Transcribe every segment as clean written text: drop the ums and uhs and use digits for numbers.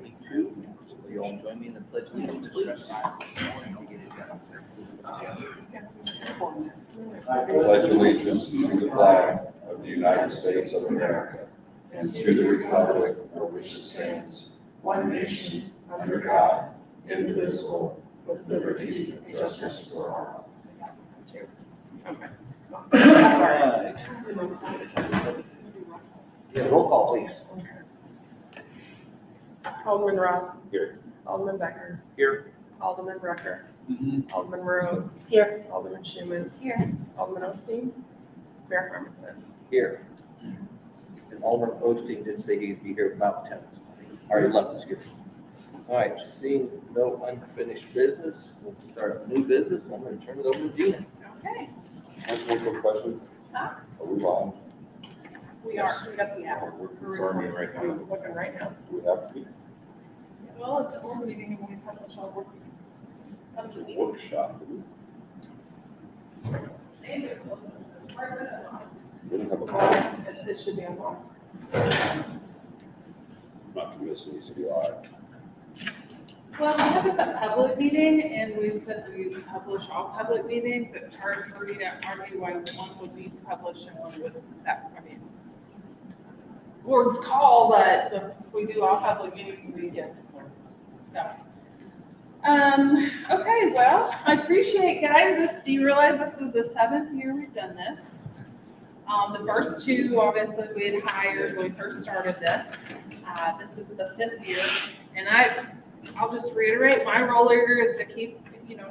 2022. Will you all join me in the pledge of allegiance, please? I pledge allegiance to the flag of the United States of America and to the republic for which it stands, one nation, under God, indivisible, with liberty and justice for all. Okay. All right. Yeah, roll call, please. Alderman Ross. Here. Alderman Becker. Here. Alderman Rucker. Mm-hmm. Alderman Rose. Here. Alderman Schuman. Here. Alderman Osteen. Mayor Hermanson. Here. And Alderman Osteen did say he'd be here about 10, or 11, excuse me. All right, seeing no unfinished business, we'll start new business. I'm going to turn it over to Gina. Okay. That's one quick question. Huh? Are we live? We are, we got the app. We're confirming right We're now. looking right now. Do we have to be Well, it's a board meeting and we publish our work. workshop? We don't have a call. It should be on board. Not convinced it needs to be live. Well, because it's a public meeting and we've said we publish all public meetings, it's hard for me to argue why one would be published and one wouldn't. That, I mean, it's the board's call, but if we do all public meetings, yes, it's on. So. Okay, well, I appreciate, guys, do you realize this is the 7th year we've done this? The first two, obviously, we had hired when we first started this. This is the 5th year, and I'll just reiterate, my role here is to keep,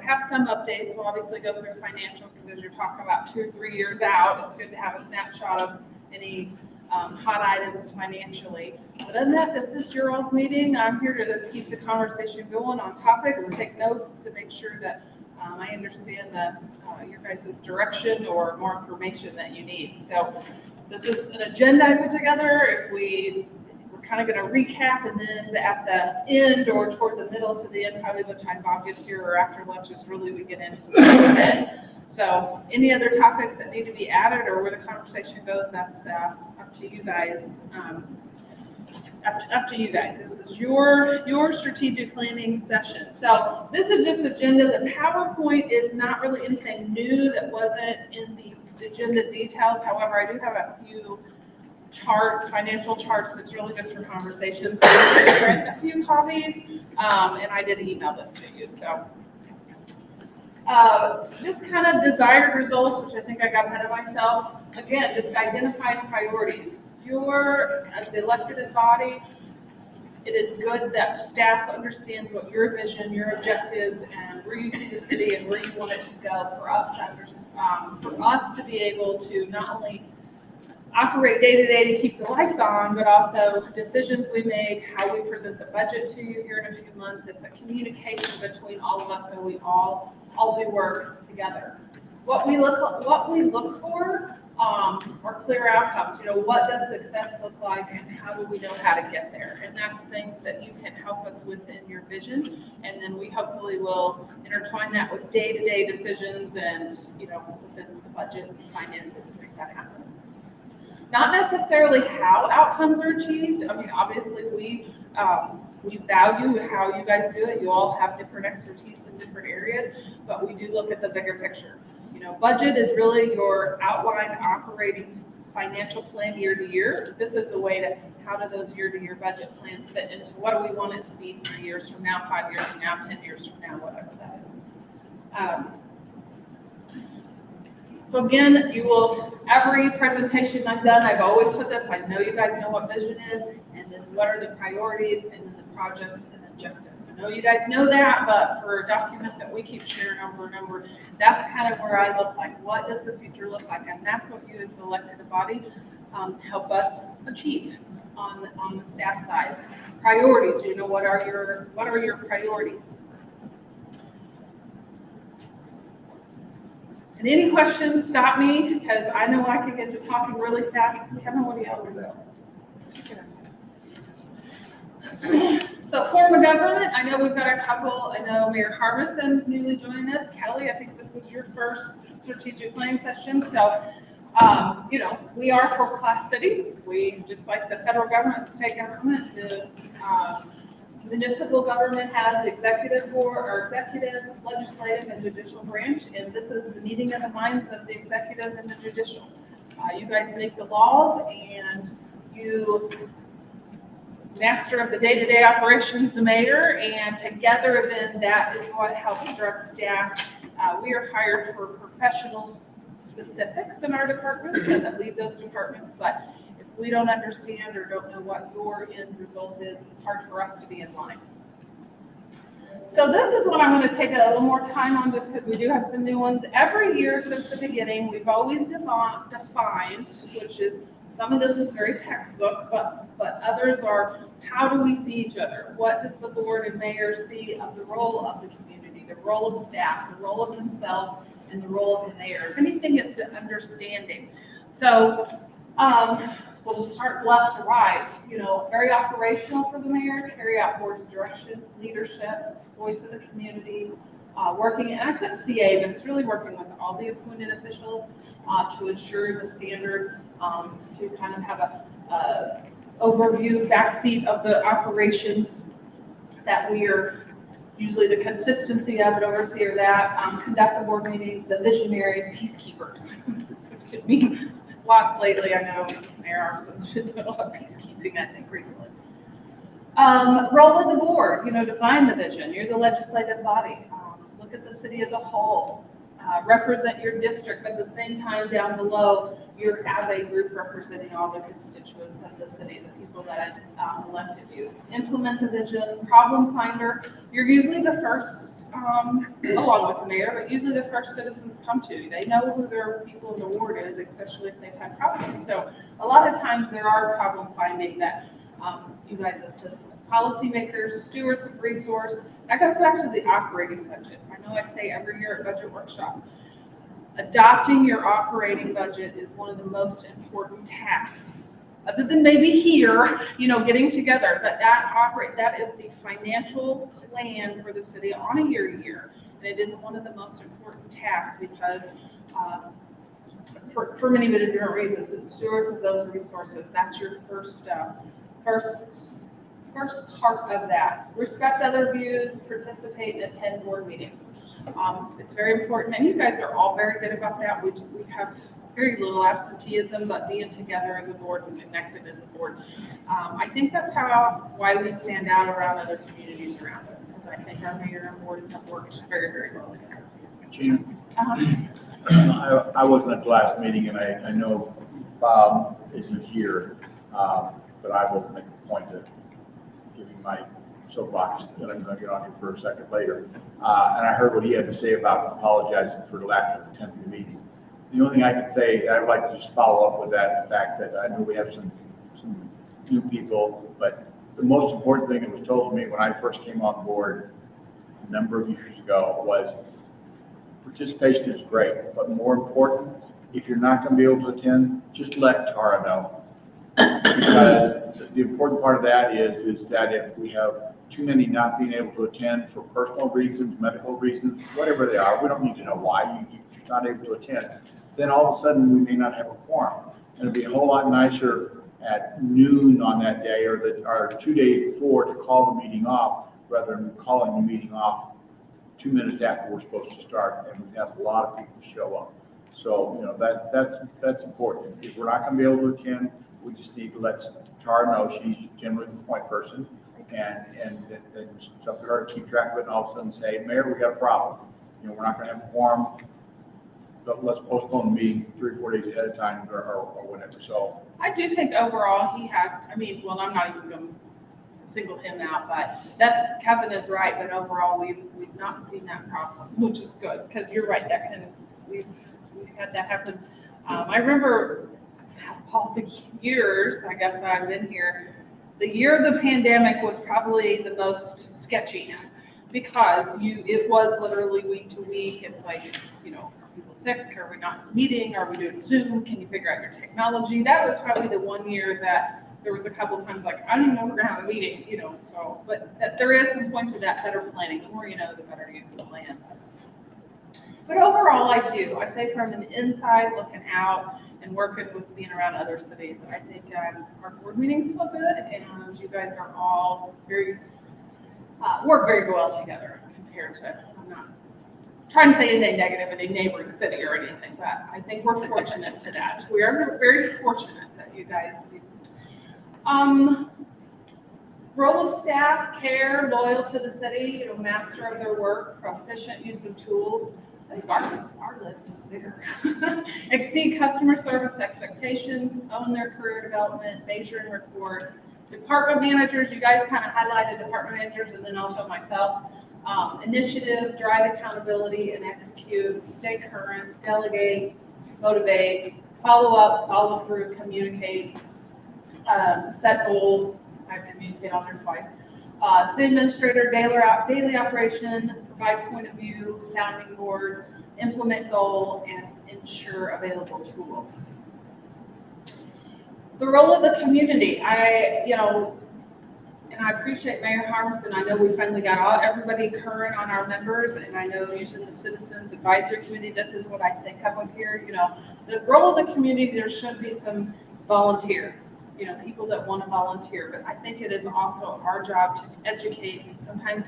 have some updates. We'll obviously go through financial because you're talking about 2 or 3 years out. It's good to have a snapshot of any hot items financially. But other than that, this is your all's meeting. I'm here to just keep the conversation going on topics, take notes to make sure that I understand your guys' direction or more information that you need. So this is an agenda I put together. We're kind of going to recap, and then at the end or toward the middle to the end, probably the time Bob gets here or after lunch is really we get into it. So any other topics that need to be added or where the conversation goes, that's up to you guys. Up to you guys. This is your strategic planning session. So this is just agenda. The PowerPoint is not really anything new that wasn't in the agenda details. However, I do have a few charts, financial charts, that's really just for conversations. So I print a few copies, and I did email this to you. So just kind of desired results, which I think I got ahead of myself. Again, just identifying priorities. As the elected body, it is good that staff understands what your vision, your objectives, and where you see the city and where you want it to go for us to be able to not only operate day to day to keep the lights on, but also decisions we make, how we present the budget to you here in a few months. It's a communication between all of us, so we all do work together. What we look for are clear outcomes. What does success look like, and how do we know how to get there? And that's things that you can help us with in your vision, and then we hopefully will intertwine that with day-to-day decisions and within the budget and finances to make that happen. Not necessarily how outcomes are achieved. I mean, obviously we value how you guys do it. You all have different expertise in different areas, but we do look at the bigger picture. Budget is really your outlined operating financial plan year to year. This is a way to, how do those year to year budget plans fit into what do we want it to be 3 years from now, 5 years from now, 10 years from now, whatever that is. So again, every presentation I've done, I've always put this, I know you guys know what vision is, and then what are the priorities, and then the projects and objectives. I know you guys know that, but for a document that we keep sharing over and over, that's kind of where I look like. What does the future look like? And that's what you as the elected body help us achieve on the staff side. Priorities, what are your priorities? And any questions, stop me, because I know I can get to talking really fast. Kevin, what do you have about? So form of government, I know we've got a couple. I know Mayor Harbison's newly joined us. Kelly, I think this is your first strategic planning session. So, we are a fourth class city. We, just like the federal government, state government is Municipal government has the executive board, or executive, legislative, and judicial branch, and this is the meeting of the minds of the executive and the judicial. You guys make the laws, and you master of the day-to-day operations, the mayor, and together then that is what helps direct staff. We are hired for professional specifics in our departments and that lead those departments, but if we don't understand or don't know what your end result is, it's hard for us to be in line. So this is what I'm going to take a little more time on, just because we do have some new ones. Every year since the beginning, we've always defined, which is, some of this is very textbook, but others are, how do we see each other? What does the board and mayor see of the role of the community, the role of staff, the role of themselves, and the role of the mayor? If anything, it's an understanding. So we'll just start left to right. Very operational for the mayor, carry out board's direction, leadership, voice of the community, working, and I put CA, but it's really working with all the appointed officials to ensure the standard, to kind of have a overview, backseat of the operations that we are usually the consistency of it, overseer that, conduct the board meetings, the visionary, peacekeeper. Could mean lots lately. I know Mayor Armstrong's been doing a lot of peacekeeping, I think, recently. Role of the board, define the vision. You're the legislative body. Look at the city as a whole. Represent your district, but at the same time down below, you're as a group representing all the constituents of the city, the people that elected you. Implement the vision, problem finder. You're usually the first, along with the mayor, but usually the first citizens come to. They know who their people in the ward is, especially if they've had problems. So a lot of times there are problem finding that you guys assist with. Policymakers, stewards of resource. That goes back to the operating budget. I know I say every year at budget workshops, adopting your operating budget is one of the most important tasks, other than maybe here, getting together. But that is the financial plan for the city on a year-to-year, and it is one of the most important tasks because for many different reasons, it's stewards of those resources. That's your first part of that. Respect other views, participate and attend board meetings. It's very important, and you guys are all very good about that. We have very little absenteeism, but being together as a board and connected as a board. I think that's why we stand out around other communities around us, because I think our mayor and boards have worked very, very well together. Gina, I wasn't at the last meeting, and I know Bob isn't here, but I will make a point of giving my soapbox that I'm going to get on here for a second later. And I heard what he had to say about apologizing for the lack of attending the meeting. The only thing I could say, I'd like to just follow up with that, the fact that I know we have some new people, but the most important thing that was told to me when I first came on board a number of years ago was participation is great, but more important, if you're not going to be able to attend, just let Tara know. Because the important part of that is that if we have too many not being able to attend for personal reasons, medical reasons, whatever they are, we don't need to know why you're not able to attend, then all of a sudden we may not have a quorum. And it'd be a whole lot nicer at noon on that day or 2 days before to call the meeting off rather than calling the meeting off 2 minutes after we're supposed to start, and we have a lot of people show up. So, that's important. If we're not going to be able to attend, we just need to let Tara know. She's generally the point person, and it's up to her to keep track of it, and all of a sudden say, Mayor, we got a problem. We're not going to have a quorum. Let's postpone the meeting 3 or 4 days ahead of time or whatever. So I do think overall he has, I'm not even going to single him out, but that Kevin is right, but overall we've not seen that problem, which is good, because you're right, we've had that happen. I remember all the years, I guess I've been here, the year of the pandemic was probably the most sketchy, because it was literally week to week. It's like, are people sick? Are we not meeting? Are we doing Zoom? Can you figure out your technology? That was probably the one year that there was a couple times like, I don't even know if we're gonna have a meeting, so, but there is some point to that better planning. The more you know, the better you can plan. But overall, I say from an inside looking out and working with being around other cities, I think our board meetings feel good, and you guys are all very work very well together compared to, I'm not trying to say anything negative in a neighboring city or anything, but I think we're fortunate to that. We are very fortunate that you guys do. Role of staff, care, loyal to the city, master of their work, proficient use of tools. I think our list is bigger. Exceed customer service expectations, own their career development, measure and report. Department managers, you guys kind of highlighted department managers and then also myself. Initiative, drive accountability and execute, stay current, delegate, motivate, follow up, follow through, communicate, set goals. I communicate on there twice. City administrator, daily operation, provide point of view, sounding board, implement goal, and ensure available tools. The role of the community, and I appreciate Mayor Harmison. I know we finally got everybody current on our members, and I know using the Citizens Advisory Committee, this is what I think of with here. The role of the community, there should be some volunteer. People that want to volunteer, but I think it is also our job to educate. And sometimes,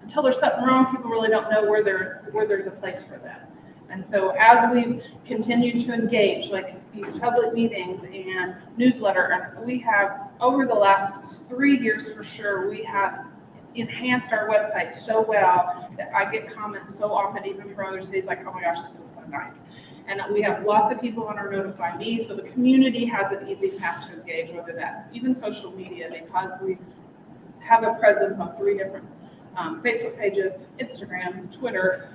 until there's something wrong, people really don't know where there's a place for that. And so, as we've continued to engage, like these public meetings and newsletter, and we have over the last 3 years for sure, we have enhanced our website so well that I get comments so often, even from other cities, like, "Oh my gosh, this is so nice." And we have lots of people on our Notify Me, so the community has an easy path to engage, whether that's even social media, because we have a presence on 3 different Facebook pages, Instagram, Twitter.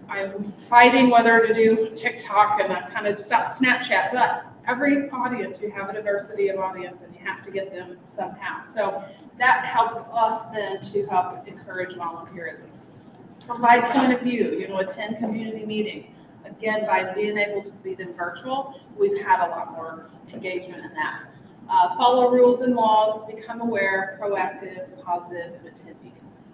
I'm fighting whether to do TikTok, and I've kind of stopped Snapchat, but every audience, you have a diversity of audience, and you have to get them somehow. So that helps us then to help encourage volunteerism. Provide point of view, attend community meetings. Again, by being able to be them virtual, we've had a lot more engagement in that. Follow rules and laws, become aware, proactive, positive, and attend meetings.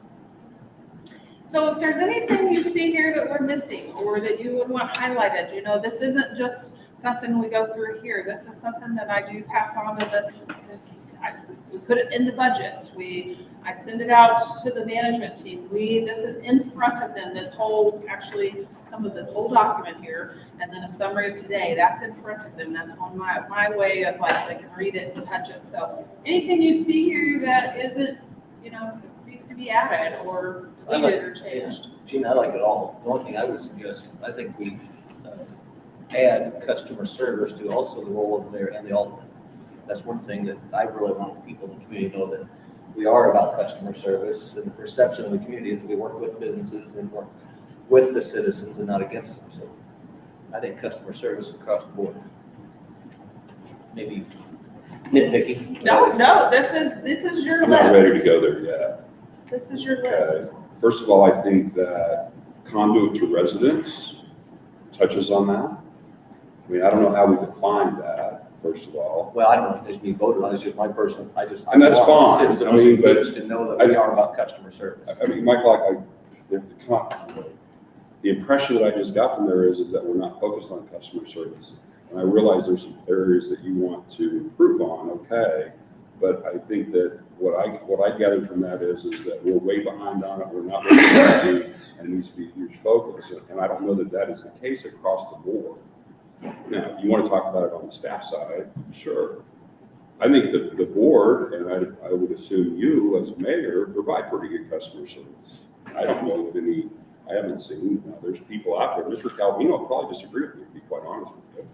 So if there's anything you see here that we're missing or that you would want highlighted, this isn't just something we go through here. This is something that I do pass on we put it in the budgets. I send it out to the management team. This is in front of them, some of this whole document here, and then a summary of today, that's in front of them. That's on my way of they can read it and touch it. So anything you see here that isn't, needs to be added or deleted or changed. Gina, I like it all. The only thing I would suggest, I think we add customer service to also the role of mayor and the alderman. That's one thing that I really want people in the community to know, that we are about customer service, and the perception of the community is that we work with businesses and work with the citizens and not against them. So I think customer service across the board. Maybe nitpicking. No, this is your I'm list. not ready to go there yet. This is your Okay. list. First of all, I think that conduit to residents touches on that. I mean, I don't know how we define that, first of all. Well, I don't know if this be voted on, it's just my personal, And that's want fine. citizens I mean, but to know that we are about customer service. I mean, Michael, the impression that I just got from there is that we're not focused on customer service. And I realize there's some areas that you want to improve on, okay. But I think that what I gathered from that is that we're way behind on it, we're not where we want to be, and it needs to be a huge focus. And I don't know that that is the case across the board. Now, if you want to talk about it on the staff side, sure. I think that the board, and I would assume you as mayor, provide pretty good customer service. I don't know of any, I haven't seen, there's people out there, Mr. Calvino will probably disagree with me, to be quite honest with you.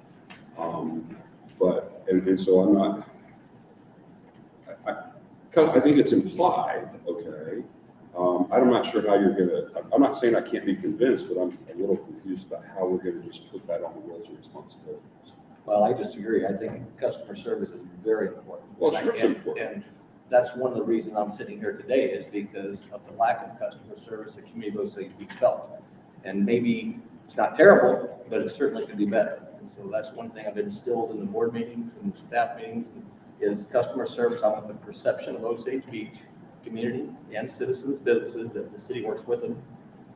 And so I'm not, I think it's implied, okay. I'm not sure how you're I'm not saying I can't be convinced, but I'm a little confused about how we're gonna just put that on the roles and responsibilities. Well, I disagree. I think customer service is very important. Well, sure, it's important. And that's one of the reasons I'm sitting here today, is because of the lack of customer service the community of Osage Beach felt. And maybe it's not terrible, but it certainly could be better. And so that's one thing I've instilled in the board meetings and the staff meetings is customer service. I want the perception of Osage Beach community and citizens, businesses, that the city works with them,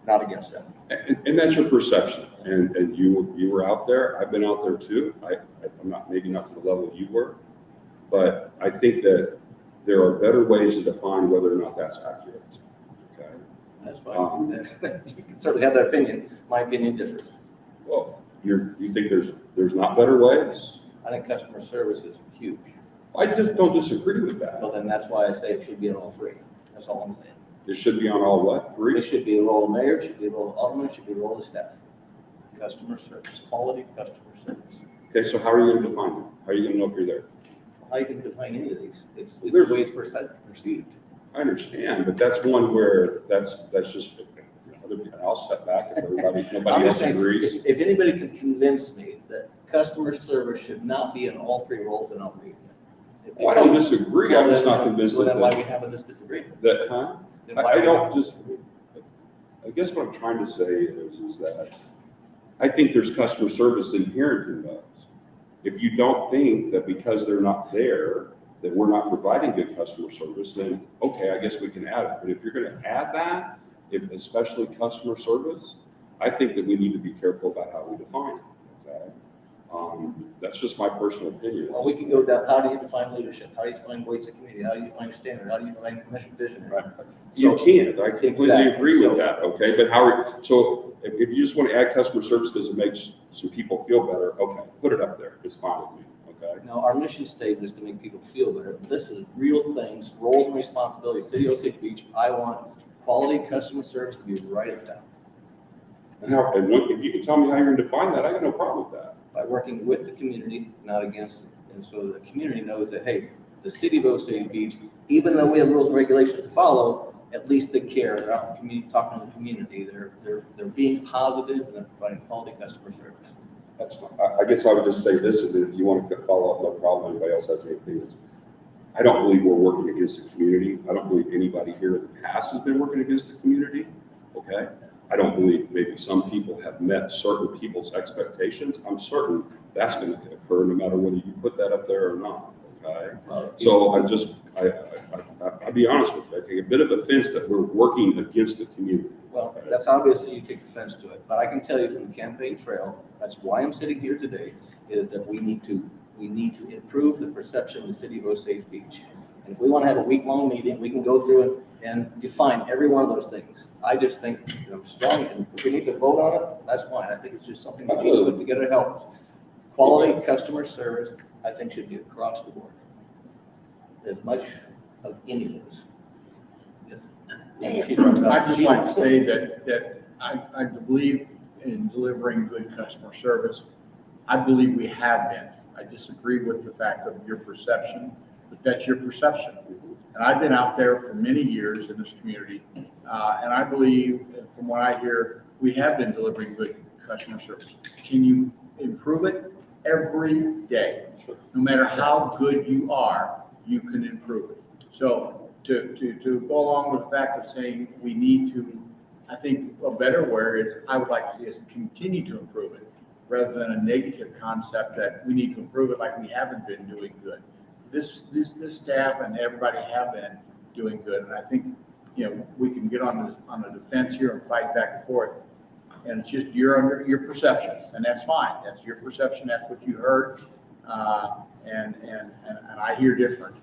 not against them. And that's your perception. And you were out there. I've been out there too. I'm not, maybe not to the level you were, but I think that there are better ways to define whether or not that's accurate. That's fine. You can certainly have that opinion. My opinion differs. Well, you think there's not better ways? I think customer service is huge. I just don't disagree with that. Well, then that's why I say it should be on all three. That's all I'm saying. It should be on all what, It 3? should be a role of mayor, it should be a role of alderman, it should be a role of staff. Customer service, quality customer service. Okay, so how are you gonna define it? How are you gonna know if you're there? How you can define any of these? It's the There's- way it's perceived. I understand, but that's one where that's just, I'll step back if nobody I'm else just saying, agrees. if anybody can convince me that customer service should not be in all three roles, then I'll agree with it. Well, I don't disagree, I'm just not convinced Well, then why are that, we having this disagreement? huh? Then why I are we don't having- just, I guess what I'm trying to say is that I think there's customer service inherent in those. If you don't think that because they're not there, that we're not providing good customer service, then okay, I guess we can add it. But if you're gonna add that, especially customer service, I think that we need to be careful about how we define it, okay? That's just my personal opinion. Well, we can go down, how do you define leadership? How do you define voice of community? How do you define standard? How do you define mission vision? Right. You can't, I completely Exactly, agree so- with that, okay, but so if you just want to add customer service because it makes some people feel better, okay, put it up there, it's fine with me, okay? Now, our mission statement is to make people feel better. This is real things, roles and responsibilities. City of Osage Beach, I want quality customer service to be right at the top. If you can tell me how you're gonna define that, I got no problem with that. By working with the community, not against it. And so the community knows that, hey, the city of Osage Beach, even though we have rules and regulations to follow, at least they care. They're out in the community, talking to the community. They're being positive and they're providing quality customer service. That's fine. I guess I would just say this, and if you want to follow up, no problem, anybody else has anything, I don't believe we're working against the community. I don't believe anybody here in the past has been working against the community, okay? I don't believe maybe some people have met certain people's expectations. I'm certain that's going to occur no matter whether you put that up there or not, okay? So I'm just, I'll be honest with you, I take a bit of offense that we're working against the community. Well, that's obviously you take offense to it, but I can tell you from the campaign trail, that's why I'm sitting here today, is that we need to improve the perception of the city of Osage Beach. And if we want to have a week-long meeting, we can go through it and define every one of those things. I just think I'm strong, and if we need to vote on it, that's fine. I think it's just something that you put together to help us. Quality customer service, I think, should be across the board. As much of any of those. Yes. I'd just like to say that I believe in delivering good customer service. I believe we have been. I disagree with the fact of your perception, but that's your perception. And I've been out there for many years in this community, and I believe, from what I hear, we have been delivering good customer service. Can you improve it? Every day. No matter how good you are, you can improve it. So to go along with the fact of saying we need to, I think a better word is I would like to see us continue to improve it rather than a negative concept that we need to improve it like we haven't been doing good. This staff and everybody have been doing good, and I think, you know, we can get on the defense here and fight back and forth, and it's just your perception, and that's fine. That's your perception. That's what you heard, and I hear different.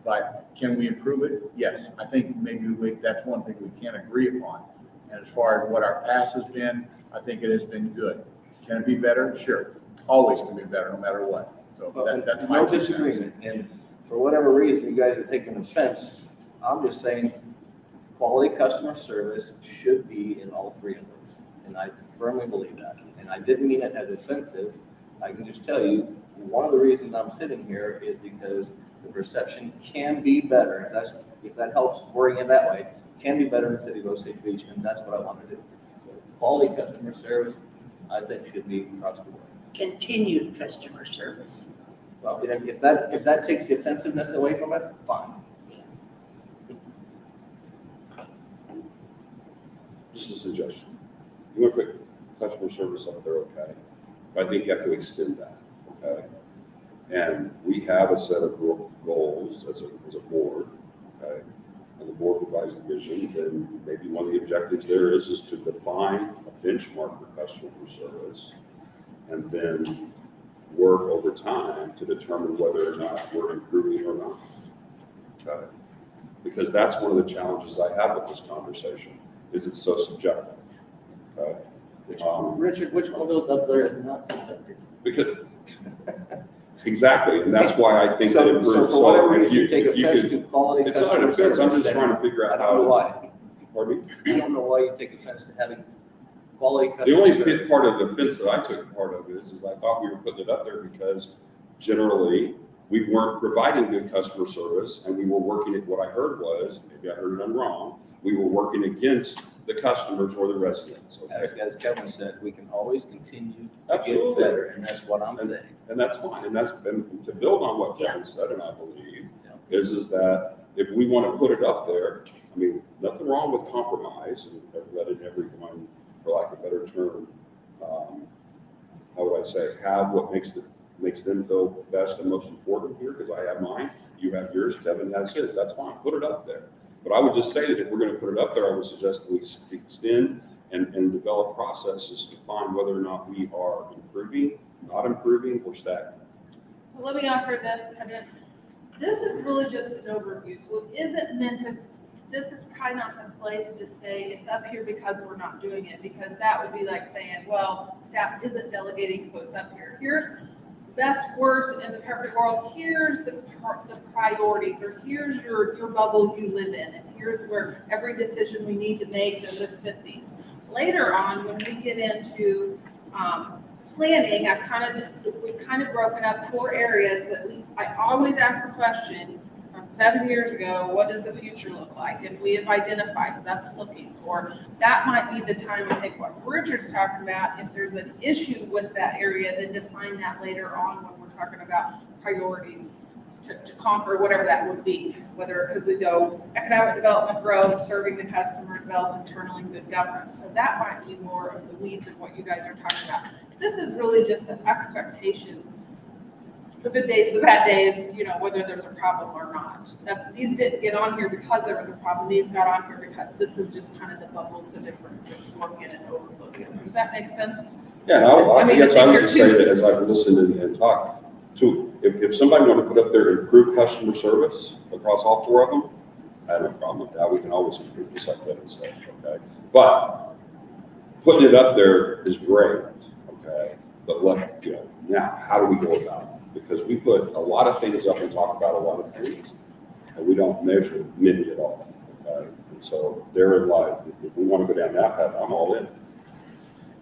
But can we improve it? Yes, I think maybe that's one thing we can't agree upon. And as far as what our past has been, I think it has been good. Can it be better? Sure, always can be better, no matter what. So that's my No disagreement, and for whatever reason, you guys are taking offense. I'm just saying, quality customer service should be in all three of those, and I firmly believe that. And I didn't mean it as offensive. I can just tell you, one of the reasons I'm sitting here is because the perception can be better. If that helps wording it that way, can be better in the city of Osage Beach, and that's what I want to do. So quality customer service, I think, should be across the board. Continued customer service. Well, if that takes the offensiveness away from it, fine. Just a suggestion. You want to put customer service up there, okay? But I think you have to extend that, okay? And we have a set of goals as a board, okay? And the board provides the vision, then maybe one of the objectives there is to define a benchmark for customer service, and then work over time to determine whether or not we're improving or not. Okay? Because that's one of the challenges I have with this conversation. is it's so subjective. Okay? Richard, which one of those up there is not subjective? Because, exactly, and that's why I think that So improves. for whatever if reason, you take if offense could- to quality It's not customer an offense, I'm service. just trying to figure I out don't know how, why. pardon me? I don't know why you take offense to having quality The customer only service. part of the offense that I took part of is I thought we were putting it up there because generally we weren't providing good customer service, and we were working at, what I heard was, maybe I heard it wrong, we were working against the customers or the residents. Okay? As Kevin said, we can always continue to get Absolutely. better, and that's what I'm saying. And that's fine, and to build on what Kevin said, and I believe, is that if we want to put it up there, I mean, nothing wrong with compromise and letting everyone, for lack of a better term, how would I say, have what makes them feel best and most important here, because I have mine, you have yours, Kevin has his, that's fine, put it up there. But I would just say that if we're going to put it up there, I would suggest that we extend and develop processes to find whether or not we are improving, not improving, or stagnant. So let me offer this, Kevin. This is really just an overview, so it isn't meant to, this is probably not the place to say it's up here because we're not doing it, because that would be like saying, well, staff isn't delegating, so it's up here. Here's best, worst, in the perfect world, here's the priorities, or here's your bubble you live in, and here's where every decision we need to make does it fit these. Later on, when we get into planning, we've kind of broken up 4 areas, but I always ask the question from 7 years ago, what does the future look like? And we have identified best looking, or that might be the time I think what Richard's talking about, if there's an issue with that area, then define that later on when we're talking about priorities to conquer, whatever that would be, whether, because we go economic development, growth, serving the customer, development, internally, good governance. So that might be more of the weeds of what you guys are talking about. This is really just the expectations, the good days, the bad days, whether there's a problem or not. These didn't get on here because there was a problem. These got on here because this is just kind of the bubbles, the different things work in and overflow together. Does that make sense? Yeah, no, I mean, guess I would just say too- that as I've listened and talked, if somebody wanted to put up there improved customer service across all 4 of them, I have no problem with that. We can always improve, just like Kevin said, okay? But putting it up there is great, okay? But now, how do we go about it? Because we put a lot of things up and talk about a lot of things, and we don't measure many at all, okay? And so therein lies, if we want to go down that path, I'm all in.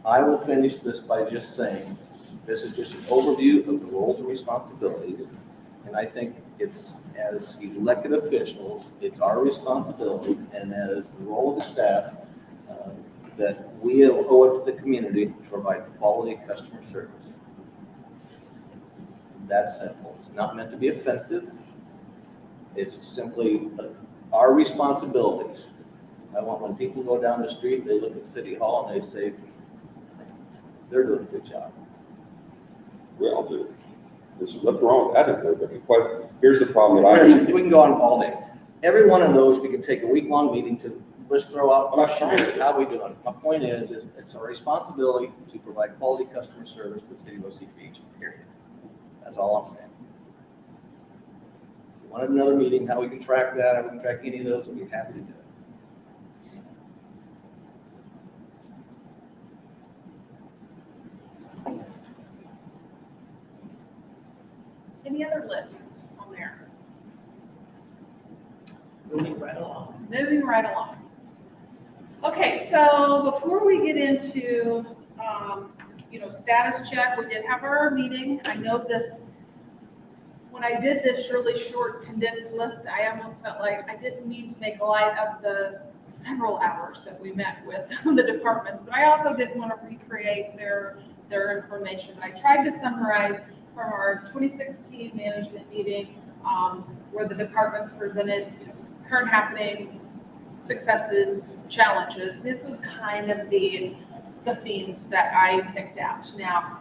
I will finish this by just saying, this is just an overview of the roles and responsibilities. And I think it's, as elected officials, it's our responsibility, and as the role of the staff, that we owe it to the community to provide quality customer service. That's simple. It's not meant to be offensive. It's simply our responsibilities. I want, when people go down the street, they look at City Hall and they say, they're doing a good job. We all do. There's nothing wrong with that in there, but here's the problem that I We can go on all day. Every one of those, we can take a week-long meeting to just throw out questions, how we doing? My point is it's our responsibility to provide quality customer service to the city of Osage Beach, period. That's all I'm saying. If you wanted another meeting, how we can track that, how we can track any of those, I'd be happy to do it. Any other lists on there? Moving right along. Moving right along. Okay, so before we get into, status check, we did have our meeting. I know this, when I did this really short condensed list, I almost felt like I didn't need to make light of the several hours that we met with the departments, but I also didn't want to recreate their information. But I tried to summarize from our 2016 management meeting, where the departments presented current happenings, successes, challenges. This was kind of the themes that I picked out. Now,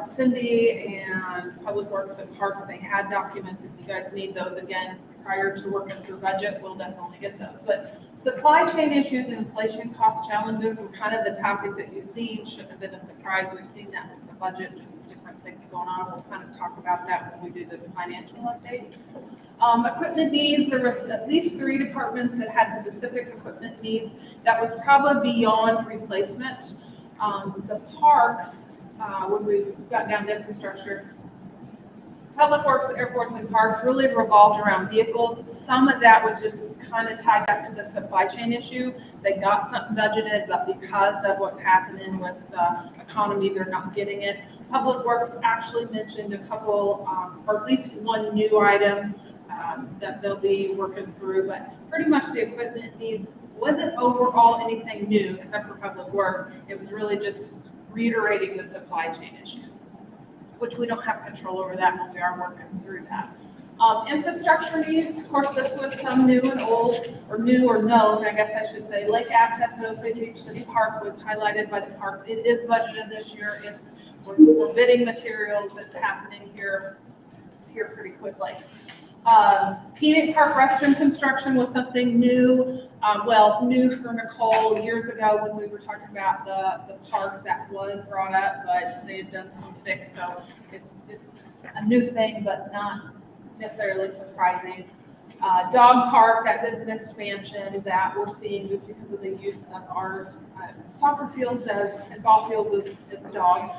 Cindy and Public Works and Parks, they had documents. If you guys need those again, prior to working through budget, we'll definitely get those. But supply chain issues and inflation cost challenges were kind of the topic that you've seen. Shouldn't have been a surprise. We've seen that with the budget, just different things going on. We'll kind of talk about that when we do the financial update. Equipment needs, there was at least 3 departments that had specific equipment needs that was probably beyond replacement. The parks, when we got down to infrastructure, Public Works, airports, and parks really revolved around vehicles. Some of that was just kind of tied back to the supply chain issue. They got something budgeted, but because of what's happening with the economy, they're not getting it. Public Works actually mentioned a couple, or at least one new item that they'll be working through, but pretty much the equipment needs wasn't overall anything new except for Public Works. It was really just reiterating the supply chain issues, which we don't have control over that when we are working through that. Infrastructure needs, of course, this was some new and old, or new or known, I guess I should say. Lake access at Osage City Park was highlighted by the park. It is budgeted this year. We're bidding materials. It's happening here pretty quickly. Peanut Park restroom construction was something new. New for Nicole years ago when we were talking about the parks. That was brought up, but they had done some fix, so it's a new thing, but not necessarily surprising. Dog park, that is an expansion that we're seeing just because of the use of our soccer fields and ball fields as dog.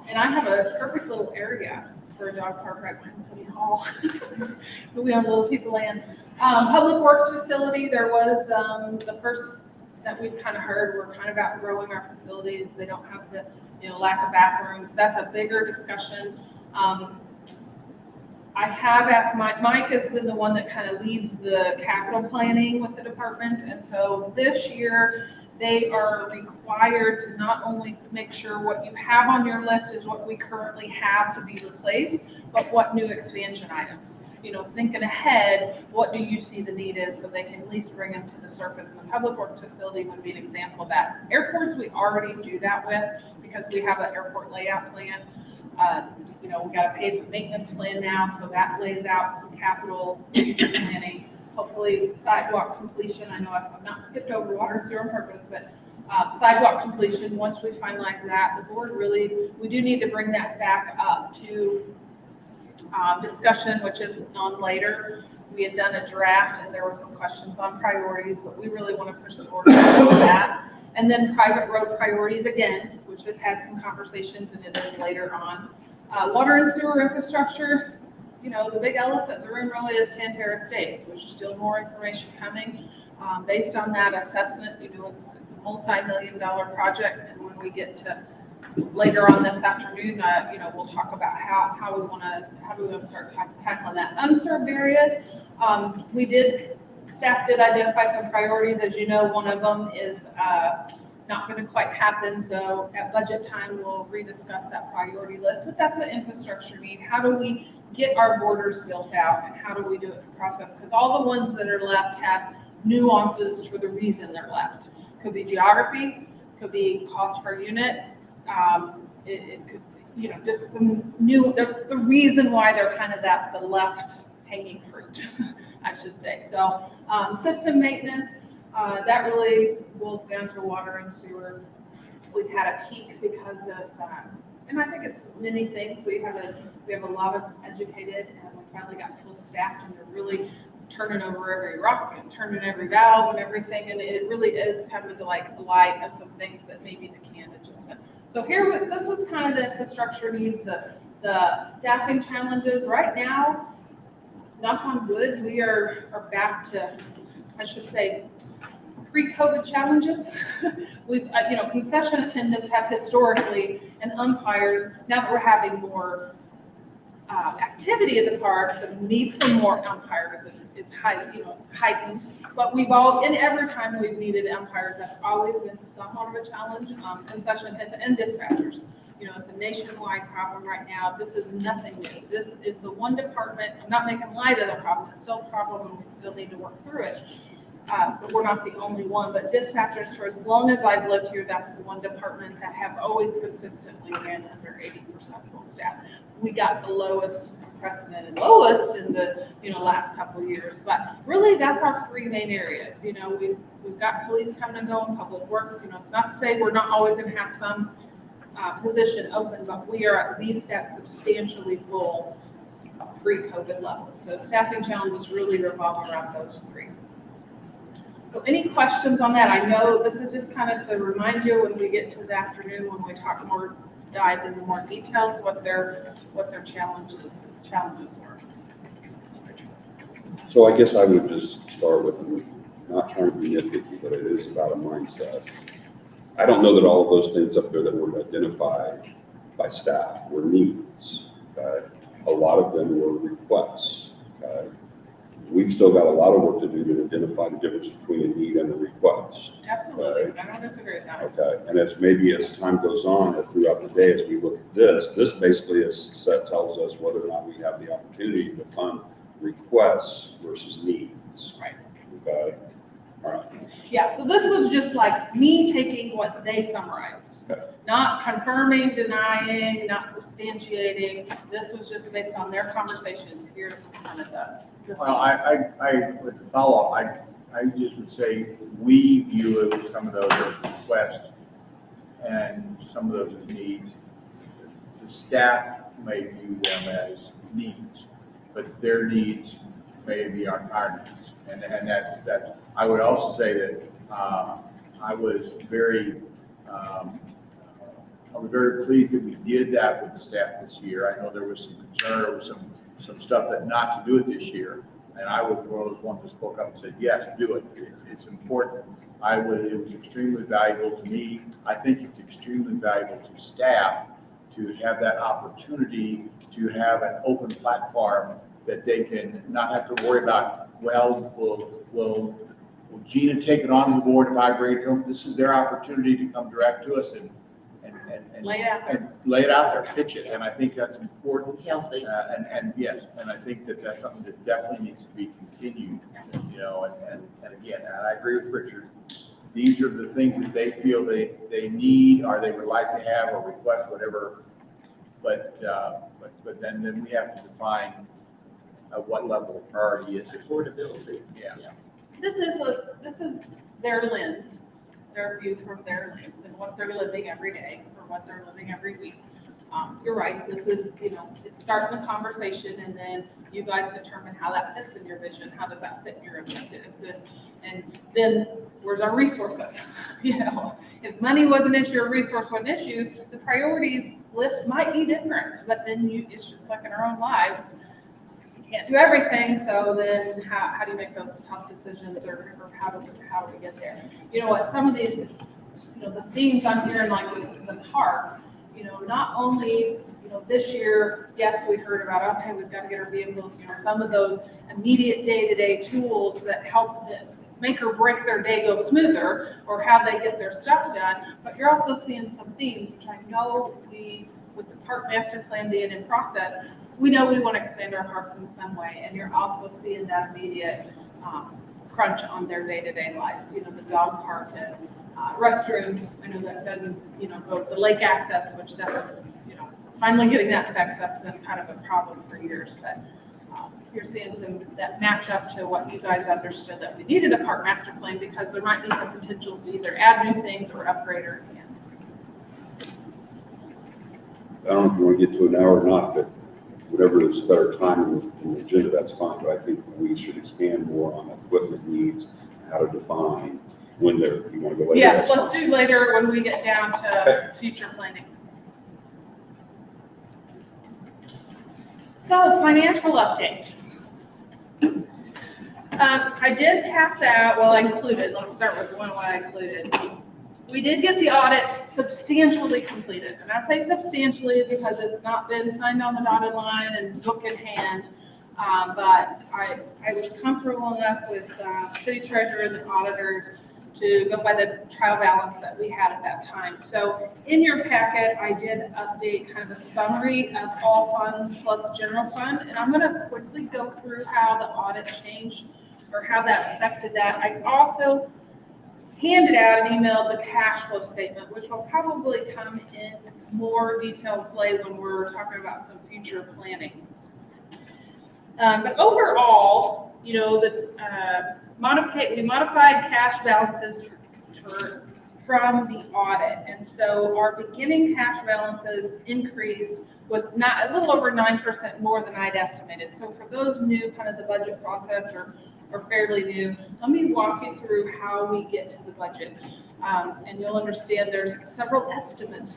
And I have a perfect little area for a dog park right behind City Hall. We own a little piece of land. Public Works facility, there was the first that we've kind of heard, we're kind of outgrowing our facilities. They don't have the lack of bathrooms. That's a bigger discussion. I have asked Mike has been the one that kind of leads the capital planning with the departments. And so this year they are required to not only make sure what you have on your list is what we currently have to be replaced, but what new expansion items. Thinking ahead, what do you see the need is so they can at least bring them to the surface. The Public Works facility would be an example of that. Airports, we already do that with because we have an airport layout plan. We got a pavement maintenance plan now, so that lays out some capital planning. Hopefully sidewalk completion. I know I've not skipped over water and sewer on purpose, but sidewalk completion, once we finalize that, the board we do need to bring that back up to discussion, which is on later. We had done a draft and there were some questions on priorities, but we really want to push the board to that. And then private road priorities again, which has had some conversations and it is later on. Water and sewer infrastructure, the big elephant in the room really is Tantera Estates, which is still more information coming. Based on that assessment, it's a multi-million-dollar project. And when we get to later on this afternoon, we'll talk about how we want to start tackling that. Unserved areas, staff did identify some priorities. As you know, one of them is not going to quite happen. So at budget time, we'll rediscuss that priority list. But that's an infrastructure need. How do we get our borders built out, and how do we do it in the process? Because all the ones that are left have nuances for the reason they're left. Could be geography, could be cost per unit. It could, just some new. There's the reason why they're kind of the left hanging fruit, I should say. So system maintenance, that really boils down to water and sewer. We've had a peak because of and I think it's many things. We have a lot of educated, and we finally got full staffed, and they're really turning over every rock and turning every valve and everything. And it really is kind of the light of some things that maybe the can adjustment. So this was kind of the infrastructure needs, the staffing challenges. Right now, knock on wood, we are back to, I should say, pre-COVID challenges. We've, concession attendants have historically, and umpires, now that we're having more activity at the park, the need for more umpires is heightened. But and every time we've needed umpires, that's always been somewhat of a challenge. Concession attendants and dispatchers. It's a nationwide problem right now. This is nothing new. This is the one department. I'm not making light of the problem. It's still a problem, and we still need to work through it. But we're not the only one. But dispatchers, for as long as I've lived here, that's the one department that have always consistently ran under 80% full staff. We got the lowest unprecedented lowest in the, last couple of years. But really, that's our three main areas. We've got police coming and going, public works. It's not to say we're not always going to have some position open, but we are at least at substantially full pre-COVID levels. So staffing challenges really revolve around those three. So any questions on that? I know this is just kind of to remind you when we get to the afternoon, when we talk more, dive into more details, what their challenges are. So I guess I would just start with, not trying to be nitpicky, but it is about a mindset. I don't know that all of those things up there that were identified by staff were needs. Okay? A lot of them were requests. Okay? We've still got a lot of work to do to identify the difference between a need and a request. Absolutely, Okay? I don't disagree with that. Okay, and as maybe as time goes on or throughout the day, as we look at this basically tells us whether or not we have the opportunity to fund requests versus needs. Right. Okay, all right. Yeah, so this was just like me taking what they summarized. Okay. Not confirming, denying, not substantiating. This was just based on their conversations. Here's what's kind of the Well, I, with the follow-up, I just would say, we view it, some of those as requests and some of those as needs. The staff may view them as needs, but their needs may be our needs. And that's, I would also say that, I was very pleased that we did that with the staff this year. I know there was some concern, there was some stuff that not to do it this year. And I was one of those ones that spoke up and said, yes, do it. It's important. It was extremely valuable to me. I think it's extremely valuable to staff to have that opportunity to have an open platform that they can not have to worry about, well, will Gina take it on the board if I bring it to them? This is their opportunity to come direct to us and lay it out there. and lay it out there, pitch it. And I think that's important. Healthy. And yes, and I think that that's something that definitely needs to be continued, and again, and I agree with Richard. These are the things that they feel they need, or they would like to have, or request, whatever. But then we have to define what level of priority is it. Affordability. Yeah. This is their lens, their view from their lens and what they're living every day or what they're living every week. You're right, this is, it's starting the conversation and then you guys determine how that fits in your vision, how does that fit in your objectives, and then where's our resources? If money was an issue or resource was an issue, the priority list might be different, but then it's just like in our own lives. Can't do everything, so then how do you make those tough decisions, or how do we get there? Some of these, the themes I'm hearing, like with the park, not only, this year, yes, we heard about, okay, we've got to get our vehicles, some of those immediate day-to-day tools that help them make or break their day go smoother, or how they get their stuff done, but you're also seeing some themes, which I know with the park master plan being in process, we know we want to expand our parks in some way, and you're also seeing that immediate crunch on their day-to-day lives. The dog park and restrooms. I know that then, the lake access, which that was, finally getting that fixed. That's been kind of a problem for years. But you're seeing some that match up to what you guys understood that we needed a park master plan, because there might be some potentials to either add new things or upgrade or enhance. I don't know if you want to get to it now or not, but whatever is a better time in the agenda, that's fine. But I think we should expand more on equipment needs, how to define when you want to go later. Yes, let's do later when we get down to future planning. So, financial update. I did pass out, well, I included, let's start with what I included. We did get the audit substantially completed. And I say substantially because it's not been signed on the dotted line and book in hand. But I was comfortable enough with city treasurer and the auditors to go by the trial balance that we had at that time. So in your packet, I did update kind of a summary of all funds plus general fund. And I'm going to quickly go through how the audit changed or how that affected that. I also handed out and emailed the cash flow statement, which will probably come in more detailed play when we're talking about some future planning. But overall, you know, we modified cash balances from the audit. And so our beginning cash balances increased was a little over 9% more than I'd estimated. So for those new, kind of the budget process or fairly new, let me walk you through how we get to the budget. And you'll understand there's several estimate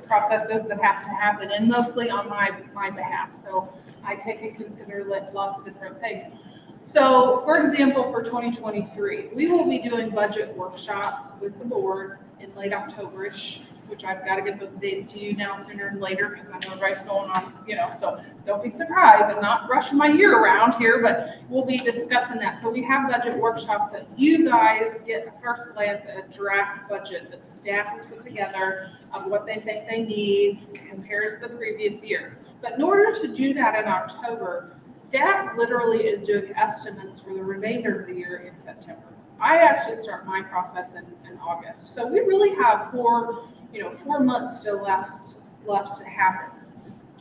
processes that have to happen, and mostly on my behalf. So I take and consider lots of different things. So for example, for 2023, we will be doing budget workshops with the board in late October-ish, which I've got to get those dates to you now sooner than later because I know everybody's going on, you know, so don't be surprised. I'm not rushing my year around here, but we'll be discussing that. So we have budget workshops that you guys get a first glance at a draft budget that staff has put together of what they think they need, compares to the previous year. But in order to do that in October, staff literally is doing estimates for the remainder of the year in September. I actually start my process in August. So we really have 4 months still left to happen.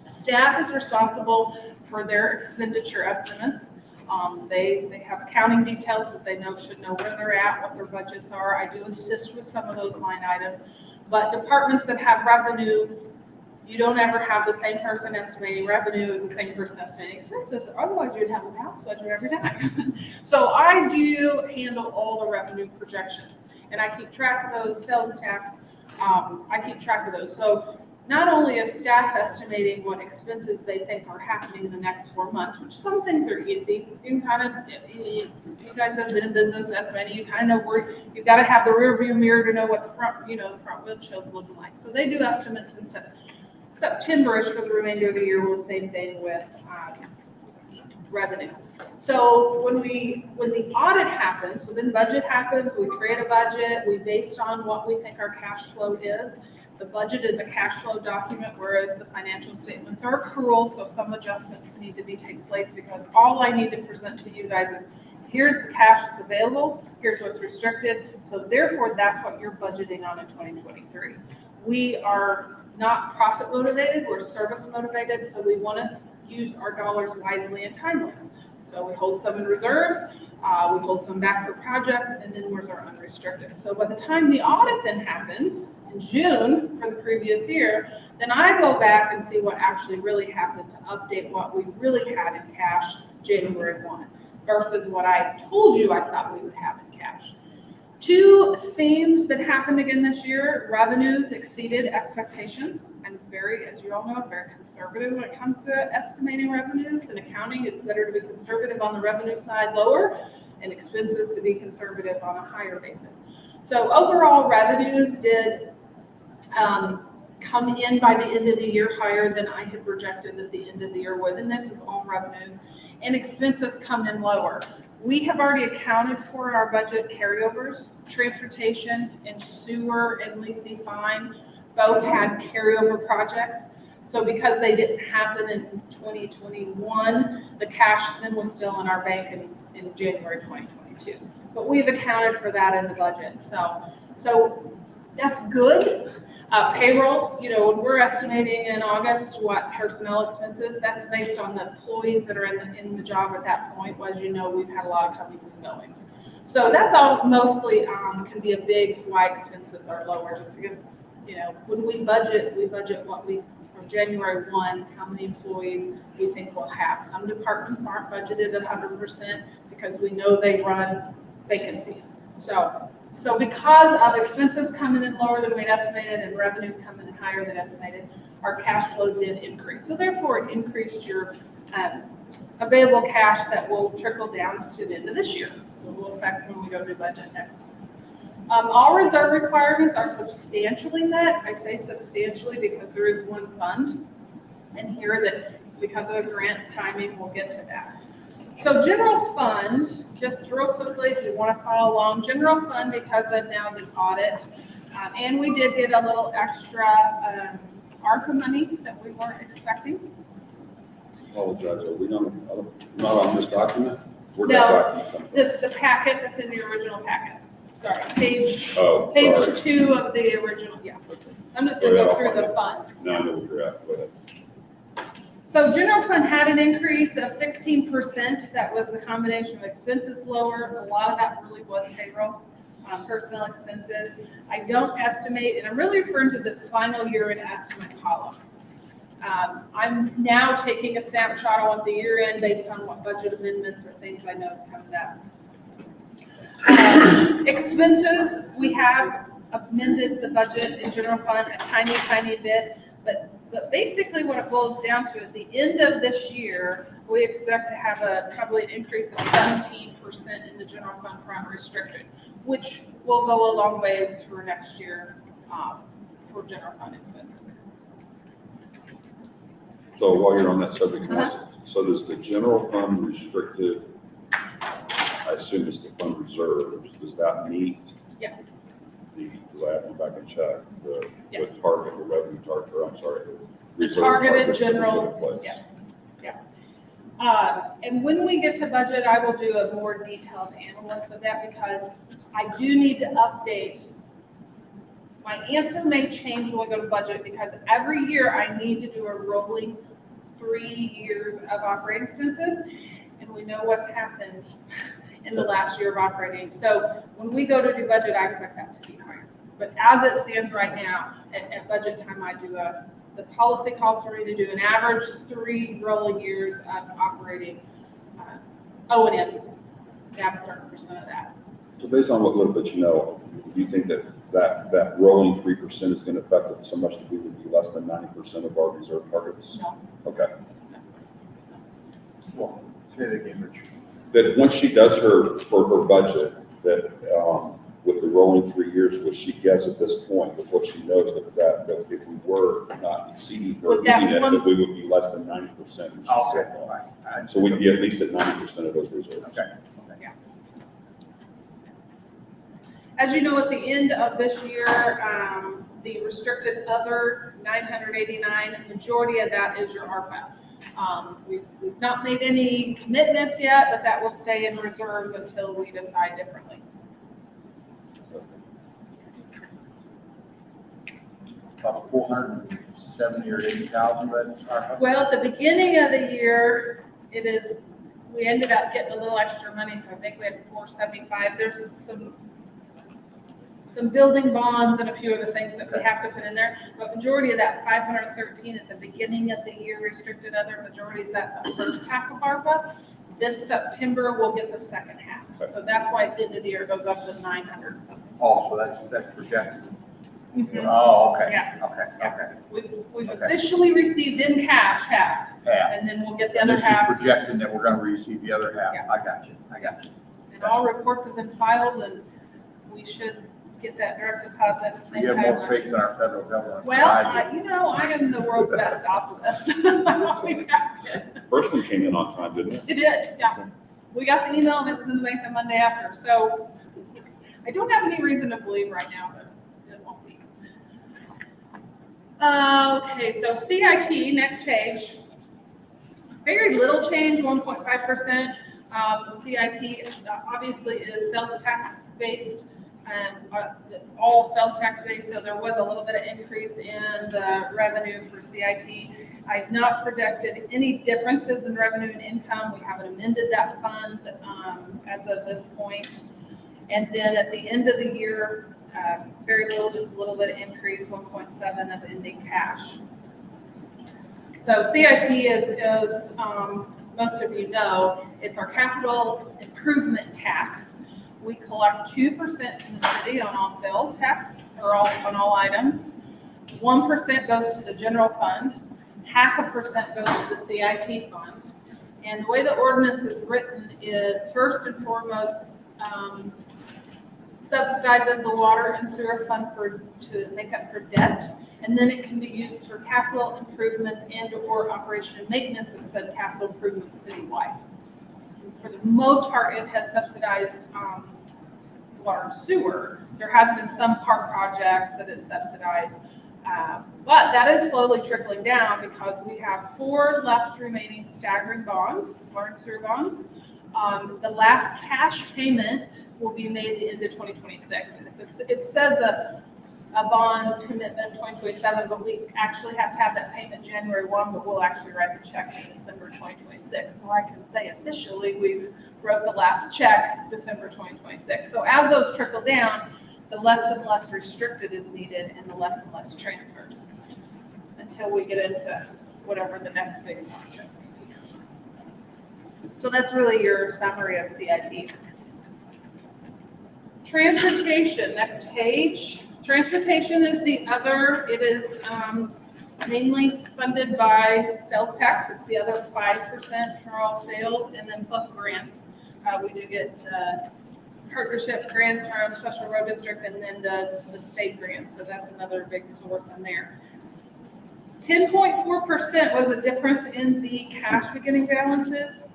Staff is responsible for their expenditure estimates. They have accounting details that they should know where they're at, what their budgets are. I do assist with some of those line items. But departments that have revenue, you don't ever have the same person estimating revenue as the same person estimating expenses. Otherwise, you'd have a balanced budget every time. So I do handle all the revenue projections, and I keep track of those sales tax. I keep track of those. So not only is staff estimating what expenses they think are happening in the next 4 months, which some things are easy. You you guys have been in business estimating, you kind of know where you've got to have the rear view mirror to know what the front windshield's looking like. So they do estimates and stuff. September-ish for the remainder of the year, we'll same thing with revenue. So when the audit happens, so then budget happens, we create a budget, we based on what we think our cash flow is. The budget is a cash flow document, whereas the financial statements are accrual, so some adjustments need to be taking place because all I need to present to you guys is here's the cash that's available, here's what's restricted, so therefore that's what you're budgeting on in 2023. We are not profit motivated, we're service motivated, so we want to use our dollars wisely and timely. So we hold some in reserves, we hold some back for projects, and then where's our unrestricted. So by the time the audit then happens in June for the previous year, then I go back and see what actually really happened to update what we really had in cash January 1 versus what I told you I thought we would have in cash. 2 themes that happened again this year: revenues exceeded expectations. I'm as you all know, very conservative when it comes to estimating revenues. In accounting, it's better to be conservative on the revenue side, lower, and expenses to be conservative on a higher basis. So overall revenues did come in by the end of the year higher than I had projected at the end of the year would, and this is all revenues, and expenses come in lower. We have already accounted for in our budget carryovers. Transportation and sewer and leasing fine both had carryover projects. So because they didn't happen in 2021, the cash then was still in our bank in January 2022. But we've accounted for that in the budget. So that's good. Payroll, when we're estimating in August what personnel expenses, that's based on the employees that are in the job at that point. As you know, we've had a lot of comings and goings. So that's all mostly can be a big why expenses are lower, just because, when we budget what we, from January 1, how many employees we think we'll have. Some departments aren't budgeted at 100% because we know they run vacancies. So because of expenses coming in lower than we'd estimated and revenues coming in higher than estimated, our cash flow did increase. So therefore it increased your available cash that will trickle down to the end of this year. So it will affect when we go to budget next. All reserve requirements are substantially met. I say substantially because there is one fund in here that it's because of a grant timing. We'll get to that. So general fund, just real quickly, if you want to follow along, general fund because of now the audit, and we did get a little extra ARPA money that we weren't expecting. Apologize, are we not on this document? No, the packet that's in the original packet. Sorry, page 2 of the original. Yeah, I'm just going to go through the funds. No, I know what you're at. Go ahead. So general fund had an increase of 16%. That was a combination of expenses lower. A lot of that really was payroll, personnel expenses. I don't estimate, and I'm really referring to this final year in estimate column. I'm now taking a snapshot on what the year end based on what budget amendments or things I know is coming up. Expenses, we have amended the budget in general fund a tiny bit, but basically what it boils down to, at the end of this year, we expect to have probably an increase of 17% in the general fund for unrestricted, which will go a long ways for next year for general fund expenses. So while you're on that subject, so does the general fund restricted, I assume it's the fund reserves, does that meet Yes. because I have to go back and check, the Yes. target, the revenue target, or I'm sorry, the The reserve targeted targets that we general, put in place? yes, yeah. And when we get to budget, I will do a more detailed analysis of that because I do need to update. My answer may change when we go to budget because every year I need to do a rolling 3 years of operating expenses. And we know what's happened in the last year of operating. So when we go to do budget, I expect that to be higher. But as it stands right now, at budget time, I do the policy calls for me to do an average 3 rolling years of operating O&M. We have a certain percent of that. So based on what little bit you know, do you think that rolling 3% is going to affect it so much that we would be less than 90% of our reserve targets? No. Okay. Well, say that again, Rich. That once she does her budget, that with the rolling 3 years, would she guess at this point with what she knows that if we were not exceeding or With that meeting it, one- that we would be less than 90%? And she Okay, said no. all right. So we'd be at least at 90% of those reserves. Okay. As you know, at the end of this year, the restricted other 989, majority of that is your ARPA. We've not made any commitments yet, but that will stay in reserves until we decide differently. About 470 or 80,000, but Well, at the beginning of the year, we ended up getting a little extra money, so I think we had 475. There's some building bonds and a few other things that we have to put in there. But majority of that 513 at the beginning of the year restricted other, majority is that the first half of ARPA. This September, we'll get the second half. Okay. So that's why at the end of the year, it goes up to 900 and something. also that's projected. Mhm. Oh, okay. Yeah. Okay. We've Okay. officially received in cash half, Half. and then we'll get the And other this is half. projecting that we're going to receive the other half. Yeah. I got you. And all reports have been filed, and we should get that direct deposit at the same You have time. more faith in our federal government. Well, than I I am the world's best optimist. I always have been. First one came in on time, didn't it? It did, yeah. We got the email and it was in the bank the Monday after, so I don't have any reason to believe right now that it won't be. Okay, so CIT, next page. Very little change, 1.5%. CIT obviously is sales tax based. All sales tax based, so there was a little bit of increase in the revenue for CIT. I've not projected any differences in revenue and income. We haven't amended that fund as of this point. And then at the end of the year, very little, just a little bit of increase, 1.7 of ending cash. So CIT is most of you know, it's our capital improvement tax. We collect 2% from the city on all sales tax, or on all items. 1% goes to the general fund. 0.5% goes to the CIT fund. And the way the ordinance is written is first and foremost subsidizes the water and sewer fund to make up for debt. And then it can be used for capital improvements and or operation and maintenance of said capital improvements citywide. For the most part, it has subsidized water and sewer. There has been some park projects that it's subsidized, but that is slowly trickling down because we have 4 left remaining staggering bonds, water and sewer bonds. The last cash payment will be made at the end of 2026. It says a bond commitment in 2027, but we actually have to have that payment January 1, but we'll actually write the check in December 2026. So I can say officially we've wrote the last check December 2026. So as those trickle down, the less and less restricted is needed and the less and less transfers until we get into whatever the next big project may be. So that's really your summary of CIP. Transportation, next page. Transportation is the other, it is mainly funded by sales tax. It's the other 5% for all sales, and then plus grants. We do get partnership grants from Special Road District and then the state grants. So that's another big source in there. 10.4% was a difference in the cash beginning balances.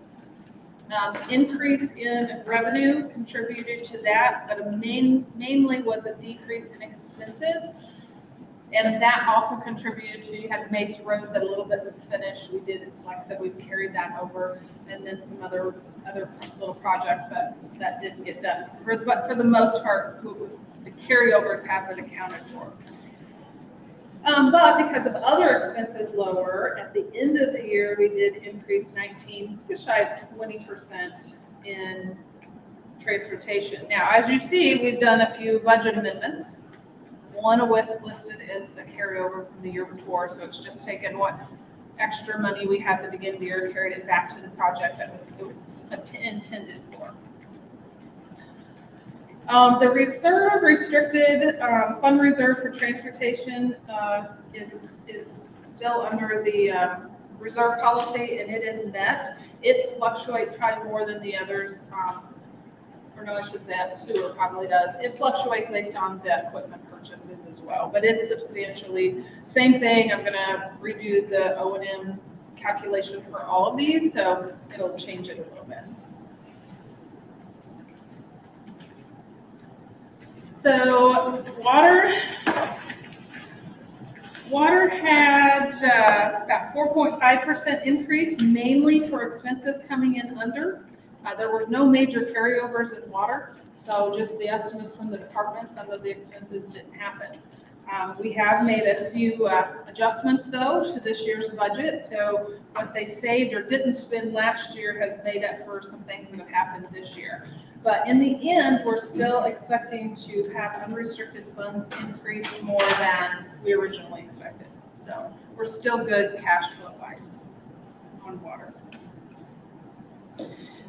Increase in revenue contributed to that, but mainly was a decrease in expenses. And that also contributed to, you had Mace Road that a little bit was finished. We did, like I said, we've carried that over, and then some other little projects that didn't get done. But for the most part, the carryovers have been accounted for. But because of other expenses lower, at the end of the year, we did increase 19, just shy of 20% in transportation. Now, as you see, we've done a few budget amendments. One of which listed as a carryover from the year before, so it's just taken what extra money we had at the beginning of the year, carried it back to the project that it was intended for. The reserve restricted fund reserve for transportation is still under the reserve policy, and it is met. It fluctuates probably more than the others, or no, I should say sewer probably does. It fluctuates based on the equipment purchases as well, but it's substantially same thing. I'm gonna redo the O&M calculation for all of these, so it'll change it a little bit. So water had about 4.5% increase, mainly for expenses coming in under. There were no major carryovers in water, so just the estimates from the department, some of the expenses didn't happen. We have made a few adjustments though to this year's budget, so what they saved or didn't spend last year has made up for some things that have happened this year. But in the end, we're still expecting to have unrestricted funds increase more than we originally expected. So we're still good cash flow wise on water.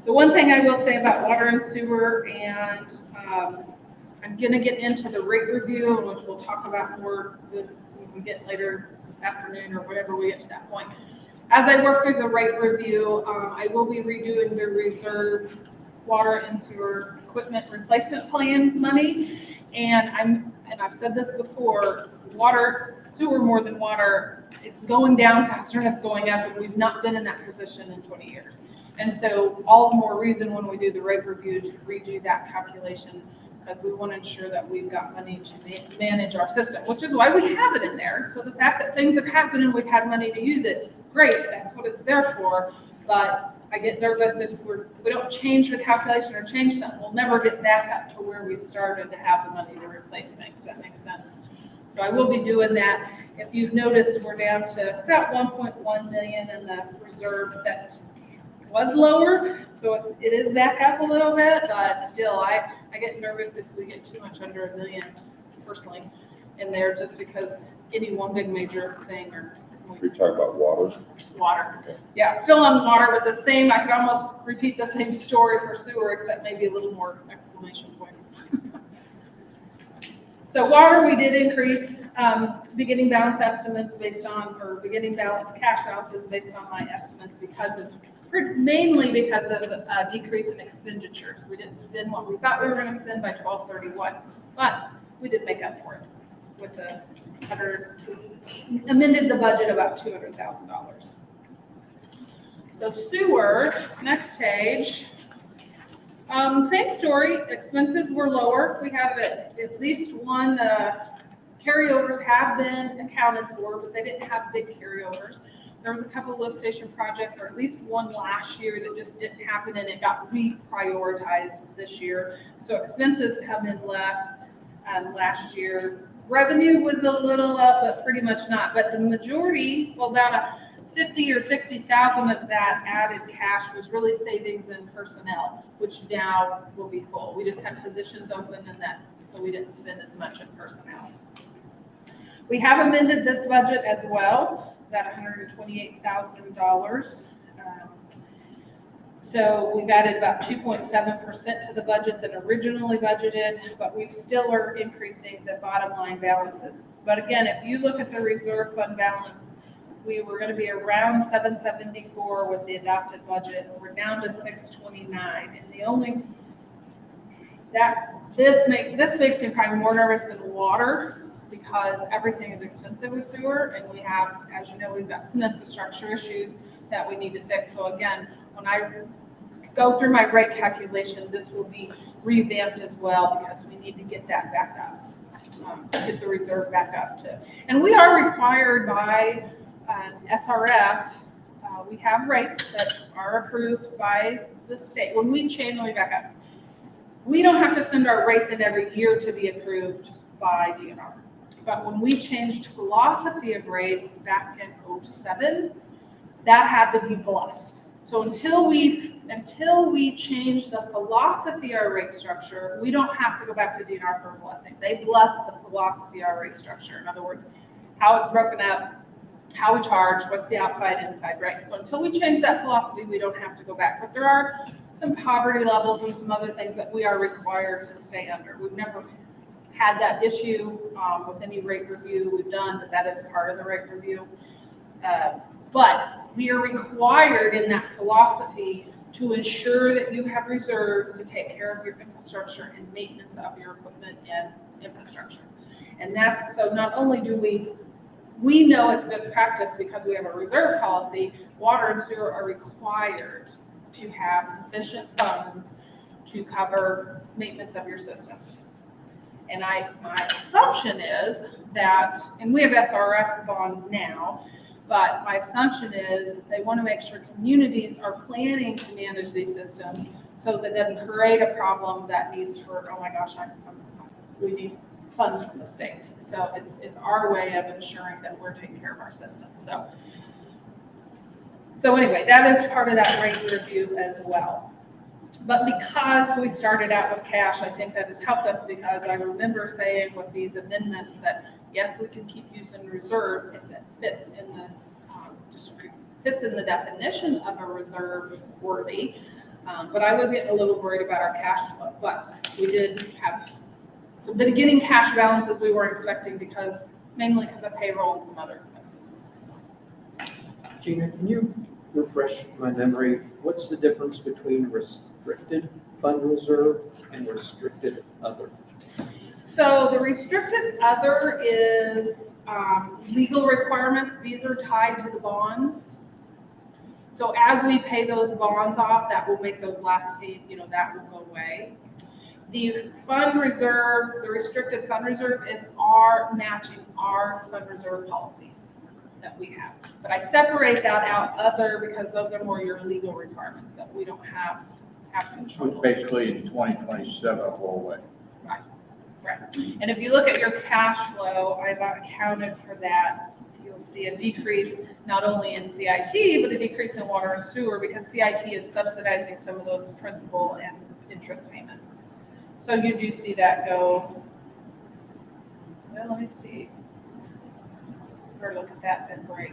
The one thing I will say about water and sewer, and I'm going to get into the rate review, which we'll talk about more when we get later this afternoon or whenever we get to that point. As I work through the rate review, I will be redoing the reserve water and sewer equipment replacement plan money. And I've said this before, sewer more than water, it's going down faster than it's going up, and we've not been in that position in 20 years. And so all the more reason when we do the rate review to redo that calculation, because we want to ensure that we've got money to manage our system, which is why we have it in there. So the fact that things have happened and we've had money to use it, great, that's what it's there for. But I get nervous if we don't change the calculation or change something, we'll never get back up to where we started to have the money to replace things. That makes sense. So I will be doing that. If you've noticed, we're down to about 1.1 million in the reserve that was lower. So it is back up a little bit, but still I get nervous if we get too much under $1 million personally in there, just because any one big major thing or. We talk about water. Water. Okay. Yeah, still on water with the same, I could almost repeat the same story for sewer, except maybe a little more exclamation points. So water, we did increase beginning balance estimates based on, or beginning balance cash balances based on my estimates mainly because of a decrease in expenditures. We didn't spend what we thought we were going to spend by 12/31, but we did make up for it with the amended the budget about $200,000. So sewer, next page. Same story, expenses were lower. We have at least one carryovers have been accounted for, but they didn't have big carryovers. There was a couple of lift station projects, or at least one last year that just didn't happen, and it got reprioritized this year. So expenses come in less last year. Revenue was a little up, but pretty much not. But the majority, well, about a 50 or 60,000 of that added cash was really savings in personnel, which now will be full. We just had positions open and that, so we didn't spend as much in personnel. We have amended this budget as well, about $128,000. So we've added about 2.7% to the budget than originally budgeted, but we still are increasing the bottom line balances. But again, if you look at the reserve fund balance, we were going to be around 774 with the adopted budget. We're down to 629, and the only this makes me probably more nervous than water, because everything is expensive with sewer, and we have, as you know, we've got some infrastructure issues that we need to fix. So again, when I go through my rate calculation, this will be revamped as well, because we need to get that back up, get the reserve back up to. And we are required by SRF. We have rates that are approved by the state. When we change, let me back up. We don't have to send our rates in every year to be approved by DNR. But when we changed philosophy of rates back in 2007, that had to be blessed. So until we change the philosophy of our rate structure, we don't have to go back to DNR for a blessing. They bless the philosophy of our rate structure. In other words, how it's broken up, how we charge, what's the outside, inside rate. So until we change that philosophy, we don't have to go back. But there are some poverty levels and some other things that we are required to stay under. We've never had that issue with any rate review we've done, but that is part of the rate review. But we are required in that philosophy to ensure that you have reserves to take care of your infrastructure and maintenance of your equipment and infrastructure. And that's, so not only do we know it's good practice because we have a reserve policy, water and sewer are required to have sufficient funds to cover maintenance of your system. And my assumption is that, and we have SRF bonds now, but my assumption is they want to make sure communities are planning to manage these systems so that it doesn't create a problem that needs for, oh my gosh, we need funds from the state. So it's our way of ensuring that we're taking care of our system. So anyway, that is part of that rate review as well. But because we started out with cash, I think that has helped us, because I remember saying with these amendments that yes, we can keep using reserves if it fits in the definition of a reserve worthy. But I was getting a little worried about our cash flow. But we did have some beginning cash balances we weren't expecting, mainly because of payroll and some other expenses. Gina, can you refresh my memory? What's the difference between restricted fund reserve and restricted other? So the restricted other is legal requirements. These are tied to the bonds. So as we pay those bonds off, that will make those last paid, that will go away. The fund reserve, the restricted fund reserve is matching our fund reserve policy that we have. But I separate that out other because those are more your legal requirements that we don't have control Which over. basically in 2027 will go away. Right. And if you look at your cash flow, I've accounted for that. You'll see a decrease not only in CIT, but a decrease in water and sewer, because CIT is subsidizing some of those principal and interest payments. So you do see that go, well, let me see. Better look at that then break.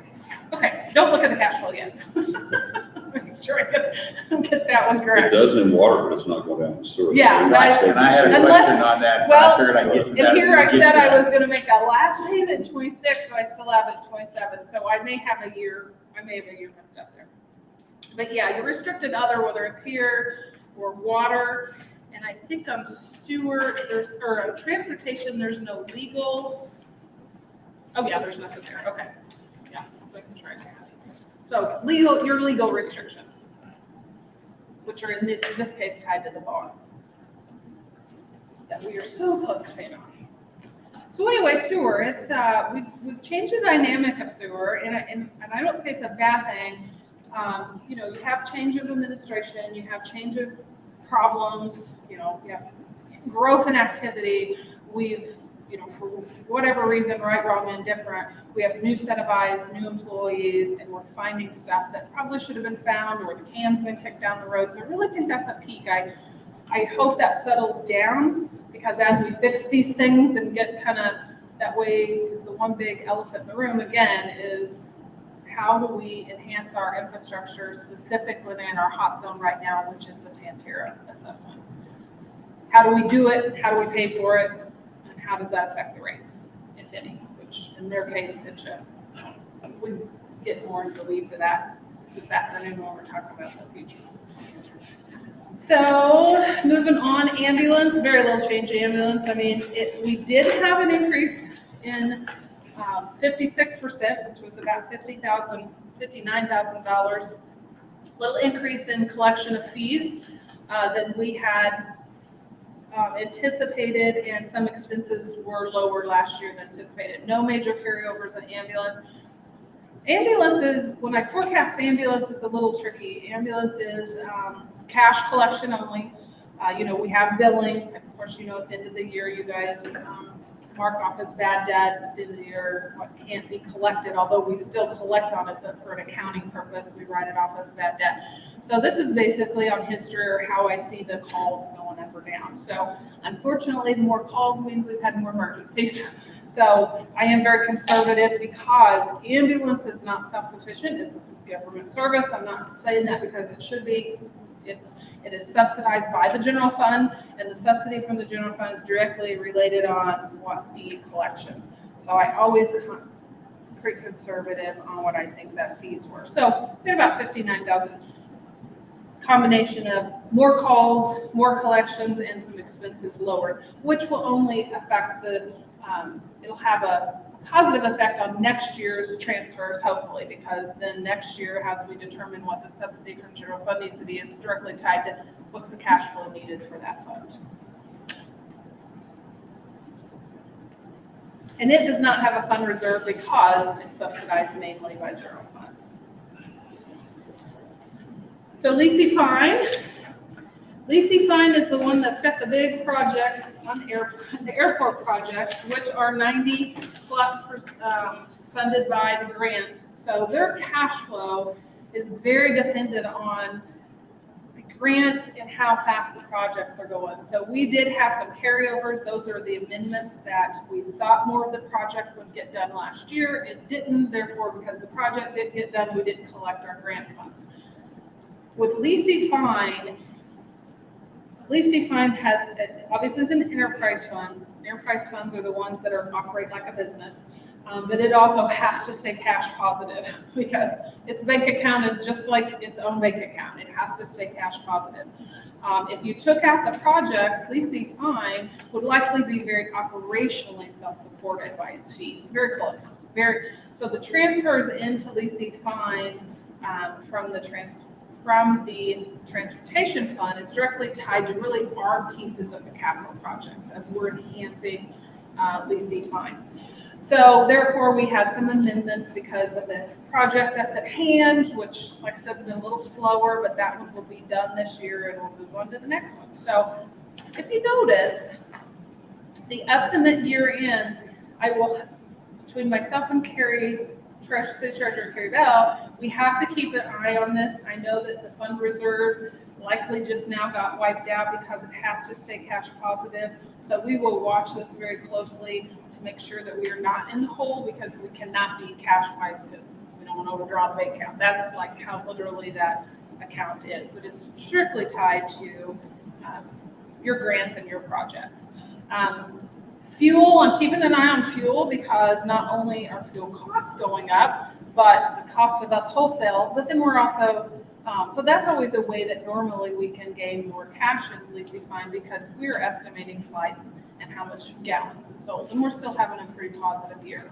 Okay, don't look at the cash flow yet. Make sure I get that one It correct. does in water, but it's not going down the sewer. Yeah, You're but right, I- State And I had a Unless- question on that, well, I figured I'd get to that. And here when we I get to said I that. was gonna make that last payment in 26, but I still have it in 27, so I may have a year messed up there. But yeah, your restricted other, whether it's here or water, and I think on sewer, or transportation, there's no legal. Oh yeah, there's nothing there, okay. Yeah, so I can try. So your legal restrictions, which are in this case tied to the bonds that we are so close to paying off. So anyway, sewer, it's we've changed the dynamic of sewer, and I don't say it's a bad thing. You have change of administration, you have change of problems, you have growth and activity. We've for whatever reason, right, wrong, indifferent, we have a new set of eyes, new employees, and we're finding stuff that probably should have been found, or the can's been kicked down the road. So I really think that's a peak. I hope that settles down, because as we fix these things and get kind of that way, because the one big elephant in the room again is, how do we enhance our infrastructure, specifically in our hot zone right now, which is the Tantera assessments? How do we do it? How do we pay for it? And how does that affect the rates, if any? Which in their case, it should. So we get more into the weeds of that this afternoon when we're talking about the future. So moving on, ambulance, very little change in ambulance. I mean, we did have an increase in 56%, which was about $59,000. Little increase in collection of fees that we had anticipated, and some expenses were lower last year than anticipated. No major carryovers in ambulance. Ambulances, when I forecast ambulance, it's a little tricky. Ambulance is cash collection only. We have billing. Of course, at the end of the year, you guys mark off as bad debt at the end of the year, what can't be collected, although we still collect on it, but for an accounting purpose, we write it off as bad debt. So this is basically on history, or how I see the calls going up or down. So unfortunately, the more calls means we've had more emergencies. So I am very conservative, because ambulance is not self-sufficient. It's a government service. I'm not saying that because it should be. It is subsidized by the general fund, and the subsidy from the general fund is directly related on what fee collection. So I always pretty conservative on what I think that fees were. So we had about 59,000, combination of more calls, more collections, and some expenses lower, which will only affect it'll have a positive effect on next year's transfers, hopefully, because then next year, as we determine what the subsidy from general fund needs to be, is directly tied to what's the cash flow needed for that fund. And it does not have a fund reserve because it's subsidized mainly by general fund. So Lisi Fine. Lisi Fine is the one that's got the big projects on the airport projects, which are 90+% funded by the grants. So their cash flow is very dependent on the grants and how fast the projects are going. So we did have some carryovers. Those are the amendments that we thought more of the project would get done last year. It didn't, therefore, because the project didn't get done, we didn't collect our grant funds. With Lisi Fine has, obviously, is an enterprise fund. Enterprise funds are the ones that operate like a business, but it also has to stay cash positive, because its bank account is just like its own bank account. It has to stay cash positive. If you took out the projects, Lisi Fine would likely be very operationally self-supported by its fees. Very close. So the transfers into Lisi Fine from the transportation fund is directly tied to really our pieces of the capital projects as we're enhancing Lisi Fine. So therefore, we had some amendments because of the project that's at hand, which, like I said, has been a little slower, but that one will be done this year, and we'll move on to the next one. So if you notice, the estimate year in, I will, between myself and City Treasurer Carrie Bell, we have to keep an eye on this. I know that the fund reserve likely just now got wiped out because it has to stay cash positive. So we will watch this very closely to make sure that we are not in the hole, because we cannot be cash wise, because we don't want to overdraw the bank account. That's like how literally that account is, but it's strictly tied to your grants and your projects. Fuel, I'm keeping an eye on fuel, because not only are fuel costs going up, but the cost of us wholesale, but then we're also, so that's always a way that normally we can gain more cash in Lisi Fine, because we're estimating flights and how much gallons is sold. And we're still having a pretty positive year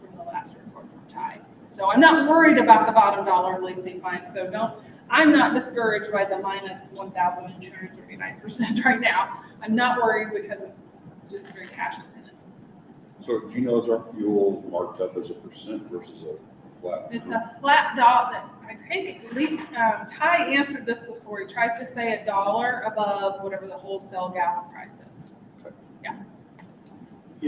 from the last report from Ty. So I'm not worried about the bottom dollar of Lisi Fine. So I'm not discouraged by the minus 1,239% right now. I'm not worried, because it's just very cash dependent. So do you know, is our fuel marked up as a percent versus a flat? It's a flat dollar. I think Ty answered this before. He tries to say $1 above whatever the wholesale gallon price is. Okay. Yeah.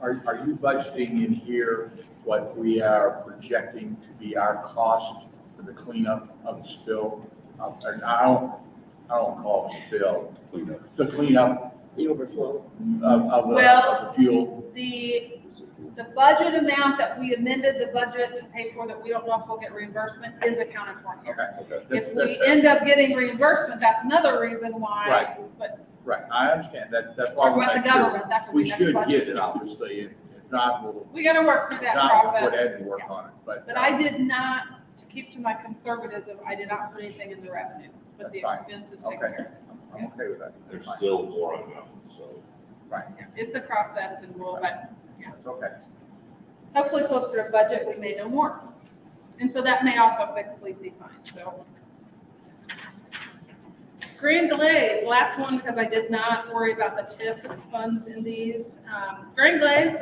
are you budgeting in here what we are projecting to be our cost for the cleanup of the spill? And I don't call it spill, Cleanup. the cleanup The overflow. of Well, the fuel. The budget amount that we amended the budget to pay for that we don't know if we'll get reimbursement is accounted for here. Okay. If we end up getting reimbursement, that's another reason why. Right. But Right, I understand that, that's why talk we about the make sure. government, that could be We next should get budget. it, obviously, if not, we'll, We gotta work through that not put process. Ed to work on it, but. But I did not, to keep to my conservatism, I did not put anything in the revenue, but the That's fine. expenses taken Okay. care I'm okay with that. There's Fine. still more unknown, so. Right, of. It's a process and we'll, but that's okay. hopefully closer to budget, we may know more. And so that may also fix leasing fines, so. Grand Glaze, last one, because I did not worry about the TIF funds in these. Grand Glaze,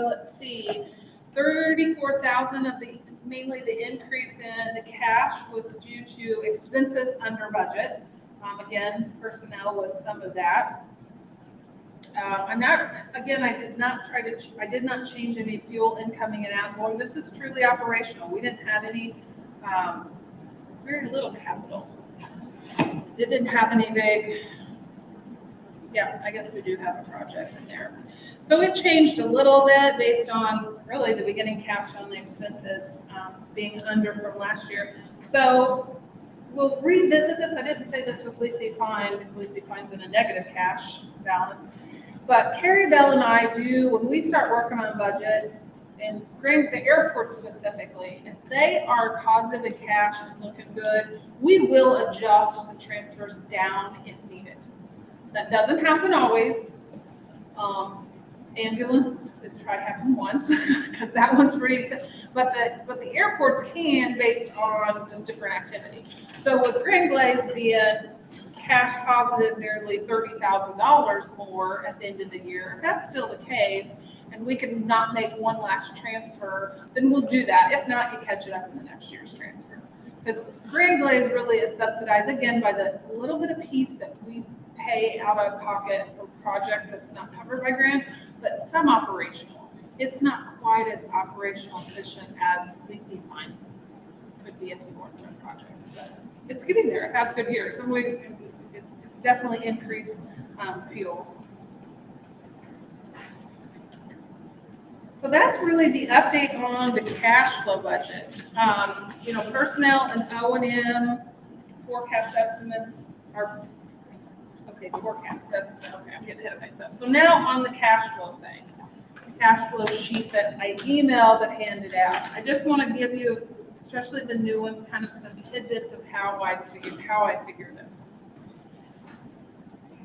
let's see, 34,000 of the, mainly the increase in the cash was due to expenses under budget. Again, personnel was some of that. I did not change any fuel incoming and outgoing. This is truly operational. We didn't have any, very little capital. It didn't have any big, yeah, I guess we do have a project in there. So it changed a little bit based on really the beginning cash on the expenses being under from last year. So we'll revisit this. I didn't say this with Lacey Fine because Lacey Fine's in a negative cash balance. But Carrie Bell and I do, when we start working on a budget, and the airport specifically, if they are positive in cash and looking good, we will adjust the transfers down if needed. That doesn't happen always. Ambulance, it's probably happened once because that one's pretty, but the airports can based on just different activity. So with Grand Glaze being cash positive nearly $30,000 more at the end of the year, if that's still the case, and we can not make one last transfer, then we'll do that. If not, you catch it up in the next year's transfer. Because Grand Glaze really is subsidized, again, by the little bit of piece that we pay out of pocket for projects that's not covered by grants, but some operational. It's not quite as operational efficient as Lacey Fine could be if you work on projects. But it's getting there. It has good years. So it's definitely increased fuel. So that's really the update on the cash flow budget. Personnel and O&M forecast estimates are, okay, forecast, I'm getting ahead of myself. So now on the cash flow thing, cash flow sheet that I emailed and handed out. I just want to give you, especially the new ones, kind of some tidbits of how I figure this.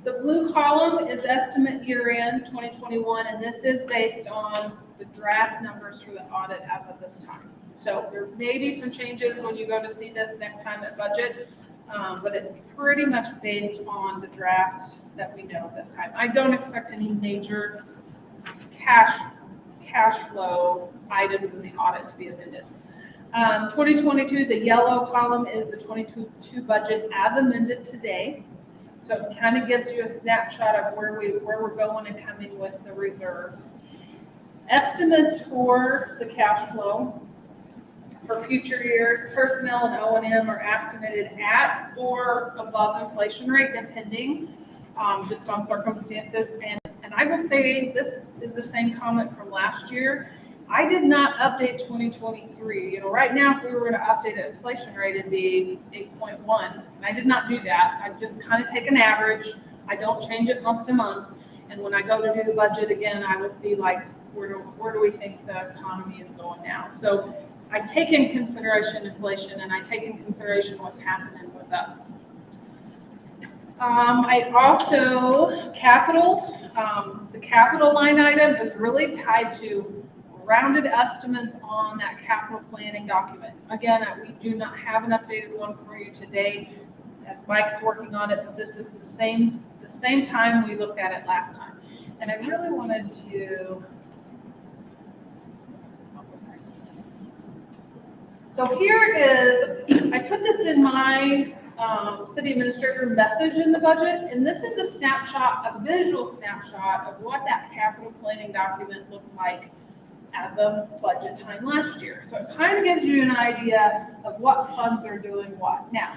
The blue column is estimate year-end 2021, and this is based on the draft numbers for the audit as of this time. So there may be some changes when you go to see this next time at budget, but it's pretty much based on the drafts that we know this time. I don't expect any major cash flow items in the audit to be amended. 2022, the yellow column is the 2022 budget as amended today. So it kind of gives you a snapshot of where we're going and coming with the reserves. Estimates for the cash flow for future years, personnel and O&M are estimated at or above inflation rate, depending just on circumstances. And I will say this is the same comment from last year. I did not update 2023. Right now, if we were going to update an inflation rate, it'd be 8.1. And I did not do that. I just kind of take an average. I don't change it month to month. And when I go to do the budget again, I will see where do we think the economy is going now. So I take in consideration inflation and I take in consideration what's happening with us. I also, the capital line item is really tied to rounded estimates on that capital planning document. Again, we do not have an updated one for you today as Mike's working on it, but this is the same time we looked at it last time. And I really wanted to, so here is, I put this in my city administrator message in the budget, and this is a snapshot, a visual snapshot of what that capital plan planning document looked like as of budget time last year. So it kind of gives you an idea of what funds are doing what. Now,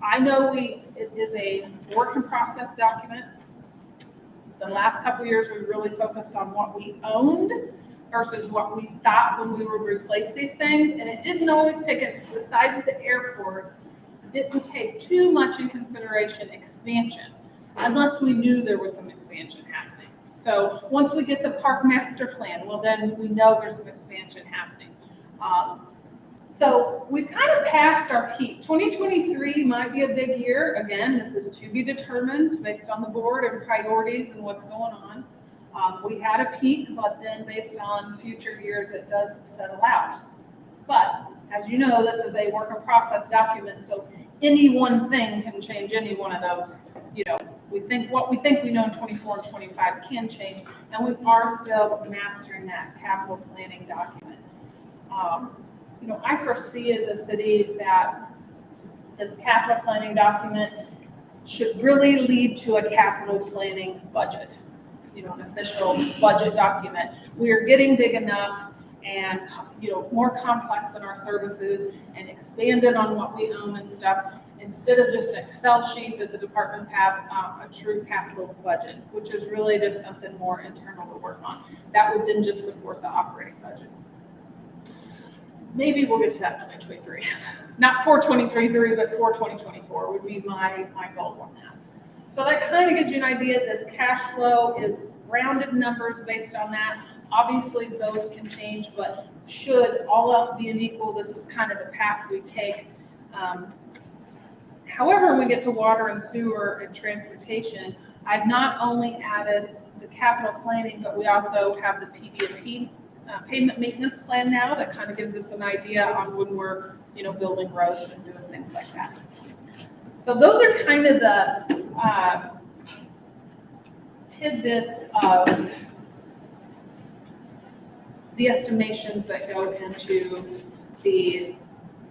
I know it is a work in process document. The last couple of years, we really focused on what we owned versus what we thought when we would replace these things. And it didn't always take it, besides the airports, didn't take too much in consideration expansion, unless we knew there was some expansion happening. So once we get the park master plan, well, then we know there's some expansion happening. So we've kind of passed our peak. 2023 might be a big year. Again, this is to be determined based on the board and priorities and what's going on. We had a peak, but then based on future years, it does settle out. But as you know, this is a work in process document, so any one thing can change any one of those. You know, what we think we know in 24 and 25 can change, and we are still mastering that capital planning document. You know, I foresee as a city that this capital planning document should really lead to a capital planning budget, you know, an official budget document. We are getting big enough and, you know, more complex in our services and expanded on what we own and stuff, instead of just an Excel sheet that the departments have a true capital budget, which is really just something more internal to work on. That would then just support the operating budget. Maybe we'll get to that in 2023. Not for 2023, but for 2024 would be my goal on that. So that kind of gives you an idea. This cash flow is rounded numbers based on that. Obviously, those can change, but should all else being equal, this is kind of the path we take. However, we get to water and sewer and transportation, I've not only added the capital planning, but we also have the PDP payment maintenance plan now that kind of gives us an idea on when we're, you know, building roads and doing things like that. So those are kind of the tidbits of the estimations that go into the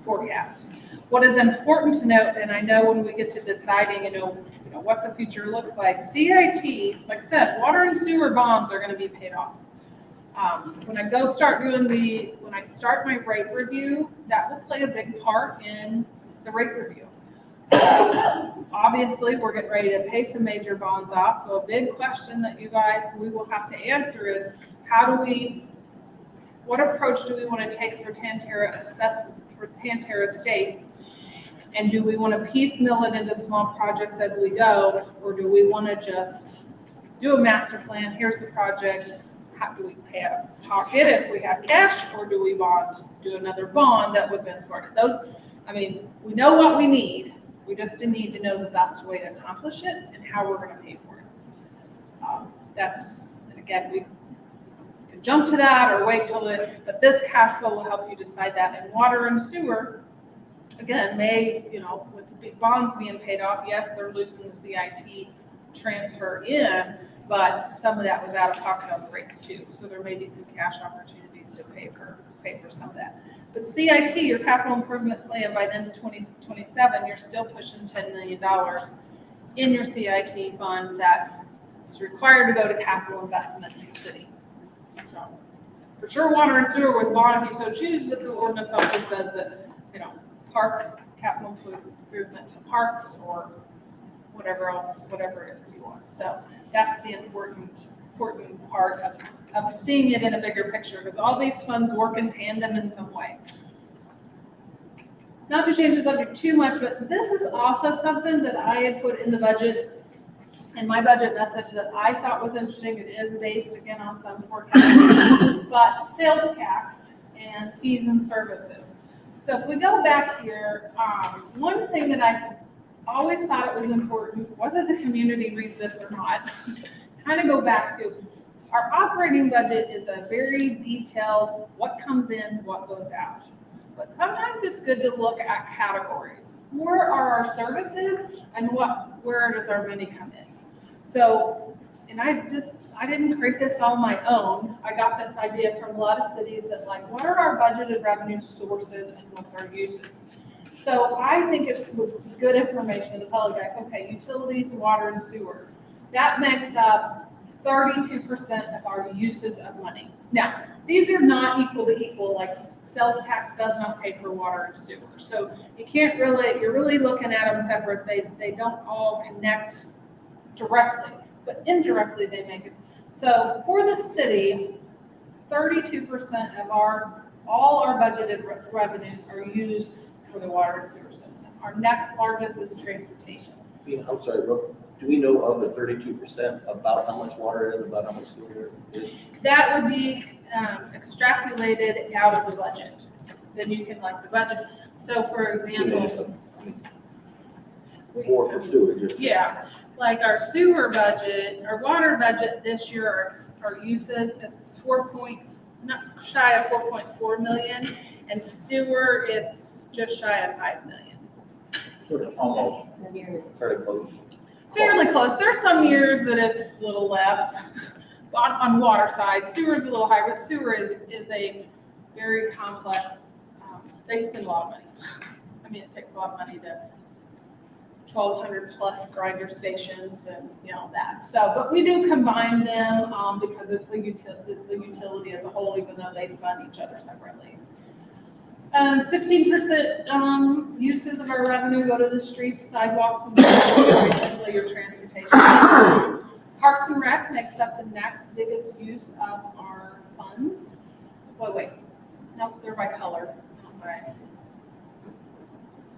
forecast. What is important to note, and I know when we get to deciding, you know what the future looks like, CIT, like I said, water and sewer bonds are going to be paid off. When I start my rate review, that will play a big part in the rate review. Obviously, we're getting ready to pay some major bonds off, so a big question that we will have to answer is, what approach do we want to take for Tantera Estates? And do we want to piecemeal it into small projects as we go, or do we want to just do a master plan? Here's the project. How do we pay out of pocket if we have cash, or do we do another bond that would then start it? We know what we need. We just need to know the best way to accomplish it and how we're going to pay for it. Again, we can jump to that or wait till but this cash flow will help you decide that. And water and sewer, again, with the big bonds being paid off, yes, they're losing the CIT transfer in, but some of that was out of pocket on the rates too. So there may be some cash opportunities to pay for some of that. But CIT, your capital improvement plan, by the end of 2027, you're still pushing $10 million in your CIT fund that is required to go to capital investment in the city. So for sure, water and sewer with bond if you so choose, but the ordinance also says that, parks, capital improvement to parks, or whatever it is you want. So that's the important part of seeing it in a bigger picture, because all these funds work in tandem in some way. Not to change the subject too much, but this is also something that I had put in the budget, in my budget message, that I thought was interesting. It is based, again, on some forecast, but sales tax and fees and services. So if we go back here, one thing that I always thought it was important, whether the community reads this or not, kind of go back to our operating budget is a very detailed, what comes in, what goes out. But sometimes it's good to look at categories. Where are our services and where does our money come in? So, and I didn't create this on my own. I got this idea from a lot of cities that what are our budgeted revenue sources and what's our uses? So I think it's good information to tell you, okay, utilities, water, and sewer. That makes up 32% of our uses of money. Now, these are not equal to equal, like sales tax does not pay for water and sewer. So you can't really, you're really looking at them separate. They don't all connect directly, but indirectly they make it. So for the city, 32% of all our budgeted revenues are used for the water and sewer system. Our next largest is transportation. I'm sorry, do we know of the 32% about how much water is, about how much sewer is? That would be extrapolated out of the budget. Then you can like the budget. So for example, Or for sewer, just. yeah, like our sewer budget, our water budget this year, our uses is not shy of 4.4 million, and sewer it's just shy of 5 million. Sort of almost. Very close. Fairly close. There's some years that it's a little less on water side. Sewer is a little higher, but sewer is a very complex. They spend a lot of money. I mean, it takes a lot of money to 1,200 plus grinder stations and that. So, but we do combine them because it's the utility as a whole, even though they fund each other separately. 15% uses of our revenue go to the streets, sidewalks, and basically your transportation. Parks and Rec makes up the next biggest use of our funds. Wait. Nope, they're by color. Right.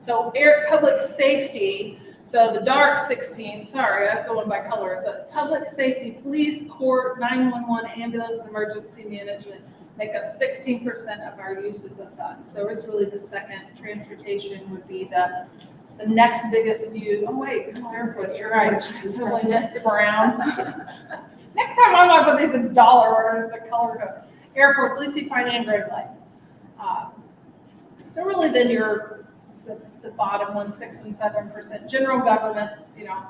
So public safety, so the dark 16, sorry, that's going by color. The public safety, police, court, 911, ambulance, and emergency management make up 16% of our uses of funds. So it's really the second. Transportation would be the next biggest use. Oh wait, airports, you're right. I totally missed the brown. Next time I'm not put these in dollar orders to color code. Airports, at least you find and red lights. So really then the bottom 1, 6, and 7%. General government,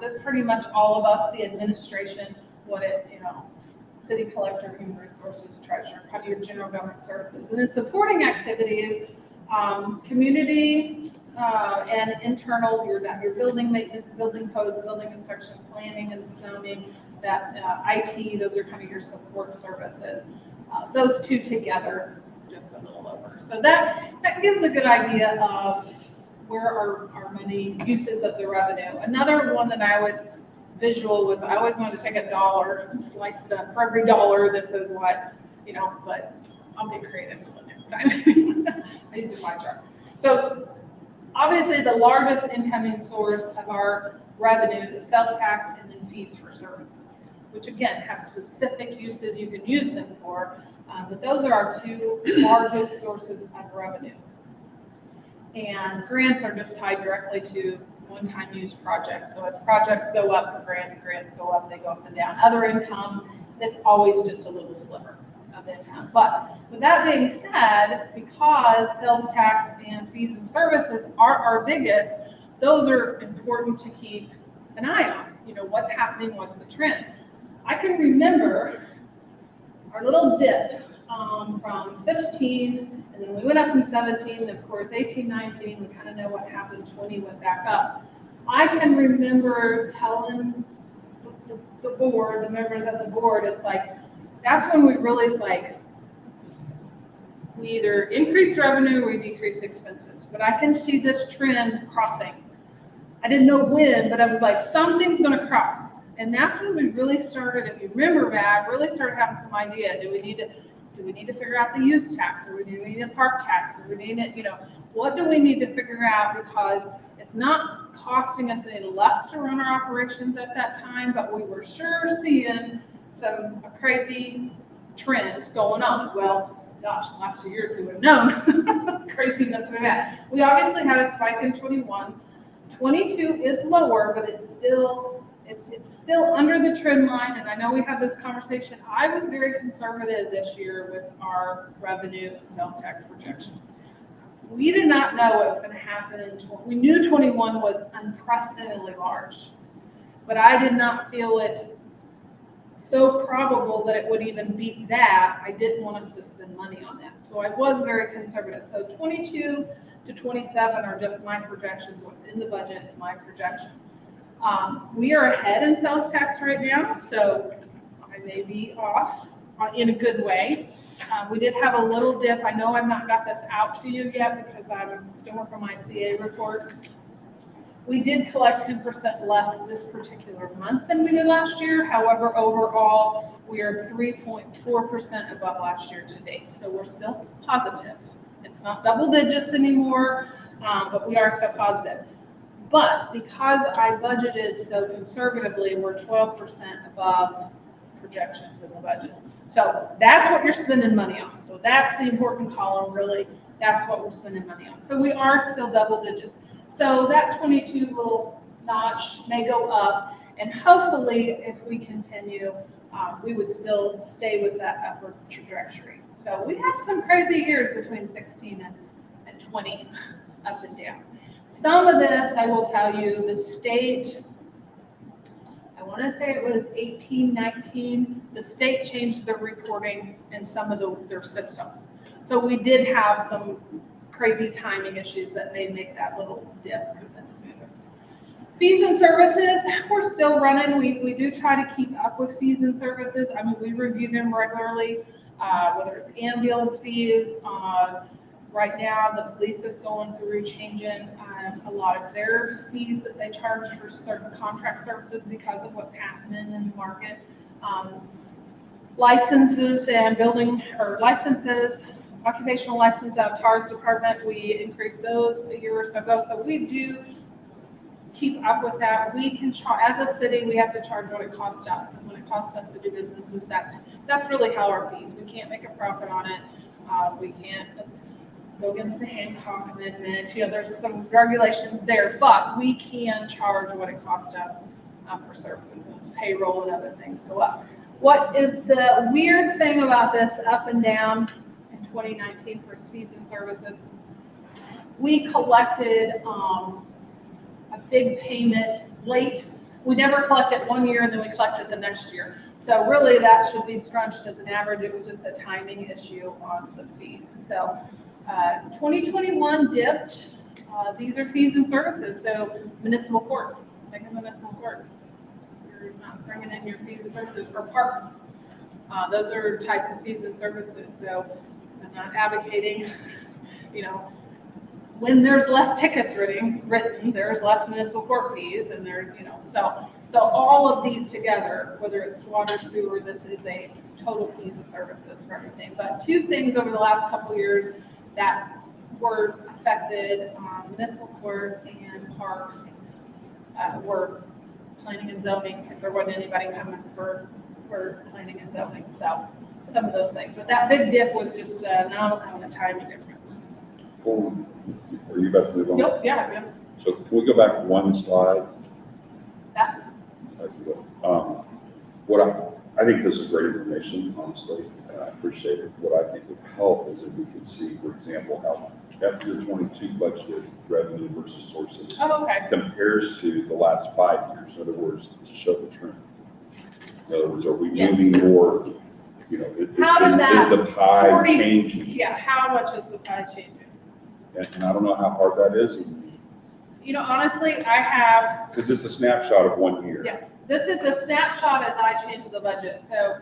that's pretty much all of us, the administration, city collector, human resources, treasurer, kind of your general government services. And then supporting activities, community and internal, your building maintenance, building codes, building inspection, planning and zoning, that IT, those are kind of your support services. Those two together, just a little over. So that gives a good idea of where our money uses of the revenue. Another one that I was visual was I always wanted to take $1 and slice it up. For every dollar, this is what, but I'll get creative next time. I used a pie chart. So obviously the largest incoming source of our revenue is sales tax and then fees for services, which again have specific uses you can use them for, but those are our two largest sources of revenue. And grants are just tied directly to one-time use projects. So as projects go up for grants go up, they go up and down. Other income, that's always just a little sliver of income. But with that being said, because sales tax and fees and services are our biggest, those are important to keep an eye on. What's happening, what's the trend. I can remember our little dip from 15, and then we went up in 17, and of course 18, 19, we kind of know what happened, 20 went back up. I can remember telling the board, the members of the board, it's like, that's when we realized we either increase revenue or we decrease expenses. But I can see this trend crossing. I didn't know when, but I was like, something's going to cross. And that's when we really started, if you remember back, really started having some idea. Do we need to figure out the use tax, or do we need a park tax, or we need it, what do we need to figure out? Because it's not costing us any less to run our operations at that time, but we were sure seeing some crazy trends going on. Well, gosh, the last few years we would have known craziness we had. We obviously had a spike in 21. 22 is lower, but it's still under the trend line. And I know we had this conversation. I was very conservative this year with our revenue and sales tax projection. We did not know what was going to happen in 20. We knew 21 was unprecedentedly large, but I did not feel it so probable that it would even beat that. I didn't want us to spend money on that. So I was very conservative. So 22 to 27 are just my projections, what's in the budget and my projection. We are ahead in sales tax right now. So may be off in a good way. We did have a little dip. I know I've not got this out to you yet because I'm still working on my CA report. We did collect 10% less this particular month than we did last year. However, overall, we are 3.4% above last year to date. So we're still positive. It's not double digits anymore, but we are still positive. But because I budgeted so conservatively, we're 12% above projections in the budget. So that's what you're spending money on. So that's the important column, really. That's what we're spending money on. So we are still double digits. So that 22 little notch may go up, and hopefully, if we continue, we would still stay with that upward trajectory. So we have some crazy years between 16 and 20, up and down. Some of this, I will tell you, the state, I want to say it was 18, 19, the state changed their reporting in some of their systems. So we did have some crazy timing issues that may make that little dip a bit smoother. Fees and services, we're still running. We do try to keep up with fees and services. I mean, we review them regularly, whether it's ambulance fees. Right now, the police is going through changing a lot of their fees that they charge for certain contract services because of what's happening in the market. Licenses and building, or licenses, occupational license out of TAR's department, we increased those a year or so ago. So we do keep up with that. We can charge, as a city, we have to charge what it costs us. And when it costs us to do businesses, that's really how our fees. We can't make a profit on it. We can't go against the Hancock Amendment. You know, there's some regulations there, but we can charge what it costs us for services, and it's payroll and other things go up. What is the weird thing about this up and down in 2019 for fees and services? We collected a big payment late. We never collected 1 year and then we collected the next year. So really that should be scrunched as an average. It was just a timing issue on some fees. So 2021 dipped. These are fees and services. So municipal court, think of municipal court. You're not bringing in your fees and services, or parks. Those are types of fees and services. So I'm not advocating, you know, when there's less tickets written, there's less municipal court fees, and there, you know, so all of these together, whether it's water, sewer, this is a total fees and services for everything. But two things over the last couple of years that were affected, municipal court and parks, were planning and zoning, if there wasn't anybody coming for planning and zoning. So some of those things, but that big dip was just not having a timing difference. Are you about to move on? Yep, yeah. So can we go back one slide? That. I think this is great information, honestly, and I appreciate it. What I think would help is if we could see, for example, how FY 22 budgeted revenue versus sources compares to the last 5 years. In other words, to show the trend. In other words, are we moving more? You know, is the pie changing? Yeah, how much is the pie changing? And I don't know how hard that is. You know, honestly, I have. It's just a snapshot of 1 year. Yes, this is a snapshot as I change the budget. So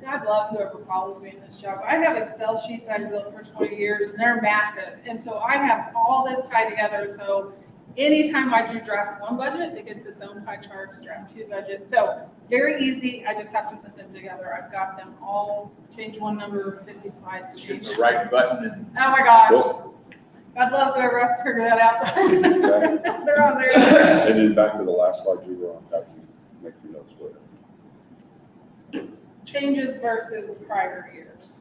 God love whoever follows me in this job. I have Excel sheets I've built for 20 years, and they're massive. And so I have all this tied together. So anytime I do draft one budget, it gets its own pie charts, draft two budget. So very easy. I just have to put them together. I've got them all. Change one number, 50 slides. Hit the right button and. Oh my gosh. Cool. I'd love whoever else to figure that out. They're on there. And then back to the last slide you were on, how do you make your notes with it? Changes versus prior years.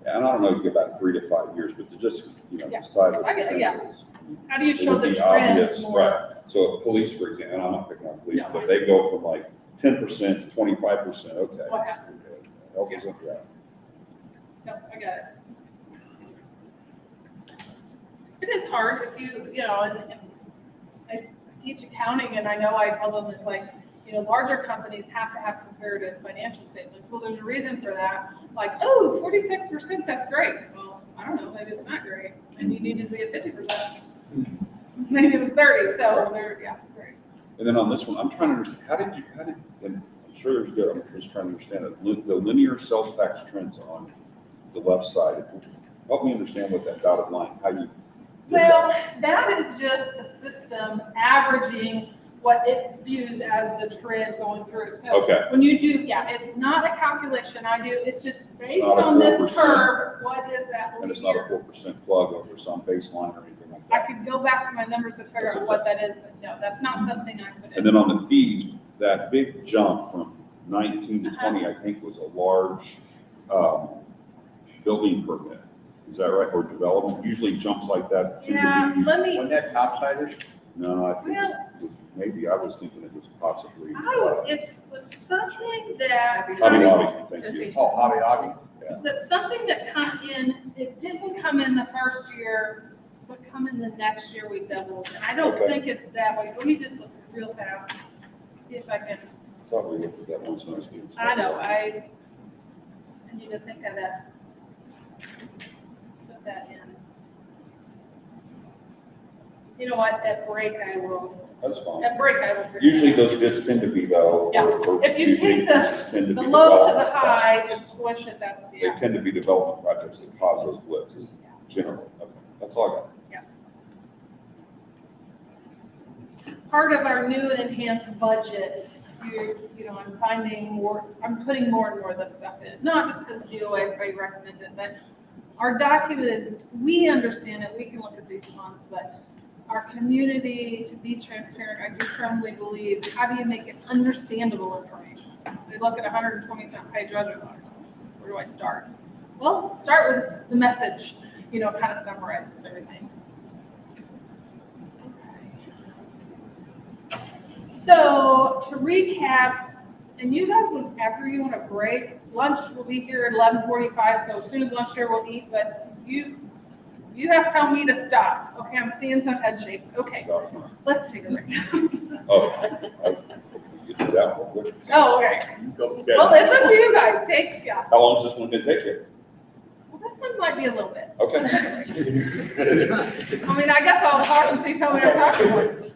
Yeah, and I don't know, you go back 3 to 5 years, but to just, you know, Yeah. decide what I the get- trend yeah. is. How do you It show would the be trends obvious, more? right? So police, for example, and I'm not picking on police, No. but they go from like 10% to 25%, okay. What happened? Help us with that. No, I got it. It is hard if you know, and I teach accounting, and I know I tell them it's like, you know, larger companies have to have comparative financial statements. Well, there's a reason for that. Like, oh, 46%, that's great. Well, I don't know, maybe it's not great. Maybe you need to be at 50%. Maybe it was 30, so they're, yeah, great. And then on this one, I'm trying to understand, how did, and sure there's good, I'm just trying to understand it. The linear sales tax trends on the left side, help me understand what that dotted line, how you did Well, that is just the system averaging what it views as the trend going through. So Okay. when you do, yeah, it's not a calculation I do, it's just based not a on this 4%. curve, what is that And it's not a linear? 4% plug over some baseline or anything like I that. could go back to my numbers to figure That's out what that is, but no, that's not something I put in. And then on the fees, that big jump from 19 to Uh-huh. 20, I think was a large building permit. Is that right? Or development? Usually jumps like that. tend to Yeah, be- let me, Wasn't that topsiders? No, I think, well, maybe I was thinking it was possibly. it's something that. Hobby Lobby, thank Let's you. see. Oh, Hobby Lobby? That's something that come in, it didn't come in the first year, but come in the next year we doubled. And I don't Okay. think it's that way. Let me just look real fast, see if I can, I thought we looked at that once when I was thinking. I know, I need to think of that. Put that in. You know what, at break I will, That's fine. at break I will. figure it Usually out. those bids tend to be though. Yeah. or If you huge take the- increases tend to The be low to the development high and projects. squish it, that's the. They tend to be development projects that cause those blips, is generally. Okay, that's all I got. Part of our new and enhanced budget, I'm finding more, I'm putting more and more of this stuff in, not just because GOA, everybody recommended it, but our document is, we understand it, we can look at these funds, but our community, to be transparent, I do firmly believe, how do you make it understandable information? They look at 120-something page budget, like, where do I start? Well, start with the message, kind of summarizes everything. So to recap, and you guys, whenever you want a break, lunch will be here at 11:45, so as soon as lunch here, we'll eat, but you have to tell me to stop. Okay, I'm seeing some head shakes. Okay, let's take a break. Oh, you did that one quick. Oh, okay. Okay. Well, it's up to you guys. Yeah. How long is this one gonna take you? Well, this one might be a little bit. Okay. I mean, I guess I'll talk until you tell me I'm talking more.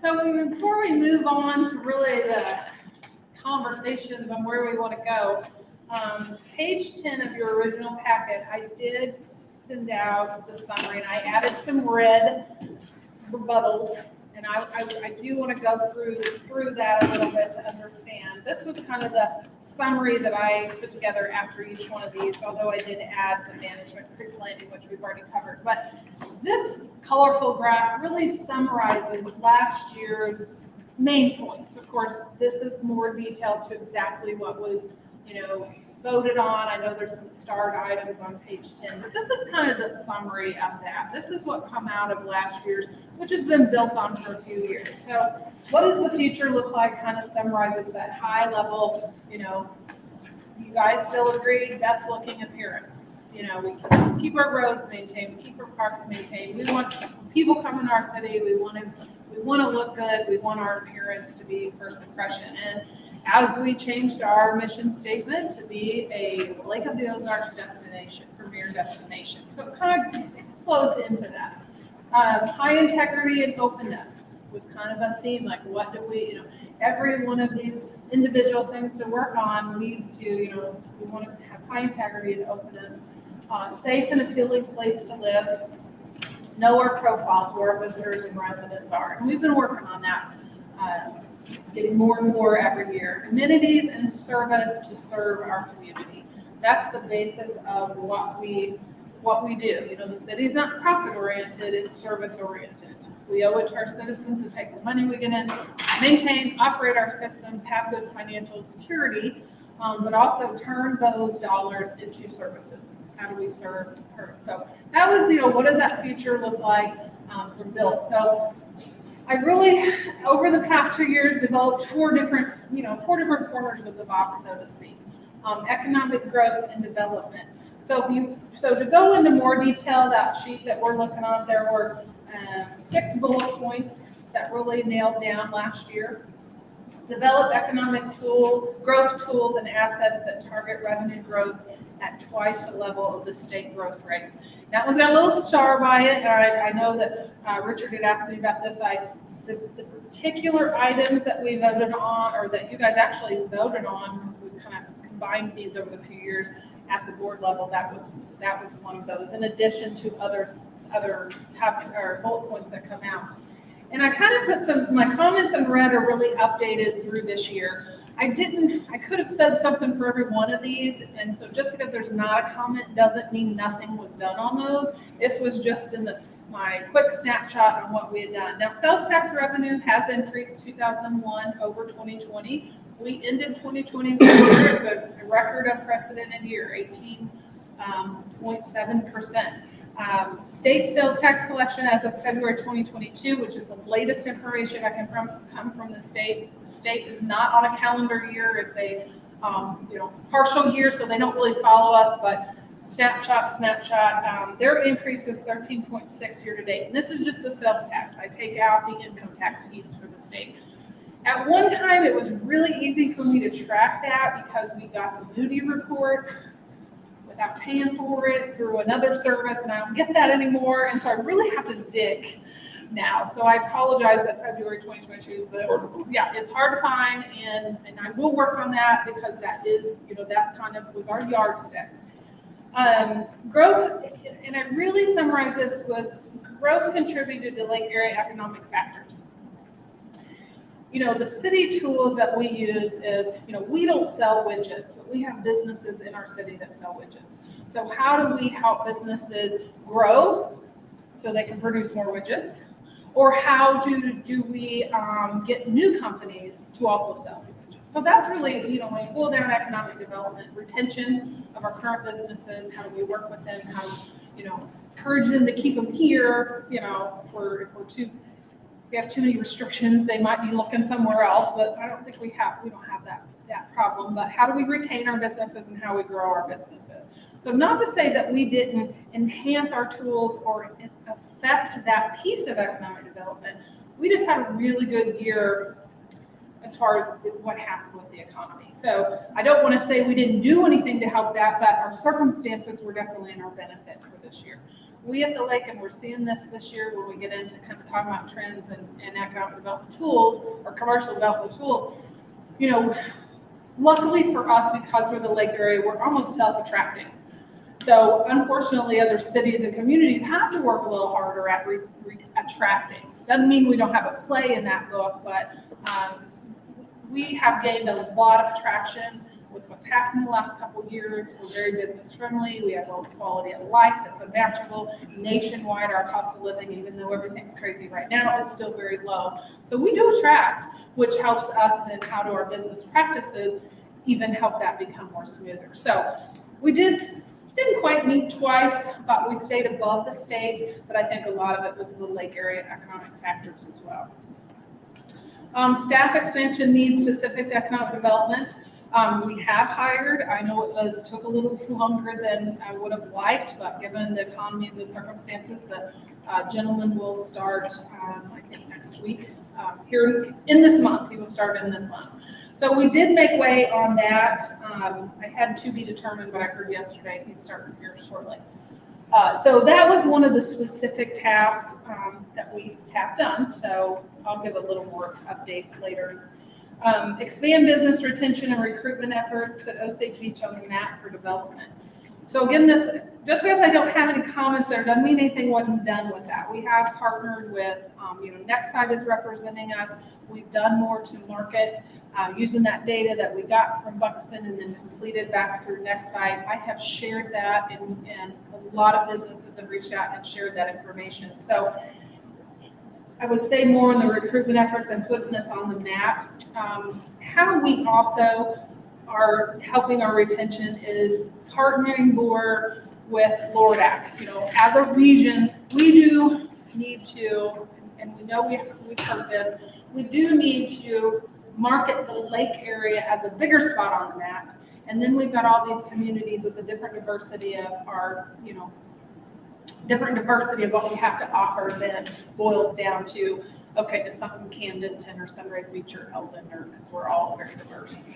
So before we move on to really the conversations on where we want to go, page 10 of your original packet, I did send out the summary, and I added some red rebuttals, and I do want to go through that a little bit to understand. This was kind of the summary that I put together after each one of these, although I did add the management pre-planning, which we've already covered. But this colorful graph really summarizes last year's main points. Of course, this is more detailed to exactly what was, voted on. I know there's some starred items on page 10, but this is kind of the summary of that. This is what come out of last year's, which has been built on for a few years. So what does the future look like? Kind of summarizes that high level, you guys still agree, best looking appearance. We keep our roads maintained, we keep our parks maintained. We want people coming to our city. We want to look good. We want our appearance to be first impression. And as we changed our mission statement to be a Lake of the Ozarks destination, premier destination. So it kind of flows into that. High integrity and openness was kind of a theme, like what do we, every one of these individual things to work on leads to, we want to have high integrity and openness, safe and appealing place to live, know our profile, who our visitors and residents are. And we've been working on that. Getting more and more every year. Amenities and service to serve our community. That's the basis of what we do. The city's not profit oriented, it's service oriented. We owe it to our citizens to take the money we get in, maintain, operate our systems, have good financial security, but also turn those dollars into services. How do we serve her? So that was, what does that future look like from Bill? So I really, over the past few years, developed four different corners of the box, so to speak. Economic growth and development. So to go into more detail, that sheet that we're looking at, there were 6 bullet points that really nailed down last year. Develop economic growth tools and assets that target revenue growth at twice the level of the state growth rates. That one's got a little star by it. I know that Richard had asked me about this. The particular items that we voted on, or that you guys actually voted on, because we kind of combined these over the few years at the board level, that was one of those, in addition to other top or bullet points that come out. And I kind of put my comments in red are really updated through this year. I could have said something for every one of these, and so just because there's not a comment doesn't mean nothing was done on those. This was just in my quick snapshot on what we had done. Now, sales tax revenue has increased 2001 over 2020. We ended 2020 as a record unprecedented year, 18.7%. State sales tax collection as of February 2022, which is the latest information that can come from the state. The state is not on a calendar year. It's a partial year, so they don't really follow us, but snapshot. Their increase is 13.6 year to date. And this is just the sales tax. I take out the income tax piece for the state. At one time, it was really easy for me to track that because we got the Moody report without paying for it through another service, and I don't get that anymore. And so I really have to dig now. So I apologize that February 2022 is it's hard to find, and I will work on that because that is, that kind of was our yardstick. Growth, and I really summarize this, was growth contributed to Lake area economic factors. The city tools that we use is, we don't sell widgets, but we have businesses in our city that sell widgets. So how do we help businesses grow so they can produce more widgets? Or how do we get new companies to also sell widgets? So that's really, when you boil down economic development, retention of our current businesses, how do we work with them, how encourage them to keep them here, if we have too many restrictions, they might be looking somewhere else, but I don't think we don't have that problem. But how do we retain our businesses and how we grow our businesses? So not to say that we didn't enhance our tools or affect that piece of economic development. We just had a really good year as far as what happened with the economy. So I don't want to say we didn't do anything to help that, but our circumstances were definitely in our benefit for this year. we at the lake, and we're seeing this year when we get into kind of talking about trends and economic development tools or commercial development tools, you know, luckily for us, because we're the lake area, we're almost self-attracting. So unfortunately, other cities and communities have to work a little harder at attracting. Doesn't mean we don't have a play in that book, but we have gained a lot of traction with what's happened in the last couple of years. We're very business friendly. We have a quality of life that's unmatchable. Nationwide, our cost of living, even though everything's crazy right now, is still very low. So we do attract, which helps us then how do our business practices even help that become more smoother. So we didn't quite meet twice, but we stayed above the state, but I think a lot of it was the lake area economic factors as well. Staff expansion needs specific to economic development. We have hired. I know it took a little longer than I would have liked, but given the economy and the circumstances, the gentleman will start, I think, next week. Here in this month, he will start in this month. So we did make way on that. I had to be determined, but I heard yesterday he's starting here shortly. So that was one of the specific tasks that we have done. So I'll give a little more update later. Expand business retention and recruitment efforts, put Osage Beach on the map for development. So again, this, just because I don't have any comments there doesn't mean anything wasn't done with that. We have partnered with, Nextside is representing us. We've done more to market using that data that we got from Buxton and then completed back through Nextside. I have shared that, and a lot of businesses have reached out and shared that information. So I would say more in the recruitment efforts and putting us on the map. How we also are helping our retention is partnering more with LORDAC. You know, as a region, we do need to, and we know we've heard this, we do need to market the lake area as a bigger spot on the map. And then we've got all these communities with a different diversity of our, different diversity of what we have to offer then boils down to, okay, to something Camdenton or Sunrise Beach or Eldon, because we're all very diverse.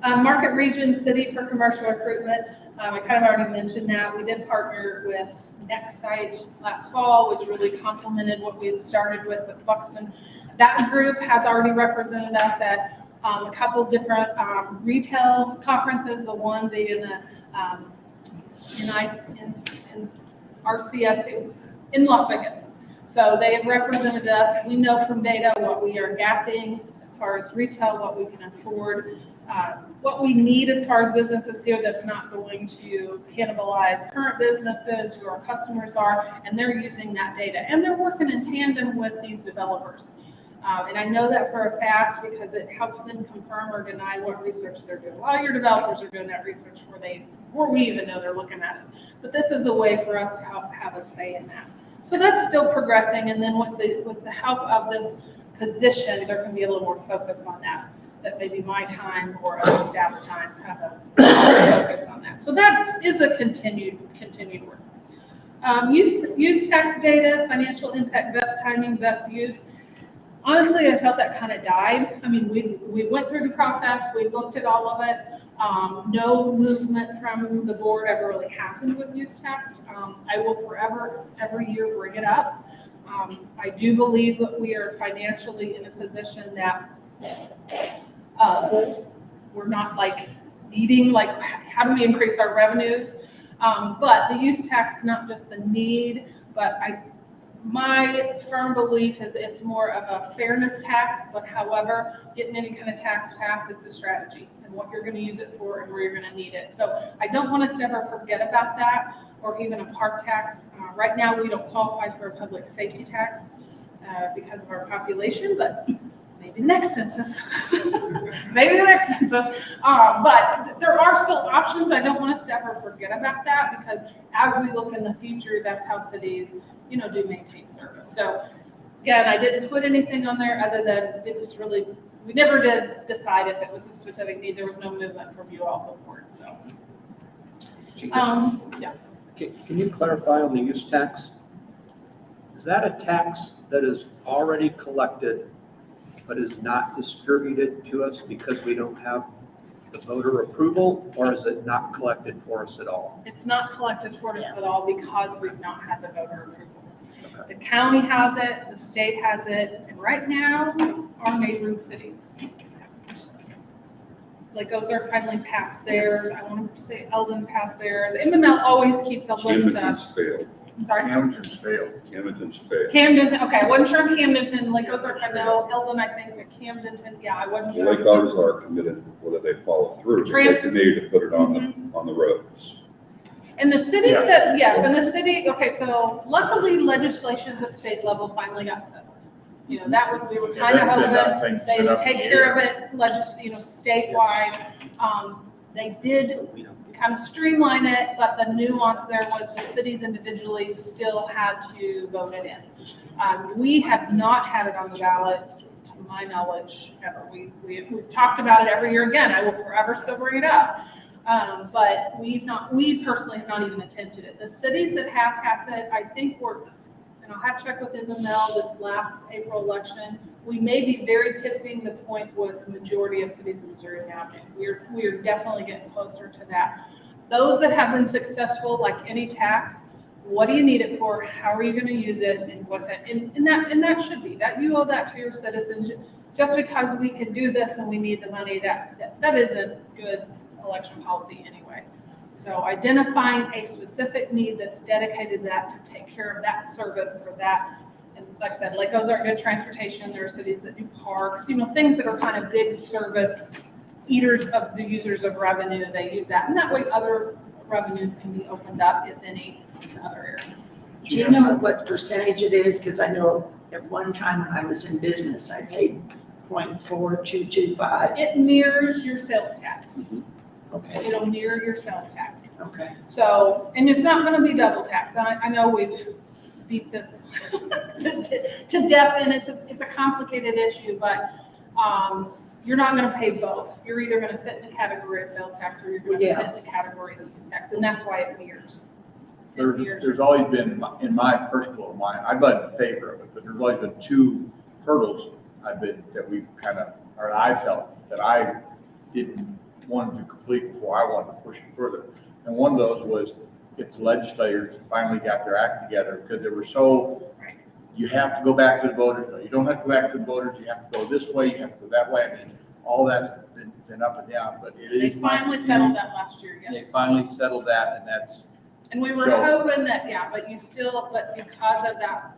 Market region, city for commercial recruitment. I kind of already mentioned that. We did partner with Nextside last fall, which really complemented what we had started with Buxton. That group has already represented us at a couple different retail conferences, the one being in RCS in Las Vegas. So they have represented us. We know from data what we are gapping as far as retail, what we can afford, what we need as far as businesses here that's not going to cannibalize current businesses, who our customers are, and they're using that data. And they're working in tandem with these developers. And I know that for a fact because it helps them confirm or deny what research they're doing. A lot of your developers are doing that research before we even know they're looking at us. But this is a way for us to help have a say in that. So that's still progressing. And then with the help of this position, there can be a little more focus on that. That maybe my time or other staff's time have a focus on that. So that is a continued work. Use tax data, financial impact, best timing, best use. Honestly, I felt that kind of died. I mean, we went through the process, we looked at all of it. No movement from the board ever really happened with use tax. I will forever, every year, bring it up. I do believe that we are financially in a position that we're not needing, how do we increase our revenues? But the use tax is not just the need, but my firm belief is it's more of a fairness tax, but however, getting any kind of tax passed, it's a strategy and what you're going to use it for and where you're going to need it. So I don't want us to ever forget about that, or even a park tax. Right now, we don't qualify for a public safety tax because of our population, but maybe the next census. Maybe the next census. But there are still options. I don't want us to ever forget about that, because as we look in the future, that's how cities, do maintain service. So again, I didn't put anything on there other than it was really, we never did decide if it was a specific need. There was no movement from you all support. So, yeah. Can you clarify on the use tax? Is that a tax that is already collected but is not distributed to us because we don't have the voter approval, or is it not collected for us at all? It's not collected for us at all because we've not had the voter approval. Okay. The county has it, the state has it, and right now, our neighboring cities. Like Ozark finally passed theirs, I want to say Eldon passed theirs. MML always keeps a list of, Camden's failed. I'm sorry, Camden's failed. Camden's failed. Camden, okay, I wasn't sure Camdenton, like Ozark, I know, Eldon, I think, but Camdenton, yeah, I wasn't The sure. Lake Ours are committed, whether they follow through, but they committed to put it on the roads. And the cities Yeah. that, yes, and the city, okay, so luckily legislation at the state level finally got settled. You know, that was, we were Yeah, kind of there's been hoping nothing they set would up take here. care of it, statewide. They did We don't. kind of streamline it, but the nuance there was the cities individually still had to vote it in. We have not had it on the ballot, to my knowledge, ever. We've talked about it every year again. I will forever still bring it up. But we personally have not even attempted it. The cities that have passed it, I think and I'll have to check with MML this last April election. We may be very tipping the point with the majority of cities in Missouri now. We're definitely getting closer to that. Those that have been successful, like any tax, what do you need it for? How are you going to use it? And what's it? And that should be that you owe that to your citizens. Just because we can do this and we need the money, that isn't good election policy anyway. So identifying a specific need that's dedicated to that to take care of that service or that, and like I said, like Ozark did transportation, there are cities that do parks, things that are kind of big service eaters of the users of revenue, they use that. And that way other revenues can be opened up, if any, to other areas. Do you know what percentage it is? Because I know at one time when I was in business, I paid 0.4225. It mirrors your sales tax. Okay, It'll mirror your sales tax. okay. So, and it's not gonna be double tax. I know we've beat this to death, and it's a complicated issue, but, you're not gonna pay both. You're either gonna fit in the category of sales tax or you're gonna fit in the category of use tax, and that's why it mirrors. It mirrors There's your- always been, in my personal mind, I've been in favor of it, but there's always been two hurdles I felt that I didn't want to complete before I wanted to push it further. And one of those was if the legislators finally got their act together, because they were so, Right. you have to go back to the voters, no, you don't have to go back to the voters, you have to go this way, you have to go that way. I mean, all that's been up and down, but it They is my finally view. settled that last year, yes. They finally settled that, and that's, And we were So- hoping that, but because of that,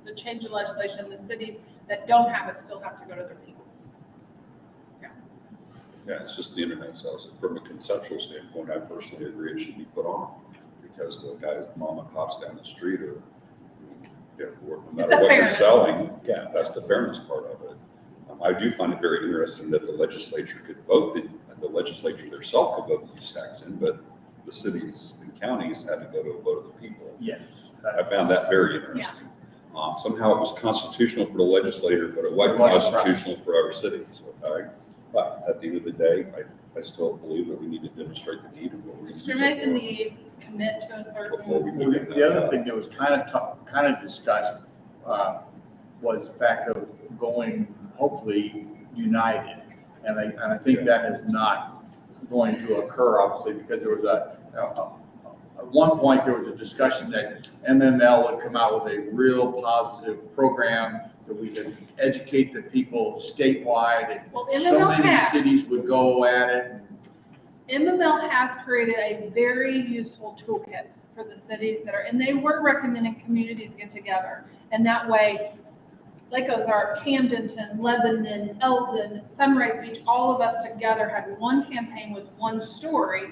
the change in legislation, the cities that don't have it still have to go to their people. Yeah, it's just the internet sells it. From a conceptual standpoint, I personally agree it should be put on, because the guys, mom and pops down the street are, no It's matter a what you're fairness. selling, yeah, that's the fairness part of it. I do find it very interesting that the legislature could vote, the legislature themselves could vote these tax in, but the cities and counties had to go to a vote of the people. yes. I found that very interesting. Somehow it was constitutional for the legislator, but it wasn't It wasn't, right. constitutional for our cities. Okay? But at the end of the day, I still believe that we need to demonstrate the need of what we're using Estimate the it need, commit to a for before certain, we Well, begin the other that. thing that was kind of discussed, was the fact of going, hopefully, united. And I think that is not going to occur, obviously, because there was at one point, there was a discussion that MML would come out with a real positive program that we could educate the people statewide, Well, and so MML many has. cities would go at it. MML has created a very useful toolkit for the cities that are, and they were recommending communities get together. And that way, Lake Ozark, Camdenton, Lebanon, Eldon, Sunrise Beach, all of us together had one campaign with one story.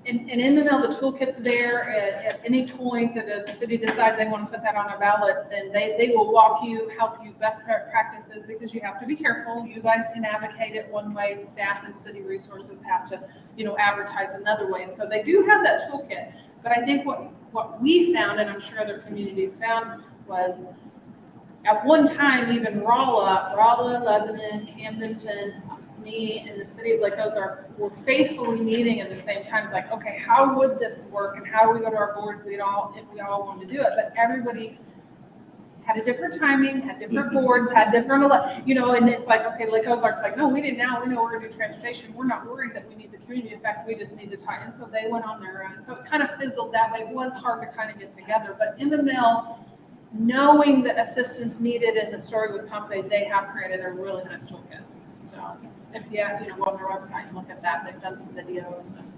And in the middle, the toolkit's there at any point that the city decides they want to put that on a ballot, then they will walk you, help you best practices, because you have to be careful. You guys can advocate it one way, staff and city resources have to, advertise another way. And so they do have that toolkit. But I think what we found, and I'm sure other communities found, was at one time, even Rolla, Lebanon, Camdenton, me and the city of Lake Ozark were faithfully meeting at the same time. It's like, okay, how would this work? And how do we go to our boards if we all wanted to do it? But everybody had a different timing, had different boards, had different, and it's like, okay, Lake Ozark's like, no, we didn't now, we know we're gonna do transportation, we're not worried that we need the community effect, we just need to tie in, so they went on their own, so it kind of fizzled that way, it was hard to kind of get together, but in the mill, knowing that assistance needed and the story was confident, they have created a really nice toolkit. So if you go on their website and look at that, they've done some videos and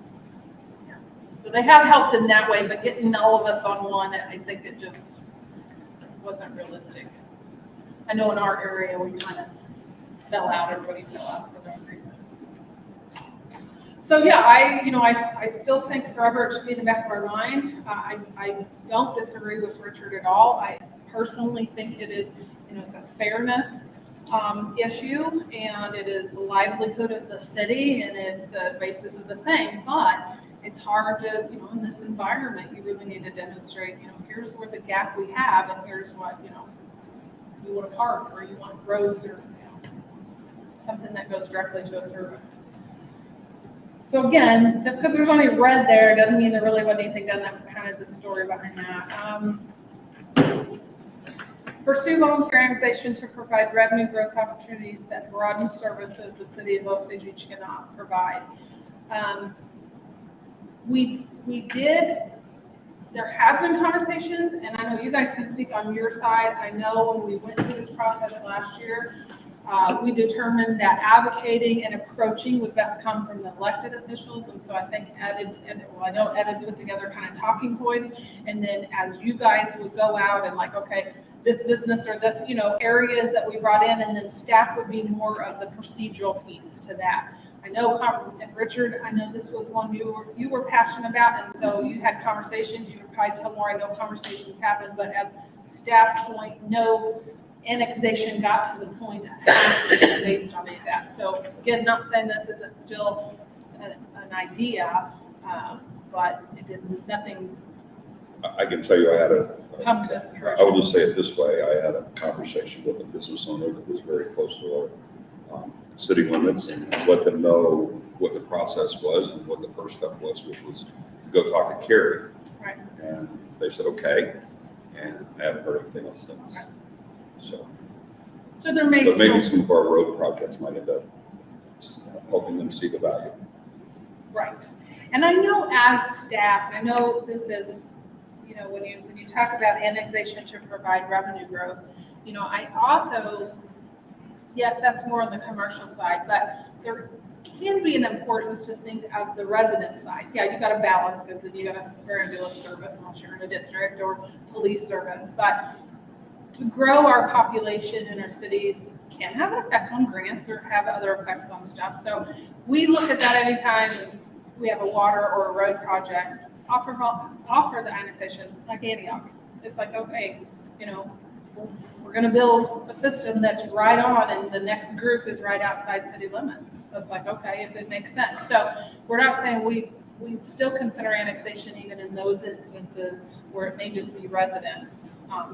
yeah. So they have helped in that way, but getting all of us on one, I think it just wasn't realistic. I know in our area we kind of fell out, everybody fell out for that reason. So yeah, I still think forever it should be in the back of our mind. I don't disagree with Richard at all. I personally think it is, it's a fairness issue, and it is the livelihood of the city, and it's the basis of the same. But it's hard to, in this environment, you really need to demonstrate, here's where the gap we have, and here's what, you want a park, or you want roads, or something that goes directly to a service. So again, just because there's only red there doesn't mean there really wasn't anything done. That was kind of the story behind that. Pursue volunteer annexation to provide revenue growth opportunities that broaden services the city of Osage cannot provide. We did, there has been conversations, and I know you guys can speak on your side. I know when we went through this process last year, we determined that advocating and approaching would best come from the elected officials, and so I think I know Ed had put together kind of talking points, and then as you guys would go out and like, okay, this business or this, areas that we brought in, and then staff would be more of the procedural piece to that. I know, and Richard, I know this was one you were passionate about, and so you had conversations. You could probably tell more. I know conversations happened, but as staff's point, no annexation got to the point based on any of that. So again, not saying this isn't still an idea, but it did nothing. I can tell you, I had Come to I fruition. will just say it this way, I had a conversation with a business owner that was very close to our city limits, and let them know what the process was and what the first step was, which was to go talk to Carrie. Right. And they said, okay, and I haven't heard anything else since. Right. So there may but maybe still, some of our road projects might end up helping them see the value. right. And I know as staff, I know this is, when you talk about annexation to provide revenue growth, I also, yes, that's more on the commercial side, but there can be an importance to think of the resident side. Yeah, you got to balance, because then you got a ambulance service unless you're in a district, or police service, but to grow our population in our cities can have an effect on grants or have other effects on stuff. So we look at that anytime we have a water or a road project, offer the annexation like Antioch. It's like, okay, we're going to build a system that's right on, and the next group is right outside city limits. That's like, okay, if it makes sense. So we're not saying we still consider annexation even in those instances where it may just be residents.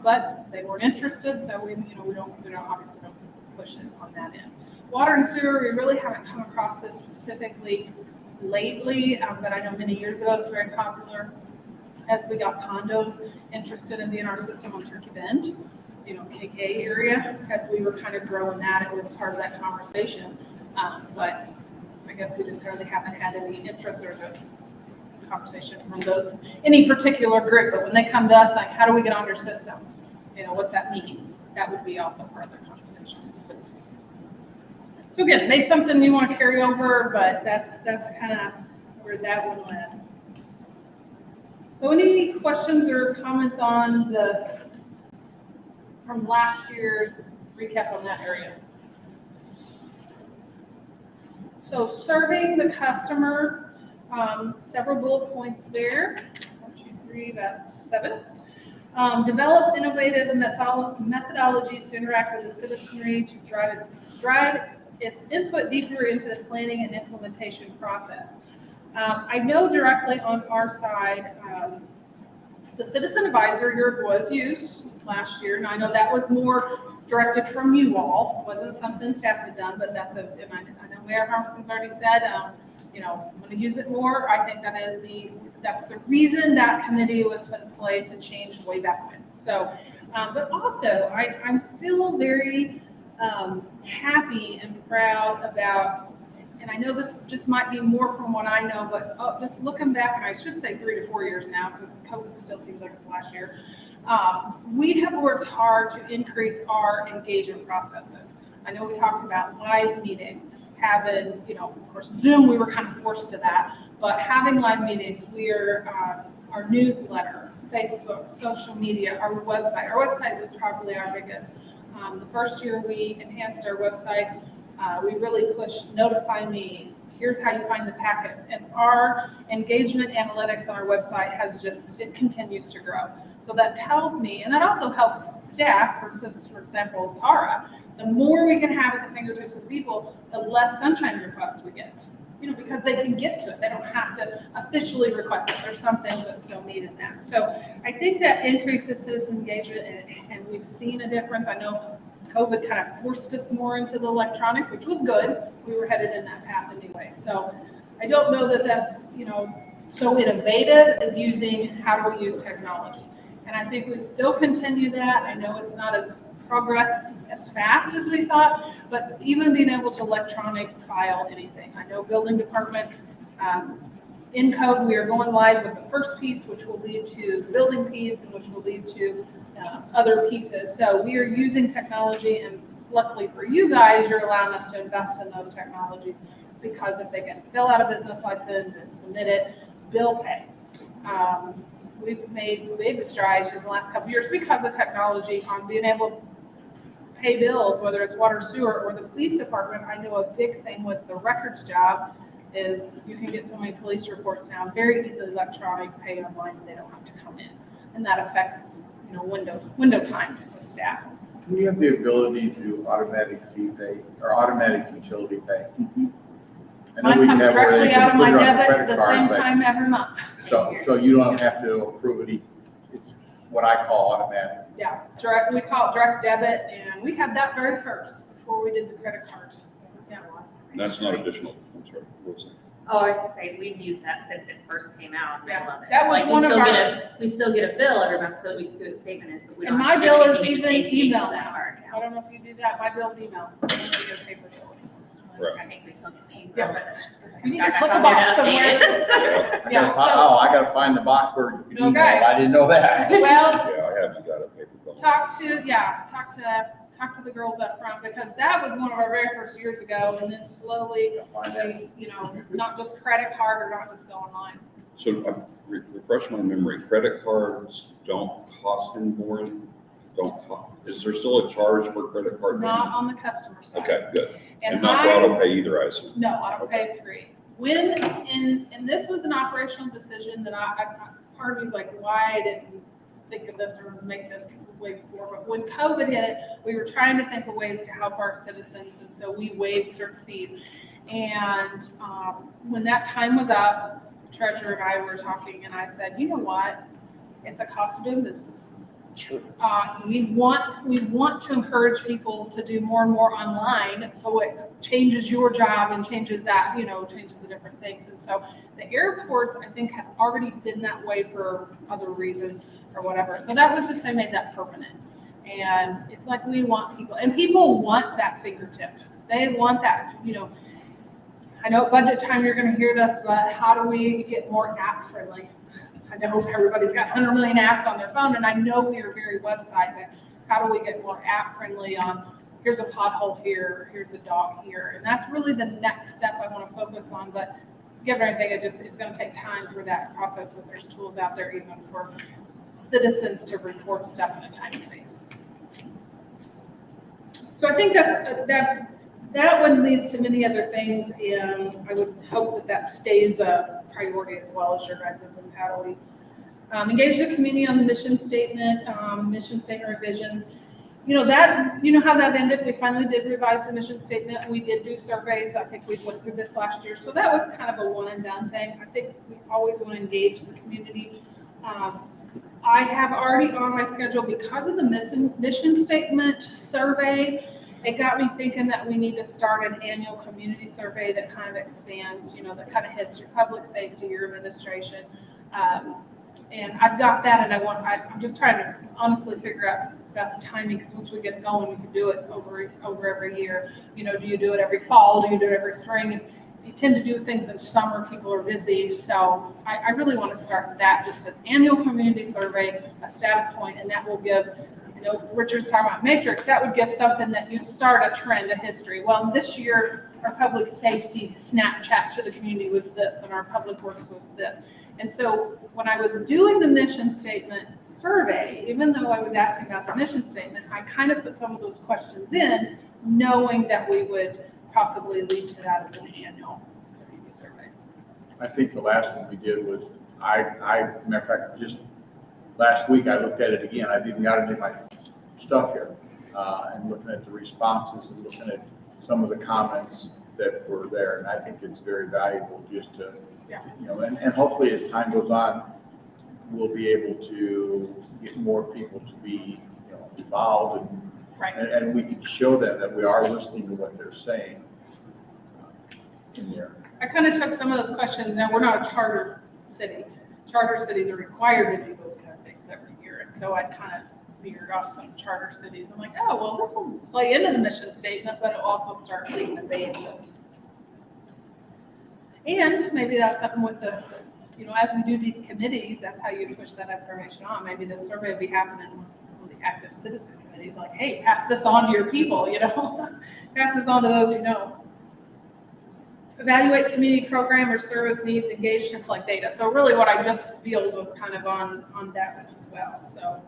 But they weren't interested, so we don't obviously don't push it on that end. Water and sewer, we really haven't come across this specifically lately, but I know many years ago it was very popular as we got condos interested in being our system on Turkey Bend, KK area. As we were kind of growing that, it was part of that conversation. But I guess we just really haven't had any interest or the conversation from any particular group, but when they come to us, like, how do we get on your system? What's that mean? That would be also part of the conversation. So again, maybe something you want to carry over, but that's kind of where that one led. So any questions or comments on from last year's recap on that area? So serving the customer, several bullet points there. 1, 2, 3, that's 7. Develop innovative methodologies to interact with the citizenry to drive its input deeper into the planning and implementation process. I know directly on our side, the citizen advisor here was used last year, and I know that was more directed from you all. It wasn't something staff had done, but and I know Mayor Harmson's already said, I'm going to use it more. I think that's the reason that committee was put in place and changed way back when. So, but also, I'm still very happy and proud about, and I know this just might be more from what I know, but just looking back, and I should say 3 to 4 years now, because COVID still seems like it's last year, we have worked hard to increase our engagement processes. I know we talked about live meetings, having, of course, Zoom, we were kind of forced to that, but having live meetings, our newsletter, Facebook, social media, our website. Our website was probably our biggest. The first year we enhanced our website, we really pushed notify me, here's how you find the packets. And our engagement analytics on our website it continues to grow. So that tells me, and that also helps staff, for example, Tara, the more we can have at the fingertips of people, the less sunshine requests we get. Because they can get to it. They don't have to officially request it. There's some things that still need in that. So I think that increases citizen engagement, and we've seen a difference. I know COVID kind of forced us more into the electronic, which was good. We were headed in that path anyway. So I don't know that that's, so innovative as using how do we use technology. And I think we still continue that. I know it's not as progress as fast as we thought, but even being able to electronic file anything. I know building department, in code, we are going live with the first piece, which will lead to the building piece, and which will lead to other pieces. So we are using technology, and luckily for you guys, you're allowing us to invest in those technologies, because if they can fill out a business license and submit it, bill pay. We've made big strides in the last couple of years because of technology on being able to pay bills, whether it's water, sewer, or the police department. I know a big thing with the records job is you can get so many police reports now very easily electronic, pay online, and they don't have to come in. And that affects, window time with staff. We have the ability to do automatic fee pay or automatic utility pay. Mm-hmm. I know Mine we comes have where they directly out can of put my it on the debit credit the card, same but- time every month. So you don't have to approve it. It's what I call automatic. Yeah, we call it direct debit, and we had that very first before we did the credit cards. Yeah. That's not additional, I'm sorry, what's that? Oh, I was gonna say, we've used that since it first came out, and I Yeah, love it. that was Like, one of we still get a bill every month, so that we can see what the statement is, but we don't. And have my to do bill is anything, it just even ACHs email out of now. our I account. don't know if you do that. My bill's email. I don't do a paper bill anymore. Right. I think we still get paper, Yeah. but that's just because I You need haven't to got click a back on there box to update somewhere. it. Yeah, I gotta find the box where you can email Okay. it. I didn't know that. Well, Yeah, I haven't got a paper bill. talk to the girls up front, because that was one of our very first years ago, and then slowly, not just credit card or not just go online. So refresh my memory, credit cards don't cost any more, is there still a charge for credit card? Not payment? on the customer side. Okay, good. And And not for auto pay either, I assume. No, auto pay is free. And this was an operational decision that part of me is like, why I didn't think of this or make this way before. But when COVID hit, we were trying to think of ways to help our citizens, and so we waived certain fees. And when that time was up, the treasurer and I were talking, and I said, you know what? It's a cost of doing business. Sure. We want to encourage people to do more and more online, so it changes your job and changes that, changes the different things. And so the airports, I think, have already been that way for other reasons or whatever. So that was just, I made that permanent. And it's like we want people, and people want that fingertip. They want that, I know at budget time you're going to hear this, but how do we get more app friendly? I know everybody's got 100 million apps on their phone, and I know we are very website, but how do we get more app friendly on, here's a pothole here, here's a dog here, and that's really the next step I want to focus on. But given everything, it's going to take time for that process, but there's tools out there even for citizens to report stuff on a timely basis. So I think that one leads to many other things, and I would hope that stays a priority as well as your guys' is how do we engage the community on the mission statement revisions. How that ended. We finally did revise the mission statement. We did do surveys. I think we went through this last year. So that was kind of a one and done thing. I think we always want to engage the community. I have already on my schedule, because of the mission statement survey, it got me thinking that we need to start an annual community survey that kind of expands, that kind of hits your public safety, your administration, And I've got that, and I'm just trying to honestly figure out best timing, because once we get going, we can do it over every year. You know, do you do it every fall? Do you do it every spring? If you tend to do things in summer, people are busy. So I really want to start that, just an annual community survey, a status point, and that will give, you know, Richard's talking about matrix, that would give something that you'd start a trend, a history. Well, this year, our public safety Snapchat to the community was this, and our public works was this. And so when I was doing the mission statement survey, even though I was asking about the mission statement, I kind of put some of those questions in, knowing that we would possibly lead to that as an annual community survey. I think the last one we did was, matter of fact, just last week I looked at it again. I've even got it in my stuff here, and looking at the responses and looking at some of the comments that were there. And I think it's very valuable just to, you know, and hopefully as time goes on, we'll be able to get more people to be, you know, involved, and Right. and we can show them that we are listening to what they're saying in there. I kind of took some of those questions. Now, we're not a charter city. Charter cities are required to do those kind of things every year. And so I kind of veered off some charter cities. I'm like, oh, well, this will play into the mission statement, but it'll also start being the base of. And maybe that's something with the, you know, as we do these committees, that's how you push that information on. Maybe the survey will be happening with the active citizen committees, like, hey, pass this on to your people, you know, pass this on to those you know. Evaluate community program or service needs, engaged and collect data. So really what I just spilled was kind of on that one as well. So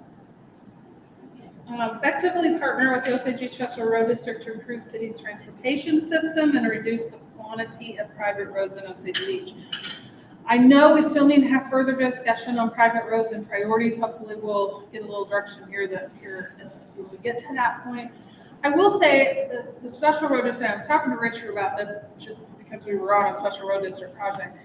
effectively partner with the Osage Special Road District to improve city's transportation system and reduce the quantity of private roads in Osage Beach. I know we still need to have further discussion on private roads and priorities. Hopefully we'll get a little direction here when we get to that point. I will say the Special Road District, I was talking to Richard about this just because we were on a Special Road District project.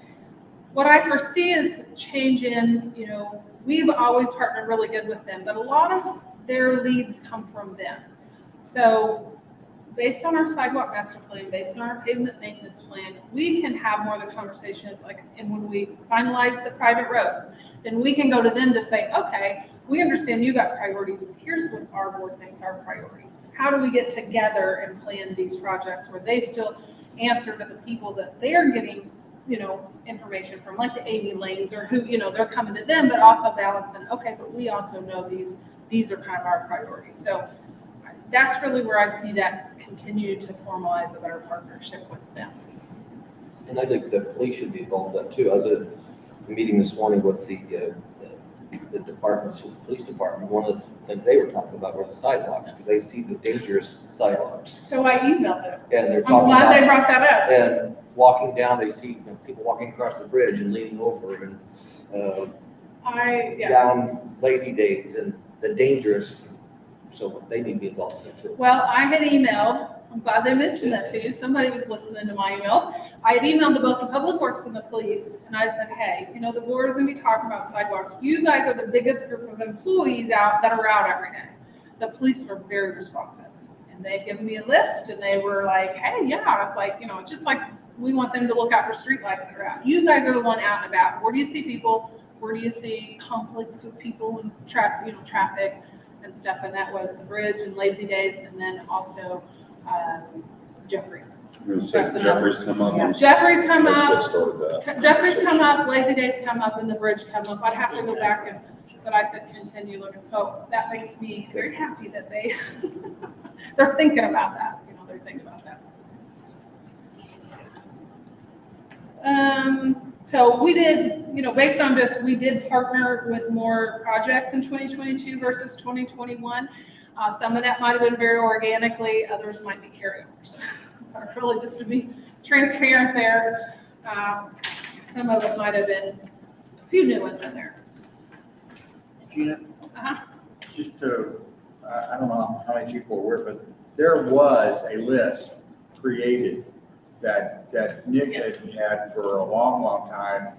What I foresee is change in, you know, we've always partnered really good with them, but a lot of their leads come from them. So based on our sidewalk master plan, based on our pavement maintenance plan, we can have more of the conversations, like, and when we finalize the private roads, then we can go to them to say, okay, we understand you got priorities, but here's what our board thinks are priorities. How do we get together and plan these projects where they still answer to the people that they're getting, you know, information from, like the AV lanes, or who, you know, they're coming to them, but also balancing, okay, but we also know these are kind of our priorities. So that's really where I see that continue to formalize a better partnership with them. And I think the police should be involved in that too. I was at a meeting this morning with the departments, with the police department. One of the things they were talking about were the sidewalks, because they see the dangerous sidewalks. So I emailed them. And they're I'm talking glad they about, brought that up. and walking down, they see, you know, people walking across the bridge and leaning over, and down Lazy Days, and the dangerous. So they need to be involved in it too. Well, I had emailed, I'm glad they mentioned that to you. Somebody was listening to my emails. I had emailed to both the Public Works and the police, and I said, hey, you know, the board is gonna be talking about sidewalks. You guys are the biggest group of employees that are out every day. The police were very responsive, and they'd given me a list, and they were like, hey, yeah, it's like, you know, it's just like we want them to look out for streetlights that are out. You guys are the one out and about. Where do you see people? Where do you see conflicts with people and traffic and stuff? And that was the bridge and Lazy Days, and then also Jeffries. I'm gonna say Jeffries come up. Yeah, Jeffries come That's what up. started that. Jeffries come up, Lazy Days come up, and the bridge come up. I'd have to go back and, but I said continue looking. So that makes me very happy that they're thinking about that. You know, they're thinking about that. So we did, you know, based on this, we did partner with more projects in 2022 versus 2021. Some of that might have been very organically, others might be carryovers. So really just to be transparent there, some of it might have been a few new ones in there. Gina, Uh-huh. just to, I don't know how many people were, but there was a list created that Nick had for a long, long time.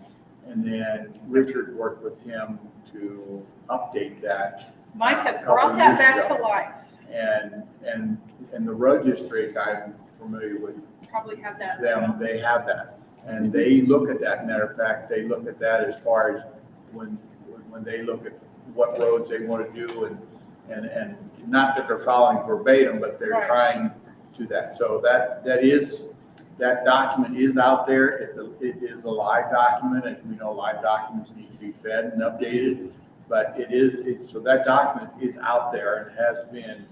And then Richard worked with him to update that. Mike has brought that back to life. And the road district, I'm familiar with Probably have that. them, they have that. And they look at that, matter of fact, they look at that as far as when when they look at what roads they want to do and not that they're following verbatim, but they're Right. trying to that. So that document is out there. It is a live document, and we know live documents need to be fed and updated. But so that document is out there and has been.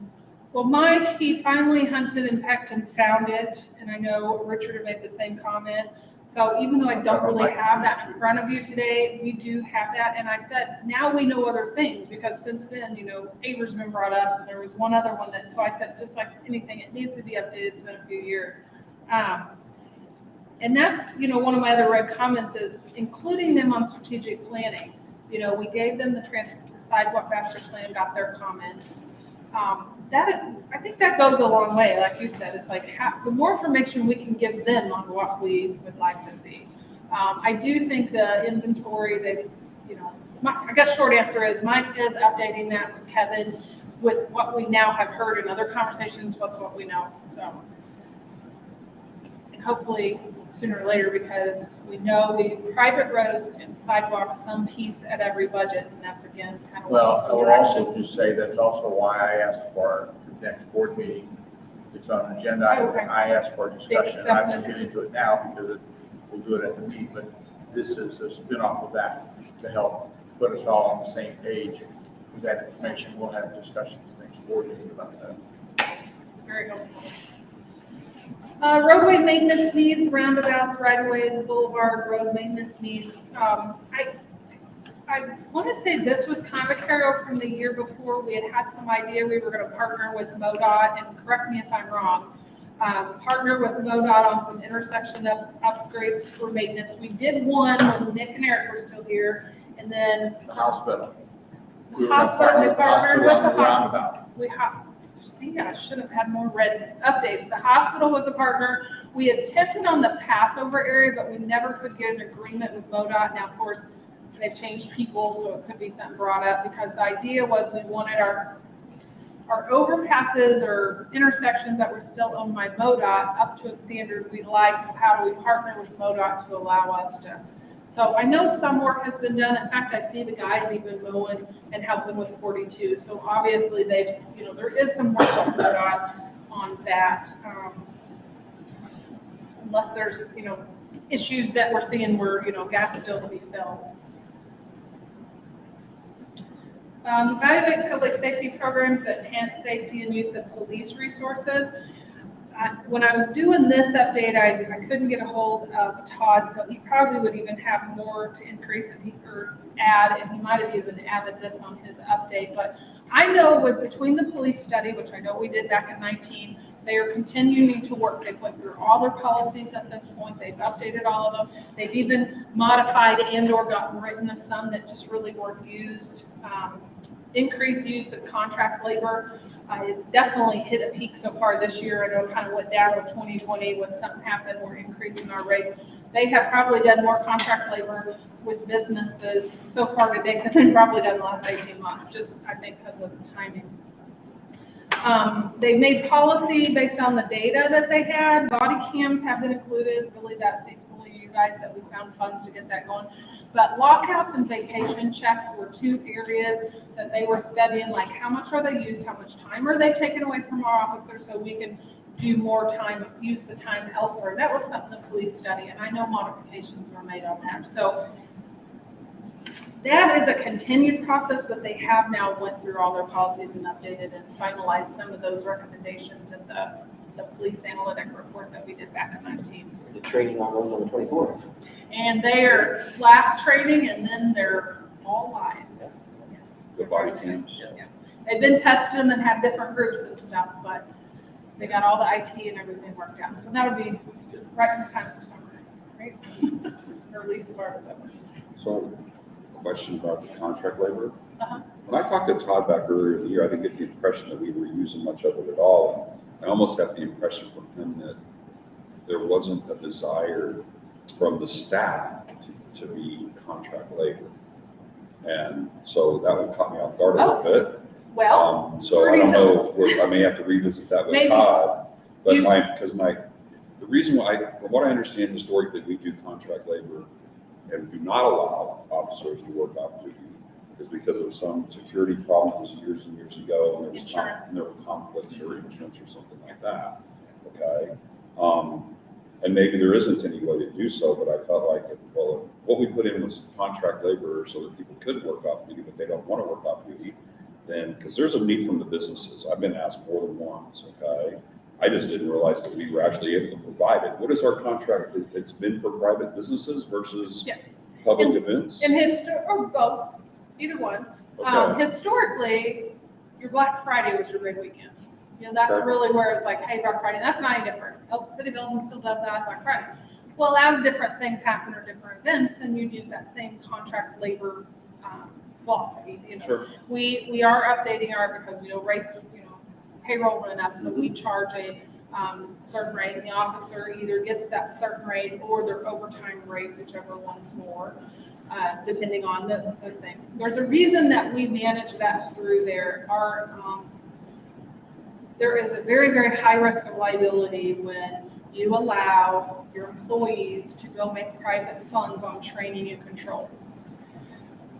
Well, Mike, he finally hunted and pecked and found it, and I know Richard had made the same comment. So even though I don't really have that in front of you today, we do have that. And I said, now we know other things, because since then, Aver's been brought up, and there was one other one so I said, just like anything, it needs to be updated. It's been a few years. And that's, one of my other red comments is including them on strategic planning. We gave them the sidewalk master plan, got their comments. I think that goes a long way. Like you said, it's like the more information we can give them on what we would like to see. I do think the inventory that, I guess short answer is Mike is updating that with Kevin with what we now have heard in other conversations plus what we know. So, and hopefully sooner or later, because we know private roads and sidewalks, some piece at every budget, and that's again kind of. Well, I will also just say that's also why I asked for the next board meeting. It's on the agenda. Okay. I asked for a discussion, and I won't Acceptance. get into it now because we'll do it at the meeting, but this is a spin-off of that to help put us all on the same page with that information. We'll have a discussion at the next board meeting about that. Very helpful. Roadway maintenance needs, roundabouts, right-of-ways, boulevard, road maintenance needs. I want to say this was kind of a carryover from the year before. We had some idea we were going to partner with MoDOT, and correct me if I'm wrong, partner with MoDOT on some intersection upgrades for maintenance. We did one when Nick and Eric were still here, and then The hospital. the hospital, we partnered with on the the hospital. roundabout. See, I should have had more red updates. The hospital was a partner. We attempted on the Passover area, but we never could get an agreement with MoDOT. Now, of course, they've changed people, so it could be something brought up, because the idea was we wanted our overpasses or intersections that were still owned by MoDOT up to a standard we like. So how do we partner with MoDOT to allow us to? So I know some work has been done. In fact, I see the guys even mowing and helping with 42. So obviously there is some work with MoDOT on that. Unless there's, issues that we're seeing where, gaps still to be filled. Evaluate public safety programs that enhance safety and use of police resources. When I was doing this update, I couldn't get a hold of Todd, so he probably would even have more to increase or add, and he might have even added this on his update. But I know between the police study, which I know we did back in 19, they are continuing to work. They've went through all their policies at this point. They've updated all of them. They've even modified and/or gotten rid of some that just really weren't used. Increased use of contract labor. It's definitely hit a peak so far this year. I know it kind of went down with 2020 when something happened. We're increasing our rates. They have probably done more contract labor with businesses so far today than they've probably done the last 18 months, just I think because of the timing. They made policy based on the data that they had. Body cams have been included. Really that thankfully you guys that we found funds to get that going. But lockouts and vacation checks were two areas that they were studying, like how much are they used, how much time are they taking away from our officers so we can do more time, use the time elsewhere. That was something the police study, and I know modifications were made on that. So that is a continued process that they have now went through all their policies and updated and finalized some of those recommendations in the police analytic report that we did back in 19. The training on those on the 24th. And they're last training, and then they're all live. The body cams. Yeah. They've been testing them and had different groups and stuff, but they got all the IT and everything worked out. So that'll be right in time for summer, right? Or at least part of summer. So, question about the contract labor. Uh-huh. When I talked to Todd back earlier in the year, I didn't get the impression that we were using much of it at all. I almost got the impression from him that there wasn't a desire from the staff to be contract labor. And so that would caught me off guard a little bit. Well, So I don't know, I may have to revisit that with Maybe. Todd. But the reason why, from what I understand historically, we do contract labor and do not allow officers to work off duty is because of some security problems years and years ago, and Insurance. there were conflicts or insurance or something like that, okay? And maybe there isn't any way to do so, but I felt like, if what we put in was contract labor so that people could work off duty, but they don't want to work off duty, then, because there's a need from the businesses. I've been asked more than once, okay? I just didn't realize that we were actually able to provide it. What is our contract? It's been for private businesses versus Yes. public events? And or both, either one. Okay. Historically, your Black Friday was your big weekend. You know, that's Okay. really where it's like, hey, Black Friday, that's not any different. City Building still does that on Black Friday. Well, as different things happen or different events, then you'd use that same contract labor philosophy. You know, Sure. we are updating our, because we know rates, you know, payroll went up, so we charge a certain rate, and the officer either gets that certain rate or their overtime rate, whichever one's more, depending on the thing. There's a reason that we manage that through there. There is a very, very high risk of liability when you allow your employees to go make private funds on training and control.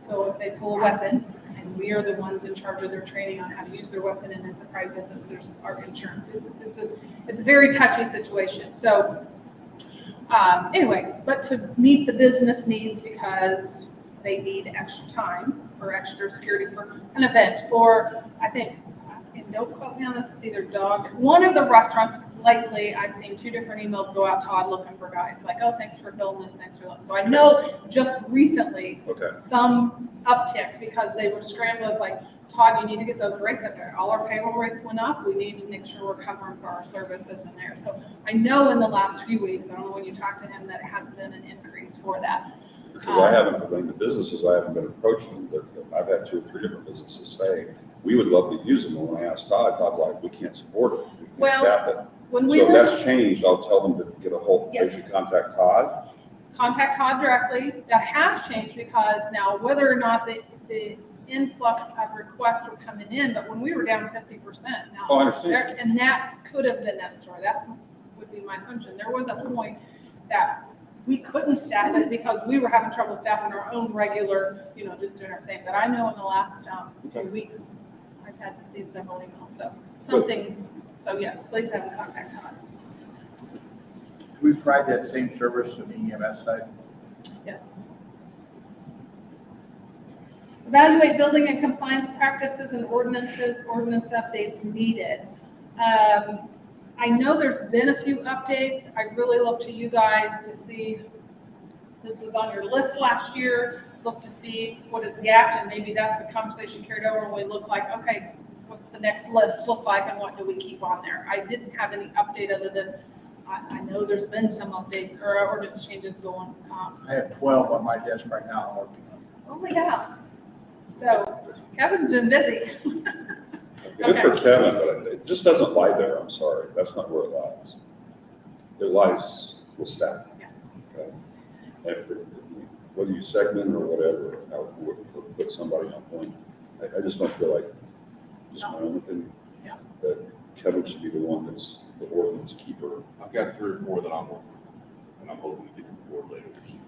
So if they pull a weapon, and we are the ones in charge of their training on how to use their weapon, and it's a private business, there's our insurance. It's a very touchy situation. So anyway, but to meet the business needs, because they need extra time or extra security for an event, or I think, and don't quote me on this, it's either one of the restaurants lately, I've seen 2 different emails go out, Todd, looking for guys, like, oh, thanks for building this, thanks for this. So I know just recently, Okay. some uptick, because they were scrambling, it's like, Todd, you need to get those rates up there. All our payroll rates went up. We need to make sure we're covering for our services in there. So I know in the last few weeks, I don't know when you talked to him, that it has been an increase for that. Because I haven't, when the businesses, I haven't been approaching them. I've had 2 or 3 different businesses say, we would love to use them. And when I asked Todd, Todd's like, we can't support it. We can't Well, staff it. When we So if were that's changed, I'll tell them to get a hold, they Yes. should contact Todd. contact Todd directly, that has changed, because now whether or not the influx of requests were coming in, but when we were down 50% now. Oh, I understand. And that could have been that story. That's would be my assumption. There was a point that we couldn't staff it because we were having trouble staffing our own regular, you know, just doing our thing. But I know in the last few weeks, I've had seen several emails, so something, so yes, please have a contact Todd. We provide that same service on the EMS side. Yes. Evaluate building and compliance practices and ordinance updates needed. I know there's been a few updates. I really look to you guys to see, this was on your list last year, look to see what is gapped, and maybe that's the conversation carried over, and we look like, okay, what's the next list look like, and what do we keep on there? I didn't have any update other than, I know there's been some updates or ordinance changes going on. I have 12 on my desk right now I'm working on. Oh, yeah. So Kevin's been busy. Good for Kevin, but it just doesn't lie there. I'm sorry. That's not where it lies. It lies with staff. Yeah. Okay. And whether you segment or whatever, or put somebody on point, I just don't feel like, just my own opinion, Yeah. that Kevin should be the one that's the ordinance keeper. I've got 3 or 4 that I'm working on, and I'm hoping to get the board later this year.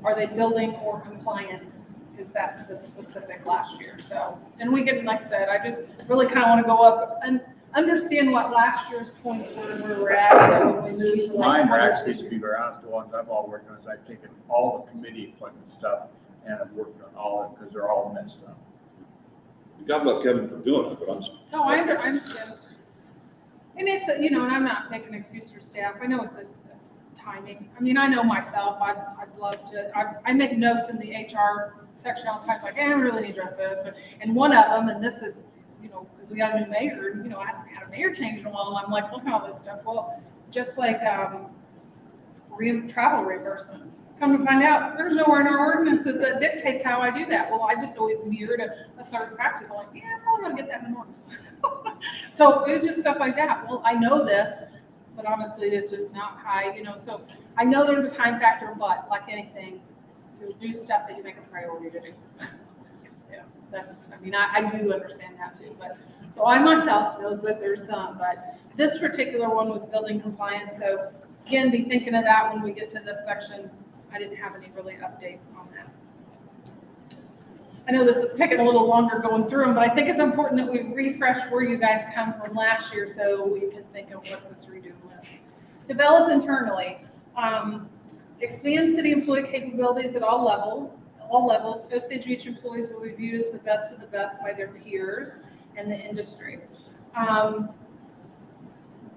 Are they building or compliance? Because that's the specific last year. So, and we can, like I said, I just really kind of want to go up and understand what last year's points were and where we're at. So when we move to like, Mine are what is actually, this to year? be very honest, the ones I've all worked on is I've taken all the committee appointment stuff and I've worked on all of them because they're all messed up. God love Kevin for doing it, but I'm. No, I understand. And it's, you know, and I'm not making an excuse for staff. I know it's a timing. I mean, I know myself, I'd love to, I make notes in the HR section all the time, like, hey, I really need to address this. And one of them, and this was, you know, because we got a new mayor, and, you know, I haven't had a mayor change in a while, and I'm like, look at all this stuff. Well, just like travel reimbursements. Come to find out, there's nowhere in our ordinances that dictates how I do that. Well, I just always mirrored a certain practice. I'm like, yeah, I'm probably gonna get that in the ordinance. So it was just stuff like that. Well, I know this, but honestly, it's just not high, you know, so I know there's a time factor, but like anything, you'll do stuff that you make a priority to do. Yeah, that's, I mean, I do understand that too, but, so I myself knows that there's some, but this particular one was building compliance, so again, be thinking of that when we get to this section. I didn't have any really update on that. I know this is taking a little longer going through them, but I think it's important that we refresh where you guys come from last year so we can think of what's this redoing with. Develop internally. Expand city employee capabilities at all levels. Osage Beach employees will be viewed as the best of the best by their peers and the industry.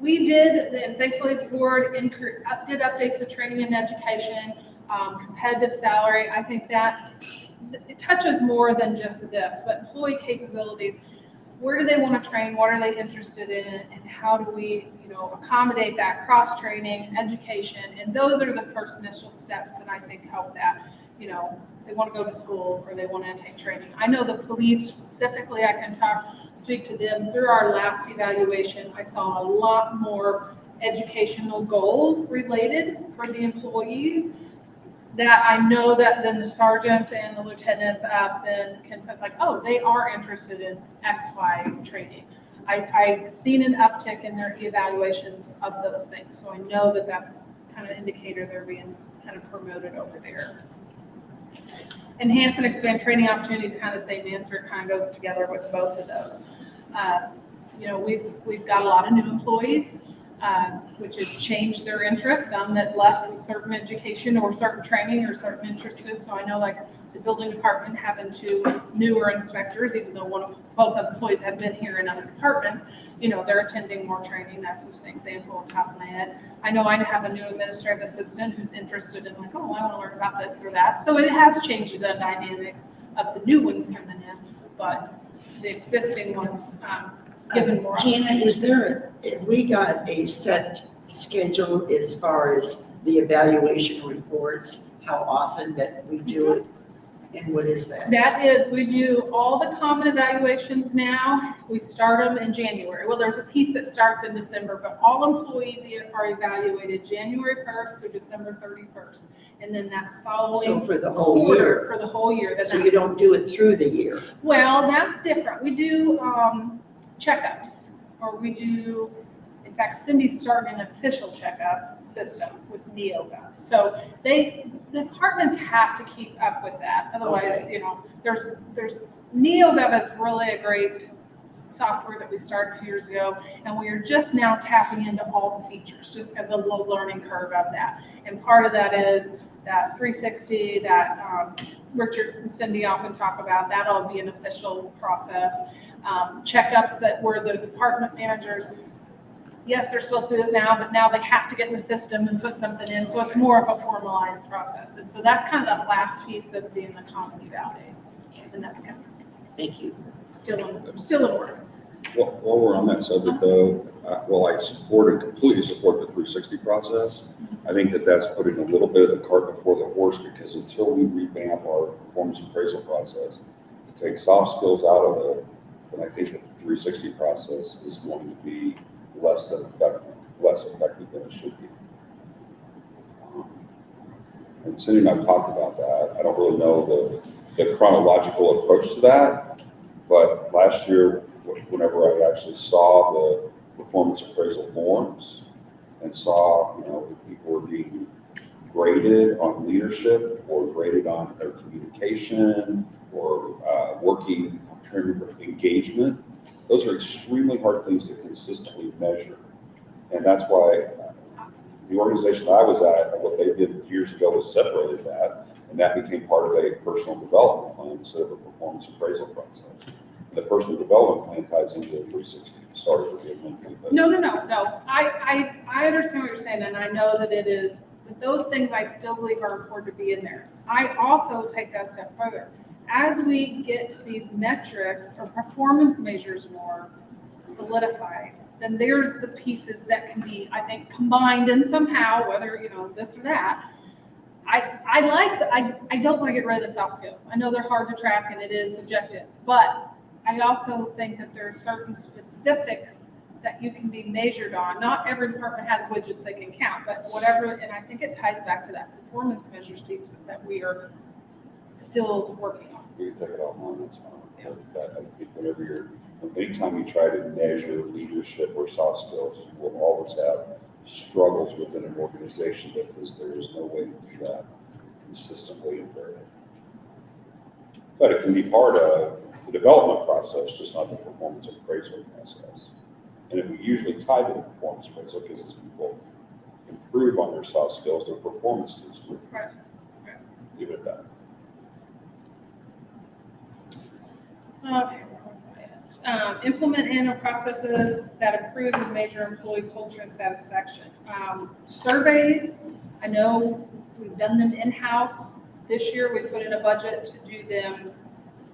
We did, and thankfully the board did updates to training and education, competitive salary. I think that it touches more than just this, but employee capabilities. Where do they want to train? What are they interested in? And how do we, accommodate that cross-training, education? And those are the first initial steps that I think help that. They want to go to school or they want to take training. I know the police specifically, I can speak to them. Through our last evaluation, I saw a lot more educational goal related for the employees that I know that then the sergeants and the lieutenants then can sense like, oh, they are interested in XY training. I've seen an uptick in their evaluations of those things. So I know that that's kind of indicator they're being kind of promoted over there. Enhance and expand training opportunities, kind of same answer, it kind of goes together with both of those. We've got a lot of new employees, which has changed their interests. Some that left with certain education or certain training or certain interested. So I know like the building department having two newer inspectors, even though both employees have been here in other departments, they're attending more training. That's just an example on top of my head. I know I have a new administrative assistant who's interested in like, oh, I want to learn about this or that. So it has changed the dynamics of the new ones coming in, but the existing ones given more. Gina, have we got a set schedule as far as the evaluation reports, how often that we do it? And what is that? That is, we do all the common evaluations now. We start them in January. Well, there's a piece that starts in December, but all employees are evaluated January 1st through December 31st. And then that following So for the whole quarter, year. for the whole year. So you don't do it through the year? Well, that's different. We do checkups, or we do, in fact, Cindy's starting an official checkup system with NeoGov. So the departments have to keep up with that. Otherwise, Okay. there's NeoGov is really a great software that we started a few years ago, and we are just now tapping into all the features, just as a low learning curve of that. And part of that is that 360 that Richard and Cindy often talk about. That'll be an official process. Checkups that were the department managers. Yes, they're supposed to do it now, but now they have to get in the system and put something in. So it's more of a formalized process. And so that's kind of the last piece of being the common evaluation. And that's kind of Thank you. still in work. While we're on that subject though, I completely support the 360 process. I think that's putting a little bit of the cart before the horse, because until we revamp our performance appraisal process to take soft skills out of it, then I think that the 360 process is going to be less effective than it should be. And Cindy and I talked about that. I don't really know the chronological approach to that, but last year, whenever I actually saw the performance appraisal forms and saw, if people were being graded on leadership or graded on their communication or working, I'm trying to remember, engagement, those are extremely hard things to consistently measure. And that's why the organization I was at, what they did years ago was separated that, and that became part of a personal development plan instead of a performance appraisal process. And the personal development plan ties into the 360. Sorry for being lengthy, but No. I understand what you're saying, and I know that it is, but those things I still believe are important to be in there. I also take that step further. As we get these metrics or performance measures more solidified, then there's the pieces that can be, I think, combined in somehow, whether, this or that. I don't want to get rid of the soft skills. I know they're hard to track and it is subjective, but I also think that there are certain specifics that you can be measured on. Not every department has widgets they can count, but whatever, and I think it ties back to that performance measures piece that we are still working on. we can take it offline, that's fine. But I think anytime you try to measure leadership or soft skills, you will always have struggles within an organization because there is no way to do that consistently and fairly. But it can be part of the development process, just not the performance appraisal process. And if we usually tie to the performance appraisal, because as people improve on their soft skills, their performance tends to improve. Right. Leave it at that. Okay. Implement annual processes that improve and measure employee culture and satisfaction. Surveys, I know we've done them in-house. This year, we put in a budget to do them,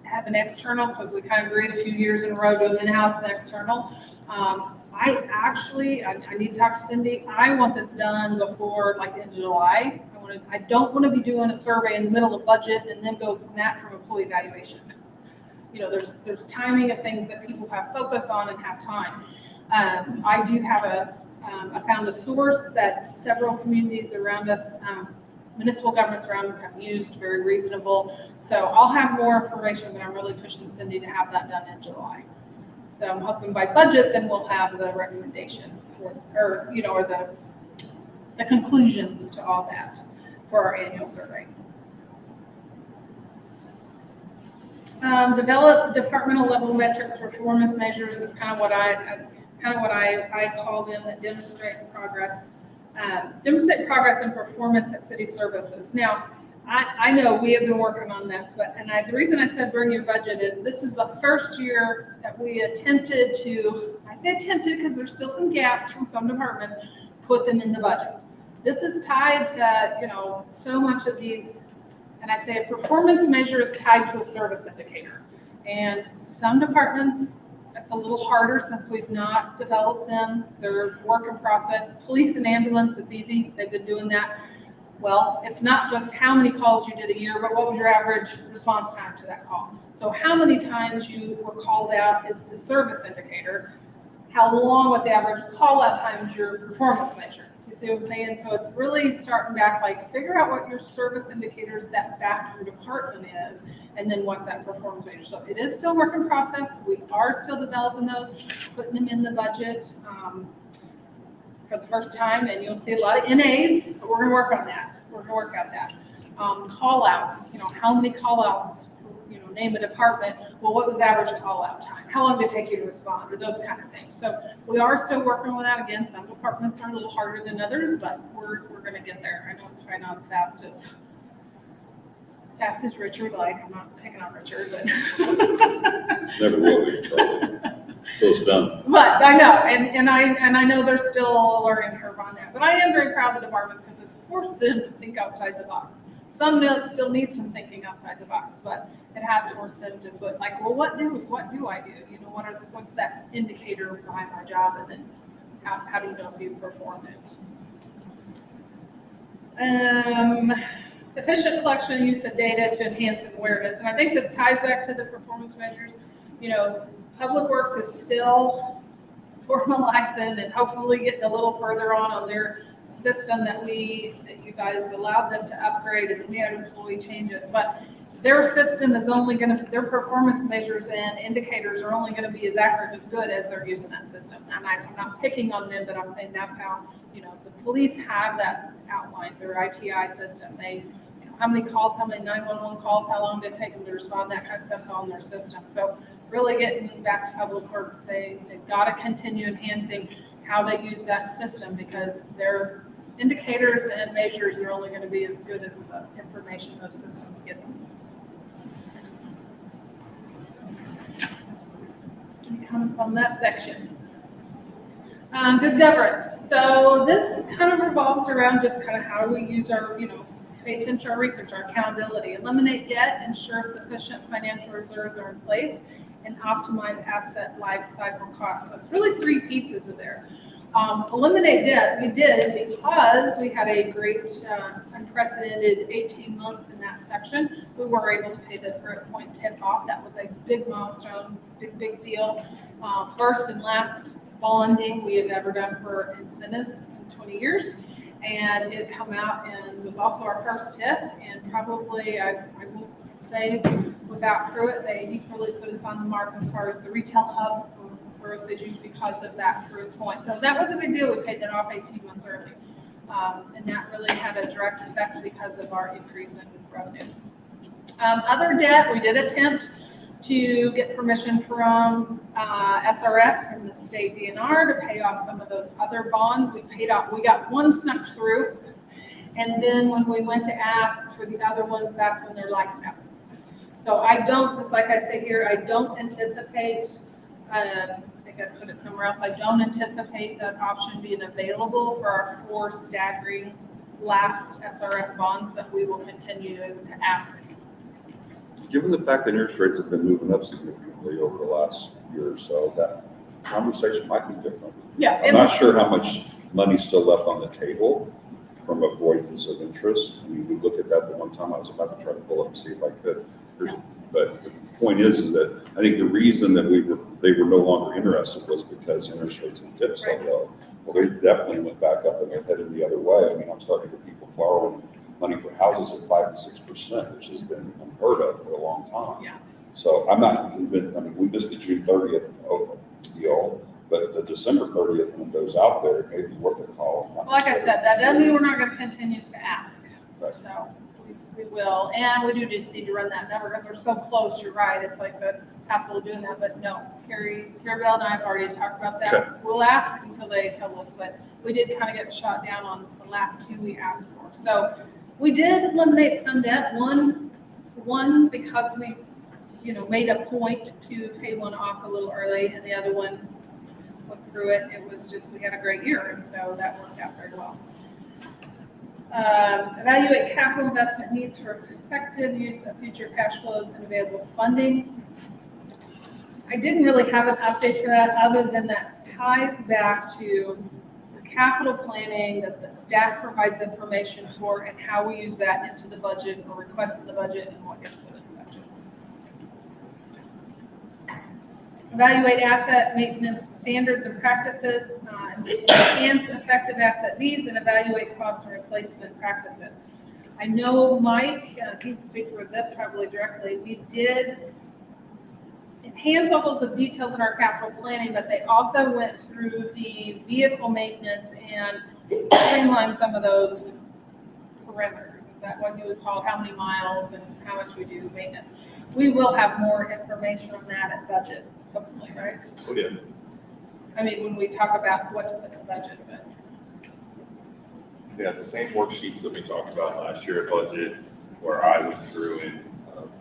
have an external, because we kind of agreed a few years in a row doing in-house and external. I need to talk to Cindy. I want this done before, like, in July. I don't want to be doing a survey in the middle of budget and then go from that from employee evaluation. You know, there's timing of things that people have focus on and have time. I do have I found a source that several communities around us, municipal governments around us have used, very reasonable. So I'll have more information, but I'm really pushing Cindy to have that done in July. So I'm hoping by budget, then we'll have the recommendation or the conclusions to all that for our annual survey. Develop departmental level metrics, performance measures is kind of what I call them, that demonstrate progress. Demonstrate progress and performance at city services. Now, I know we have been working on this, the reason I said bring your budget is this was the first year that we attempted to, I say attempted because there's still some gaps from some departments, put them in the budget. This is tied to, so much of these. And I say a performance measure is tied to a service indicator. And some departments, it's a little harder since we've not developed them. They're work in process. Police and ambulance, it's easy. They've been doing that. Well, it's not just how many calls you did a year, but what was your average response time to that call? So how many times you were called out is the service indicator. How long with the average call out time is your performance measure. You see what I'm saying? So it's really starting back, like figure out what your service indicators that back your department is, and then what's that performance measure. So it is still work in process. We are still developing those, putting them in the budget for the first time, and you'll see a lot of NAs, but we're gonna work on that. We're gonna work on that. Call outs, how many call outs, name a department. Well, what was the average call out time? How long did it take you to respond, or those kind of things. So we are still working on that. Again, some departments are a little harder than others, but we're going to get there. I know it's probably not as fast as Richard. Like, I'm not picking on Richard, but Never will be, Charlie. So it's done. But I know, and I know there's still a learning curve on that. But I am very proud of the departments because it's forced them to think outside the box. Some still need some thinking outside the box, but it has forced them to put like, well, what do I do? What's that indicator behind my job, and then how do you know if you performed it? Efficient collection and use of data to enhance awareness, and I think this ties back to the performance measures. Public Works is still formalizing and hopefully getting a little further on their system that you guys allowed them to upgrade, and we had employee changes, but their system is only their performance measures and indicators are only going to be as accurate, as good as they're using that system. And I'm not picking on them, but I'm saying that's how, the police have that outlined, their ITI system. They, how many calls, how many 911 calls, how long did it take them to respond, that kind of stuff's on their system. So really getting back to Public Works, they've got to continue enhancing how they use that system, because their indicators and measures are only going to be as good as the information those systems give them. Any comments on that section? Good governance. So this kind of revolves around just kind of how we use our, pay attention to our research, our accountability, eliminate debt, ensure sufficient financial reserves are in place, and optimize asset life cycle costs. So it's really three pieces of there. Eliminate debt, we did because we had a great unprecedented 18 months in that section. We were able to pay the current point tip off. That was a big milestone, big deal. First and last bonding we have ever done for incentives in 20 years. And it come out and was also our first TIF, and probably I will say without Pruitt, they equally put us on the mark as far as the retail hub for Osage because of that Pruitt's point. So that was a big deal. We paid that off 18 months early. And that really had a direct effect because of our increase in revenue. Other debt, we did attempt to get permission from SRF and the state DNR to pay off some of those other bonds. We paid off, we got one snuck through. And then when we went to ask for the other ones, that's when they're like, no. So I don't, just like I say here, I don't anticipate, I think I put it somewhere else, I don't anticipate that option being available for our 4 staggering last SRF bonds, but we will continue to ask. Given the fact that interest rates have been moving up significantly over the last year or so, that conversation might be different. Yeah. I'm not sure how much money's still left on the table from avoidance of interest. I mean, we looked at that the one time I was about to try to pull up and see if I could. But the point is that I think the reason that they were no longer interested was because interest rates had dipped so low. Well, they definitely went back up and they're headed the other way. I mean, I'm starting to get people borrowing money for houses at 5 and 6%, which has been unheard of for a long time. Yeah. So I'm not convinced. I mean, we missed the June 30th deal, but the December 30th window's out there. It may be worth a call. Well, like I said, that doesn't mean we're not going to continue to ask. Right. So we will, and we do just need to run that number because we're so close. You're right. It's like the hassle of doing that, but no, Carrie Bell and I have already talked about that. Okay. We'll ask until they tell us, but we did kind of get shot down on the last 2 we asked for. So we did eliminate some debt. One because we, made a point to pay one off a little early, and the other one went through it. It was just, we had a great year, and so that worked out very well. Evaluate capital investment needs for effective use of future cash flows and available funding. I didn't really have an update for that other than that ties back to the capital planning that the staff provides information for and how we use that into the budget or request in the budget and what gets put in the budget. Evaluate asset maintenance standards and practices, enhance effective asset needs, and evaluate cost and replacement practices. I know Mike, he can speak for this probably directly, we did enhance levels of details in our capital planning, but they also went through the vehicle maintenance and streamlined some of those parameters. Is that what you would call how many miles and how much we do maintenance? We will have more information on that at budget, hopefully, right? Oh, yeah. I mean, when we talk about what to put in the budget, but. Yeah, the same worksheets that we talked about last year at budget, where I went through and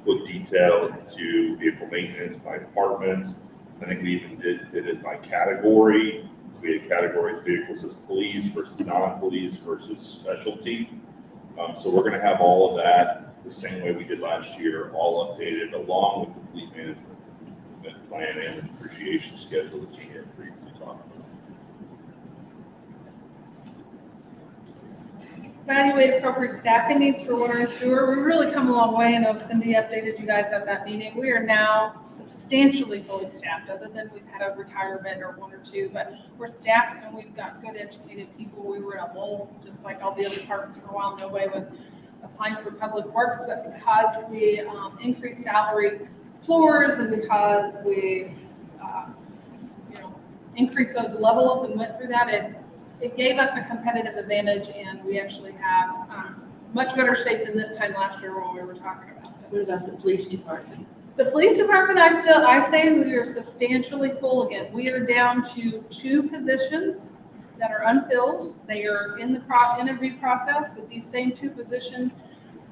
put detail into vehicle maintenance by department. I think we even did it by category. So we had categories, vehicles as police versus non-police versus specialty. So we're going to have all of that the same way we did last year, all updated along with the fleet management plan and the depreciation schedule that you had previously talked about. Evaluate appropriate staffing needs for water and sewer. We've really come a long way. I know Cindy updated you guys at that meeting. We are now substantially fully staffed, other than we've had a retirement or 1 or 2, but we're staffed and we've got good educated people. We were in a hole, just like all the other departments for a while. Nobody was applying for public works, but because we increased salary floors and because we increased those levels and went through that, it gave us a competitive advantage, and we actually have much better shape than this time last year when we were talking about What this. about the police department? The police department, I say we are substantially full again. We are down to 2 positions that are unfilled. They are in the interview process, but these same 2 positions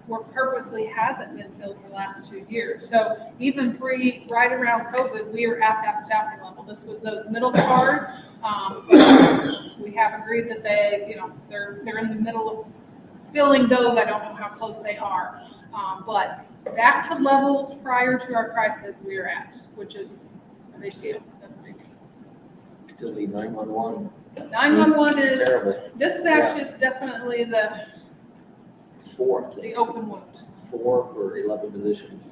were purposely hasn't been filled for the last 2 years. So even right around COVID, we are at that staffing level. This was those middle cars. We have agreed that they're in the middle of filling those. I don't know how close they are, but back to levels prior to our crisis we are at, which is a big deal. That's big. Still need 911. 911 It's is terrible. dispatch is definitely the 4, I think. open wound. 4 for 11 positions.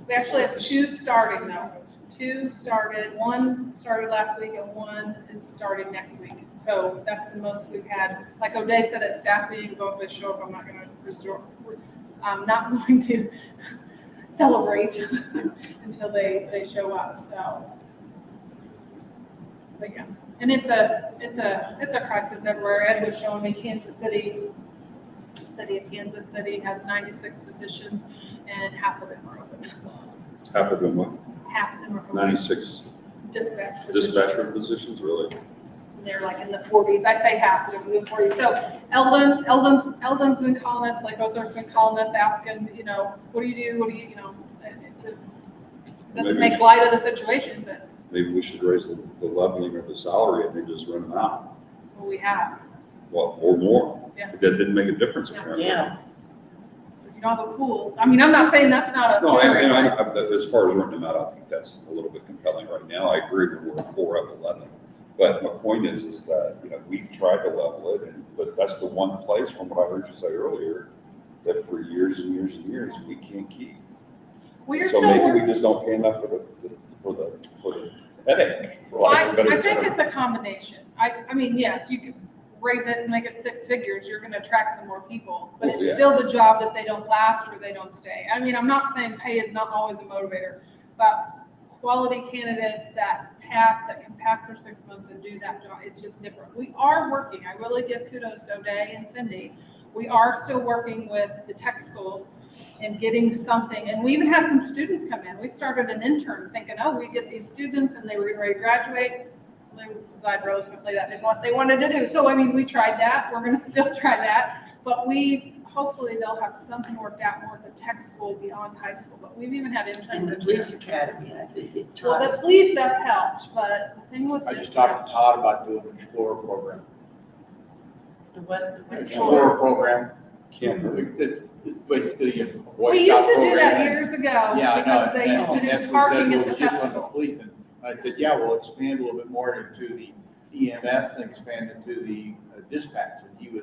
We actually have 2 starting though. 2 started, 1 started last week and 1 is starting next week. So that's the most we've had. Like O'Day said at staff meetings, as long as they show up, I'm not going to celebrate until they show up. So, but yeah, and it's a crisis everywhere. Ed was showing me Kansas City of Kansas City has 96 positions, and half of them are open. Half of them, what, Half of them are open. 96 Dispatch dispatcher positions. positions, really? And they're like in the 40s. I say half, they're in the 40s. So Eldon's been calling us, like Ozage's been calling us, asking, you know, what do you do? What do you, you know, and it just doesn't Maybe make light of the situation, but Maybe we should raise the leveling of the salary and they just run them out, we have. well, or more. Yeah. That didn't make a difference apparently. Yeah, If you don't have a pool, I mean, I'm not saying that's not a. No, theory, as far as running them out, I think that's a little bit compelling right now. I agree that we're 4 of 11. But my point is that, you know, we've tried to level it, but that's the one place, from what I heard you say earlier, that for years and years and years, we can't keep. We're So still maybe we working. just don't pay enough for the headache, for lack of a better I think term. it's a combination. I mean, yes, you could raise it and make it 6 figures, you're gonna attract some more people, but Well, it's yeah. still the job that they don't last or they don't stay. I mean, I'm not saying pay is not always a motivator, but quality candidates that can pass their 6 months and do that job, it's just different. We are working, I really give kudos to O'Day and Cindy. We are still working with the tech school and getting something, and we even had some students come in. We started an intern thinking, oh, we get these students and they were ready to graduate. They decided really quickly that didn't what they wanted to do. So, I mean, we tried that. We're gonna still try that. But hopefully they'll have something worked out more at the tech school beyond high school. But we've even had in interns. the in police there. academy, I think it Well, taught. the police, that's helped, but the thing with I this. just talked to Todd about doing an Explorer program. The what? The Explorer program. Can't hurt. It's basically a Boy We Scout used to do that program. years ago Yeah, I know. because they used to and do that's what he parking said, at well, the just on the festival. police. And I said, yeah, we'll expand a little bit more into the EMS and expand into the dispatch. And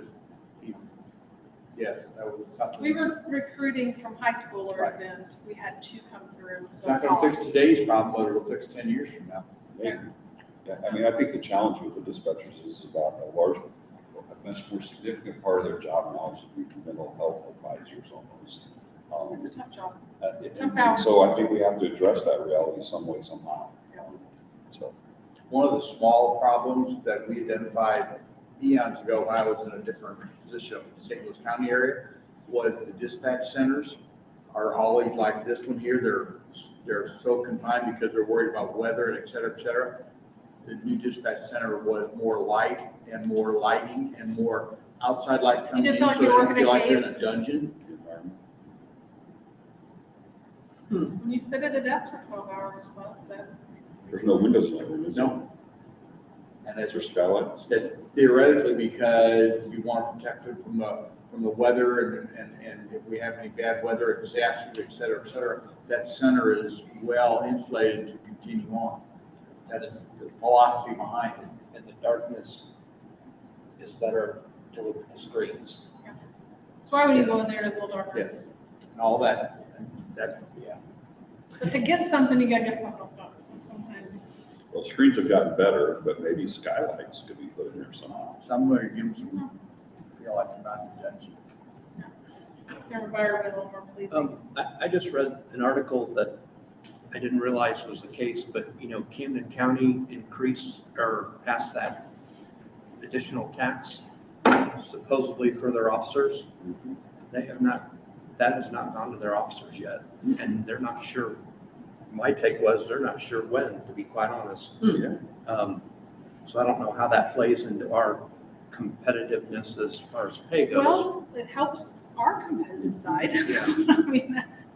yes, that was something. We were recruiting from high schoolers Right. and we had 2 come through. It's So not gonna fix today's problem, but it'll fix 10 years from now. Maybe. Yeah, I mean, I think the challenge with the dispatchers is about a much more significant part of their job knowledge would be mental health advisors almost. It's a tough job. And so I think we have to address that reality some way, somehow. So, One of the small problems that we identified eons ago when I was in a different position in the St. Louis County area was the dispatch centers are always like this one here. They're so confined because they're worried about weather and et cetera. The new dispatch center was more light and more lighting and more outside light coming in. didn't feel like So you they were don't working feel at like they're in cave? a dungeon. the environment. When you sit at a desk for 12 hours plus, that. There's no windows in that room, is there? No. And Is that's there skylights? That's theoretically because you want to protect them from the weather and if we have any bad weather, disasters, et cetera, that center is well insulated to continue on. That is the philosophy behind it. And the darkness is better to look at the screens. That's why when you go in there, it's a little darker. Yes. And all that, and that's, yeah. But to get something, you gotta get something else up. So sometimes. Well, screens have gotten better, but maybe skylights could be put in there somehow. Somewhere give them some, feel like they're not in a dungeon. Their environment a little more pleasing. I just read an article that I didn't realize was the case, but, you know, Camden County increased or passed that additional tax supposedly for their officers. They have not, that has not gone to their officers yet, and they're not sure. My take was they're not sure when, to be quite honest. Yeah. So I don't know how that plays into our competitiveness as far as pay goes. Well, it helps our competitive side. Yeah.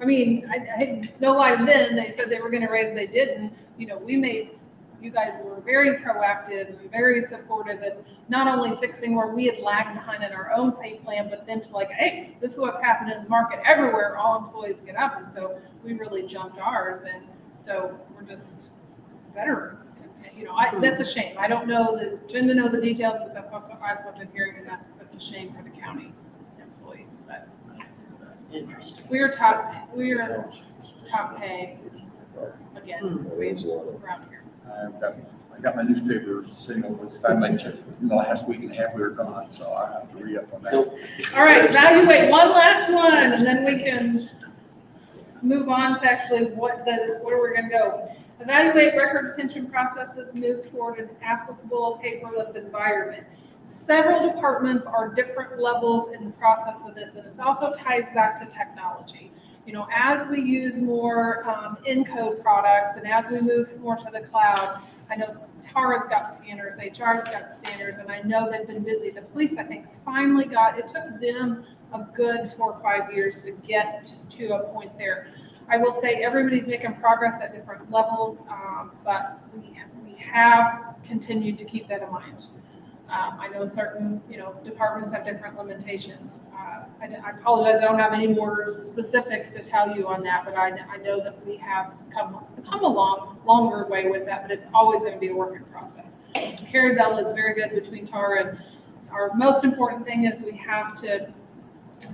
I mean, I had no lie then. They said they were gonna raise, they didn't. You know, you guys were very proactive and very supportive and not only fixing where we had lagged behind in our own pay plan, but then to like, hey, this is what's happening in the market everywhere. All employees get up. And so we really jumped ours. And so we're just better. You know, that's a shame. I don't tend to know the details, but that's also I've been hearing, and that's a shame for the county employees. But Interesting. we're top pay again around here. I got my newspapers sitting over the side of my chair from the last week and a half we were gone, so I have to re-up on that. All right, evaluate one last one, and then we can move on to actually where we're gonna go. Evaluate record retention processes, move toward an applicable paperless environment. Several departments are different levels in the process of this, and this also ties back to technology. As we use more in-code products and as we move more to the cloud, I know Tara's got scanners, HR's got scanners, and I know they've been busy. The police, I think, finally it took them a good 4 or 5 years to get to a point there. I will say everybody's making progress at different levels, but we have continued to keep that in mind. I know certain, departments have different limitations. I apologize, I don't have any more specifics to tell you on that, but I know that we have come a longer way with that, but it's always going to be a working process. Carrie Bell is very good between Tara, and our most important thing is we have to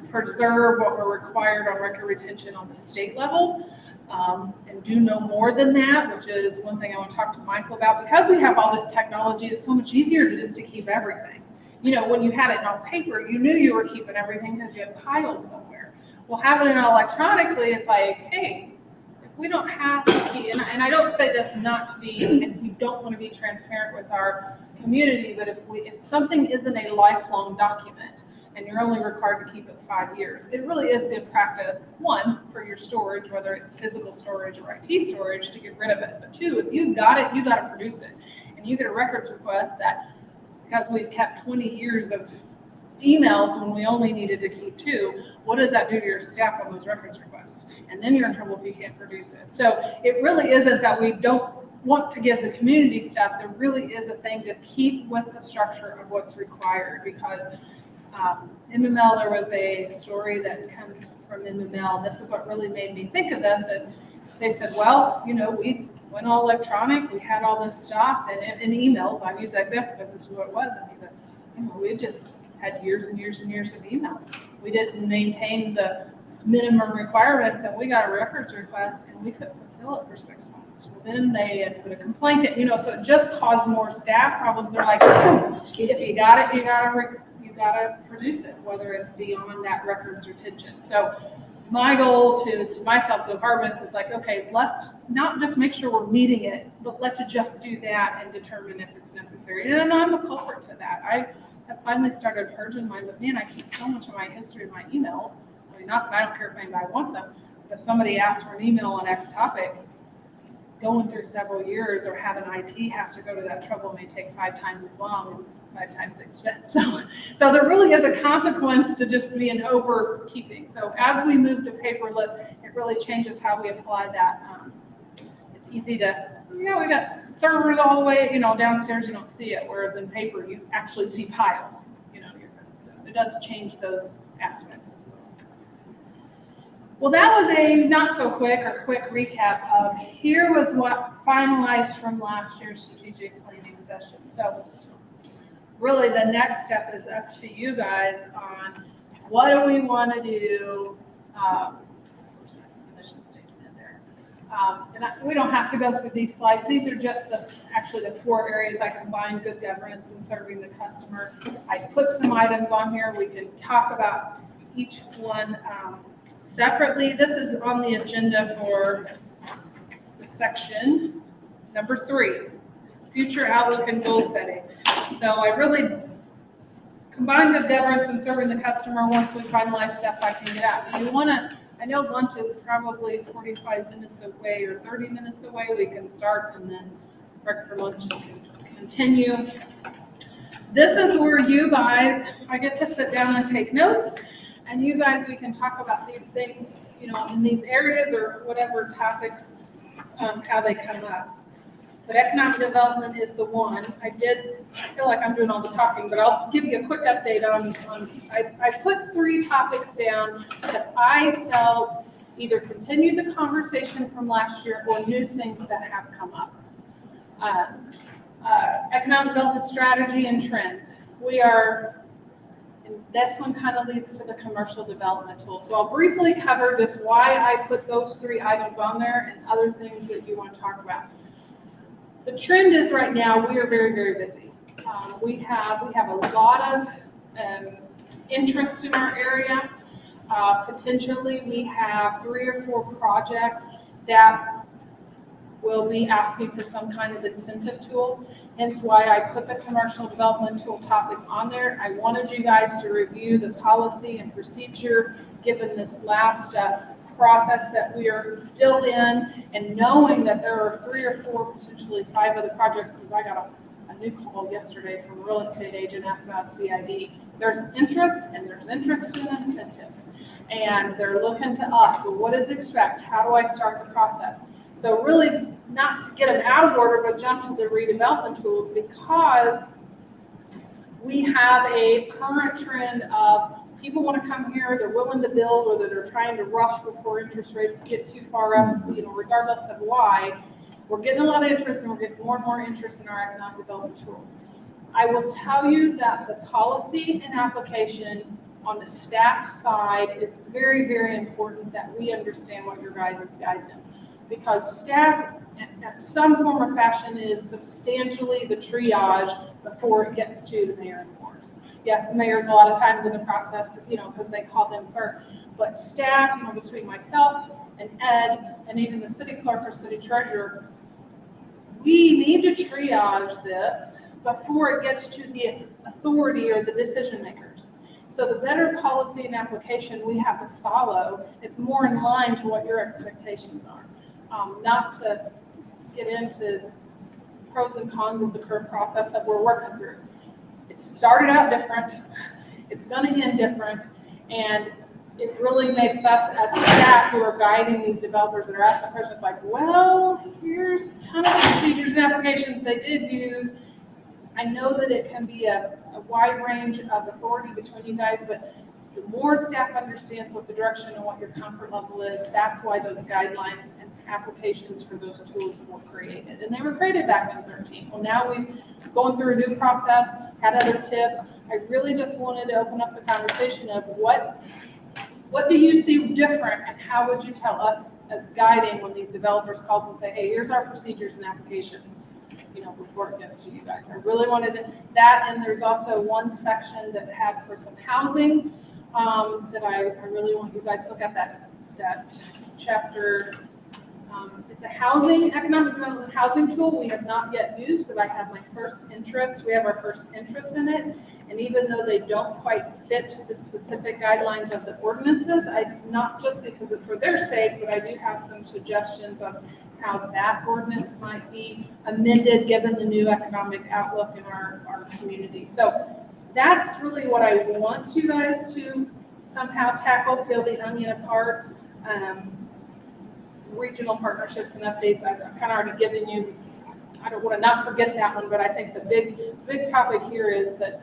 preserve what we're required on record retention on the state level. And do no more than that, which is one thing I want to talk to Michael about. Because we have all this technology, it's so much easier to keep everything. When you had it on paper, you knew you were keeping everything because you had piles somewhere. Well, having it electronically, it's like, hey, if we don't have to keep, and I don't say this not to be, and we don't want to be transparent with our community, but if something isn't a lifelong document, and you're only required to keep it 5 years, it really is good practice, one, for your storage, whether it's physical storage or IT storage, to get rid of it. But two, if you've got it, you got to produce it. And you get a records request that, because we've kept 20 years of emails when we only needed to keep 2, what does that do to your staff on those records requests? And then you're in trouble if you can't produce it. So it really isn't that we don't want to give the community stuff. There really is a thing to keep with the structure of what's required, because MML, there was a story that comes from MML. This is what really made me think of this, is they said, well, we went all electronic, we had all this stuff, and in emails, I use that example because this is what it was, and he said, we just had years and years and years of emails. We didn't maintain the minimum requirements, and we got a records request, and we couldn't fulfill it for 6 months. Well, then they had put a complaint in, so it just caused more staff problems. They're like, if you got it, you got to produce it, whether it's beyond that records retention. So my goal to myself, to departments, is like, okay, let's not just make sure we're meeting it, but let's just do that and determine if it's necessary. And I'm a culprit to that. I have finally started purging mine, but man, I keep so much of my history in my emails. I mean, not that I don't care if anybody wants them, but if somebody asks for an email on X topic, going through several years or having IT have to go to that trouble may take 5 times as long and 5 times expense. So there really is a consequence to just being overkeeping. So as we move to paperless, it really changes how we apply that. It's easy to, we got servers all the way, downstairs, you don't see it. Whereas in paper, you actually see piles, so it does change those aspects as well. Well, that was a not so quick recap of here was what finalized from last year's strategic planning session. So really the next step is up to you guys on what do we want to do. Mission statement in there. We don't have to go through these slides. These are just actually the 4 areas I combined: good governance and serving the customer. I put some items on here. We can talk about each one separately. This is on the agenda for the section number 3, future outlook and goal setting. So I really combined good governance and serving the customer. Once we finalize stuff, I can get out. If you want to, I know lunch is probably 45 minutes away or 30 minutes away. We can start and then break for lunch and continue. This is where you guys, I get to sit down and take notes, and you guys, we can talk about these things, in these areas or whatever topics, how they come up. But economic development is the one. I feel like I'm doing all the talking, but I'll give you a quick update on I put 3 topics down that I felt either continued the conversation from last year or new things that have come up. Economic development strategy and trends. And this one kind of leads to the commercial development tool. So I'll briefly cover just why I put those 3 items on there and other things that you want to talk about. The trend is right now we are very, very busy. We have a lot of interest in our area. Potentially, we have 3 or 4 projects that will be asking for some kind of incentive tool. Hence why I put the commercial development tool topic on there. I wanted you guys to review the policy and procedure given this last process that we are still in, and knowing that there are 3 or 4, potentially 5 other projects, because I got a new call yesterday from a real estate agent asking about CID. There's interest, and there's interest in incentives. And they're looking to us, well, what is expect? How do I start the process? So really, not to get them out of order, but jump to the redevelopment tools, because we have a current trend of people want to come here, they're willing to build, whether they're trying to rush before interest rates get too far up, regardless of why. We're getting a lot of interest, and we're getting more and more interest in our economic development tools. I will tell you that the policy and application on the staff side is very, very important, that we understand what your guys' guidance is. Because staff, at some form or fashion, is substantially the triage before it gets to the mayor and board. Yes, the mayor's a lot of times in the process, because they call them first. But staff, between myself and Ed, and even the city clerk or city treasurer, we need to triage this before it gets to the authority or the decision makers. So the better policy and application we have to follow, it's more in line to what your expectations are. Not to get into pros and cons of the current process that we're working through. It started out different, it's gonna end different, and it really makes us as staff who are guiding these developers that are asking questions like, well, here's kind of the procedures and applications they did use. I know that it can be a wide range of authority between you guys, but the more staff understands what the direction and what your comfort level is, that's why those guidelines and applications for those tools were created. And they were created back in 2013. Well, now we've gone through a new process, had other tips. I really just wanted to open up the conversation of what do you see different, and how would you tell us as guiding when these developers call and say, hey, here's our procedures and applications, before it gets to you guys. I really wanted that, and there's also one section that had for some housing that I really want you guys to look at that chapter. It's a economic development housing tool we have not yet used, but I have my first interest. We have our first interest in it. And even though they don't quite fit the specific guidelines of the ordinances, not just because it's for their sake, but I do have some suggestions on how that ordinance might be amended given the new economic outlook in our community. So that's really what I want you guys to somehow tackle, peel the onion apart. Regional partnerships and updates, I've kind of already given you. I don't want to not forget that one, but I think the big topic here is that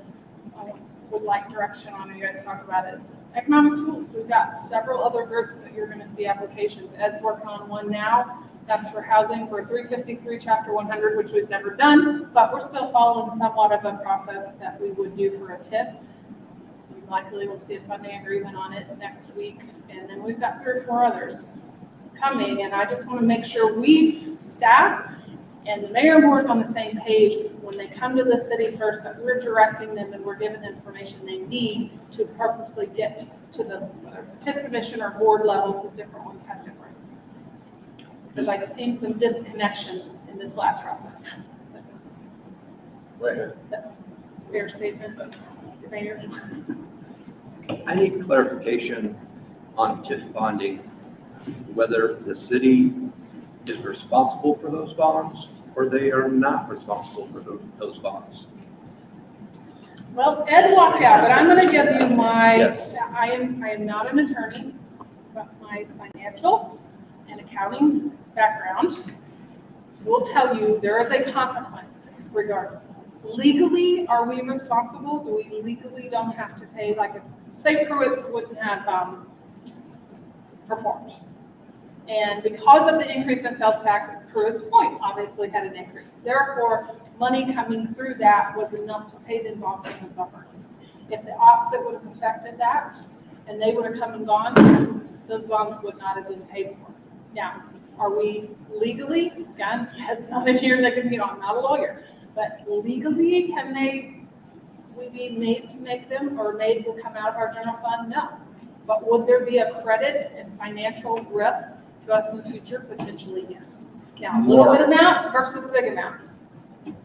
I would like direction on, you guys talk about, is economic tools. We've got several other groups that you're going to see applications. Ed's working on one now. That's for housing for 353 Chapter 100, which we've never done, but we're still following somewhat of a process that we would do for a TIF. We likely will see a funding agreement on it next week, and then we've got 3 or 4 others coming, and I just want to make sure we, staff and the mayor and board, is on the same page when they come to the city first, that we're directing them and we're giving them information they need to purposely get to the, whether it's a TIF commission or board level, because different ones have different. Because I've seen some disconnection in this last process. That's a fair statement, but the mayor. I need clarification on TIF bonding, whether the city is responsible for those bonds or they are not responsible for those bonds. Well, Ed walked out, but I'm going to give you my, Yes. I am not an attorney, but my financial and accounting background will tell you there is a consequence regardless. Legally, are we responsible? Do we legally don't have to pay, like if, say Pruitt's wouldn't have performed. And because of the increase in sales tax, Pruitt's Point obviously had an increase. Therefore, money coming through that was enough to pay the bond payments off. If the opposite would have affected that, and they would have come and gone, those bonds would not have been paid for. Now, are we legally, again, it's not a here that can, I'm not a lawyer, but legally, can we be made to make them or made to come out of our general fund? No. But would there be a credit and financial risk to us in the future? Potentially, yes. Now, a little bit amount versus a big amount.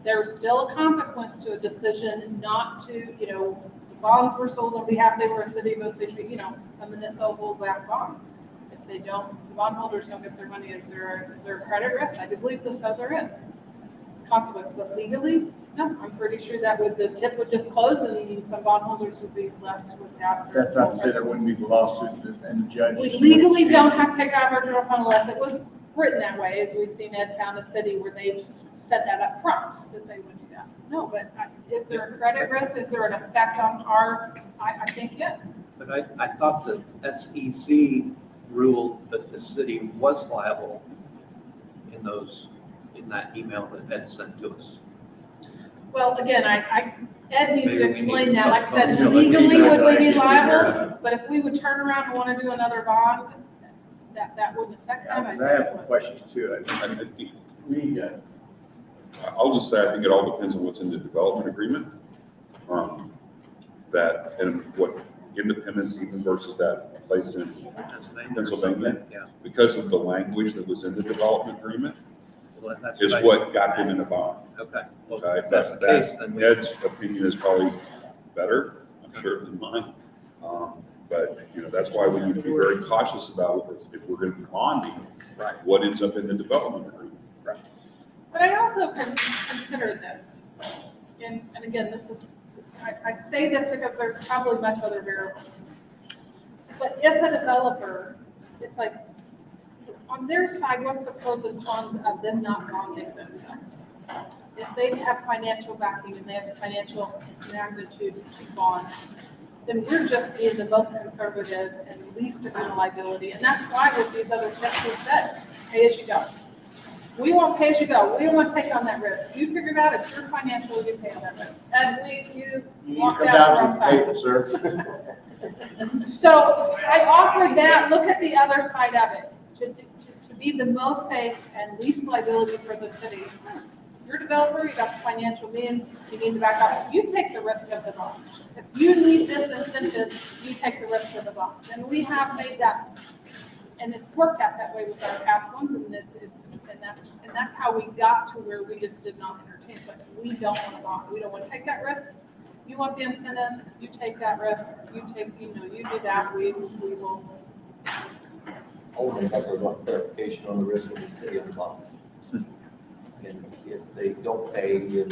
There's still a consequence to a decision not to, the bonds were sold on behalf, they were a city of Osage, a municipal black bond. If they don't, the bondholders don't get their money, is there a credit risk? I do believe this other is consequence, but legally, no, I'm pretty sure that the TIF would just close and some bondholders would be left without. That's not to say there wouldn't be the lawsuit and the judge. We legally don't have to take it out of our general fund unless it was written that way, as we've seen Ed County City where they've said that up front, that they would do that. No, but is there a credit risk? Is there an effect on I think yes. But I thought the SEC ruled that the city was liable in that email that Ed sent to us. Well, again, Ed needs Maybe to we explain need that, to like I said, postpone it. legally would we be Figure it liable? out. But if we would turn around and want to do another bond, that wouldn't affect them. I have some questions too. I think, We, I'll just say, I think it all depends on what's in the development agreement. That, and what Independence even versus that place in Pennsylvania, Yeah. because of the language that was in the development agreement, Well, that's is I- what got them in a bond. Okay. Well, Okay, if that's the case, then we. Ed's opinion is probably better, I'm sure, than mine. But, that's why we need to be very cautious about if we're going to be bonding, Right. what ends up in the development agreement. But I also considered this, and again, this is, I say this because there's probably much other variables. But if a developer, it's like, on their side, what's the pros and cons of them not bonding themselves? If they have financial backing and they have the financial magnitude to bond, then we're just being the most conservative and least amount of liability. And that's why with these other tests we said, pay as you go. We won't pay as you go. We don't want to take on that risk. You figure it out, it's your financial, you pay on that risk. And you you walk come down down the to wrong the side. table, sir. So I offered that, look at the other side of it, to be the most safe and least liability for the city. You're a developer, you got the financial means, you need to back up. You take the risk of the bond. If you need this incentive, you take the risk of the bond. And we have made that, and it's worked out that way with our past ones, and that's how we got to where we just did not entertain. But we don't want to bond, we don't want to take that risk. You want the incentive, you take that risk, you do that, we will. Alderman Pepper want clarification on the risk of the city on bonds. And if they don't pay, then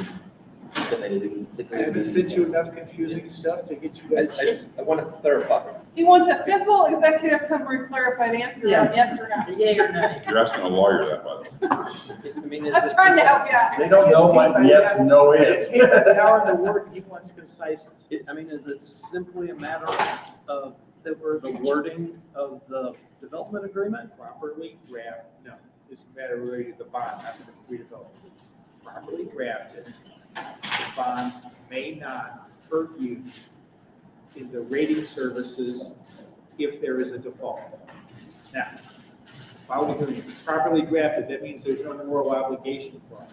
they legally. I have sent you enough confusing stuff to get you guys. I want to clarify. He wants a simple executive summary clarified answer on yes or no. Yay or nay? You're asking a lawyer that, by the way. I mean, I'm trying to help you out. They don't know what yes and no It's is. him an hour in the word, he wants conciseness. I mean, is it simply a matter of the wording of the development agreement? Properly drafted, no, it's a matter of reading the bond, not the redevelopment. Properly drafted, the bonds may not hurt you in the rating services if there is a default. Now, while we're doing it properly drafted, that means there's no moral obligation clause.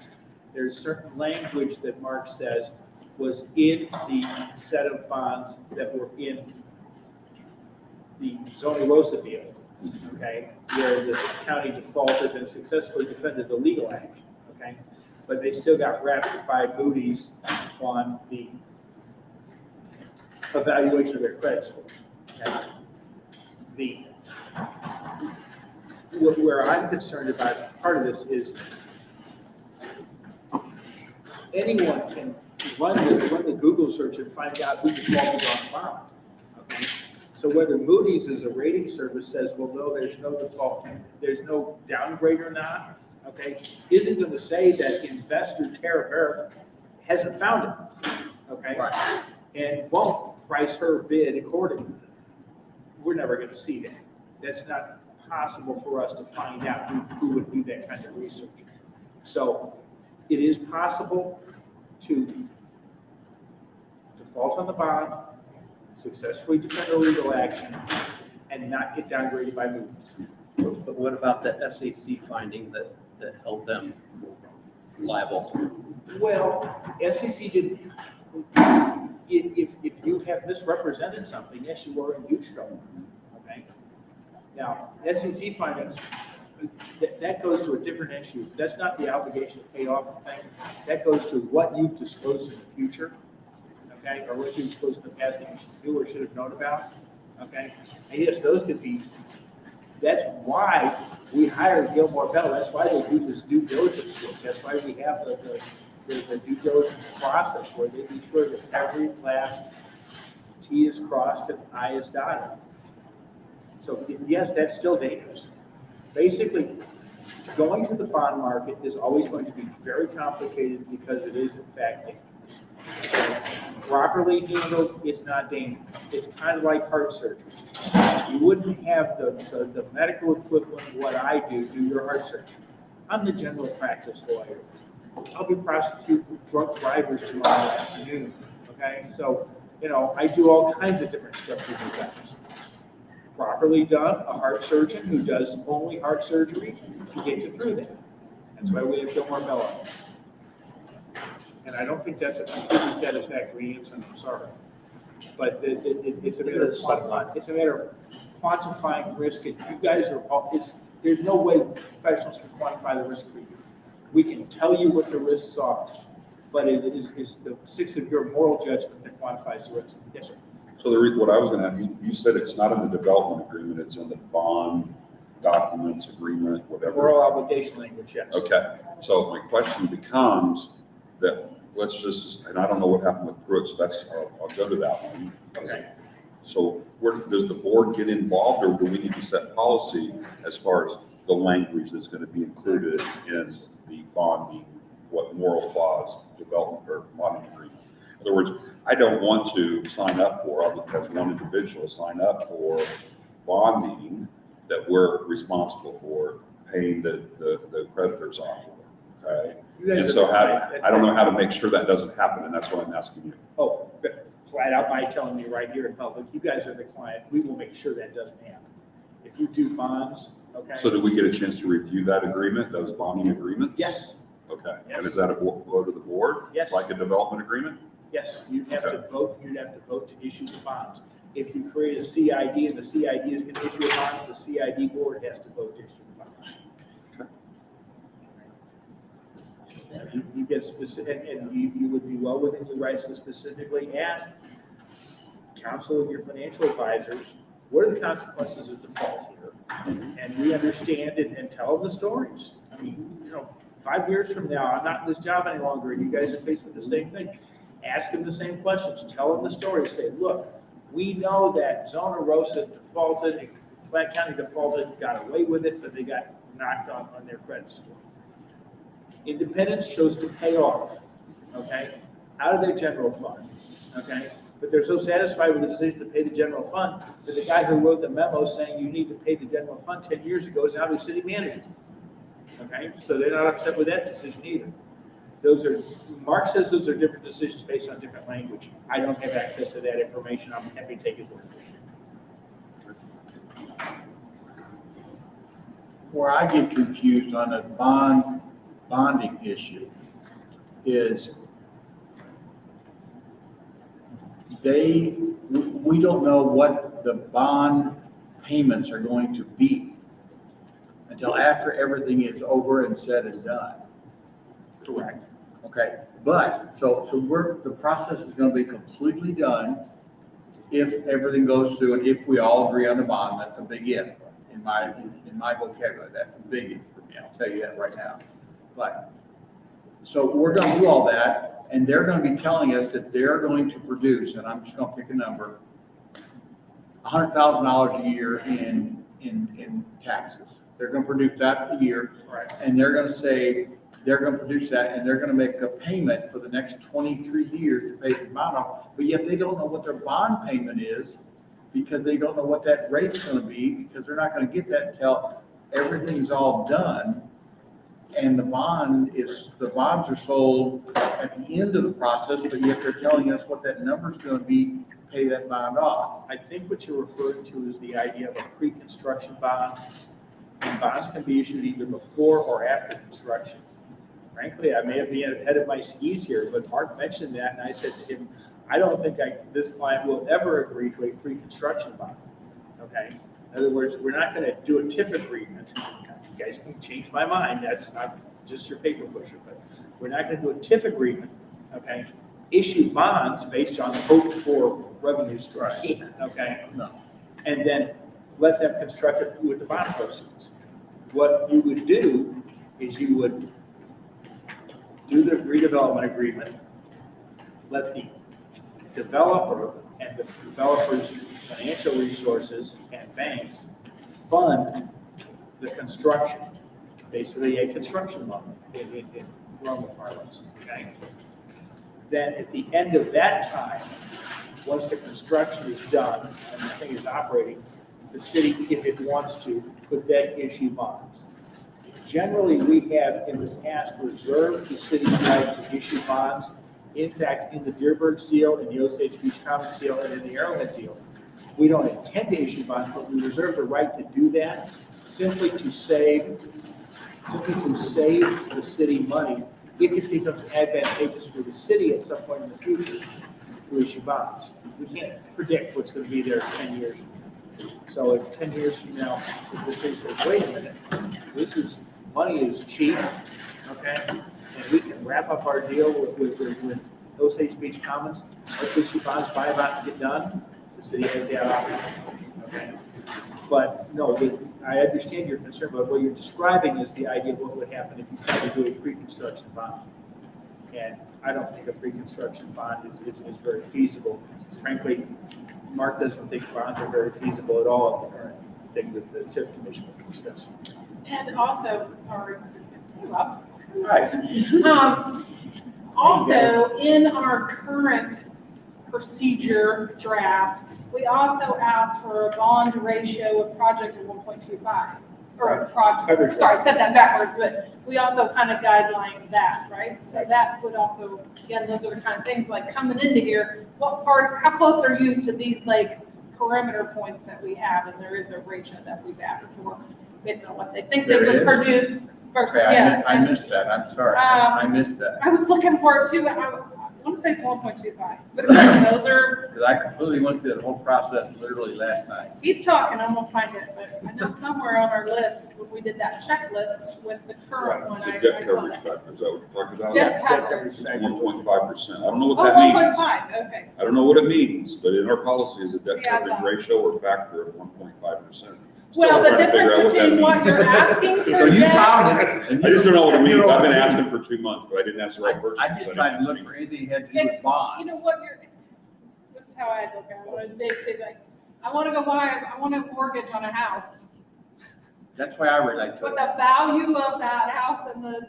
There's certain language that Mark says was in the set of bonds that were in the Zona Rosa deal, okay? Where the county defaulted and successfully defended the legal action, okay? But they still got wrapped by Moody's on the evaluation of their credit score, okay? Where I'm concerned about part of this is anyone can run the Google search and find out who defaulted on the bond, okay? So whether Moody's as a rating service says, well, no, there's no default, there's no downgrade or not, okay, isn't going to say that investor Tara Barrett hasn't found it, okay? Right. And won't price her bid accordingly. We're never going to see that. That's not possible for us to find out who would do that kind of research. So it is possible to default on the bond, successfully defend a legal action, and not get downgraded by Moody's. But what about the SEC finding that held them liable? Well, SEC didn't, if you have misrepresented something, yes, you are in huge trouble, okay? Now, SEC findings, that goes to a different issue. That's not the obligation to pay off thing. That goes to what you've disclosed in the future, okay? Or what you disclosed in the past that you should do or should have known about, okay? And yes, those could be That's why we hired Gilmore Bell. That's why they do this due diligence work. That's why we have the due diligence process where they be sure that every last T is crossed and I is dotted. So yes, that's still dangerous. Basically, going to the bond market is always going to be very complicated because it is in fact dangerous. Properly handled, it's not dangerous. It's kind of like heart surgery. You wouldn't have the medical equivalent of what I do your heart surgery. I'm the general practice lawyer. I'll be prosecuting drunk drivers tomorrow afternoon, okay? So, I do all kinds of different stuff with you guys. Properly done, a heart surgeon who does only heart surgery can get you through that. That's why we have Gilmore Bell on. And I don't think that's a completely satisfactory answer, I'm sorry. But it's a matter of quantifying, quantifying risk. And you guys are, there's no way professionals can quantify the risk for you. We can tell you what the risks are, but it is the six of your moral judgment that quantifies the risk. Yes, sir. So what I was gonna have, you said it's not in the development agreement, it's in the bond documents, agreement, whatever. Moral obligation language, yes. Okay, so my question becomes that, let's just, and I don't know what happened with Pruitt, so I'll go to that one. Okay. So where, does the board get involved, or do we need to set policy as far as the language that's gonna be included in the bonding, what moral clause, development, or bonding agreement? In other words, I don't want to sign up for, as one individual, sign up for bonding that we're responsible for paying the creditors off of, okay? And so I don't know how to make sure that doesn't happen, and that's what I'm asking you. Oh, flat out by telling me right here in public, you guys are the client, we will make sure that doesn't happen. If you do bonds, okay? So do we get a chance to review that agreement, those bonding agreements? Yes, Okay, Yes. and is that a vote of the board? Yes. Like a development agreement? yes, you'd have to vote to issue the bonds. If you create a CID and the CID is going to issue the bonds, the CID board has to vote to issue the bonds. You get specific, and you would be well within your rights to specifically ask counsel and your financial advisors, what are the consequences of default here? And we understand and tell them the stories. I mean, 5 years from now, I'm not in this job any longer, and you guys are faced with the same thing. Ask them the same questions, tell them the story, say, look, we know that Zona Rosa defaulted, and Platte County defaulted, got away with it, but they got knocked on their credit score. Independence chose to pay off, okay, out of their general fund, okay? But they're so satisfied with the decision to pay the general fund that the guy who wrote the memo saying you need to pay the general fund 10 years ago is now the city manager, okay? So they're not upset with that decision either. Mark says those are different decisions based on different language. I don't have access to that information. I'm happy to take his word for it. Where I get confused on the bonding issue is we don't know what the bond payments are going to be until after everything is over and said and done. Correct. Okay, but, so the process is gonna be completely done if everything goes through and if we all agree on the bond. That's a big if in my vocabulary. That's a big if for me, I'll tell you that right now. But, so we're gonna do all that, and they're gonna be telling us that they're going to produce, and I'm just gonna pick a number, $100,000 a year in taxes. They're gonna produce that a year. Right. And they're gonna say, they're gonna produce that, and they're gonna make a payment for the next 23 years to pay the bond off, but yet they don't know what their bond payment is, because they don't know what that rate's gonna be, because they're not gonna get that until everything's all done. And the bonds are sold at the end of the process, but yet they're telling us what that number's gonna be to pay that bond off. I think what you're referring to is the idea of a pre-construction bond. And bonds can be issued either before or after construction. Frankly, I may have been ahead of my skis here, but Mark mentioned that, and I said to him, I don't think this client will ever agree to a pre-construction bond, okay? In other words, we're not gonna do a TIF agreement. You guys can change my mind, that's not just your paper pusher, but we're not gonna do a TIF agreement, okay? Issue bonds based on hope for revenue stream, okay? No. And then let them construct it with the bond proceeds. What you would do is you would do the redevelopment agreement, let the developer and the developer's financial resources and banks fund the construction, basically a construction loan in normal parlance, okay? Then at the end of that time, once the construction is done and the thing is operating, the city, if it wants to, could then issue bonds. Generally, we have in the past reserved the city's right to issue bonds. In fact, in the Dearborn deal, in the Osage Beach Commons deal, and in the Arrowhead deal, we don't intend to issue bonds, but we reserve the right to do that simply to save the city money if it becomes advantageous for the city at some point in the future to issue bonds. We can't predict what's going to be there 10 years from now. So if 10 years from now, if the city says, wait a minute, money is cheap, okay? And we can wrap up our deal with Osage Beach Commons, let's issue bonds, buy about to get done, the city has the option, okay? But no, I understand your concern, but what you're describing is the idea of what would happen if you tried to do a pre-construction bond. And I don't think a pre-construction bond is very feasible. Frankly, Mark doesn't think bonds are very feasible at all in the current thing that the TIF commission will be discussing. And also, sorry, up. Right. Also, in our current procedure draft, we also asked for a bond ratio of project of 1.25. Or project, sorry, I said that backwards, but we also kind of guideline that, right? So that would also, again, those are the kind of things like coming into here, how close are you to these like perimeter points that we have? And there is a ratio that we've asked for based on what they think they There would is? produce. First, Okay, yeah. I missed that, I'm sorry, I missed that. I was looking for it too, I want to say it's 1.25, but those are, Because I completely went through the whole process literally last night. keep talking, I'm gonna find it, but I know somewhere on our list, when we did that checklist with the current one, The I debt saw coverage that. factor, is that what you're talking about? Debt Debt coverage. coverage It's factor. 1.5%. I don't know Oh, what that means. 1.5, okay. I don't know what it means, but in our policy is a debt See, I coverage thought- ratio or factor of 1.5%. Well, the difference between what you're asking for So you debt. found it. and I just don't know what it you means. I've been what it asking means. for 2 months, but I didn't ask the right person. I just tried to look for anything that had to do It's, with bonds. you know what, this is how I look at it, when they say like, I want a mortgage on a house. That's why I relate to But it. the value of that house and the,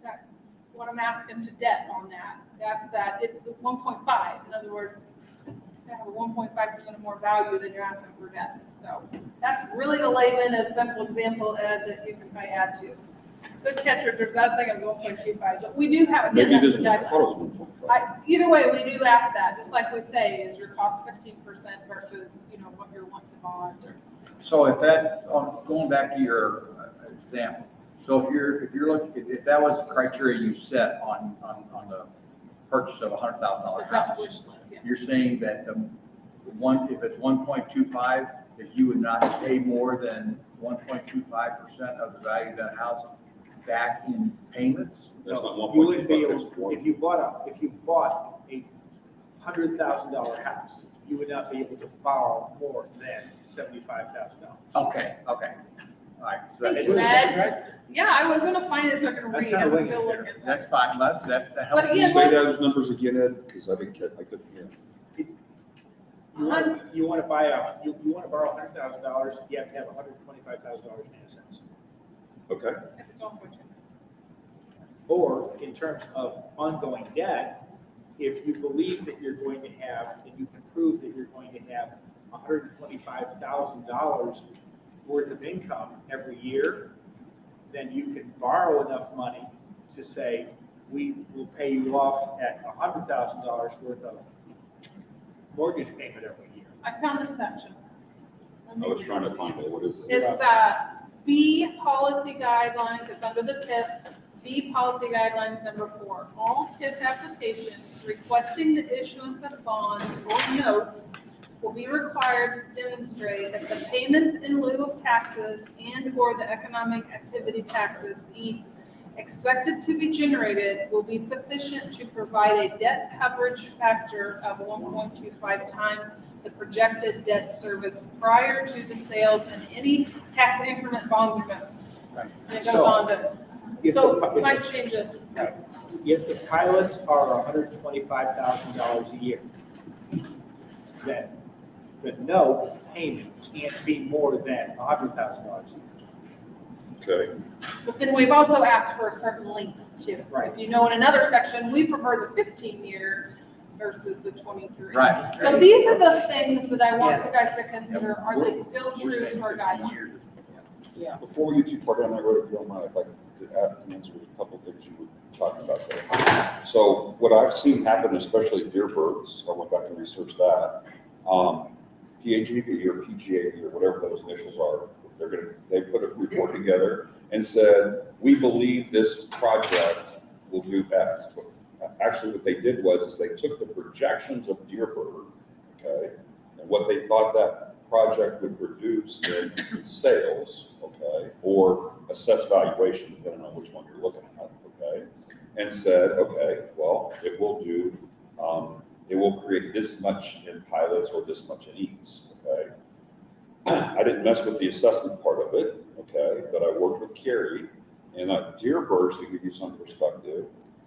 that, what I'm asking to debt on that, that's that, it's 1.5. In other words, you have a 1.5% of more value than you're asking for debt. So that's really the layman, a simple example, Ed, that you can probably add to. Good catch, Richard, I was thinking it was 1.25, but we do have. Maybe again, it is, that's I the thought it was 1.5. either way, we do ask that, just like we say, is your cost 15% versus, what you're wanting to bond or. So if that, going back to your example, so if you're looking, if that was the criteria you set on the purchase of a $100,000 The rough house, wish list, yeah. you're saying that if it's 1.25, that you would not pay more than 1.25% of the value of that house back in payments? That's not You wouldn't be 1.25, able, that's one. if you bought a $100,000 house, you would not be able to borrow more than $75,000. Okay, all right. So Thank that- you, Ed. Yeah, I was gonna find it so I could That's read, kinda I'm winging still it. looking. That's fine, that But helps. Can you again, say those numbers again, Ed? Because I didn't get, I couldn't hear. You want to borrow $100,000, you have to have $125,000 in assets. Okay. If it's 1.2. Or in terms of ongoing debt, if you believe that you're going to have, and you can prove that you're going to have $125,000 worth of income every year, then you can borrow enough money to say, we will pay you off at $100,000 worth of mortgage payment every year. I found this section. I was trying to find it. What is it? It's, B policy guidelines, it's under the TIF, B policy guidelines number 4. All TIF applications requesting the issuance of bonds or notes will be required to demonstrate that the payments in lieu of taxes and/or the economic activity taxes needs expected to be generated will be sufficient to provide a debt coverage factor of 1.25 times the projected debt service prior to the sales and any tax increment bonds or notes. Right. And it goes So, on to, If so the- might change it. If the pilots are $125,000 a year, then the note payment can't be more than $100,000 a year. Okay, But then we've also asked for a certain length too. Right. If you know, in another section, we prefer the 15 years versus the 23. Right. So these are the things that I want you guys to consider. Are they still We're true saying to our 15 guidelines? years. before we get too far down that road, if you don't mind, I'd like to answer a couple things you were talking about there. So what I've seen happen, especially at Deerbirds, I went back and researched that, PAGB or PGAB or whatever those initials are, they put a report together and said, we believe this project will do X. Actually, what they did was they took the projections of Deerbird, okay, and what they thought that project would produce in sales, okay, or assessed valuation, depending on which one you're looking at, okay, and said, okay, well, it will do, it will create this much in pilots or this much in eats, okay. I didn't mess with the assessment part of it, okay, but I worked with Carrie, and Deerbirds, to give you some perspective,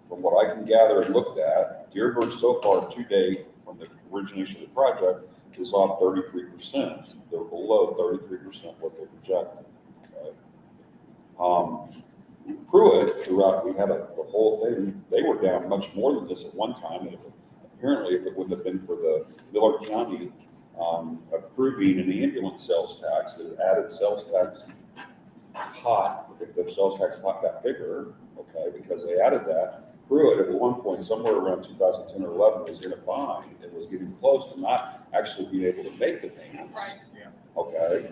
from what I can gather and looked at, Deerbirds so far to date, from the origination of the project, is off 33%. They're below 33% what they projected. Okay? Pruitt, throughout, we had the whole thing, they were down much more than this at one time, and apparently if it wouldn't have been for the Miller County approving an ambulance sales tax, the added sales tax pot, the sales tax pot got bigger, okay, because they added that. Pruitt at one point, somewhere around 2010 or 11, was in a bind and was getting close to not actually being able to make the payments. Right. Yeah. Okay.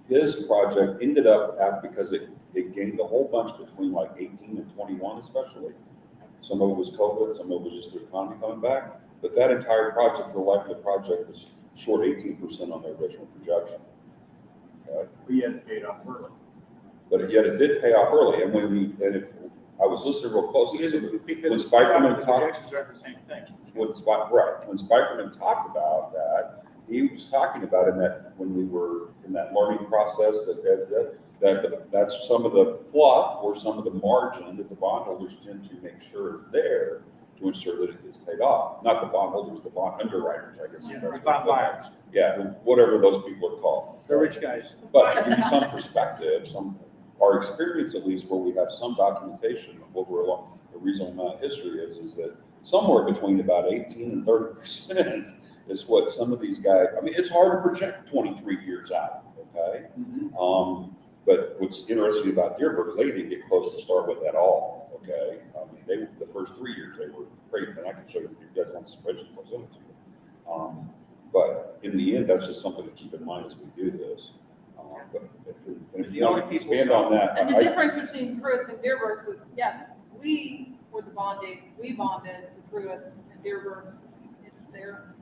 His project ended up because it gained a whole bunch between like 18 and 21, especially. Some of it was COVID, some of it was just the economy coming back. But that entire project, for the life of the project, was short 18% on their original projection. Okay. We had paid off early. But yet it did pay off early. And I was listening real closely. Because When Spikerman the talked, projections aren't the same thing. when Spikerman talked about that, he was talking about in that when we were in that learning process that's some of the fluff or some of the margin that the bondholders tend to make sure is there to ensure that it gets paid off. Not the bondholders, the bond underwriters, I guess. Yeah, That's the bond buyers. Yeah, whatever those people are called. The rich guys. But to give you some perspective, our experience at least, where we have some documentation of what we're along, the reasonable amount of history is that somewhere between about 18 and 30% is what some of these guys, I mean, it's hard to project 23 years out, okay? But what's interesting about Deerbird is they didn't get close to start with at all, okay? I mean, the first 3 years, they were great, and I can show you, if you guys want the spreadsheets, I'll send it to you. But in the end, that's just something to keep in mind as we do this. But if you want to expand on that, And the difference between Pruitt's and Deerbirds is, yes, we were the bonding, we bonded the Pruitt's and Deerbirds, it's their.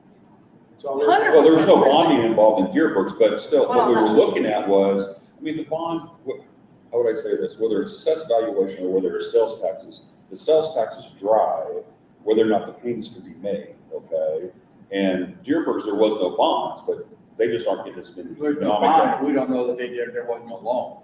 It's all well, there was no bonding involved in Deerbirds, but still, what we were Well, looking at was, I mean, the bond, how would I say this? Whether it's assessed valuation or whether it's sales taxes, the sales taxes drive whether or not the payments can be made, okay? And Deerbirds, there was no bonds, but they just aren't getting as many There's no economic bond, benefits. we don't know that there wasn't no loan.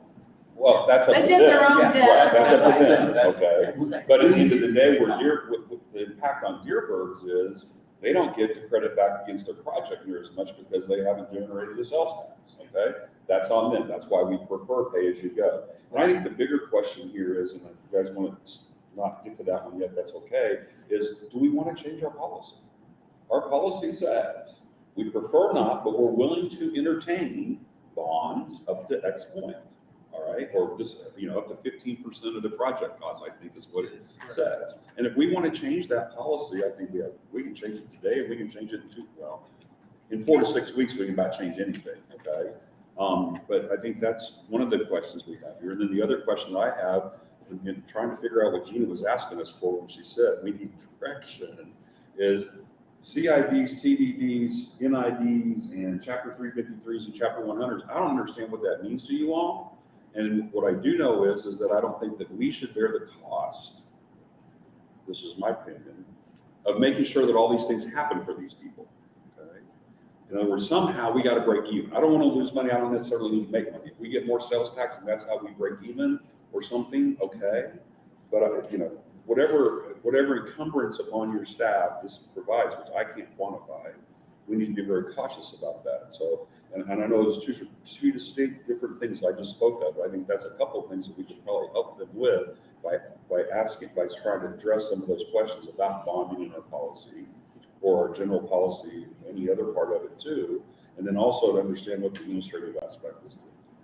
Well, that's up to They them. did their own Yeah, debt. Right, that's up to them, That's- okay? But at the end of the day, the impact on Deerbirds is they don't get the credit back against their project near as much because they haven't generated a sales tax, okay? That's on them. That's why we prefer pay as you go. And I think the bigger question here is, and if you guys want to not get to that one yet, that's okay, is do we want to change our policy? Our policy says we prefer not, but we're willing to entertain bonds up to X point. All right, or this, up to 15% of the project cost, I think is what it says. And if we want to change that policy, I think we can change it today, and we can change it in 4 to 6 weeks, we can about change anything, okay? But I think that's one of the questions we have here. And then the other question I have, in trying to figure out what Gina was asking us for when she said we need direction, is CIDs, TDDs, NIDs, and Chapter 353s and Chapter 100s. I don't understand what that means to you all. And what I do know is that I don't think that we should bear the cost, this is my opinion, of making sure that all these things happen for these people, okay? In other words, somehow we gotta break even. I don't wanna lose money, I don't necessarily need to make money. If we get more sales tax and that's how we break even or something, okay? But, whatever encumbrance upon your staff this provides, which I can't quantify, we need to be very cautious about that. So, and I know those two distinct different things I just spoke of. I think that's a couple of things that we could probably help them with by trying to address some of those questions about bonding in our policy or our general policy, any other part of it too. And then also to understand what the administrative aspect is.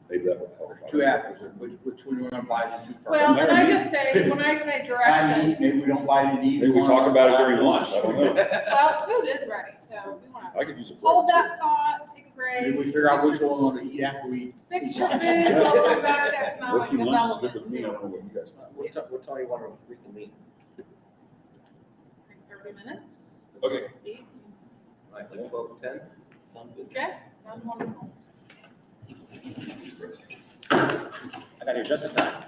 Maybe that would help. Two apples, which one do we want to buy into first? Well, can I just say, when I say direction, Maybe we don't buy it either. Maybe we talk about it during lunch, I don't know. well, food is ready, so we want to I could use a break. hold that thought, take a break. Maybe we figure out which one we want to eat after we. Fix your food, while we're about our economic Working lunch is good development. with me, I don't know what you guys think. What time you want to reconvene? 30 minutes. Okay. Like 12 to 10? Sound good? Okay, sounds wonderful. I got here just in time.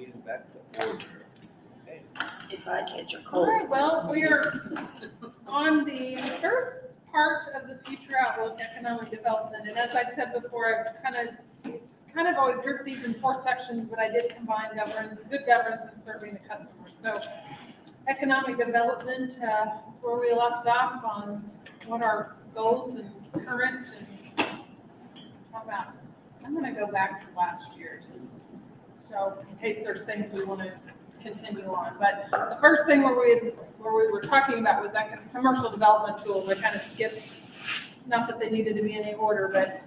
meeting back to order. Okay. If I catch a All cold. right, well, we're on the first part of the future outlook, economic development. And as I said before, I've kind of always grouped these in 4 sections, but I did combine good governance and serving the customers. So economic development is where we left off on what our goals and current and how about, I'm gonna go back to last year's. So in case there's things we want to continue on, but the first thing where we were talking about was that commercial development tools. I kind of skipped, not that they needed to be in any order, but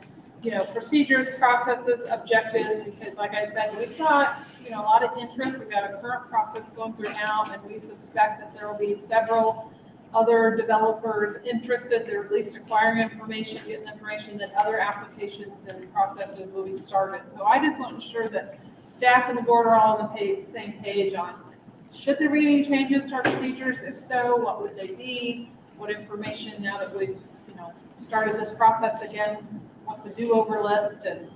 procedures, processes, objectives, because like I said, we've got, a lot of interest. We've got a current process going through now, and we suspect that there will be several other developers interested. They're at least acquiring information, getting information that other applications and processes will be started. So I just want to ensure that staff and the board are all on the same page on, should there be any changes to our procedures? If so, what would they be? What information, now that we've, started this process again, what's a do-over list, and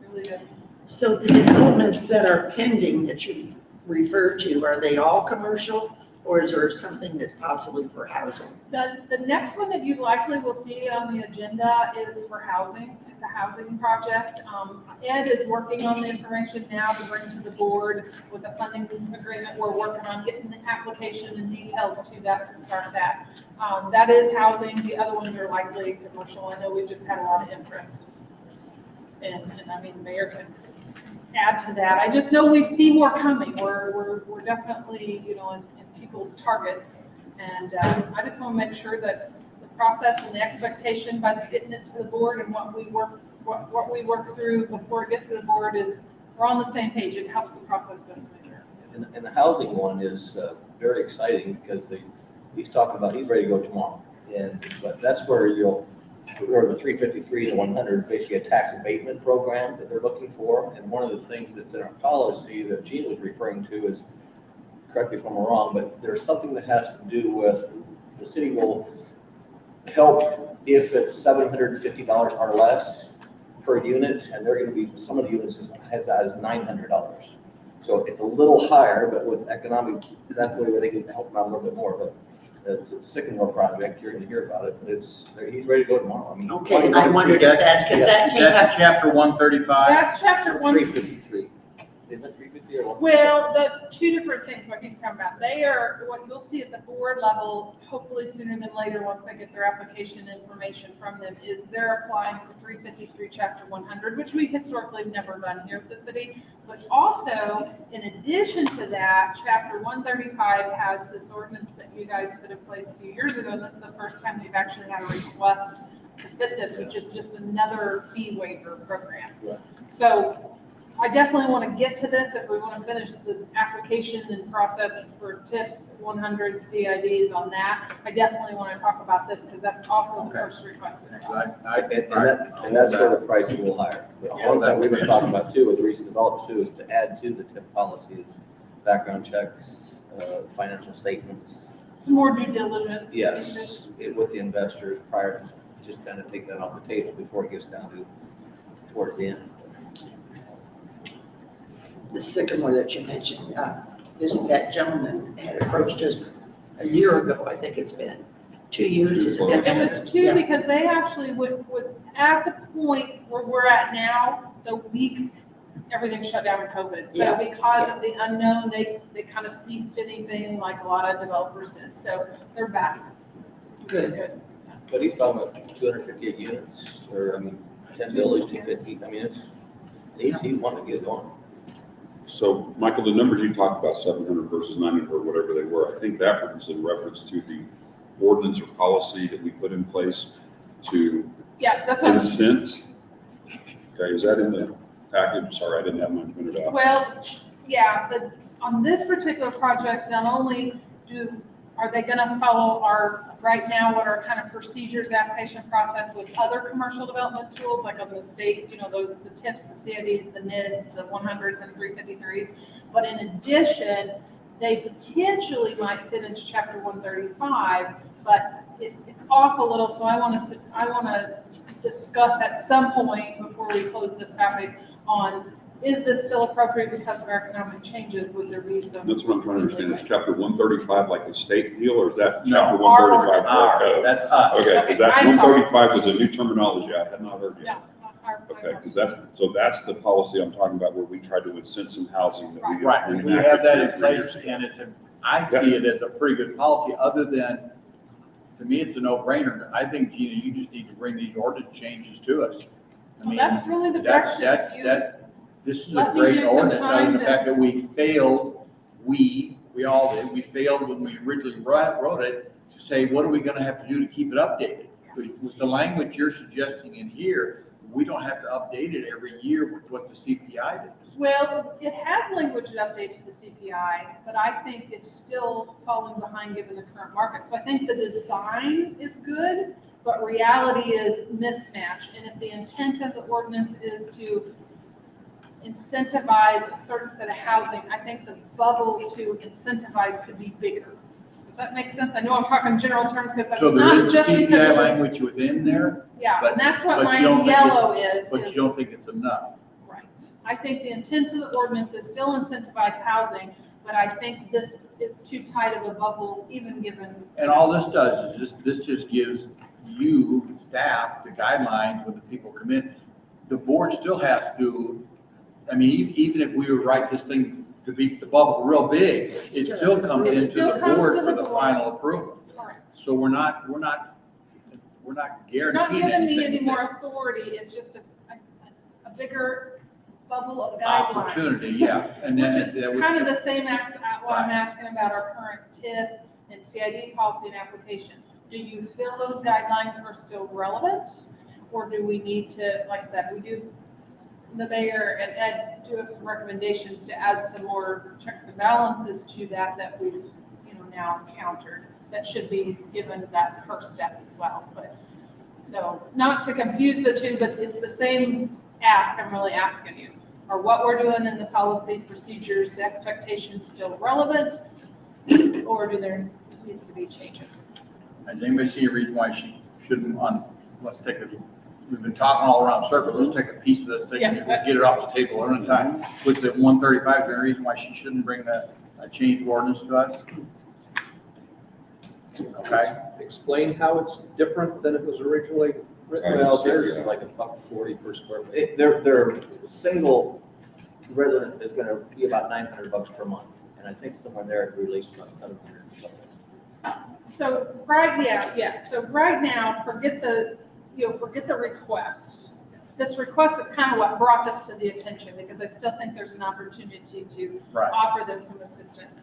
really just. So the developments that are pending that you refer to, are they all commercial, or is there something that's possibly for housing? The next one that you likely will see on the agenda is for housing. It's a housing project. Ed is working on the information now to bring to the board with a funding agreement. We're working on getting the application and details to that to start that. That is housing. The other ones are likely commercial. I know we've just had a lot of interest. And I mean, the mayor can add to that. I just know we see more coming. We're definitely, in people's targets. And I just want to make sure that the process and the expectation by getting it to the board and what we work through before it gets to the board is we're on the same page. It helps the process go smoother. And the housing one is very exciting because he's talking about, he's ready to go tomorrow. But that's where where the 353 to 100, basically a tax abatement program that they're looking for. And one of the things that's in our policy that Gene was referring to is, correct me if I'm wrong, but there's something that has to do with the city will help if it's $750 or less per unit, and they're going to be, some of the units has that as $900. So it's a little higher, but with economic, that's the way they can help them out a little bit more. But it's a Sycamore project, you're going to hear about it, but he's ready to go tomorrow. I mean, Okay, I wondered if that's, because that Is came that up. chapter 135? That's chapter 1. 353. Isn't it 350 or 1? Well, the 2 different things like he's talking about, they are what you'll see at the board level, hopefully sooner than later, once they get their application information from them, is they're applying for 353 chapter 100, which we historically have never done here at the city. But also, in addition to that, chapter 135 has this ordinance that you guys put in place a few years ago, and this is the first time we've actually had a request to fit this, which is just another fee waiver program. Right. So I definitely want to get to this if we want to finish the application and process for TIFs, 100 CIDs on that. I definitely want to talk about this because that's also the first request. And that's where the pricing will higher. One thing we've been talking about too with recent developments too is to add to the TIF policies, background checks, financial statements. Some more due diligence. Yes, with the investors prior to just kind of take that off the table before it gets down to towards the end. The Sycamore that you mentioned, that gentleman had approached us a year ago, I think it's been 2 years. Has it been? It was 2 Yeah. because they actually was at the point where we're at now, the week everything shut down with COVID. So Yeah. because of the unknown, they kind of ceased anything like a lot of developers did. So they're back. Good. But he's talking about 258 units, or 10 buildings, 250. I mean, he's wanting to get going. So, Michael, the numbers you talked about, 700 versus 900, or whatever they were, I think that was in reference to the ordinance or policy that we put in place to Yeah, that's what. incent. Okay, is that in the package? Sorry, I didn't have mine printed out. Well, yeah, on this particular project, not only are they gonna follow right now, what are kind of procedures, application process with other commercial development tools, like on the state, the TIFs, the CIDs, the NIDs, the 100s and 353s. But in addition, they potentially might fit into chapter 135, but it's off a little, so I want to discuss at some point before we close this topic on is this still appropriate because of our economic changes? Would there be some? That's what I'm trying to understand. Is chapter 135 like the state deal, or is that No. chapter 135? Ours, code? that's us. Okay, Okay, because that I'm sorry. 135 was a new terminology I had not heard No, yet. our. Okay, because that's the policy I'm talking about where we tried to incent some housing that we. Right, and we have that in place, and I see it as a pretty good policy, other than, to me, it's a no-brainer. I think, Gina, you just need to bring these ordinance changes to us. I Well, mean, that's really the That's, direction. this is a Let me great get some ordinance, other than the time fact to- that we failed, we all did, we failed when we originally wrote it, to say, what are we gonna have to do to keep it updated? With the language you're suggesting in here, we don't have to update it every year with what the CPI does. Well, it has language update to the CPI, but I think it's still falling behind given the current market. So I think the design is good, but reality is mismatch. And if the intent of the ordinance is to incentivize a certain set of housing, I think the bubble to incentivize could be bigger. Does that make sense? I know I'm talking general terms because So it's there not is just because CPI of the, language within there, yeah, but- and that's what but my you don't think it- yellow is. but you don't think it's enough. Right. I think the intent of the ordinance is still incentivize housing, but I think this is too tight of a bubble, even given. And all this does is this just gives you, staff, the guidelines when the people come in. The board still has to, I mean, even if we were to write this thing to beat the bubble real big, it still comes It into still the comes board to for the the board. final approval. Correct. So we're not You're not guaranteeing giving me any anything. more authority, it's just a bigger bubble of guidelines. Opportunity, yeah, and then Which is that would. kind of the same what I'm Right. asking about our current TIF and CID policy and application. Do you feel those guidelines are still relevant? Or do we need to, like I said, the mayor and Ed do have some recommendations to add some more checks and balances to that we've, now encountered, that should be given that first step as well. But, so not to confuse the two, but it's the same ask I'm really asking you. Are what we're doing in the policy procedures, the expectations still relevant? Or do there needs to be changes? Does anybody see a reason why she shouldn't we've been talking all around circles, let's take a piece of this thing and Yeah. get it off the table one at a time. With the 135, is there a reason why she shouldn't bring a change ordinance to us? Okay. Explain how it's different than it was originally written. Well, there's like $1.40 per square foot. Their single resident is gonna be about $900 per month. And I think somewhere there it released about 700 or something. So, so right now, forget the request. This request is kind of what brought us to the attention, because I still think there's an opportunity to Right. offer them some assistance.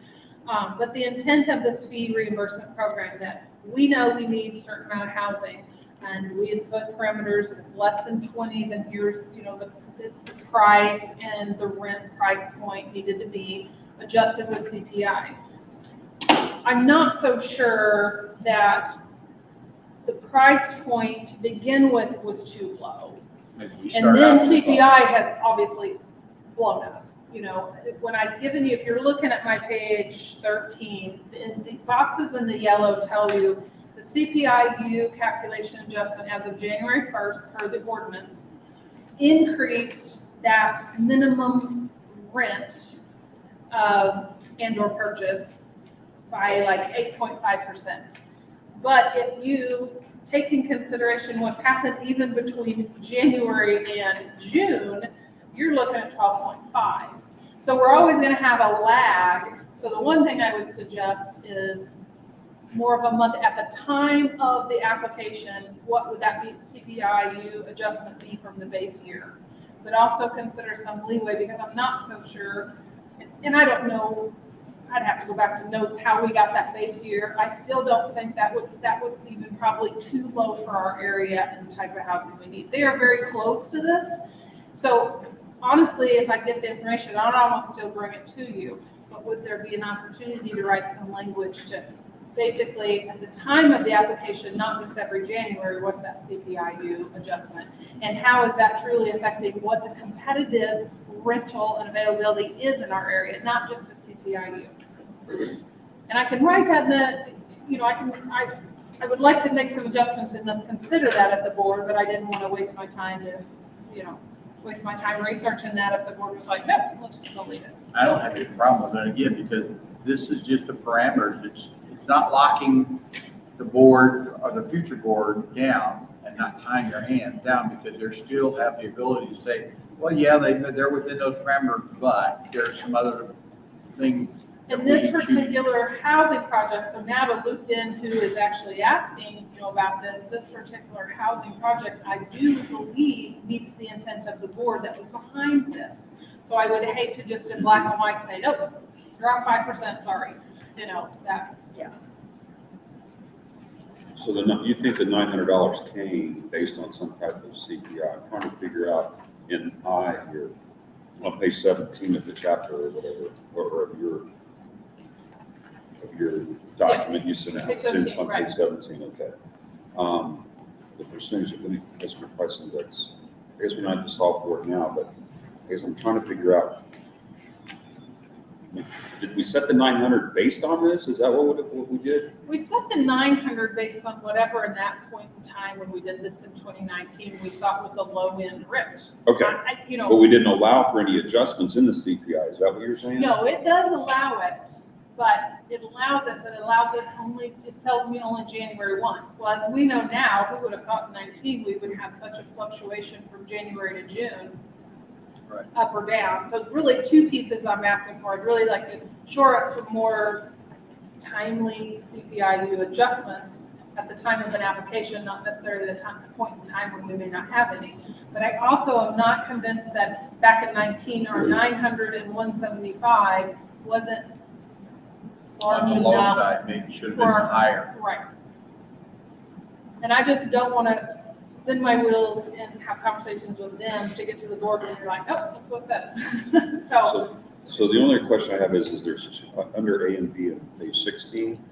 But the intent of this fee reimbursement program, that we know we need a certain amount of housing, and we had put parameters, if it's less than 20, then here's, the price and the rent price point needed to be adjusted with CPI. I'm not so sure that the price point to begin with was too low. Maybe we And start then out with CPI has obviously blown up. When I've given you, if you're looking at my page 13, the boxes in the yellow tell you the CPIU calculation adjustment as of January 1st per the ordinance increased that minimum rent and/or purchase by like 8.5%. But if you take in consideration what's happened even between January and June, you're looking at 12.5. So we're always going to have a lag. So the one thing I would suggest is more of a month at the time of the application. What would that be, CPIU adjustment be from the base year? But also consider some leeway, because I'm not so sure, and I don't know, I'd have to go back to notes how we got that base year. I still don't think that was even probably too low for our area and the type of housing we need. They are very close to this. So honestly, if I get the information, I'd almost still bring it to you. But would there be an opportunity to write some language to basically, at the time of the application, not just every January, what's that CPIU adjustment? And how is that truly affecting what the competitive rental and availability is in our area, not just the CPIU? And I can write that I would like to make some adjustments and let's consider that at the board, but I didn't want to waste my time if, waste my time researching that if the board was like, no, let's just go leave it. I don't have any problem with it again, because this is just the parameters. It's not locking the board or the future board down and not tying their hands down, because they still have the ability to say, well, yeah, they're within those parameters, but there's some other things. In this particular housing project, so now to loop in who is actually asking, about this particular housing project, I do believe meets the intent of the board that was behind this. So I would hate to just in black and white say, nope, you're off 5%, sorry, that. So you think the $900 came based on some type of CPI? I'm trying to figure out in here, on page 17 of the chapter or whatever, or of your document you sent out. Page It's in 17, on right. page 17, okay. The percentage of any customer price index. I guess we don't have to solve for it now, but I guess I'm trying to figure out, did we set the 900 based on this? Is that what we did? We set the 900 based on whatever in that point in time when we did this in 2019, we thought was a low end rich. Okay. But we didn't allow for any adjustments in the CPI. Is that what you're saying? No, it does allow it, but it allows it only, it tells me only January 1. Well, as we know now, who would have thought in 19 we would have such a fluctuation from January to June? Right. Up or down. So really two pieces I'm asking for. I'd really like to shore up some more timely CPIU adjustments at the time of an application, not necessarily the point in time when we may not have any. But I also am not convinced that back in 19 our 900 and 175 wasn't large On the low enough. side, maybe should have been for- higher. Right. And I just don't want to spin my wheels and have conversations with them to get to the board when you're like, oh, that's what it says. So the only question I have is there's under A and B on page 16,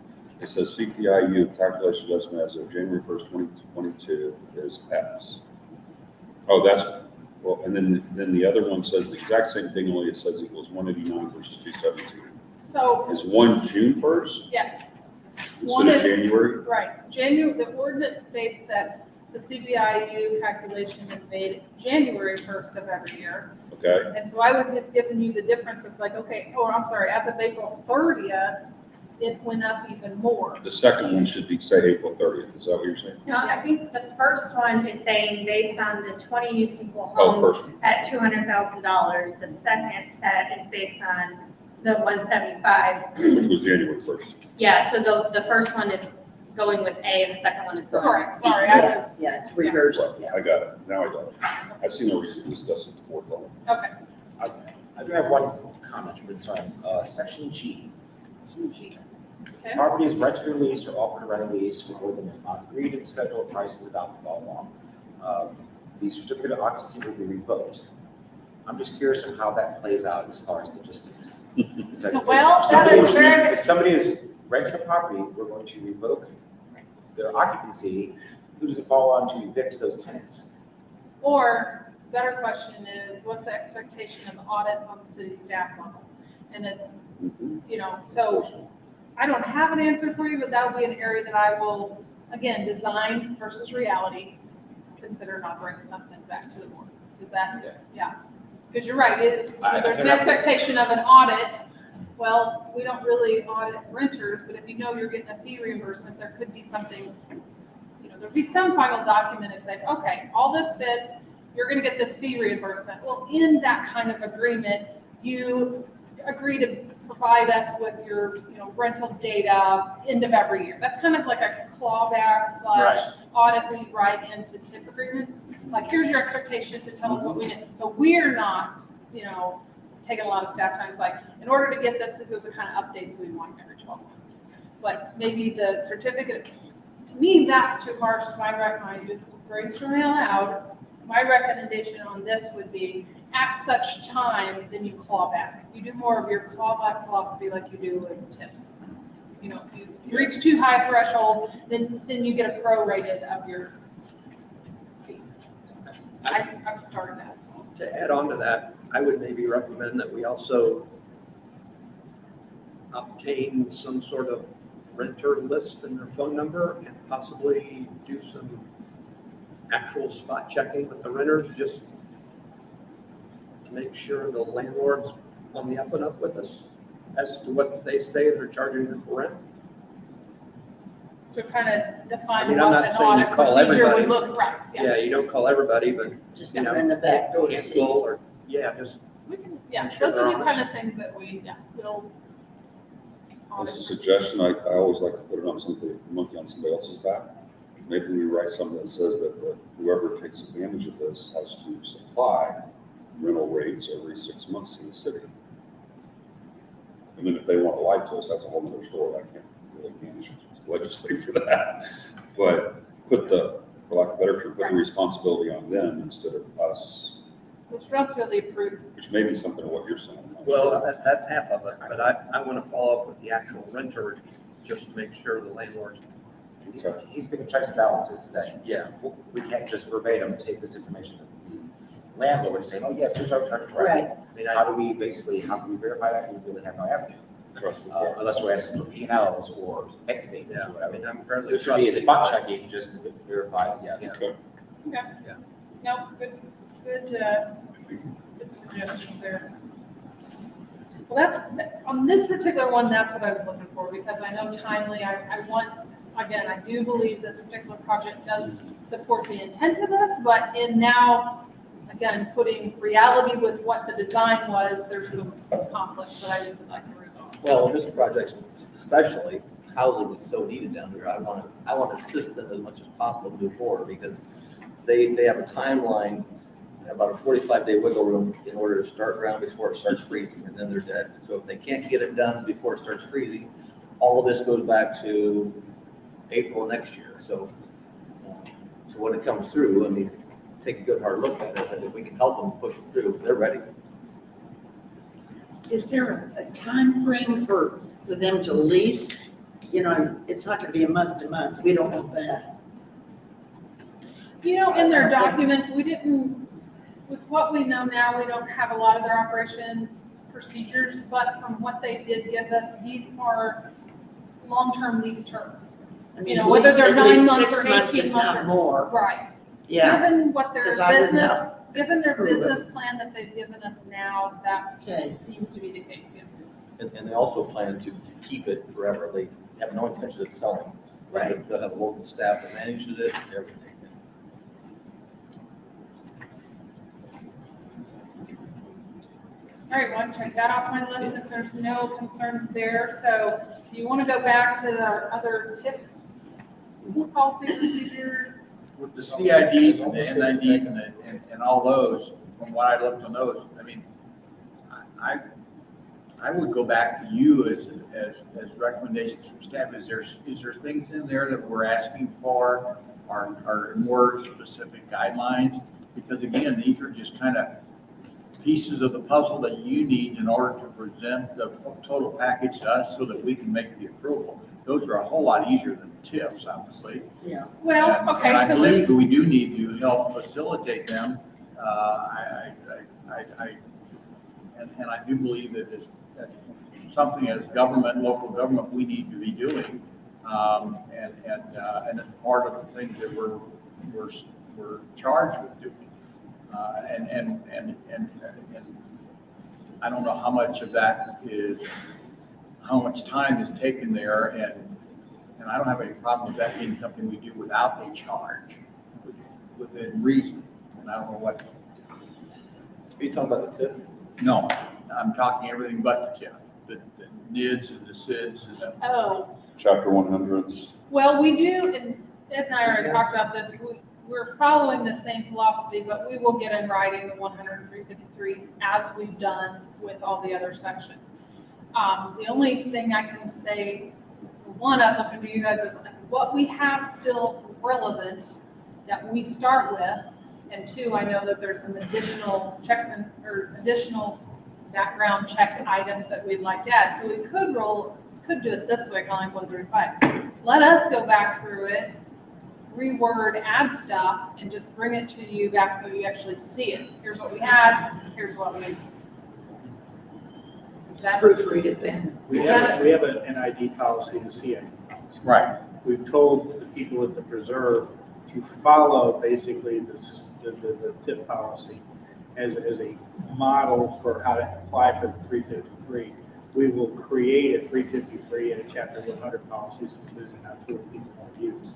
it says CPIU calculation adjustment as of January 1st, 2022 is X. Oh, well, and then the other one says the exact same thing, only it says equals 189 versus 217. So. Is one June 1st Yes. One instead of is- January? Right. The ordinance states that the CPIU calculation is made January 1st of every year. Okay, And so I was just giving you the difference. It's like, okay, I'm sorry, as of April 30th, it went up even more. the second one should be, say, April 30th. Is that what you're saying? No, I think the first one is saying based on the 20 new single Oh, homes first one. at $200,000. The second set is based on the 175. Which was January 1st. Yeah, so the first one is going with A and the second one is going with Correct, B. sorry. Yeah, it's reversed, yeah. I got it. Now I got it. I see no reason to discuss it at the board level. Okay. I do have one comment or concern, section G. Okay. Property is rented or leased or offered to rent or lease for more than agreed and scheduled prices adopted by law. The certificate of occupancy will be revoked. I'm just curious on how that plays out as far as logistics. Because Well, if that is very- if somebody is renting a property, we're going to revoke their occupancy. Who does it fall on to evict those tenants? Or better question is, what's the expectation of audits on the city staff level? And it's, so I don't have an answer for you, but that would be an area that I will, again, design versus reality, consider not bringing something back to the board. Is that, yeah. Because you're right, there's an expectation of an audit. Well, we don't really audit renters, but if you know you're getting a fee reimbursement, there could be something, there'd be some final document that says, okay, all this fits, you're gonna get this fee reimbursement. Well, in that kind of agreement, you agree to provide us with your, rental data end of every year. That's kind of like a clawback / audit we write into TIP agreements. Like, here's your expectation to tell us what we need. So we're not, taking a lot of staff time. It's like, in order to get this, these are the kind of updates we want every 12 months. But maybe the certificate, to me, that's too harsh. I'm just brainstorming out loud. My recommendation on this would be, at such time, then you claw back. You do more of your clawback philosophy like you do with tips. If you reach too high thresholds, then you get a prorated of your fees. I've started that. So. To add on to that, I would maybe recommend that we also obtain some sort of renter list and their phone number and possibly do some actual spot checking with the renters, just to make sure the landlord's on the up and up with us as to what they say they're charging for rent? To kind of I define mean, I'm what not an saying you audit call procedure everybody. would look, right, Yeah, you don't call everybody, but, Just you know. go in the back door to see. handful or, yeah, just, we can, yeah, Make sure those are the they're kind of things that we, will. As a suggestion, I always like to put it on somebody, monkey on somebody else's back. Maybe we write something that says that whoever takes advantage of this has to supply rental rates every 6 months to the city. And then if they want to lie to us, that's a whole nother story. I can't really manage legislate for that. But put the, for lack of a better term, put the responsibility on them instead of us, Responsibility approved. which may be something of what you're saying. I'm not well, sure. that's half of it, but I want to follow up with the actual renter just to make sure the landlord, Okay. He's thinking checks and balances that yeah. we can't just verbatim take this information to the landlord and say, oh, yes, here's our charge for Right. I mean, How do we verify that? We really have no avenue, Trust me. unless we're asking for P&Ls or bank statements yeah, or I whatever. mean, I'm fairly This would be a trusting. spot checking just to verify that, yes. Okay. No, good suggestions there. Well, on this particular one, that's what I was looking for, because I know timely, I want, again, I do believe this particular project does support the intent of this, but in now, again, putting reality with what the design was, there's some conflicts that I just would like to resolve. Well, this project especially, housing is so needed down here. I want to assist them as much as possible to move forward because they have a timeline, about a 45-day wiggle room in order to start ground before it starts freezing, and then they're dead. So if they can't get it done before it starts freezing, all of this goes back to April next year. So when it comes through, I mean, take a good hard look at it, and if we can help them push it through, they're ready. Is there a time frame for them to lease? You know, it's not gonna be a month to month. We don't know that. You know, in their documents, we didn't, with what we know now, we don't have a lot of their operation procedures, but from what they did give us, these are long-term lease terms. I mean, You know, at whether least- they're at 9 least months 6 or months, 18 if months not or more. Right. Yeah, Given what their 'Cause I would business, not given their approve it. business plan that they've given us now, that okay. seems to be the case, yes. And they also plan to keep it forever. They have no intention of selling. Right. They'll have a local staff that manages it, everything. All right, well, check that off my list if there's no concerns there. So do you want to go back to the other TIF policy procedure? With the CIDs and the NIDs and all those, from what I looked on those, I mean, I would go back to you as recommendations from staff. Is there things in there that we're asking for, are more specific guidelines? Because again, these are just kind of pieces of the puzzle that you need in order to present the total package to us so that we can make the approval. Those are a whole lot easier than TIFs, honestly. Yeah. Well, And okay, I so believe this, we do need to help facilitate them. And I do believe that that's something as government, local government, we need to be doing. And it's part of the things that we're charged with doing. And I don't know how much of that is, how much time is taken there, and I don't have any problem with that being something we do without a charge, within reason. And I don't know what, Are you talking about the TIF? no, I'm talking everything but the TIF, the NIDS and the SIDS and the. oh, Chapter 100s. well, we do, and Ed and I already talked about this, we're following the same philosophy, but we will get in writing the 100 and 353 as we've done with all the other sections. The only thing I can say, one, as I'm going to you guys, is what we have still relevant that we start with, and two, I know that there's some additional checks or additional background check items that we'd like to add. So we could do it this way, kind of like 135. Let us go back through it, reword, add stuff, and just bring it to you back so you actually see it. Here's what we had, here's what we. Is that Proofread it then. We have an NID policy, the CID policy. Right. We've told the people at the preserve to follow basically the TIF policy. as a model for how to apply for the 353. We will create a 353 and a chapter 100 policy, since these are not tools people want to use.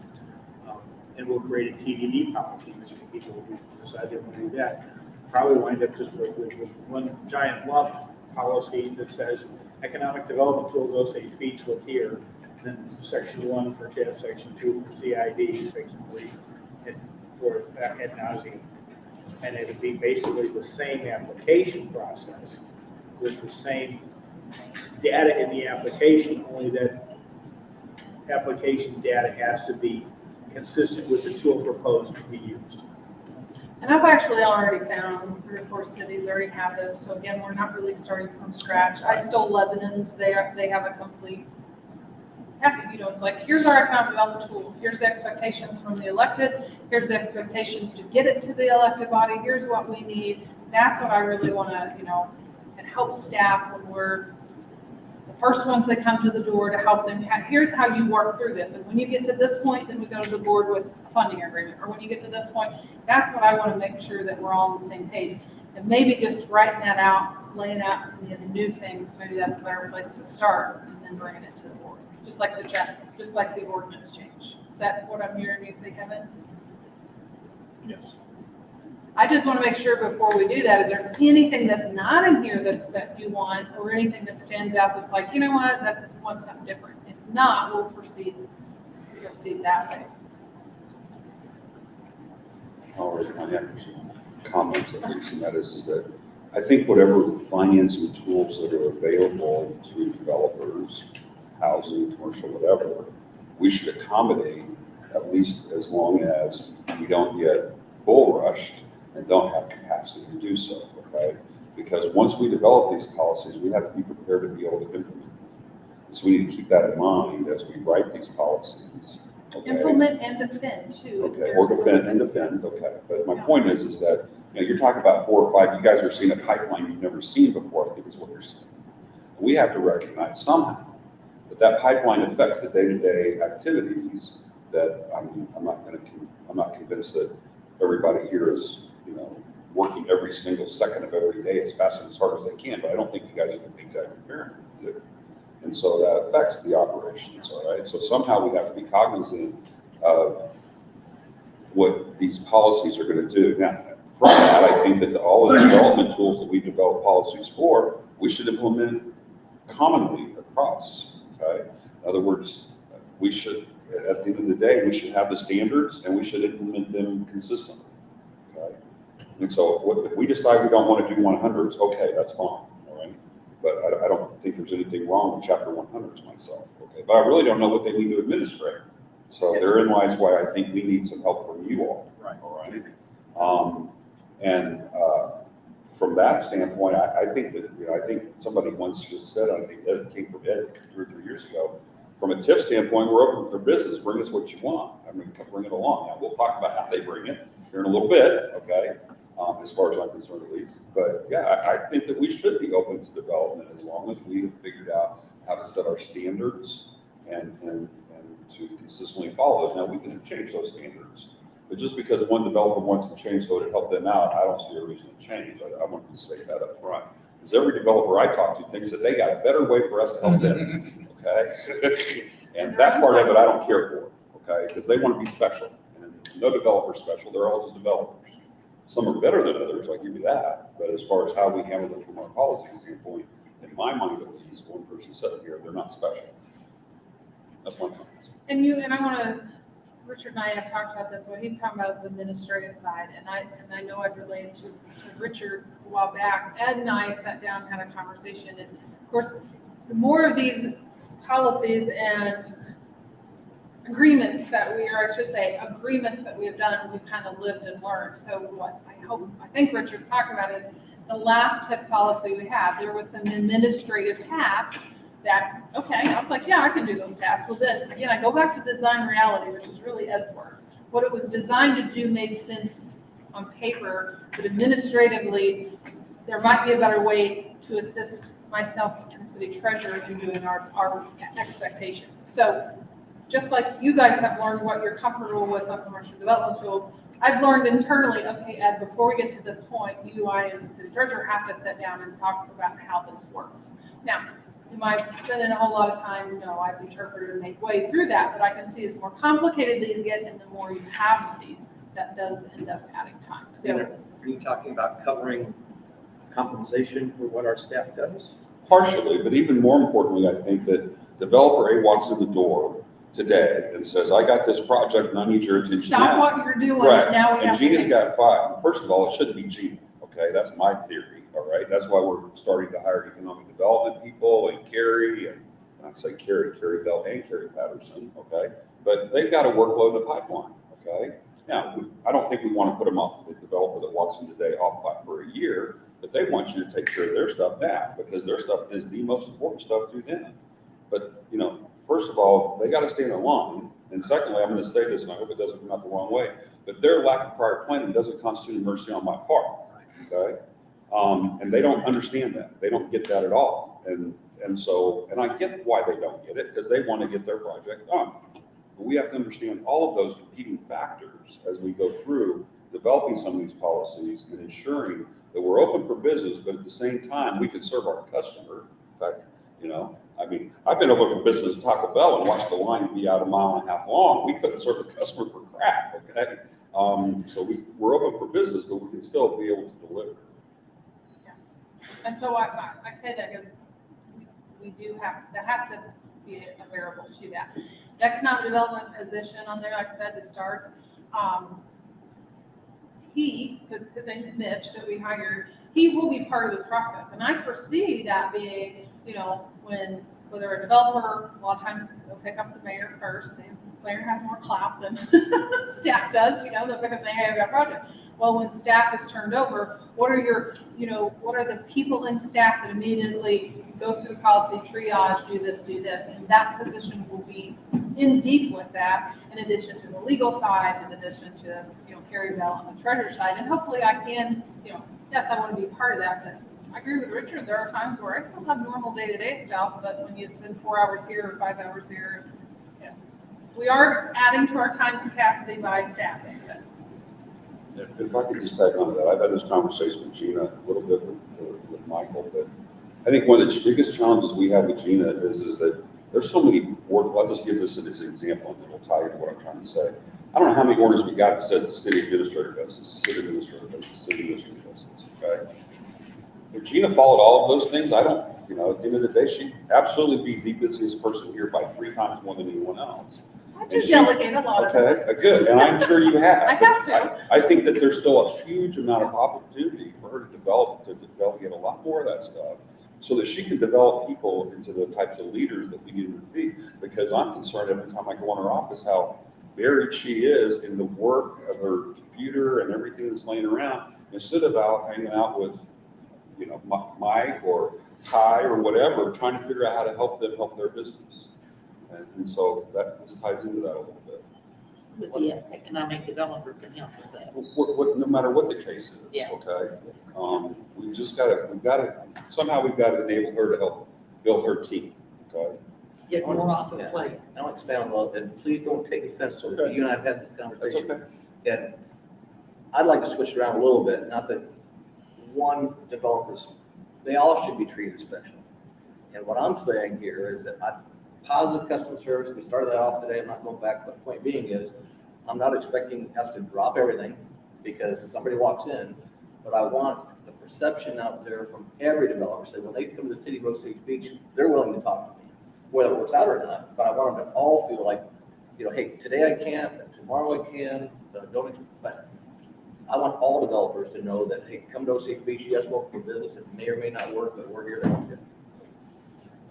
And we'll create a TDD policy, which people will decide they want to do that. Probably wind up just with one giant lump policy that says economic development tools, Osage Beach, look here. Then section 1 for TIF, section 2 for CID, section 3 for ad nauseum. And it would be basically the same application process with the same data in the application, only that application data has to be consistent with the tool proposed to be used. And I've actually already found 3 or 4 cities already have this. So again, we're not really starting from scratch. I stole Lebanon's. They have a complete package. It's like, here's our economic development tools. Here's the expectations from the elected. Here's the expectations to get it to the elected body. Here's what we need. That's what I really want to, and help staff when we're the first ones that come to the door to help them. Here's how you work through this. And when you get to this point, then we go to the board with a funding agreement. Or when you get to this point, that's what I want to make sure that we're all on the same page. And maybe just writing that out, laying out the new things, maybe that's a better place to start, and then bringing it to the board. Just like the ordinance change. Is that what I'm hearing you say, Kevin? Yes. I just want to make sure before we do that, is there anything that's not in here that you want, or anything that stands out that's like, you know what, that wants something different? If not, we'll proceed that way. Already, I have some comments at least, and that is that I think whatever financing tools that are available to developers, housing, commercial, whatever, we should accommodate at least as long as we don't get bull rushed and don't have capacity to do so, okay? Because once we develop these policies, we have to be prepared to be able to implement them. So we need to keep that in mind as we write these policies, okay? Implement and defend too. Okay, or defend, okay. But my point is that, you're talking about 4 or 5, you guys are seeing a pipeline you've never seen before, I think is what you're saying. We have to recognize somehow that pipeline affects the day-to-day activities that, I'm not convinced that everybody here is, working every single second of every day as fast and as hard as they can, but I don't think you guys are going to make that repairing. And so that affects the operations, all right? So somehow we have to be cognizant of what these policies are going to do. Now, from that, I think that all of the development tools that we develop policies for, we should implement commonly across, okay? In other words, we should, at the end of the day, we should have the standards and we should implement them consistently, okay? And so if we decide we don't want to do 100s, okay, that's fine, all right? But I don't think there's anything wrong with chapter 100s myself, okay? But I really don't know what they need to administrate. So therein lies why I think we need some help from you all, Right. all right? From that standpoint, I think that, I think somebody once just said, I think Ed came from Ed 2 or 3 years ago, from a TIF standpoint, we're open for business. Bring us what you want. Bring it along. Now, we'll talk about how they bring it here in a little bit, okay? As far as I'm concerned, at least. But yeah, I think that we should be open to development as long as we have figured out how to set our standards and to consistently follow those. Now, we can change those standards. But just because one developer wants to change so to help them out, I don't see a reason to change. I want to say that up front. Because every developer I talk to thinks that they got a better way for us to help them, okay? And that part of it I don't care for, okay? Because they want to be special. And no developer's special, they're all just developers. Some are better than others, I give you that. But as far as how we handle them from our policy standpoint, in my mind at least, one person said here, they're not special. That's my comments. And I want to, Richard and I have talked about this, what he's talking about is the administrative side, and I know I've relayed to Richard a while back. Ed and I sat down, had a conversation, and of course, the more of these policies and agreements that we have done, we've kind of lived and learned. So what I think Richard's talking about is the last TIF policy we had, there was some administrative tasks that, okay, I was like, yeah, I can do those tasks. Well, then, again, I go back to design reality, which is really Ed's words. What it was designed to do made sense on paper, but administratively, there might be a better way to assist myself and the city treasurer in doing our expectations. So just like you guys have learned what you're comfortable with on commercial development tools, I've learned internally, okay, Ed, before we get to this point, you, I, and the city treasurer have to sit down and talk about how this works. Now, am I spending a whole lot of time? No, I've interpreted and make way through that, but I can see as more complicated these get and the more you have of these, that does end up adding time. So, Are you talking about covering compensation for what our staff does? Partially, but even more importantly, I think that developer A walks in the door today and says, I got this project and I need your attention stop now. what you're doing, Right, now we and have to. Gina's got 5. First of all, it shouldn't be Gina, okay? That's my theory, all right? That's why we're starting to hire economic development people and Carrie, and not say Carrie Bell and Carrie Patterson, okay? But they've got a workload in the pipeline, okay? Now, I don't think we want to put them off, the developer that walks in today off pipe for a year, but they want you to take care of their stuff now, because their stuff is the most important stuff through them. But, you know, first of all, they got to stay in the line. And secondly, I'm going to say this, and I hope it doesn't come out the wrong way, but their lack of prior planning doesn't constitute an emergency on my part, okay? And they don't understand that. They don't get that at all. And I get why they don't get it, because they want to get their project done. But we have to understand all of those competing factors as we go through developing some of these policies and ensuring that we're open for business, but at the same time, we can serve our customer. In fact, you know, I mean, I've been open for business at Taco Bell and watched the line be out 1.5 miles long. We couldn't serve the customer for crap, okay? So we're open for business, but we can still be able to deliver. Yeah. And so I say that because we do have, that has to be a variable to that. The economic development position on there, like I said, that starts, because his name's Mitch, that we hired, he will be part of this process. And I foresee that being, you know, whether a developer, a lot of times they'll pick up the mayor first. The mayor has more clout than staff does, you know, they'll pick up the mayor of that project. Well, when staff is turned over, what are the people in staff that immediately go through the policy, triage, do this, and that position will be in deep with that, in addition to the legal side, in addition to, you know, Carrie Bell on the treasurer side, and hopefully I can, you know, yes, I want to be part of that, but I agree with Richard, there are times where I still have normal day-to-day stuff, but when you spend 4 hours here or 5 hours here, yeah. We are adding to our time capacity by staffing, but. If I could just tag on to that, I've had this conversation with Gina, a little bit with Michael, but I think one of the biggest challenges we have with Gina is that there's so many I'll just give this as an example, and it'll tie into what I'm trying to say. I don't know how many orders we got that says the city administrator does this, the city administrator does this, the city administrator does this, okay? If Gina followed all of those things, I don't, you know, at the end of the day, she'd absolutely be the busiest person here by 3 times more than anyone else. I do delegate a lot of this. Okay, good, and I'm sure you have. I have to. I think that there's still a huge amount of opportunity for her to delegate a lot more of that stuff, so that she can develop people into the types of leaders that we need her to be. Because I'm concerned every time I go in her office how buried she is in the work of her computer and everything that's laying around, instead of out hanging out with, you know, Mike or Ty or whatever, trying to figure out how to help them help their business. And so that this ties into that a little bit. But the economic developer can help with that. No matter what the case is, Yeah. okay? We've got to somehow enable her to help build her team, okay? Get more off the Yeah. plate. I'll expand a little, and please don't take offense to it, but you and I have had this conversation. okay. And I'd like to switch around a little bit, not that one developers, they all should be treated special. And what I'm saying here is that positive customer service, we started that off today, I'm not going back, but the point being is, I'm not expecting us to drop everything because somebody walks in, but I want the perception out there from every developer, say when they come to the city of Osage Beach, they're willing to talk to me, whether it works out or not, but I want them to all feel like, you know, hey, today I can't, tomorrow I can, but I want all developers to know that, hey, come to Osage Beach, yes, welcome for business, it may or may not work, but we're here to help you.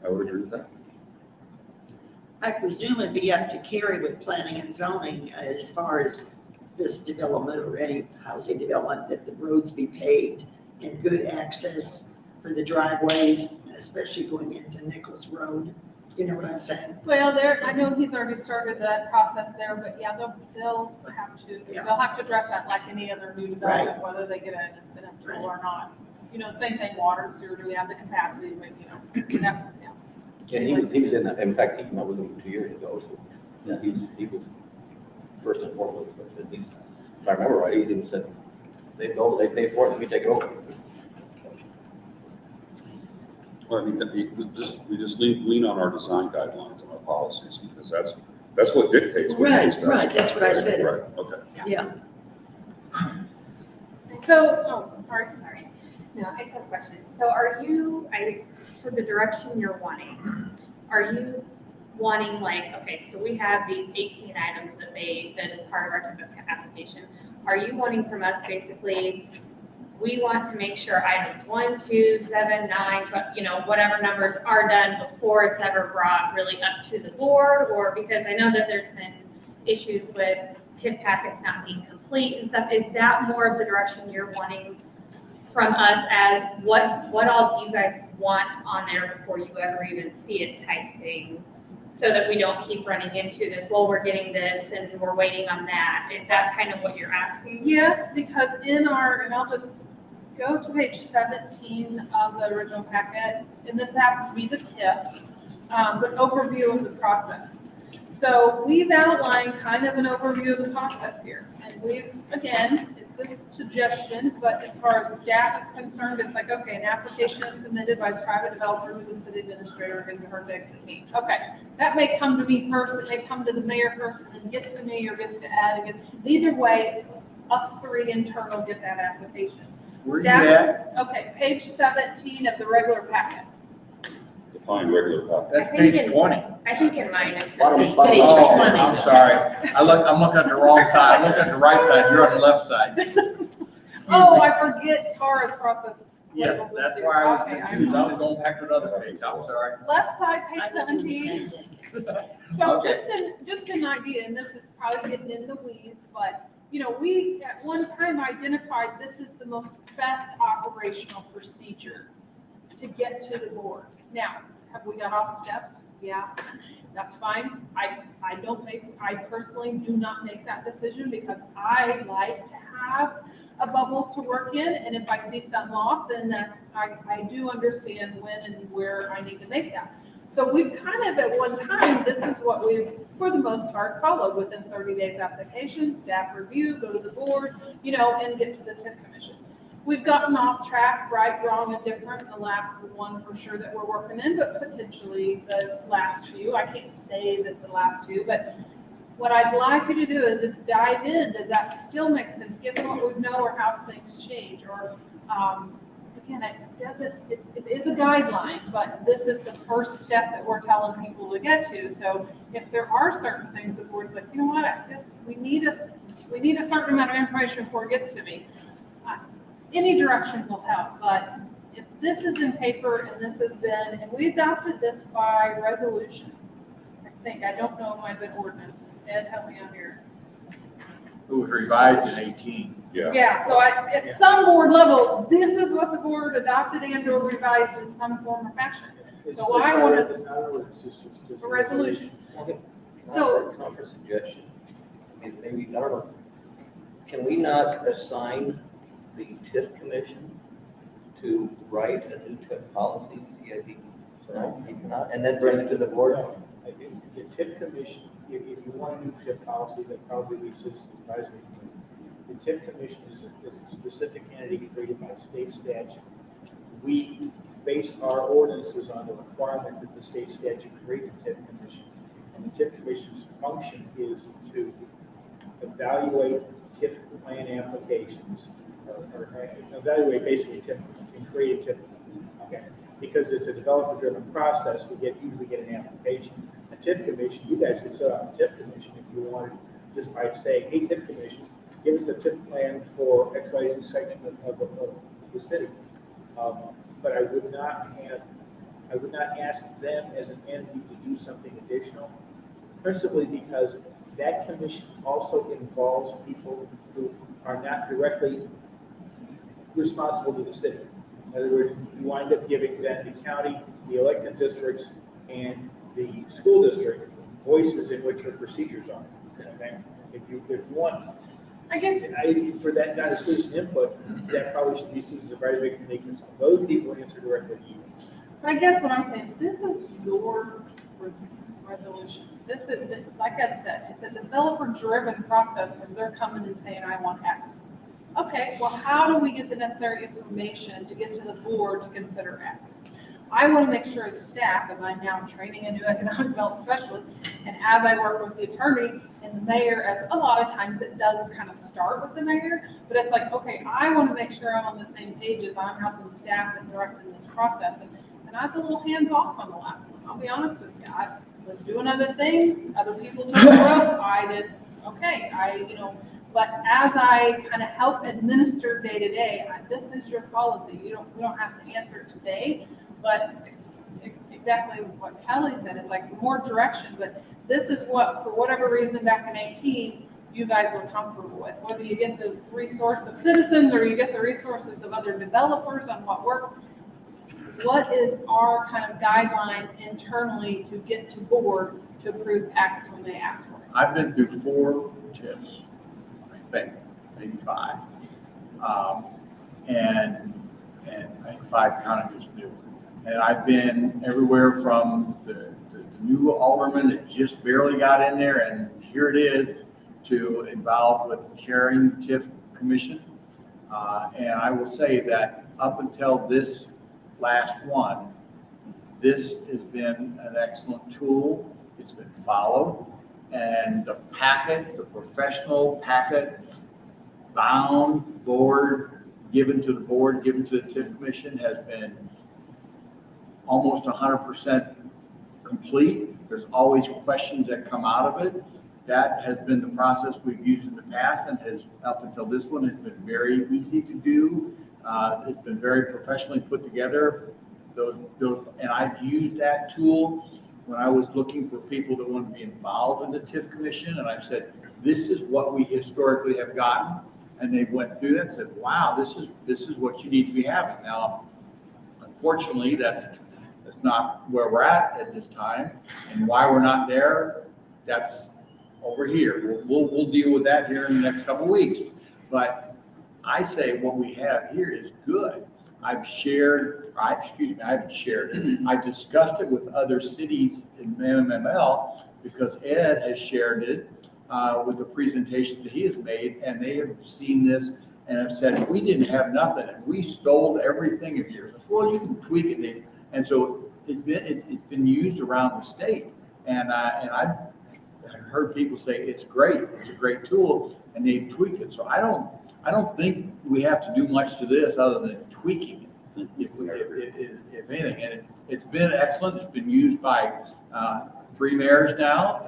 I would agree with that. I presume it'd be up to Carrie with planning and zoning as far as this development or any housing development, that the roads be paved and good access for the driveways, especially going into Nichols Road. You know what I'm saying? Well, I know he's already started that process there, but yeah, they'll have to address that like any other new development, whether they get an incentive tool or not. You know, same thing, water and sewer, do we have the capacity, but you know, yeah. Yeah, he was in that, in fact, he came up with him 2 years ago, so yeah, he was first and foremost, but at least if I remember right, he even said, they pay for it, we take it over. Well, I mean, we just lean on our design guidelines and our policies, because that's what dictates. what Right, these does. right, that's what I said. Right, okay. Yeah. So, oh, sorry. No, I just have a question. So are you, for the direction you're wanting, are you wanting like, okay, so we have these 18 items that is part of our typical application. Are you wanting from us basically, we want to make sure items 1, 2, 7, 9, 12, whatever numbers are done before it's ever brought really up to the board? Or because I know that there's been issues with tip packets not being complete and stuff. Is that more of the direction you're wanting from us as what all do you guys want on there before you ever even see it type thing? So that we don't keep running into this, well, we're getting this and we're waiting on that. Is that kind of what you're asking? Yes, because and I'll just go to page 17 of the original packet, and this happens to be the TIF, but overview of the process. So we've outlined kind of an overview of the process here, and again, it's a suggestion, but as far as staff is concerned, it's like, okay, an application is submitted by a private developer to the city administrator, his or her exit me. Okay, that may come to me first, it may come to the mayor first, and then gets to me or gets to Ed again. Either way, us three internal get that application. Where you Staff- at? Okay, page 17 of the regular packet. Define regular package. That's page 20. I think in mine it's. It's page Oh, 20. I'm sorry. I'm looking at the wrong side. I'm looking at the right side. You're on the left side. Excuse Oh, me. I forget Tara's process. Yes, labels that's there. why I was Okay, confused. I was going back to another page. I'm sorry. Left side, page I was doing the 17. same thing. So Okay. just an idea, and this is probably getting in the weeds, but, we at one time identified this is the best operational procedure to get to the board. Now, have we got off steps? Yeah, that's fine. I personally do not make that decision because I like to have a bubble to work in, and if I see something off, then I do understand when and where I need to make that. So we've kind of, at one time, this is what we, for the most part, followed within 30 days application, staff review, go to the board, and get to the TIF commission. We've gotten off track, right, wrong, and different. The last one for sure that we're working in, but potentially the last few. I can't say that the last two, but what I'd like you to do is just dive in. Does that still make sense, given what we know or how things change? Or, again, it is a guideline, but this is the first step that we're telling people to get to. So if there are certain things the board's like, you know what, we need a certain amount of information before it gets to me. Any direction will help, but if this is in paper and this has been, and we adopted this by resolution, I don't know if it might have been ordinance. Ed, help me out here. It was revised in 18. Yeah. Yeah, so at some board level, this is what the board adopted and or revised in some form or fashion. So I want a resolution. So- Can I offer a suggestion? Maybe, I don't know, can we not assign the TIF commission to write a new TIF policy, CID? No, you cannot, and then bring it to the board? I think the TIF commission, if you want a new TIF policy, that probably be citizen advisory committee. The TIF commission is a specific entity created by state statute. We base our ordinances on the requirement that the state statute create a TIF commission. And the TIF commission's function is to evaluate TIF plan applications, or evaluate basically TIF plans and create a TIF plan, okay? Because it's a developer-driven process, we usually get an application. A TIF commission, you guys could set up a TIF commission if you wanted, just by saying, hey, TIF commission, give us a TIF plan for XYZ section of the city. But I would not ask them as an entity to do something additional, principally because that commission also involves people who are not directly responsible to the city. In other words, you wind up giving then the county, the elected districts, and the school district voices in which your procedures are. Okay? If you want, I guess, for that kind of citizen input, that probably should be citizens advisory committee, because those people answer directly to you. I guess what I'm saying, this is your resolution. this is, like Ed said, it's a developer-driven process because they're coming and saying, I want X. Okay, well, how do we get the necessary information to get to the board to consider X? I want to make sure as staff, as I'm now training a new economic development specialist, and as I work with the attorney and the mayor, as a lot of times it does kind of start with the mayor, but it's like, okay, I want to make sure I'm on the same page as I'm helping staff and directing this process. And I was a little hands-off on the last one. I'll be honest with you. I was doing other things. Other people took the rope. But as I kind of help administer day to day, this is your policy. We don't have to answer it today, but exactly what Kelly said is like more direction. But this is what, for whatever reason, back in 18, you guys were comfortable with. Whether you get the resource of citizens or you get the resources of other developers on what works. What is our kind of guideline internally to get to board to approve X when they ask for it? I've been through 4 TIFs, I think, maybe 5. And I think 5 counted as new. And I've been everywhere from the new alderman that just barely got in there, and here it is, to involved with chairing TIF commission. And I will say that up until this last one, this has been an excellent tool. It's been followed, and the packet, the professional packet, bound board, given to the board, given to the TIF commission, has been almost 100% complete. There's always questions that come out of it. That has been the process we've used in the past, and has, up until this one, has been very easy to do. It's been very professionally put together. And I've used that tool when I was looking for people that want to be involved in the TIF commission, and I've said, this is what we historically have gotten. And they went through that and said, wow, this is what you need to be having. Now, unfortunately, that's not where we're at this time, and why we're not there, that's over here. We'll deal with that here in the next couple of weeks. But I say what we have here is good. I haven't shared it. I've discussed it with other cities in MML because Ed has shared it with the presentation that he has made, and they have seen this and have said, we didn't have nothing, and we stole everything of yours. Well, you can tweak it. And so it's been used around the state. And I've heard people say it's great, it's a great tool, and they tweak it. So I don't think we have to do much to this other than tweaking it, if anything. And it's been excellent. It's been used by 3 mayors now.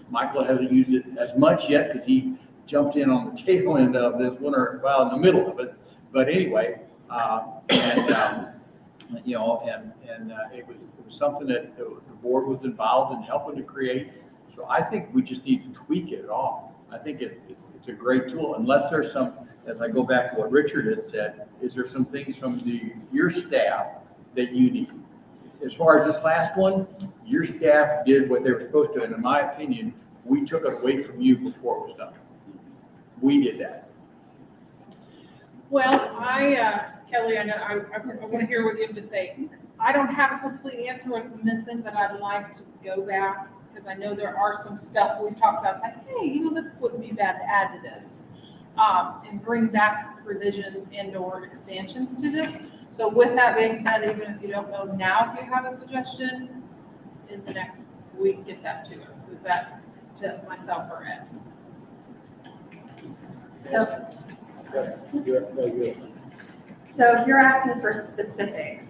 Michael hasn't used it as much yet because he jumped in on the tail end of this one, or well, in the middle of it. But anyway, it was something that the board was involved in helping to create. So I think we just need to tweak it all. I think it's a great tool, unless there's some, as I go back to what Richard had said, is there some things from your staff that you need? As far as this last one, your staff did what they were supposed to, and in my opinion, we took it away from you before it was done. We did that. Well, Kelly, I know I want to hear what you have to say. I don't have a complete answer what's missing, but I'd like to go back because I know there are some stuff we've talked about, like, hey, this wouldn't be bad to add to this, and bring back revisions and/or expansions to this. So with that being said, even if you don't know now if you have a suggestion, in the next week, get that to us. Is that to myself or Ed? So if you're asking for specifics,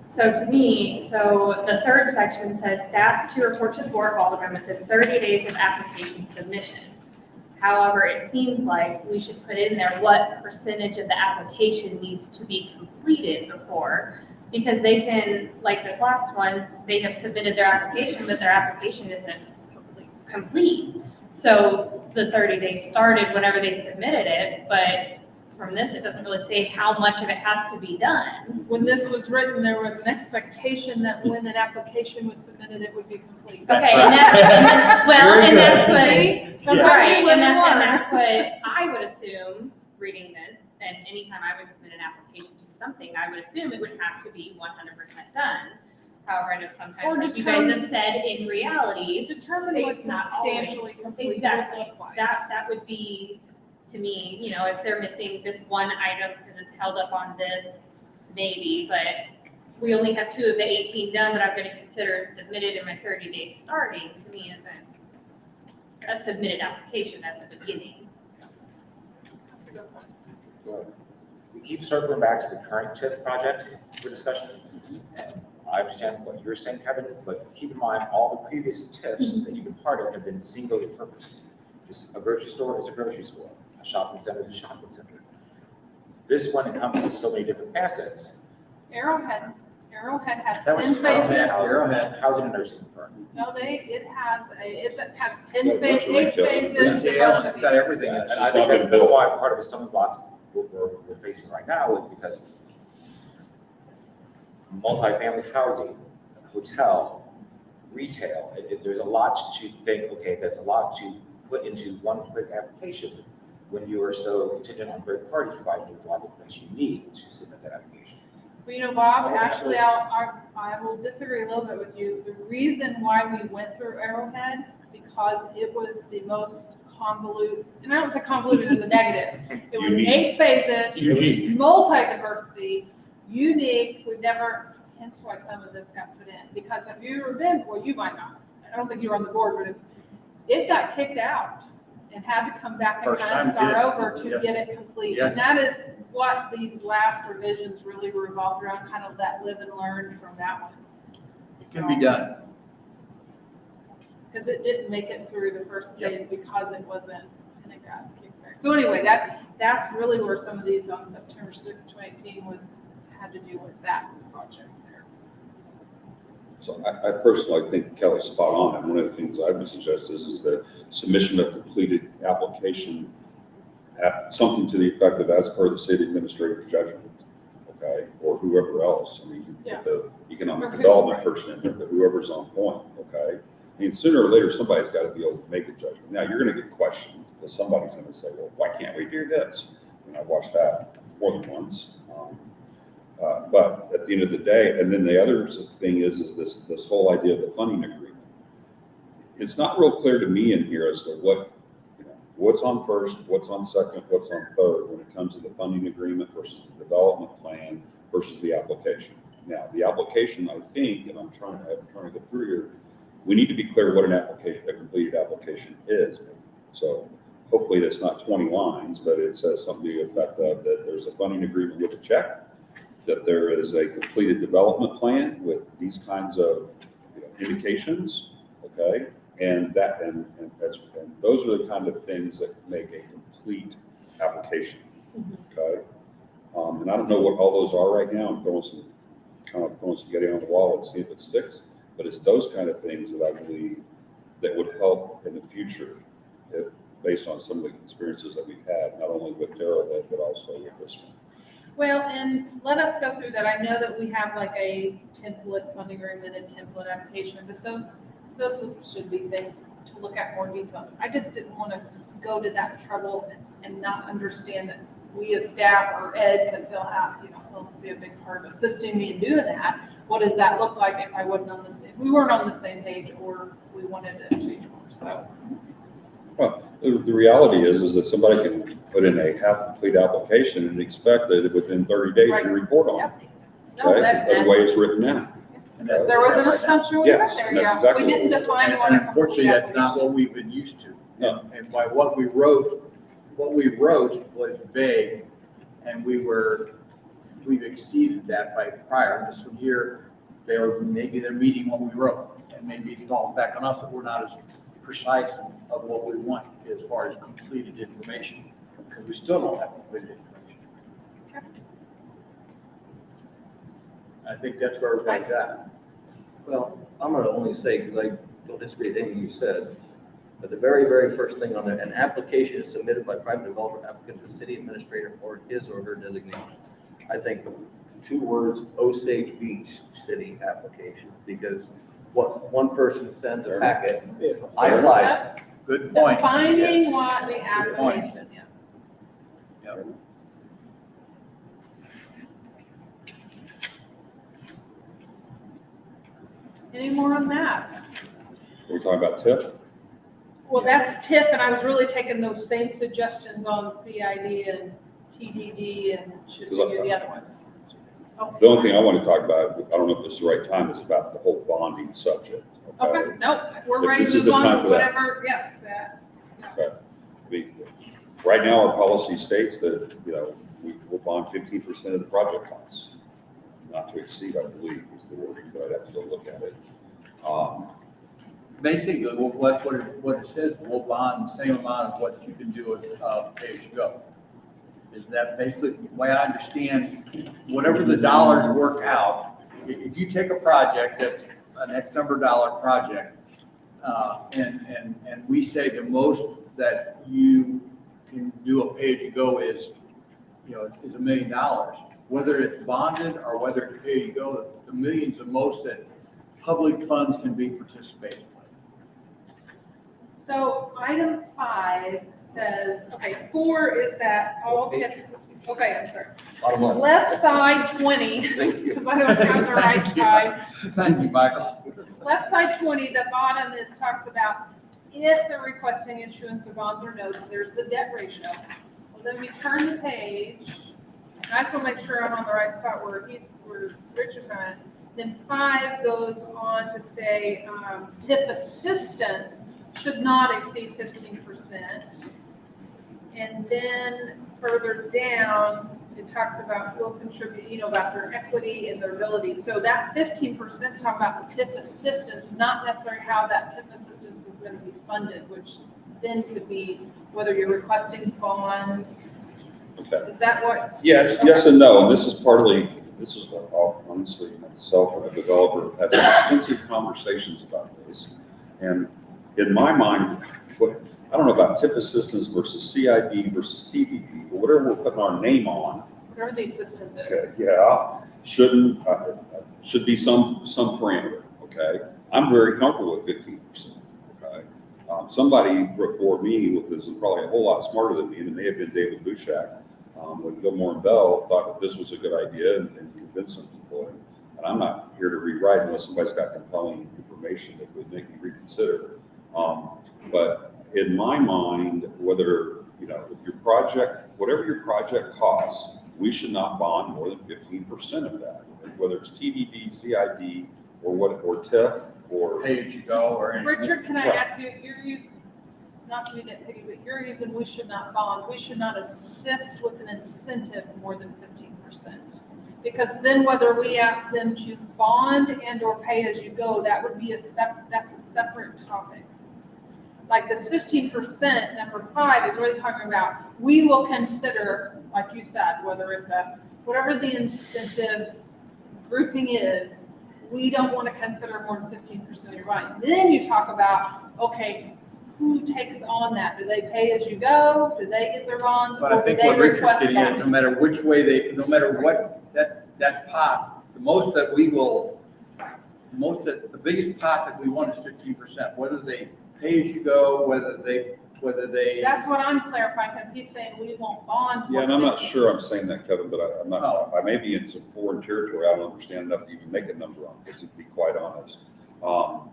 so to me, so the 3rd section says staff to report to the board of aldermen within 30 days of application submission. However, it seems like we should put in there what percentage of the application needs to be completed before, because they can, like this last one, they have submitted their application, but their application isn't complete. So the 30 days started whenever they submitted it, but from this, it doesn't really say how much of it has to be done. When this was written, there was an expectation that when an application was submitted, it would be complete. Okay, right. and that's what, Sometimes you live and learn. and that's what I would assume, reading this, and anytime I would submit an application to something, I would assume it would have to be 100% done. However, I know Or sometimes, like you guys have said, in reality, Determine what It's not always- substantially complete would Exactly. look like. that would be, to me, you know, if they're missing this one item because it's held up on this, maybe, but we only have 2 of the 18 done, but I'm gonna consider it submitted in my 30 days starting, to me isn't a submitted application, that's a beginning. That's a good point. We keep circling back to the current TIF project for discussion. And I understand what you're saying, Kevin, but keep in mind, all the previous TIFs that you've been part of have been singularly purposed. A grocery store is a grocery store, a shopping center is a shopping center. This one encompasses so many different facets. Arrowhead has That was 10 phases. housing and nursing department. No, it has 10 Yeah, phases, bunch of 8 retail. phases. Retail, it's got everything. And It's I just think not that's been built. why part of the stumbling blocks we're facing right now is because multifamily housing, hotel, retail, there's a lot to think, okay, there's a lot to put into one quick application when you are so contingent on third parties providing you with a lot of information you need to submit that application. Well, you know, Bob, Oh, actually, I will disagree a little bit with you. The reason why we went through Arrowhead, because it was the most convoluted, and I don't say convoluted as a negative. It was Unique. 8 phases, it Unique. was multi-diversity, unique, we never, hence why some of this got put in. Because if you ever been, well, you might not, I don't think you were on the board, but if it got kicked out and had to come back and First kind of time start did it. over to Yes. get it complete. Yes. And that is what these last revisions really revolved around, kind of that live and learn from that one. It can be done. Because it didn't make it through the first Yep. phase because it wasn't, and it got kicked back. So anyway, that's really where some of these on September 6th, 2018 had to do with that project there. So I personally think Kelly's spot on, and one of the things I would suggest is that submission of completed application at something to the effect of as per the city administrator's judgment, okay, or whoever else. I mean, you put the economic Okay. development person in there, but whoever's on point, okay? I mean, sooner or later, somebody's got to be able to make a judgment. Now, you're going to get questioned because somebody's going to say, well, why can't we do this? And I've watched that more than once. But at the end of the day, and then the other thing is this whole idea of the funding agreement. It's not real clear to me in here as to what's on first, what's on second, what's on third when it comes to the funding agreement versus the development plan versus the application. Now, the application, I think, and I'm trying to go through here, we need to be clear what a completed application is. So hopefully that's not 20 lines, but it says something to the effect of that there's a funding agreement with a check, that there is a completed development plan with these kinds of indications, okay? And those are the kind of things that make a complete application, okay? And I don't know what all those are right now. I'm throwing some spaghetti on the wall and see if it sticks. But it's those kind of things that I believe that would help in the future, based on some of the experiences that we've had, not only with Arrowhead, but also with this one. Well, and let us go through that. I know that we have like a template funding agreement and template application, but those should be things to look at more details. I just didn't want to go to that trouble and not understand that we as staff or Ed, because he'll be a big part of assisting me in doing that. What does that look like if if we weren't on the same page or we wanted to change more? So. Well, the reality is that somebody can put in a half-complete application and expect that within 30 days Right. you report on it. Yep. No, Okay? The way it's written now. And that's- There was an assumption we got Yes, there, and that's yeah. exactly We didn't what it was. define what And a unfortunately, complete that's not application. what we've been used to. No. And by what we wrote was vague, and we've exceeded that by prior. This one here, maybe they're meeting what we wrote, and maybe it's falling back on us that we're not as precise of what we want as far as completed information, because we still don't have completed information. Okay. I think that's where everybody's at. Well, I'm gonna only say, because I don't disagree with anything you said, but the very, very first thing on there, an application is submitted by private developer applicant to the city administrator or his or her designation. I think 2 words, Osage Beach city application, because what one person sends a packet, I applied. That's Good point. defining Yes. what the Good point. application, yeah. Yep. Any more on that? We're talking about TIF? Well, that's TIF, and I was really taking those same suggestions on CID and TDD and should we do the other ones? Okay. The only thing I want to talk about, I don't know if this is the right time, is about the whole bonding subject. Okay, nope, we're If ready this to is the move time on, for that. whatever, yes, that. Right now, our policy states that, you know, we will bond 15% of the project costs. Not to exceed, I believe, is the wording, but I'd have to go look at it. Basically, what it says, we'll bond the same amount of what you can do with pay as you go. Is that basically, the way I understand, whatever the dollars work out, if you take a project that's an X number dollar project, and we say the most that you can do a pay as you go is, you know, is $1 million, whether it's bonded or whether it's pay as you go, the million's the most that public funds can be participated with. So item 5 says, okay, 4 is that all TIF, okay, I'm sorry. Bottom line. Left side 20, Thank you. because I don't have the right Thank you. side. Thank you, Michael. Left side 20, the bottom is talks about if they're requesting issuance of bonds or notes, there's the debt ratio. Well, then we turn the page. I just want to make sure I'm on the right spot where Rich is on. Then 5 goes on to say TIF assistance should not exceed 15%. And then further down, it talks about who will contribute, you know, about their equity and their ability. So that 15% is talking about the TIF assistance, not necessarily how that TIF assistance is going to be funded, which then could be whether you're requesting bonds. Okay. Is that what? Yes, yes and no, and this is honestly, myself and a developer have had extensive conversations about this. And in my mind, I don't know about TIF assistance versus CID versus TDD, but whatever we're putting our name on, Whatever the assistance is. okay, yeah, should be some parameter, okay? I'm very comfortable with 15%, okay? Somebody before me was probably a whole lot smarter than me, and it may have been David Bushak, when Gilmore and Bell thought that this was a good idea and convinced some people. And I'm not here to rewrite unless somebody's got compelling information that would make me reconsider. But in my mind, whether, you know, if your project, whatever your project costs, we should not bond more than 15% of that, whether it's TDD, CID, or TIF, or Pay as you go or anything. Richard, can I Right. ask you, you're using, not to be nitpicky, but you're using we should not bond, we should not assist with an incentive more than 15%. Because then whether we ask them to bond and or pay as you go, that would be that's a separate topic. Like this 15%, number 5 is really talking about, we will consider, like you said, whether it's whatever the incentive grouping is, we don't want to consider more than 15% of your money. Then you talk about, okay, who takes on that? Do they pay as you go? Do they get their bonds? But I Or do think they what Richard's request getting at, no bonding? matter which way no matter what that pot, the biggest pot that we want is 15%, whether they pay as you go, whether they. That's what I'm clarifying, because he's saying we won't bond. yeah, and I'm not sure I'm saying that, Kevin, but I'm not, I may be in some foreign territory. I don't understand enough to even make a number on it, to be quite honest. So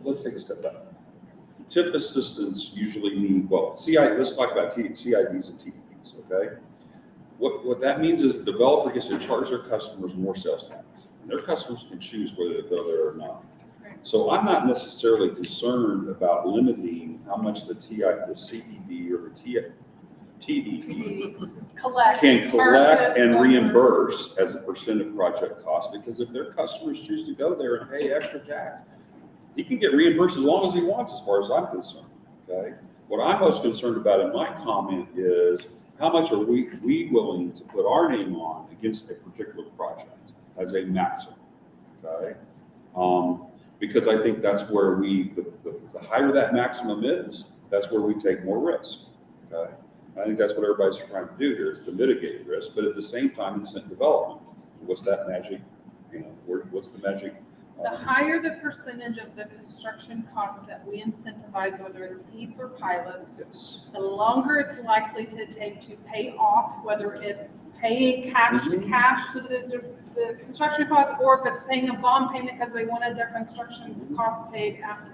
let's take a step back. TIF assistance usually mean, let's talk about CIDs and TDDs, okay? What that means is the developer gets to charge their customers more sales tax, and their customers can choose whether to go there or not. So I'm not necessarily concerned about limiting how much the CDD or the TDD can collect and reimburse as a percent of project cost, because if their customers choose to go there and pay extra tax, he can get reimbursed as long as he wants, as far as I'm concerned, okay? What I'm most concerned about in my comment is how much are we willing to put our name on against a particular project as a maximum, okay? Because I think that's where the higher that maximum is, that's where we take more risk, okay? I think that's what everybody's trying to do here, is to mitigate risk, but at the same time, incent development. What's that magic, what's the magic? The higher the percentage of the construction costs that we incentivize, whether it's EATs or pilots, Yes. the longer it's likely to take to pay off, whether it's paying cash to the construction costs, or if it's paying a bond payment because they wanted their construction costs paid afterwards.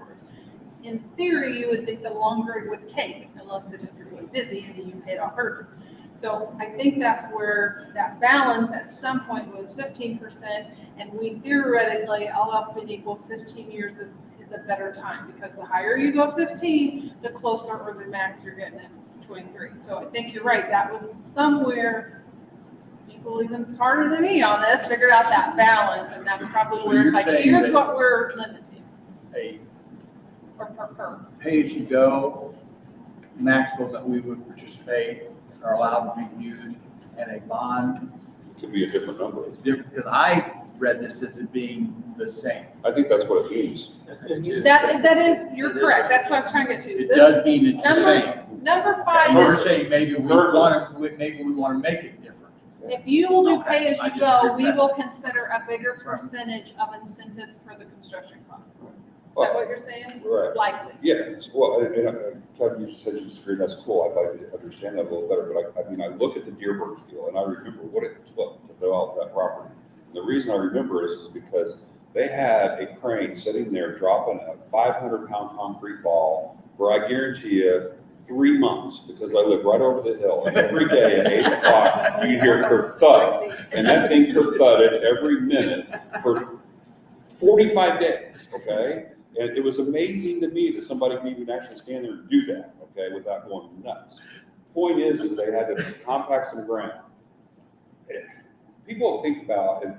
In theory, you would think the longer it would take, unless they're just really busy and you pay it off early. So I think that's where that balance at some point was 15%, and we theoretically, all else being equal, 15 years is a better time, because the higher you go 15, the closer or the max you're getting at 23. So I think you're right, that was somewhere, people even smarter than me on this figured out that balance, and that's probably So where it's you're like, saying here's that- what we're limiting A or prefer. pay-as-you-go maximum that we would participate are allowed to be used, and a bond, Could be a different number. because I read this as it being the same. I think that's what it means. That is, you're correct, that's what I was trying to get to. It This- does mean it's the same. Number 5 And we're is, saying maybe we want to make it different. if you will do Okay, pay as I you just go, heard we that. will consider a bigger percentage of incentives for the construction costs. Is that what you're saying? Right. Likely. Yeah, well, Kevin, you just said you disagree, that's cool, I'd like to understand that a little better, but I mean, I look at the Dearborn deal, and I remember what it took to develop that property. And the reason I remember is because they had a crane sitting there dropping a 500-pound concrete ball for, I guarantee you, 3 months, because I live right over the hill, and every day at 8 o'clock, you hear kerthud, and that thing kerthudded every minute for 45 days, okay? And it was amazing to me that somebody could even actually stand there and do that, okay, without going nuts. Point is they had to compact some ground. People think about, and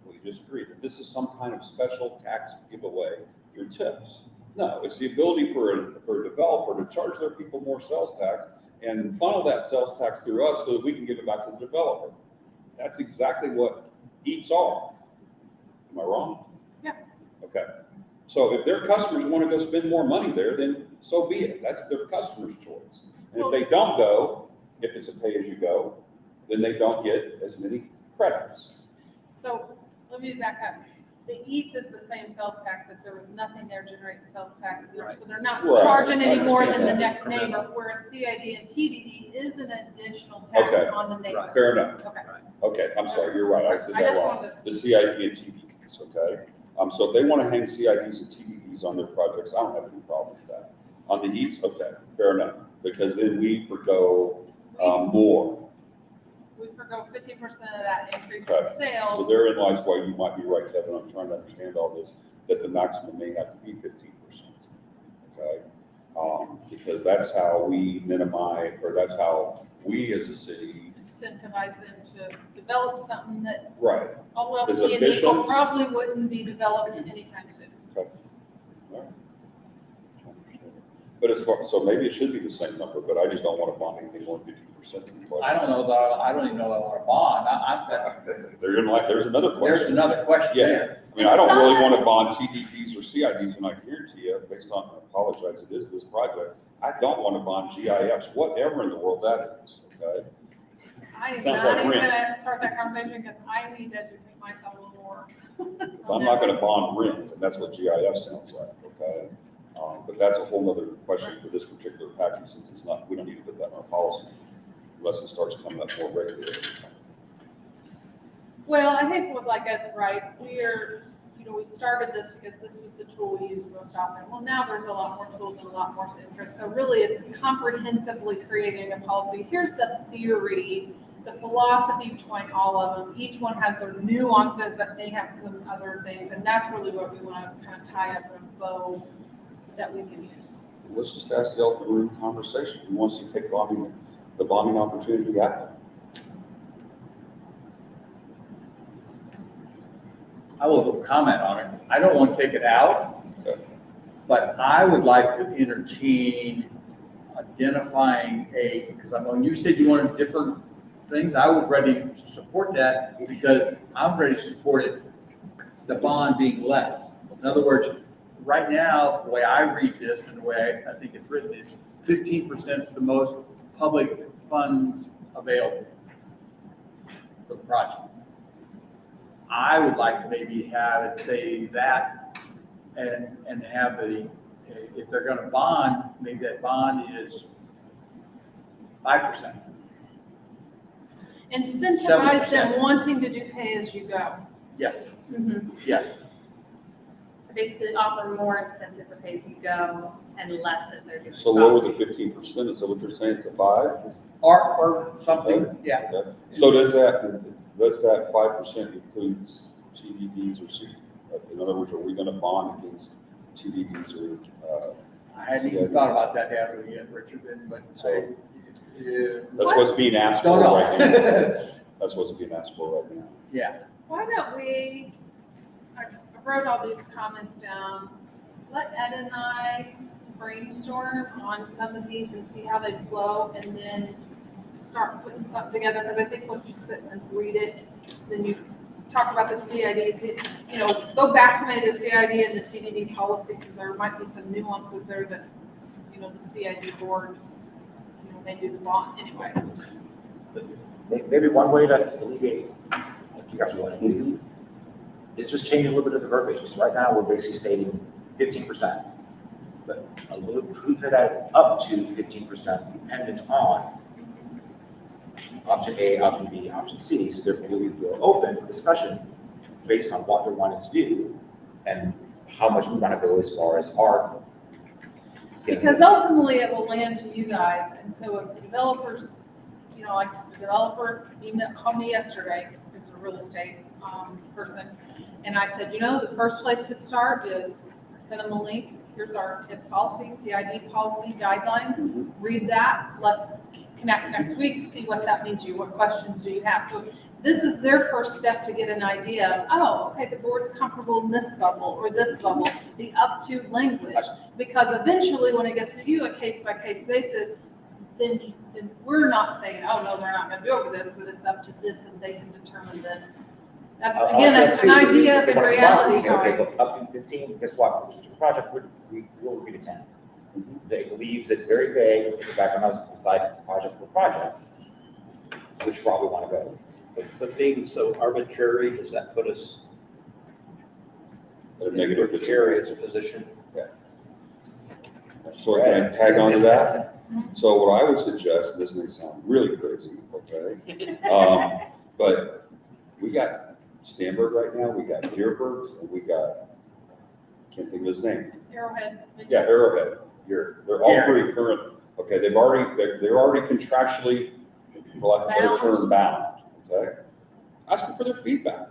we disagree, that this is some kind of special tax giveaway through TIFs. No, it's the ability for a developer to charge their people more sales tax and funnel that sales tax through us so that we can give it back to the developer. That's exactly what EATs are. Am I wrong? Yeah. Okay. So if their customers want to go spend more money there, then so be it. That's their customer's choice. And if they don't go, if it's a pay-as-you-go, then they don't get as many credits. So let me back up. The EATS is the same sales tax. If there was nothing there generating sales tax, so they're not Right. charging I any more than understand the that. next neighbor, whereas CID and TDD is an additional tax Okay. on the neighbor. Fair enough. Okay. Okay, I'm sorry, you're right. I said I that just wrong. wanted to- The CID and TDDs, okay? So if they want to hang CIDs and TDDs on their projects, I don't have any problem with that. On the EATs, okay, fair enough, because then we forgo more. We forgo 50% of that increase Okay. in So sales. therein lies why you might be right, Kevin, I'm trying to understand all this, that the maximum may have to be 15%, okay? Because that's how we minimize, or that's how we as a city. Incentivize them to develop something that Right. all else Is being equal efficient. probably wouldn't be developed anytime soon. Okay. All right. But so maybe it should be the same number, but I just don't want to bond anything more than 50%. I don't know that, I don't even know that I want to bond. There's another There's question. another question Yeah. there. I mean, I don't really want to bond TDDs or CIDs, and I guarantee you, based on, I apologize, it is this project, I don't want to bond GIFs, whatever in the world that is, okay? I am Sounds not like even rent. gonna start that conversation because I need to educate myself a little more. Because I'm not going to bond rent, and that's what GIF sounds like, okay? But that's a whole nother question for this particular package, since it's not, we don't need to put that in our policy unless it starts coming up more regularly. Well, I think with like Ed's right, we started this because this was the tool we used most often. Well, now there's a lot more tools and a lot more interest. So really it's comprehensively creating a policy. Here's the theory, the philosophy behind all of them. Each one has their nuances, that they have some other things. And that's really what we want to kind of tie up in a bow that we can use. Let's just ask the elephant room conversation. Who wants to take the bonding opportunity out? I will comment on it. I don't want to take it out, Okay. but I would like to entertain identifying because when you said you wanted different things, I would ready to support that because I'm ready to support it, the bond being less. In other words, right now, the way I read this and the way I think it's written is 15% is the most public funds available for the project. I would like to maybe have it say that and have if they're gonna bond, maybe that bond is 5%. Incentivize them 70%. wanting to do pay as you go. Yes, Mhm. yes. So basically offer more incentive for pay as you go and less if they're doing. So lower the 15%, is that what you're saying, to 5? Or something, yeah. Okay. So does that 5% include TDDs or C? In other words, are we gonna bond against TDDs or, I hadn't even thought about that happening yet, Richard, but that's what's being asked for don't know. right now. That's what's being asked for right now. Yeah, Why don't we, I wrote all these comments down, let Ed and I brainstorm on some of these and see how they flow, and then start putting something together, because I think once you sit and read it, then you talk about the CIDs, you know, go back to maybe the CID and the TDD policy, because there might be some nuances there that, you know, the CID board, you know, may do the bond anyway. Maybe one way to alleviate what you guys want to do is just changing a little bit of the verbiage. Because right now, we're basically stating 15%. But a little tweak of that up to 15% dependent on option A, option B, option C. So therefore, we leave the door open for discussion based on what they're wanting to do and how much we want to go as far as our schedule. Because ultimately it will land to you guys, and so if the developers, you know, like the developer called me yesterday, who's a real estate person, and I said, you know, the first place to start is, I sent them a link, here's our TIF policy, CID policy guidelines, read that, let's connect next week, see what that means to you, what questions do you have. So this is their first step to get an idea of, oh, okay, the board's comfortable in this bubble or this bubble, the up to language. Because eventually when it gets to you, a case by case basis, then we're not saying, oh, no, they're not gonna do over this, but it's up to this, and they can determine that. That's, again, an idea of in reality. Say, okay, look, up to 15, guess what, for this particular project, we'll agree to 10. It leaves it very vague, it's back on us to decide project per project, which route we want to go. But being so arbitrary, does that put us A in a negative precarious position? So can I tag on to that? So what I would suggest, this may sound really crazy, okay? But we got Stanford right now, we got Deerbergs, and we got, can't think of his name. Arrowhead. Yeah, Arrowhead. They're all pretty current. Okay, they're already contractually, for lack of a better term, bound, okay? Ask them for their feedback.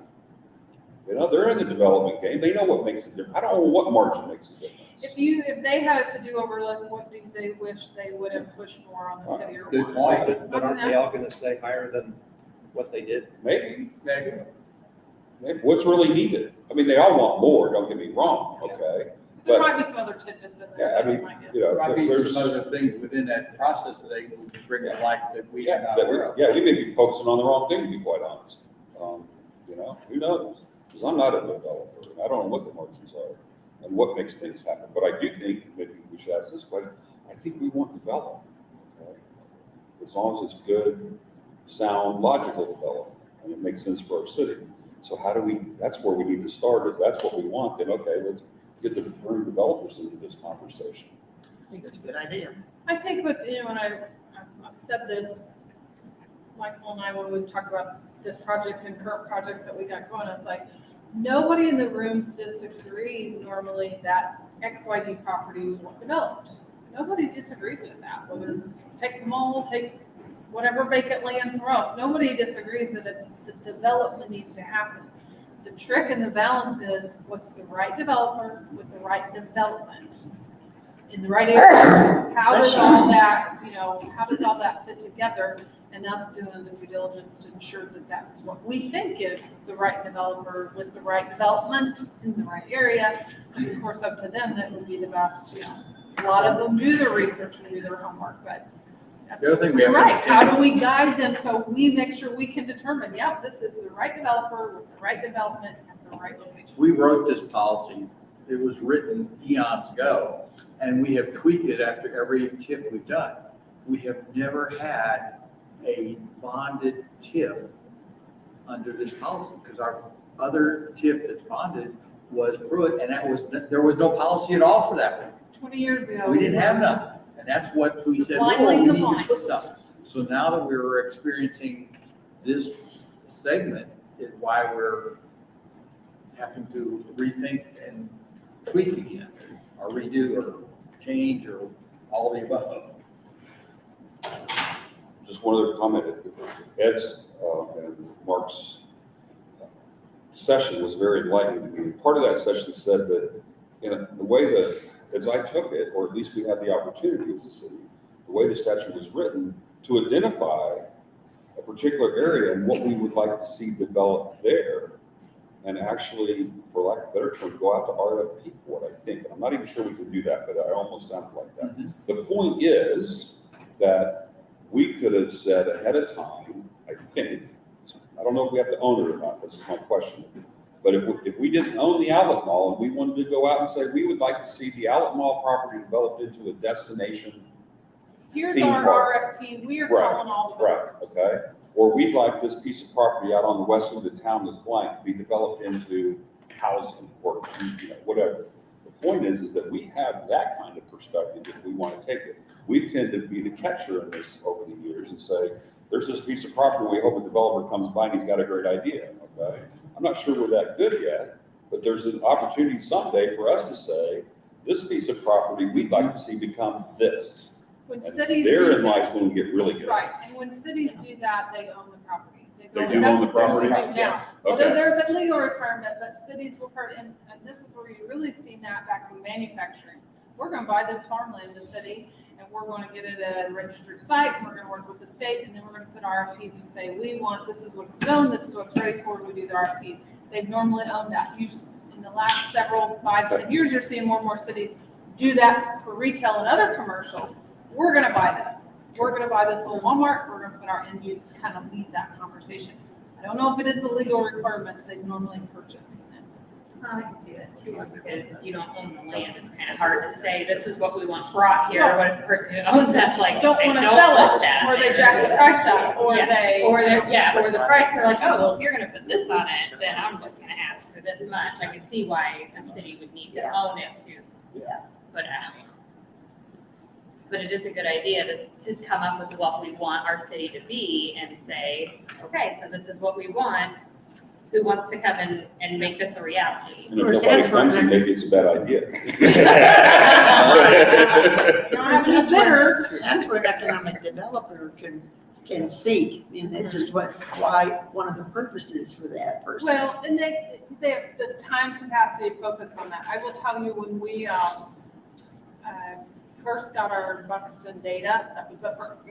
You know, they're in the development game. They know what makes a difference. I don't know what margin makes a difference. If they had a to-do over list, what do they wish they would have pushed more on the city or? Good what? point. But aren't they all gonna say higher than what they did? Maybe. Maybe. What's really needed? I mean, they all want more, don't get me wrong, okay? There But, might be some other tidbits in there. yeah, I that we mean, might get. you know, Probably there's, some other things within that process that they can bring to light that we are yeah, not aware of. yeah, we may be focusing on the wrong thing, to be quite honest. You know, who knows? Because I'm not a developer, and I don't know what the margins are and what makes things happen. But I do think maybe we should ask this question. I think we want development, okay? As long as it's good, sound, logical development, and it makes sense for our city. So how do we, that's where we need to start. If that's what we want, then okay, let's get the current developers into this conversation. I think that's a good idea. I think with, you know, and I've said this, Michael and I, when we talk about this project and current projects that we got going, it's like, nobody in the room disagrees normally that XYD property we want developed. Nobody disagrees with that, whether take the mall, take whatever vacant land somewhere else. Nobody disagrees that the development needs to happen. The trick and the balance is what's the right developer with the right development in the right area. How does all that, you know, how does all that fit together? And us doing the due diligence to ensure that that's what we think is the right developer with the right development in the right area. It's of course up to them that would be the best, you know. A lot of them do their research and do their homework, but that's The other thing we have to right. How understand- do we guide them so we make sure we can determine, yeah, this is the right developer with the right development at the right location. We wrote this policy, it was written eons ago, and we have tweaked it after every TIF we've done. We have never had a bonded TIF under this policy, because our other TIF that's bonded was Pruitt, and there was no policy at all for that one. 20 years ago. We didn't have nothing, and that's what we said, Blind oh, we leading the need to blind. put something. So now that we're experiencing this segment is why we're having to rethink and tweak again, or redo, or change, or all of the above. Just one other comment. Ed's and Mark's session was very enlightening to me. Part of that session said that in the way that, as I took it, or at least we had the opportunity as a city, the way the statute was written, to identify a particular area and what we would like to see developed there, and actually, for lack of a better term, go out to RFP for it, I think. And I'm not even sure we can do that, but I almost sounded like that. Mm-hmm. The point is that we could have said ahead of time, I think, I don't know if we have to own it or not, this is my question. But if we didn't own the outlet mall and we wanted to go out and say, we would like to see the outlet mall property developed into a destination. Here's Theme our park. RFP, we are Right, calling all the Right, okay? Or we'd like this piece of property out on the west end of the town that's blank to be developed into housing or, whatever. The point is that we have that kind of perspective if we want to take it. We've tended to be the catcher in this over the years and say, there's this piece of property, we hope a developer comes by and he's got a great idea, okay? I'm not sure we're that good yet, but there's an opportunity someday for us to say, this piece of property, we'd like to see become this. When And cities therein do lies that, when we get really good. right, and when cities do that, they own the property. They go- do own the that's property? only thing now. Well, Okay. there's a legal requirement, but cities will part, and this is where you really seen that back in manufacturing. We're gonna buy this farmland in the city, and we're gonna get it a registered site, and we're gonna work with the state, and then we're gonna put RFPs and say, we want, this is what's zoned, this is what's ready for, we do the RFPs. They've normally owned that. In the last several, 5-10 years, you're seeing more and more cities do that for retail and other commercial. We're gonna buy this. We're gonna buy this whole Walmart, we're gonna put our end use, kind of lead that conversation. I don't know if it is the legal requirement they normally purchase. I can see that too, because if you don't own the land, it's kind of hard to say, this is what we want brought here. What if the person who owns that's like, Don't they wanna don't sell want it, that or they there. jack the price up, or Yeah, they. or the price, they're like, oh, well, if you're gonna put this on it, then I'm just gonna ask for this much. I can see why a city would need to own it to Yeah. put out. But it is a good idea to come up with what we want our city to be and say, okay, so this is what we want. Who wants to come and make this a reality? And if course, nobody that's what comes, then I- maybe it's a bad idea. You don't have any bidders. That's what an economic developer can seek. I mean, this is why, one of the purposes for that person. Well, and they have the time capacity to focus on that. I will tell you, when we, first got our Buxton data, that was the first,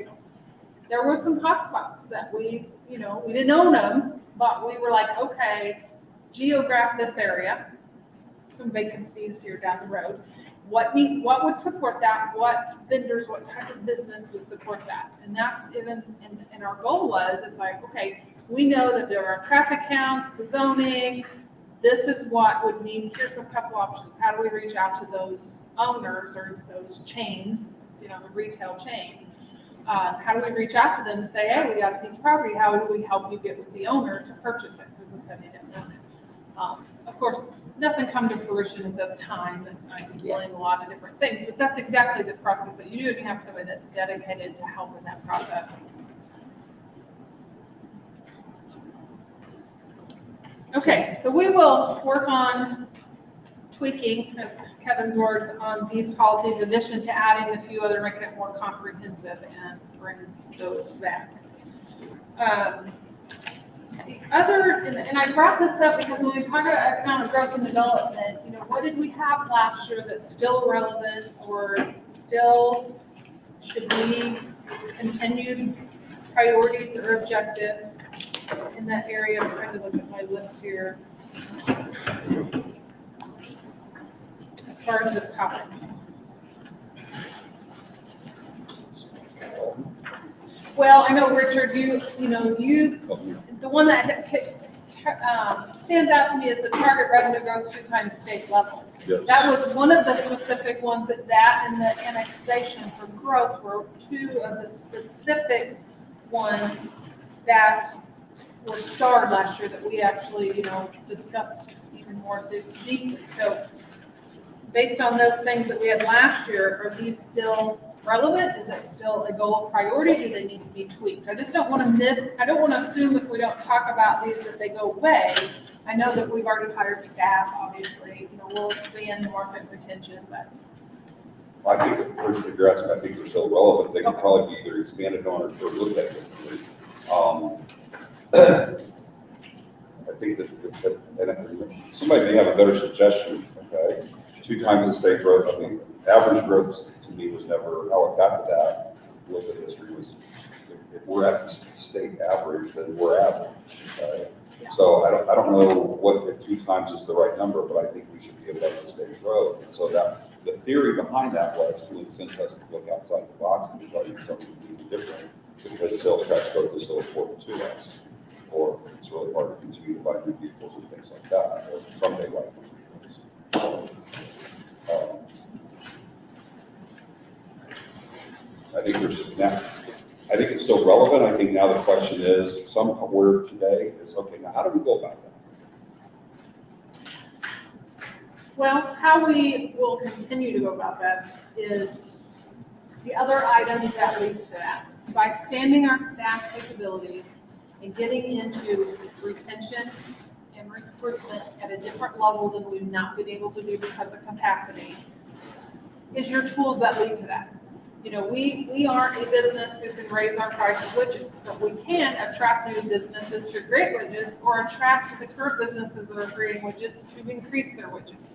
there were some hotspots that we didn't own them, but we were like, okay, geograph this area, some vacancies here down the road. What would support that? What vendors, what type of business would support that? And that's even, and our goal was, it's like, okay, we know that there are traffic counts, the zoning, this is what would mean, here's a couple options. How do we reach out to those owners or those chains, the retail chains? How do we reach out to them and say, hey, we got a piece of property, how do we help you get with the owner to purchase it? Because they said they didn't own it. Of course, nothing come to fruition at the time, and I can blame a lot of different things, but that's exactly the process that you do, and you have somebody that's dedicated to help in that process. Okay, so we will work on tweaking, as Kevin's words, on these policies, in addition to adding a few other, making it more comprehensive and bring those back. The other, and I brought this up because when we talk about economic growth and development, what did we have last year that's still relevant, or still should be continued priorities or objectives in that area? I'm trying to look at my list here. As far as this topic. Well, I know, Richard, the one that stands out to me is the target revenue growth 2 times state level. Yes. That was one of the specific ones that and the annexation for growth were 2 of the specific ones that were starred last year that we actually, discussed even more deeply. So based on those things that we had last year, are these still relevant? Is it still a goal of priority? Do they need to be tweaked? I just don't want to miss, I don't want to assume if we don't talk about these that they go away. I know that we've already hired staff, obviously, we'll expand market retention, but. I think the person addressed, I think they're still relevant. They can probably be either expanded on or looked at differently. I think that and somebody may have a better suggestion, okay? 2 times the state growth, I mean, average growth to me was never, how it got to that, look at history was, if we're at the state average, then we're average, okay? Yeah. So I don't know what if 2 times is the right number, but I think we should be able to state growth. And so that the theory behind that was to incent us to look outside the box and try to do something different, because sales tax growth is so important to us. Or it's really hard to continue to buy new vehicles and things like that, or something like that. I think I think it's still relevant. I think now the question is, somewhere today is, okay, now how do we go about that? Well, how we will continue to go about that is the other items that lead to that. By expanding our staff capabilities and getting into retention and recruitment at a different level than we've not been able to do because of capacity, is your tools that lead to that. We aren't a business who can raise our price of widgets, but we can attract new businesses to create widgets or attract the current businesses that are creating widgets to increase their widgets.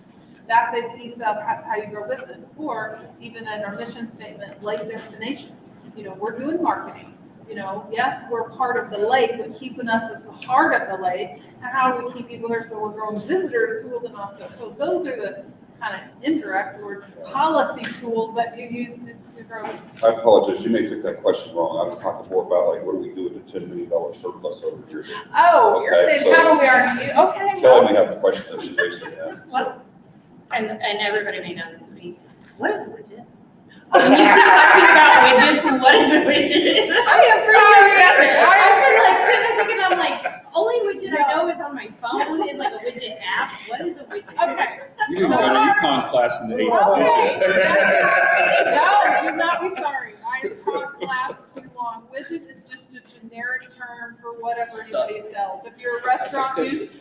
That's a piece of that's how you grow business. Or even in our mission statement, lake destination. We're doing marketing. Yes, we're part of the lake, but keeping us as the heart of the lake. And how do we keep people there so we're growing visitors who will then also. So those are the kind of indirect or policy tools that you use to grow. I apologize, you may take that question wrong. I was talking more about like, what do we do with the $10 million surplus over here? Oh, you're Okay, saying so- how do we already use? Okay. Kelly may have a question that she raised in that. What? And everybody may know this would be, what is a widget? When you keep talking about widgets, what is a widget? I appreciate that. I've been like sitting there thinking, I'm like, only widget I know is on my phone is like a widget app. What is a widget? Okay. You didn't go to econ class in the 80s, Okay. did you? No, do not be sorry. I have taught class too long. Widget is just a generic term for whatever anybody sells. If you're a restaurant, if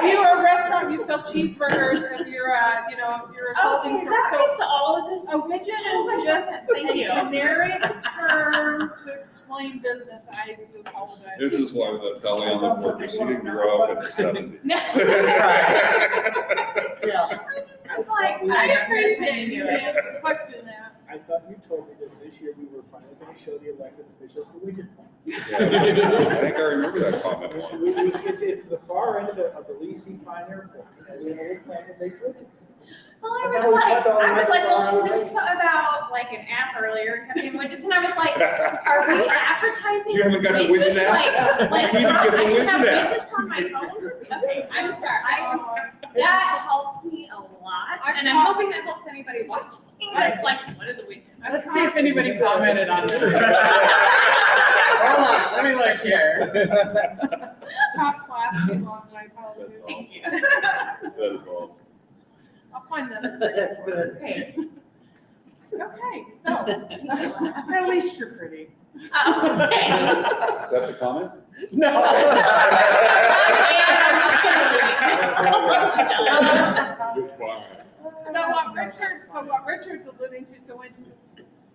you're a restaurant, you sell cheeseburgers. If you're if you're a clothing store, That makes all of this a widget so much is just sense. Thank a you. generic term to explain business. I do apologize. This is why the Kelly on the board, she didn't grow up in the 70s. Yeah. I'm like, I appreciate you answering the question now. I thought you told me that this year we were finally going to show the elected officials the widget plan. Yeah, I think I remember that comment once. It's the far end of the Lee C. Pine Airport. We have a whole plan of base widgets. well, I was like, well, she mentioned something about like an app earlier, coming in widgets, and I was like, are we advertising? You haven't got a widget app? Like, You need to get the I widget have app. widgets on my phone? Okay, I'm sorry. That helps me a lot, and I'm hoping that helps anybody watching. It's like, what is a widget? Let's see if anybody commented on it. Hold on, let me look here. Top class too long, my apologies. Thank you. That is awesome. I'll find that. That's good. Okay. Okay, so at least you're pretty. Is that the comment? No. So what Richard's alluding to, so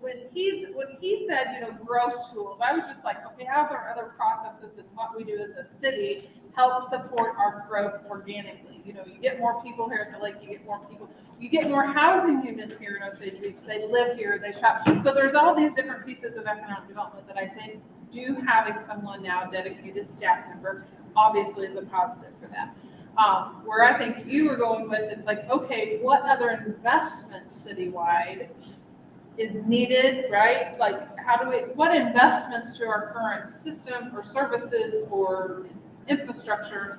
when he said, growth tools, I was just like, okay, how's our other processes and what we do as a city help support our growth organically? You get more people here at the lake, you get more housing units here in Osage Beach, they live here, they shop. So there's all these different pieces of economic development that I think having someone now dedicated staff member obviously is a positive for that. Where I think you were going with, it's like, okay, what other investments citywide is needed, right? Like, what investments to our current system or services or infrastructure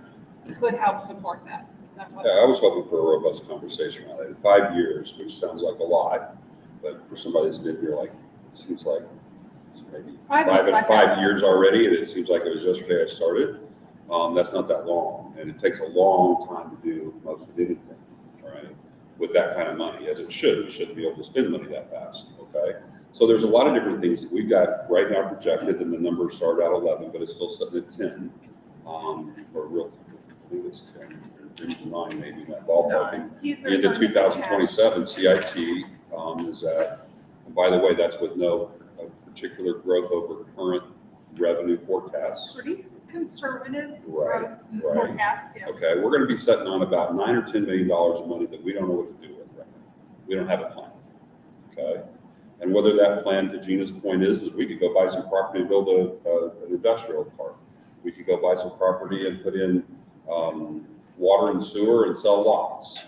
could help support that? Yeah, I was hoping for a robust conversation on it. In 5 years, which sounds like a lot, but for somebody that's been here, like, it seems like maybe 5 years already, and it seems like it was yesterday I started. That's not that long, and it takes a long time to do most of anything, right? With that kind of money, as it should. We shouldn't be able to spend money that fast, okay? So there's a lot of different things that we've got right now projected, and the numbers start at 11, but it's still sitting at 10. Or real, I think it's 10, or 9 maybe, that ballpark. He's Into referring to 2027, CIT is at, and by the way, that's with no particular growth over current revenue forecasts. pretty conservative Right, growth right. forecast, yes. Okay, we're gonna be sitting on about $9 or $10 million of money that we don't know what to do with right now. We don't have a plan, okay? And whether that plan, to Gina's point, is we could go buy some property and build an industrial park. We could go buy some property and put in water and sewer and sell lots.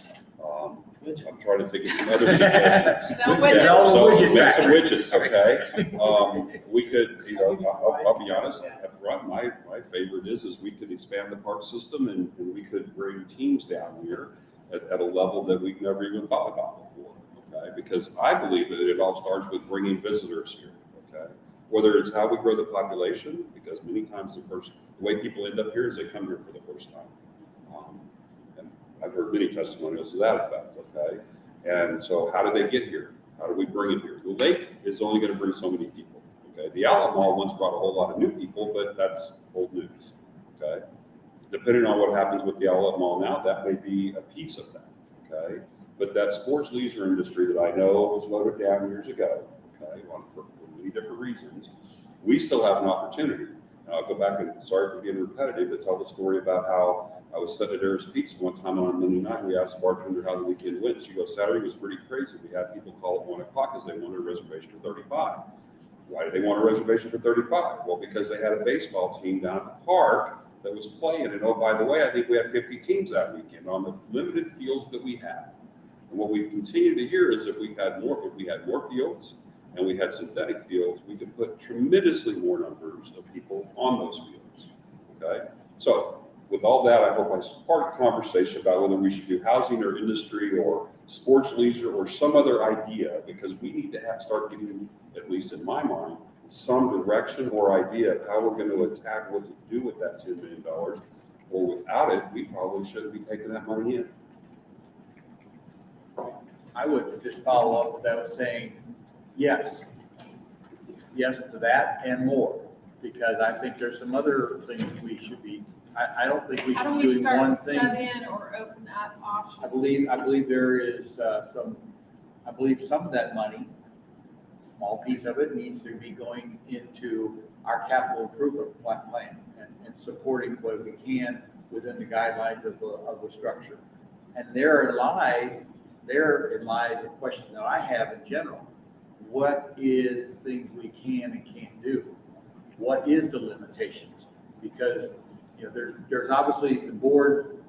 I'm trying to think of some other suggestions. No widgets. Yeah, No so widgets. make some widgets, okay? We could, I'll be honest, up front, my favorite is we could expand the park system and we could bring teams down here at a level that we've never even thought about before, okay? Because I believe that it all starts with bringing visitors here, okay? Whether it's how we grow the population, because many times the way people end up here is they come here for the first time. And I've heard many testimonials to that effect, okay? And so how do they get here? How do we bring it here? The lake is only going to bring so many people, okay? The outlet mall once brought a whole lot of new people, but that's old news, okay? Depending on what happens with the outlet mall now, that may be a piece of that, okay? But that sports leisure industry that I know was voted down years ago, okay, for many different reasons, we still have an opportunity. Now, I'll go back and, sorry for being repetitive, but tell the story about how I was sitting at Era's Pizza one time on a Monday night. We asked the bartender how the weekend went. She goes, Saturday was pretty crazy. We had people call at 1 o'clock because they wanted a reservation for 35. Why did they want a reservation for 35? Well, because they had a baseball team down at the park that was playing. And oh, by the way, I think we had 50 teams that weekend on the limited fields that we had. And what we've continued to hear is if we had more fields and we had synthetic fields, we could put tremendously more numbers of people on those fields, okay? So with all that, I hope I sparked a conversation about whether we should do housing or industry or sports leisure or some other idea, because we need to start getting, at least in my mind, some direction or idea of how we're going to attack what to do with that $10 million, or without it, we probably shouldn't be taking that money in. I would just follow up with that with saying, yes to that and more, because I think there's some other things we should be, I don't think we How should do be we doing one start thing. studying or open up options? I believe there is I believe some of that money, small piece of it, needs to be going into our capital improvement plan and supporting what we can within the guidelines of the structure. And therein lies a question that I have in general. What is the things we can and can't do? What is the limitations? Because there's obviously, the board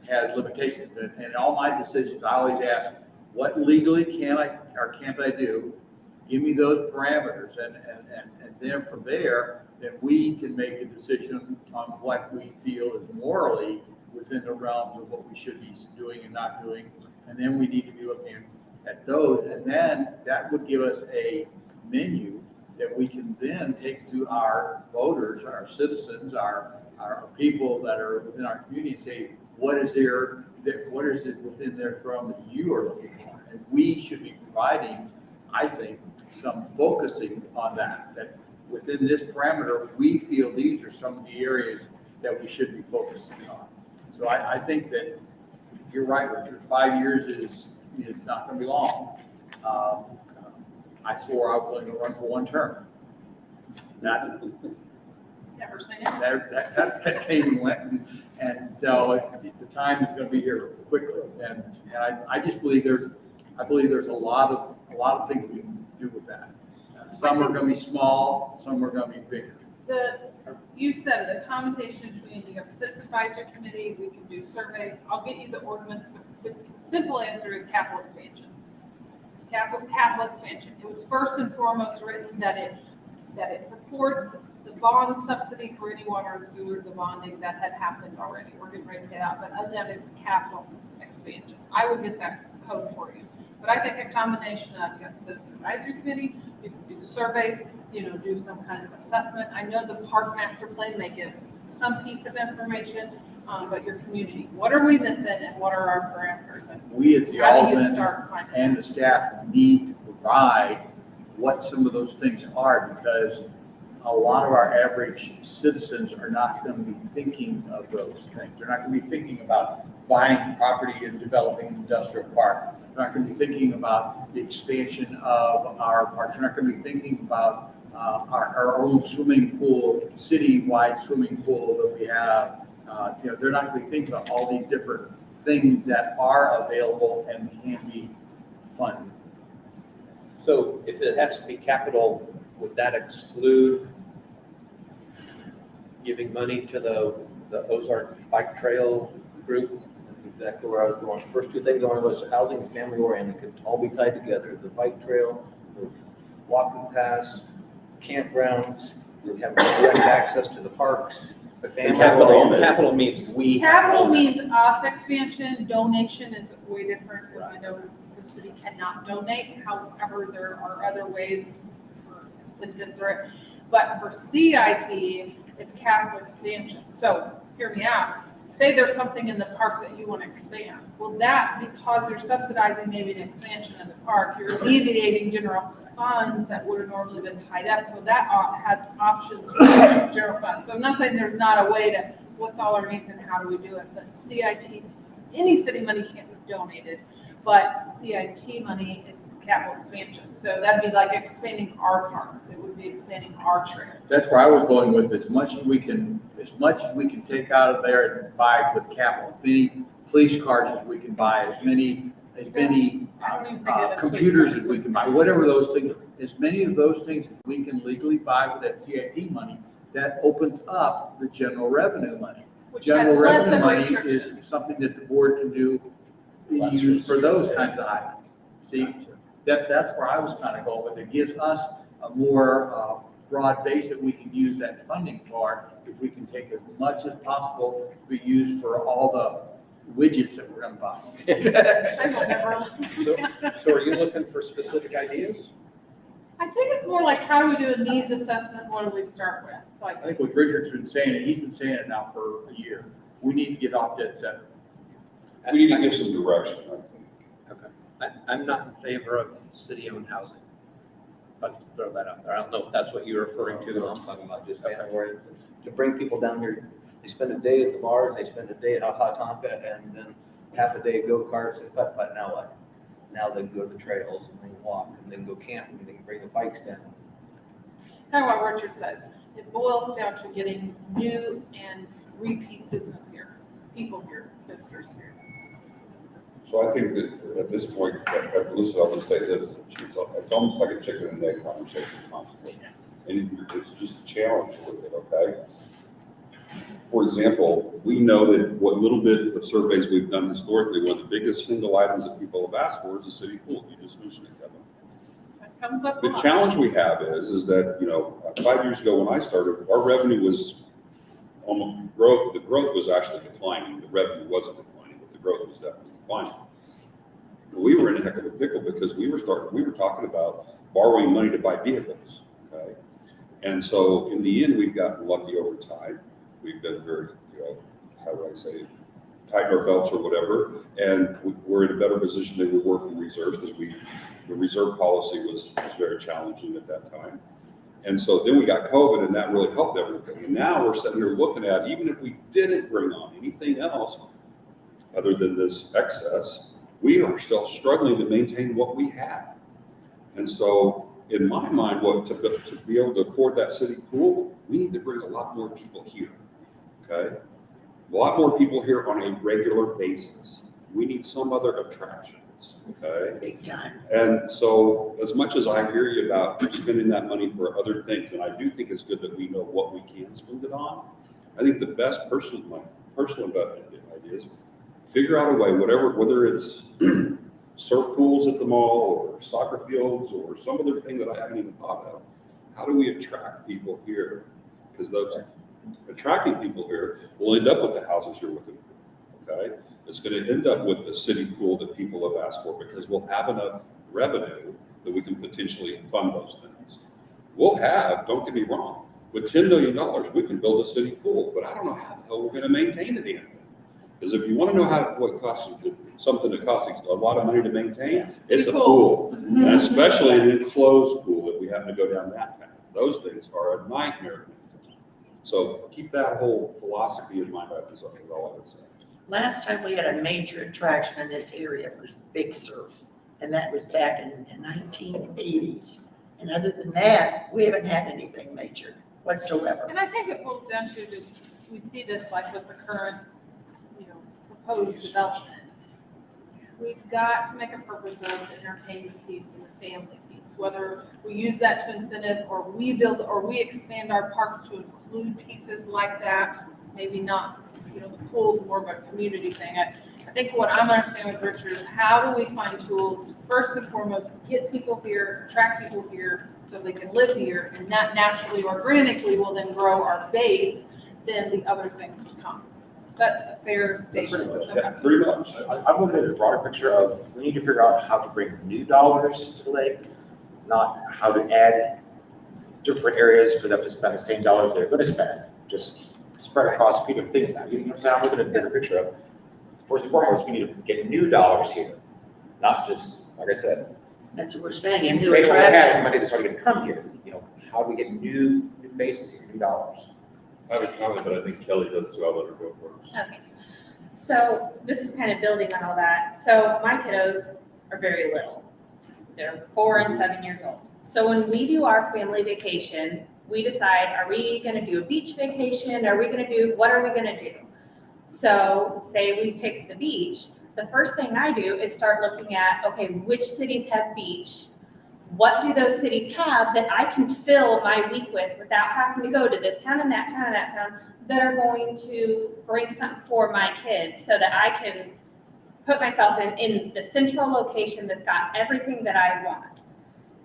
has limitations, and in all my decisions, I always ask, what legally can I or can't I do? Give me those parameters, and then from there, then we can make a decision on what we feel is morally within the realms of what we should be doing and not doing, and then we need to be looking at those, and then that would give us a menu that we can then take to our voters, our citizens, our people that are within our community, and say, what is it within their realm that you are looking for? And we should be providing, I think, some focusing on that within this parameter, we feel these are some of the areas that we should be focusing on. So I think that you're right, Richard, 5 years is not gonna be long. I swore I was going to run for one term. Never say That came and went, and so the time is gonna be here quickly, and I just believe there's a lot of things we can do with that. Some are gonna be small, some are gonna be bigger. You said the combination between, you have citizen advisory committee, we can do surveys, I'll get you the ordinance. The simple answer is capital expansion. Capital expansion. It was first and foremost written that it supports the bond subsidy for any water and sewer, the bonding that had happened already. We're getting ready to get out, but other than that, it's a capital expansion. I would get that code for you. But I think a combination of, you have the citizen advisory committee, you can do surveys, do some kind of assessment. I know the park master plan may give some piece of information, but your community, what are we missing and what are our parameters? And We as the how do you Aldermen start finding and the staff need to provide what some of those things are, because a lot of our average citizens are not going to be thinking of those things. They're not going to be thinking about buying property and developing an industrial park. They're not going to be thinking about the expansion of our parks. They're not going to be thinking about our own swimming pool, city-wide swimming pool that we have. They're not going to be thinking about all these different things that are available and can be funded. So if it has to be capital, would that exclude giving money to the Ozark Bike Trail group? That's exactly where I was going. First two things on the list are housing and family oriented, could all be tied together. The bike trail, the walking paths, campgrounds, we have direct access to the parks, the family oriented. Capital means we. Capital means us expansion, donation is way different, because I know the city cannot donate. However, there are other ways for incentives, right? But for CIT, it's capital expansion. So hear me out. Say there's something in the park that you want to expand. Well, that, because you're subsidizing maybe an expansion in the park, you're alleviating general funds that would have normally been tied up. So that has options for general funds. So I'm not saying there's not a way to, what's all our needs and how do we do it? But CIT, any city money can't be donated, but CIT money, it's capital expansion. So that'd be like expanding our parks. It would be expanding our trails. That's where I was going with as much as we can take out of there and buy with capital. As many police cars as we can buy, as many I don't even think of it as computers police as we can buy, whatever those things, as many of those things as we can legally buy with that CIT money, that opens up the general revenue money. Which General has less revenue of money restrictions. is something that the board can do, use for those kinds of items. See, that's where I was kind of going with it. Gives us a more broad base that we can use that funding for, if we can take as much as possible to be used for all the widgets that we're gonna buy. I will never. So are you looking for specific ideas? I think it's more like, how do we do a needs assessment? What do we start with? I Like, think what Richard's been saying, and he's been saying it now for a year, we need to get off dead center. We need to give some direction, I think. I'm not in favor of city-owned housing. But throw that out there. I don't know if that's what you're referring to. I'm talking about just family oriented, to bring people down here. They spend a day at the bars, they spend a day at Hot Tonka, and then half a day at go-karts and putt-putt. Now what? Now they can go to the trails and they can walk and they can go camping, they can bring the bikes down. kind of what Richard says, it boils down to getting new and repeat business here, people here, visitors here. So I think that at this point, after listening, I'll just say this, it's almost like a chicken and egg conversation constantly. And it's just a challenge with it, okay? For example, we know that what little bit of surveys we've done historically, one of the biggest single items that people have asked for is a city pool. You just mentioned it, Kevin. That comes up a The lot. challenge we have is that, 5 years ago when I started, our revenue was almost growth. The growth was actually declining. The revenue wasn't declining, but the growth was definitely declining. We were in a heck of a pickle because we were talking about borrowing money to buy vehicles, okay? And so in the end, we've gotten lucky over time. We've been very, how do I say, tighten our belts or whatever, and we're in a better position than we were from reserves because the reserve policy was very challenging at that time. And so then we got COVID and that really helped everything. And now we're sitting here looking at, even if we didn't bring on anything else other than this excess, we are still struggling to maintain what we have. And so in my mind, to be able to afford that city pool, we need to bring a lot more people here, okay? A lot more people here on a regular basis. We need some other attractions, okay? Big time. And so as much as I hear you about spending that money for other things, and I do think it's good that we know what we can spend it on, I think the best personal investment idea is figure out a way, whether it's surf pools at the mall or soccer fields or some other thing that I haven't even thought of. How do we attract people here? Because those attracting people here will end up with the houses you're looking for, okay? It's going to end up with the city pool that people have asked for because we'll have enough revenue that we can potentially fund those things. We'll have, don't get me wrong, with $10 million, we can build a city pool, but I don't know how the hell we're going to maintain the damn thing. Because if you want to know what costs, something that costs a lot of money to maintain, it's a Cool. pool. And especially an enclosed pool, if we happen to go down that path. Those things are a nightmare to maintain. So keep that whole philosophy in mind, that's all I would say. Last time we had a major attraction in this area was Big Surf, and that was back in the 1980s. And other than that, we haven't had anything major whatsoever. And I think it boils down to just, we see this like with the current, proposed development. We've got to make a purpose of the entertainment piece and the family piece, whether we use that to incentive or we build or we expand our parks to include pieces like that. Maybe not, the pool's more of a community thing. I think what I'm understanding with Richard is how do we find tools to first and foremost get people here, attract people here so they can live here, and that naturally, organically will then grow our base, then the other things will come. Is that a fair statement? Yeah, pretty much. I'm looking at a broader picture of, we need to figure out how to bring new dollars to the lake, not how to add different areas for them to spend the same dollars they're gonna spend, just spread across a few different things now. You know what I'm saying? I'm looking at a bigger picture of, first and foremost, we need to get new dollars here, not just, like I said, That's what we're saying, a we new have attraction. money that's already gonna come here. How do we get new faces here, new dollars? I have a comment, but I think Kelly does too. I'll let her go first. Okay, so this is kind of building on all that. So my kiddos are very little. They're 4 and 7 years old. So when we do our family vacation, we decide, are we gonna do a beach vacation? What are we gonna do? So say we pick the beach, the first thing I do is start looking at, okay, which cities have beach? What do those cities have that I can fill my week with without having to go to this town and that town and that town that are going to bring something for my kids so that I can put myself in the central location that's got everything that I want.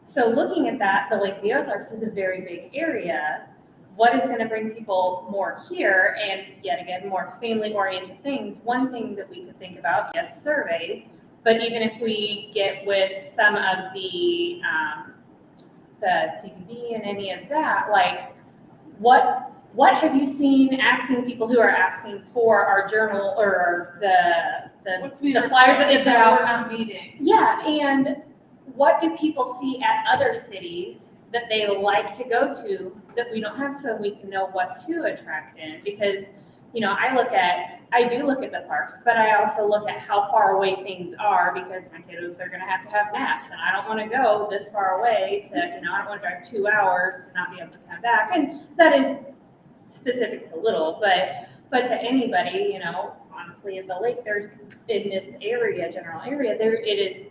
So looking at that, the Lake of the Ozarks is a very big area. What is going to bring people more here and yet again, more family-oriented things? One thing that we could think about, yes, surveys, but even if we get with some of the CBD and any of that, like what have you seen asking people who are asking for our journal or the flyers that give out? We're not meeting. Yeah, and what do people see at other cities that they like to go to that we don't have, so we can know what to attract in? Because, I do look at the parks, but I also look at how far away things are because my kiddos, they're gonna have to have naps, and I don't wanna go this far away to, I don't wanna drive 2 hours to not be able to come back. And that is specific to Little, but to anybody, honestly, at the lake, there's, in this area, general area, it is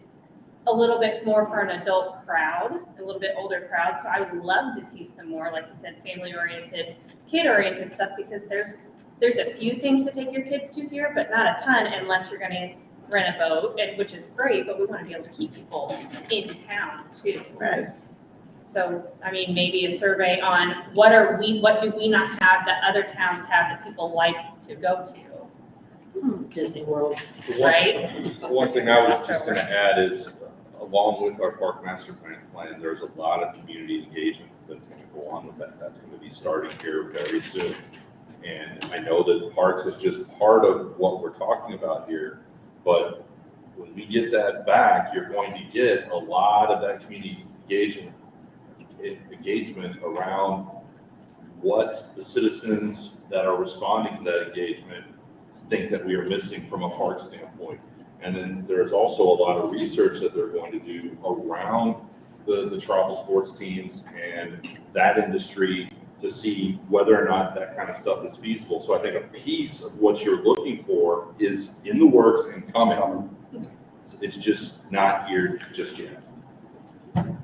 a little bit more for an adult crowd, a little bit older crowd. So I would love to see some more, like you said, family-oriented, kid-oriented stuff, because there's a few things to take your kids to here, but not a ton unless you're gonna rent a boat, which is great, but we wanna be able to keep people in town too. Right. So, maybe a survey on what do we not have that other towns have that people like to go to, Disney World. right? One thing I was just gonna add is, along with our park master plan, there's a lot of community engagements that's gonna go on with that. That's gonna be starting here very soon. And I know that parks is just part of what we're talking about here, but when we get that back, you're going to get a lot of that community engagement around what the citizens that are responding to that engagement think that we are missing from a park standpoint. And then there's also a lot of research that they're going to do around the tribal sports teams and that industry to see whether or not that kind of stuff is feasible. So I think a piece of what you're looking for is in the works and coming. It's just not here just yet. Can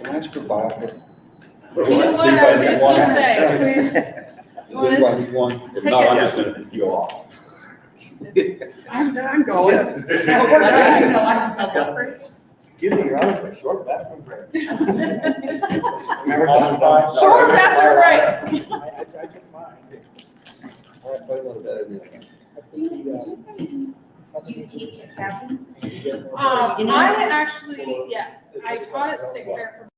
I ask for Bob? You know what I was just gonna say. Does anybody need one? If not, I'm just gonna go off. I'm going. I'll go first. Excuse me, you're on for a short bathroom break. Short bathroom break. I took mine. All right, play a little better than that. You teach at Captain? I actually, yes, I taught at St. Clair for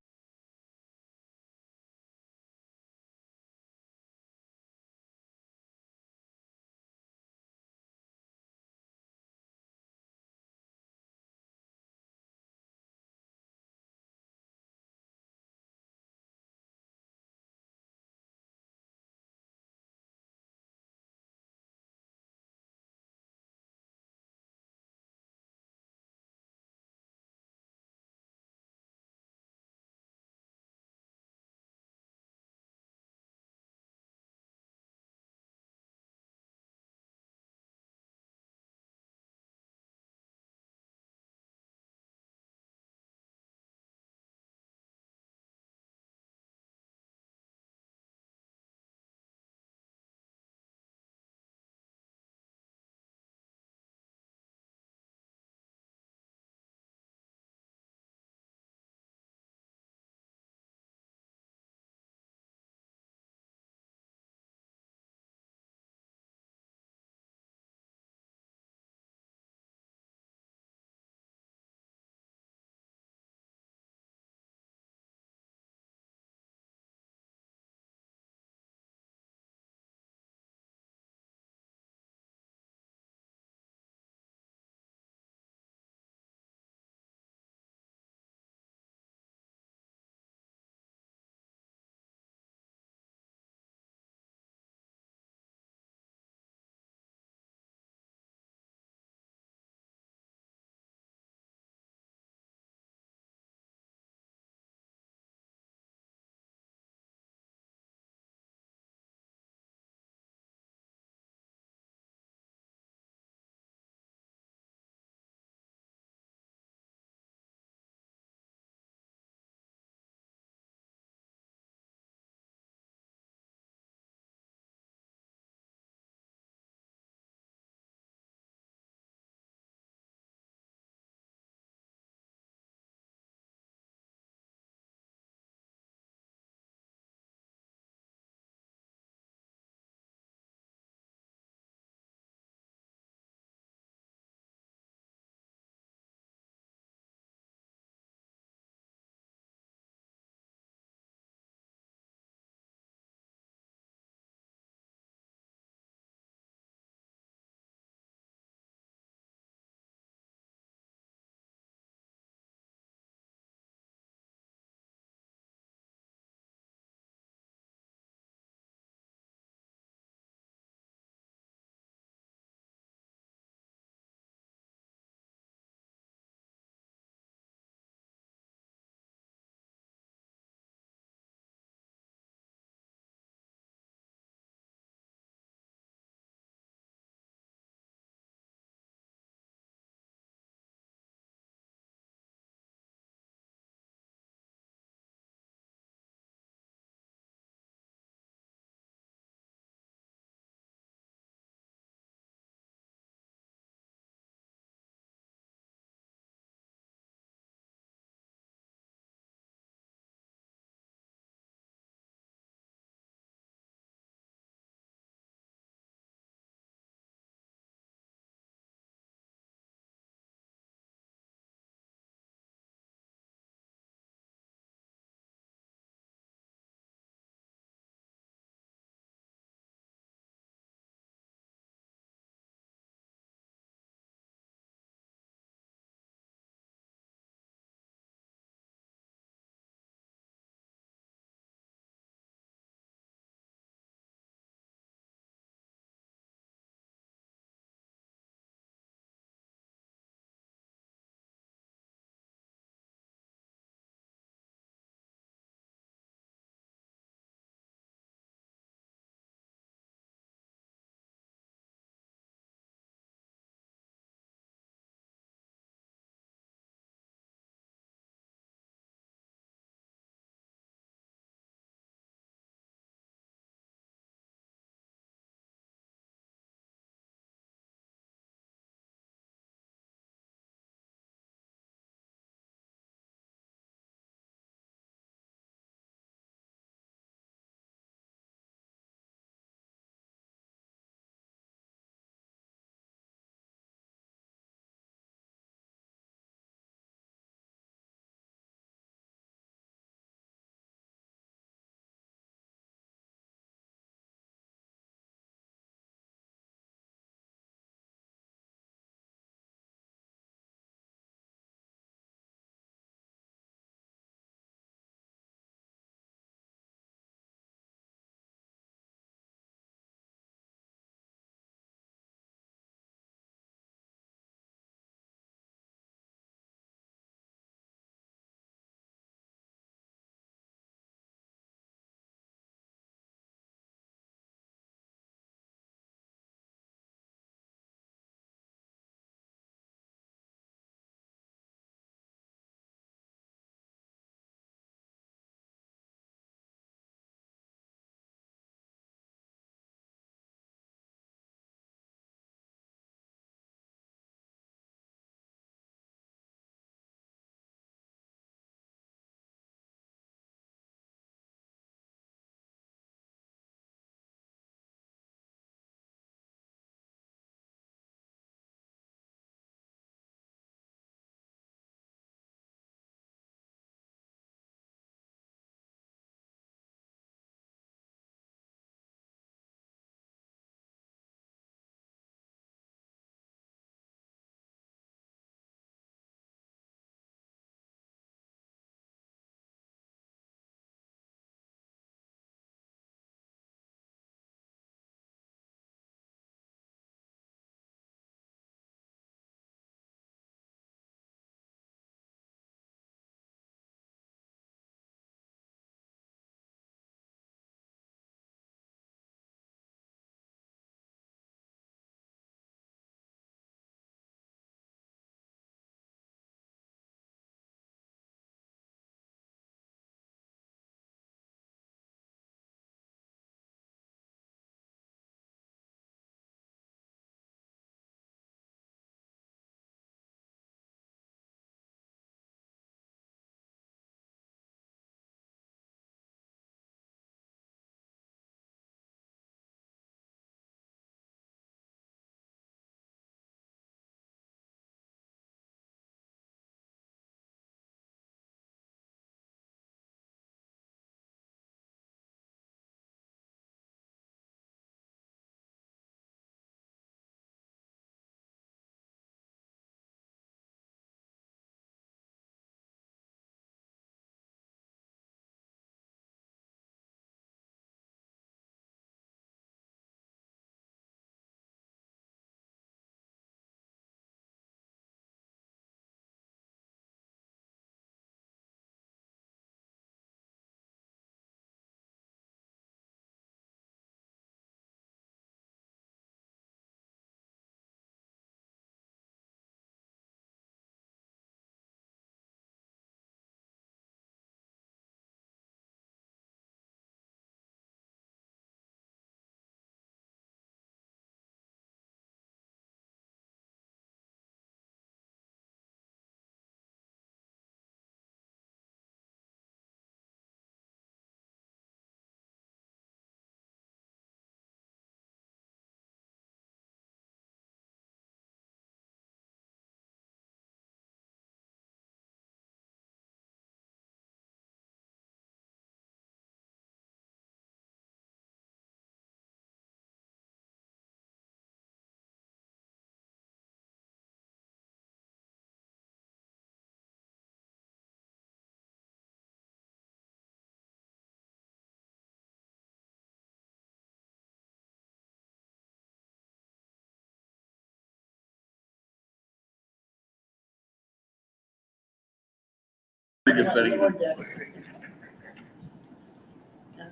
Biggest setting.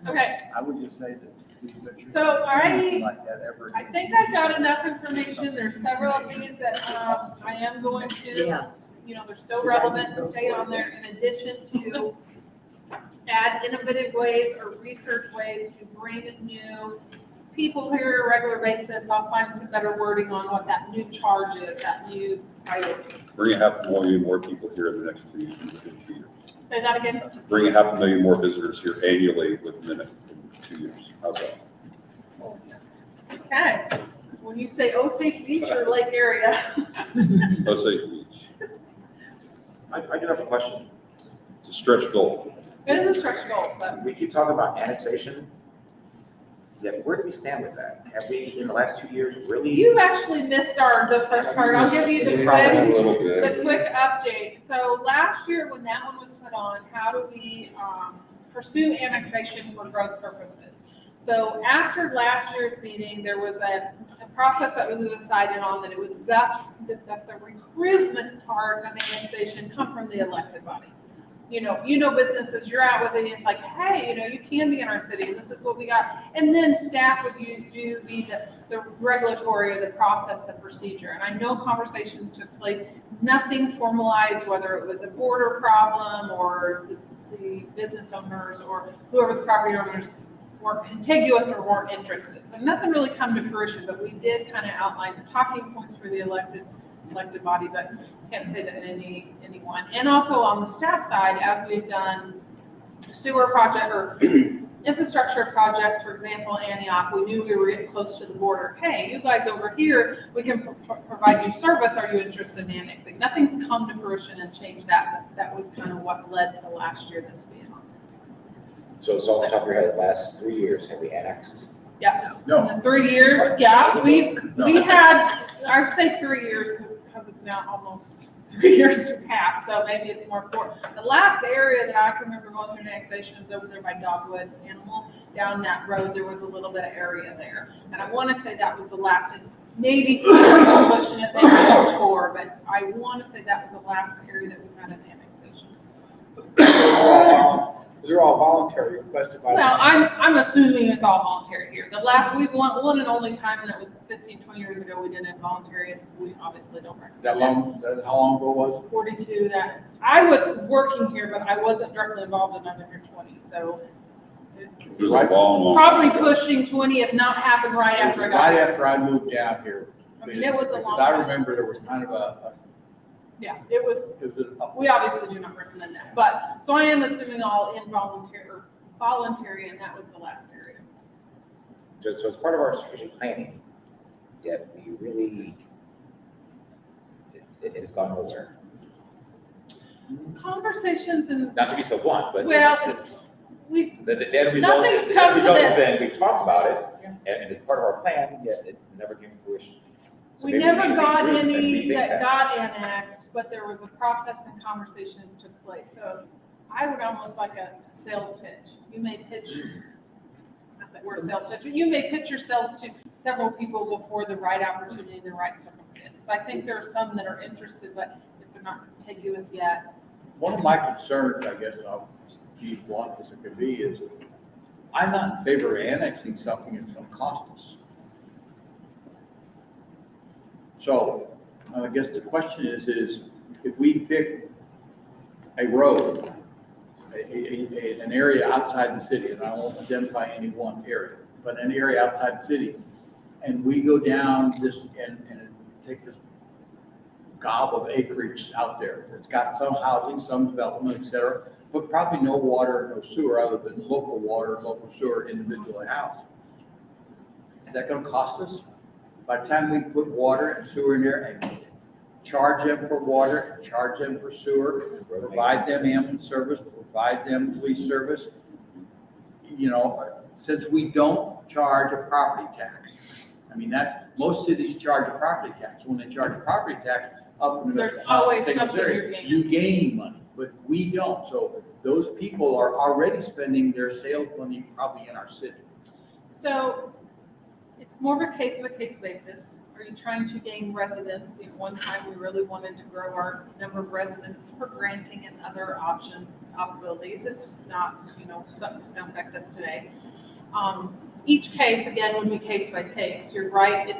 Okay, I would just say that. So I- Like that ever. I think I've got enough information. There's several of these that I am going to, Yes. they're still relevant, stay on there in addition to add innovative ways or research ways to bring new people here on a regular basis. I'll find some better wording on what that new charge is, that new priority. Bring a 500,000 more people here in the next 2 years. Say that again? Bring a 500,000 more visitors here annually within the next 2 years. How's that? Okay. When you say Osage Beach or Lake area. Osage Beach. I do have a question. It's a stretch goal. It is a stretch goal, but We keep talking about annexation. Yet where do we stand with that? Have we, in the last 2 years, really? you actually missed the first part. I'll give you the Probably a quick, little bit. the quick update. So last year, when that one was put on, how do we pursue annexation for growth purposes? So after last year's meeting, there was a process that was decided on that it was best that the recruitment part of annexation come from the elected body. Businesses, you're out with it, and it's like, hey, you can be in our city, and this is what we got. And then staff would be the regulatory, the process, the procedure. And I know conversations took place, nothing formalized, whether it was a border problem or the business owners or whoever the property owners were contiguous or weren't interested. So nothing really come to fruition, but we did kind of outline the talking points for the elected body, but can't say that anyone. And also on the staff side, as we've done sewer project or infrastructure projects, for example, Antioch, we knew we were getting close to the border. Hey, you guys over here, we can provide you service. Are you interested in annexing? Nothing's come to fruition and changed that. That was kind of what led to last year this being on. So it's off the top of your head, the last 3 years, have we annexed? Yes. No. In the 3 years, yeah, we had, I'd say 3 years because it's now almost 3 years to pass, so maybe it's more 4. The last area that I can remember going through annexation was over there by Dogwood Animal. Down that road, there was a little bit of area there. And I want to say that was the last, maybe 4 was pushing it, maybe it was 4, but I want to say that was the last area that we had an annexation. Those are all voluntary requested by. Well, I'm assuming it's all voluntary here. The last, we one and only time, and that was 15, 20 years ago, we did it voluntary, and we obviously don't recommend How long ago was 42 that, I was working here, but I wasn't directly involved in under 20, so. It was a long. Probably pushing 20 if not happened right after I got Right here. after I moved down here. I mean, it was a long Because I time. remember there was kind of Yeah, it was, a we obviously do not recommend that, but, so I am assuming all involuntary, or voluntary, and that was the last area. So it's part of our strategic planning, yet we really, it has gone nowhere. Conversations and, Not to be so blunt, but Well, it's, we've, the end result nothing's is, come to has this. been, we talked about it, and it's part of our plan, yet it never came to fruition. So we maybe never need to got regroup and any rethink that got annexed, but there was a process and conversations took place. So I would almost like a sales pitch. You may pitch, not that we're a sales pitch, but you may pitch yourselves to several people before the right opportunity and the right circumstances. I think there are some that are interested, but if they're not contiguous yet. One of my concerns, I guess, I'll be blunt as it could be, is I'm not in favor of annexing something that's going to cost us. So I guess the question is if we pick a road, an area outside the city, and I won't identify any one area, but an area outside the city, and we go down this and take this gob of acreage out there that's got some housing, some development, et cetera, but probably no water, no sewer other than local water, local sewer, individual house. Is that going to cost us? By the time we put water and sewer in there and charge them for water, and charge them for sewer, provide them ambulance service, provide them police service, since we don't charge a property tax. I mean, most cities charge a property tax. When they charge a property tax, up in the There's always single something area, you're gaining. you're gaining money, but we don't. So those people are already spending their sales money probably in our city. So it's more of a case basis. Are you trying to gain residents? You know, one time we really wanted to grow our number of residents for granting and other possibilities. It's not, you know, something that's going to affect us today. Each case, again, would be case by case. You're right,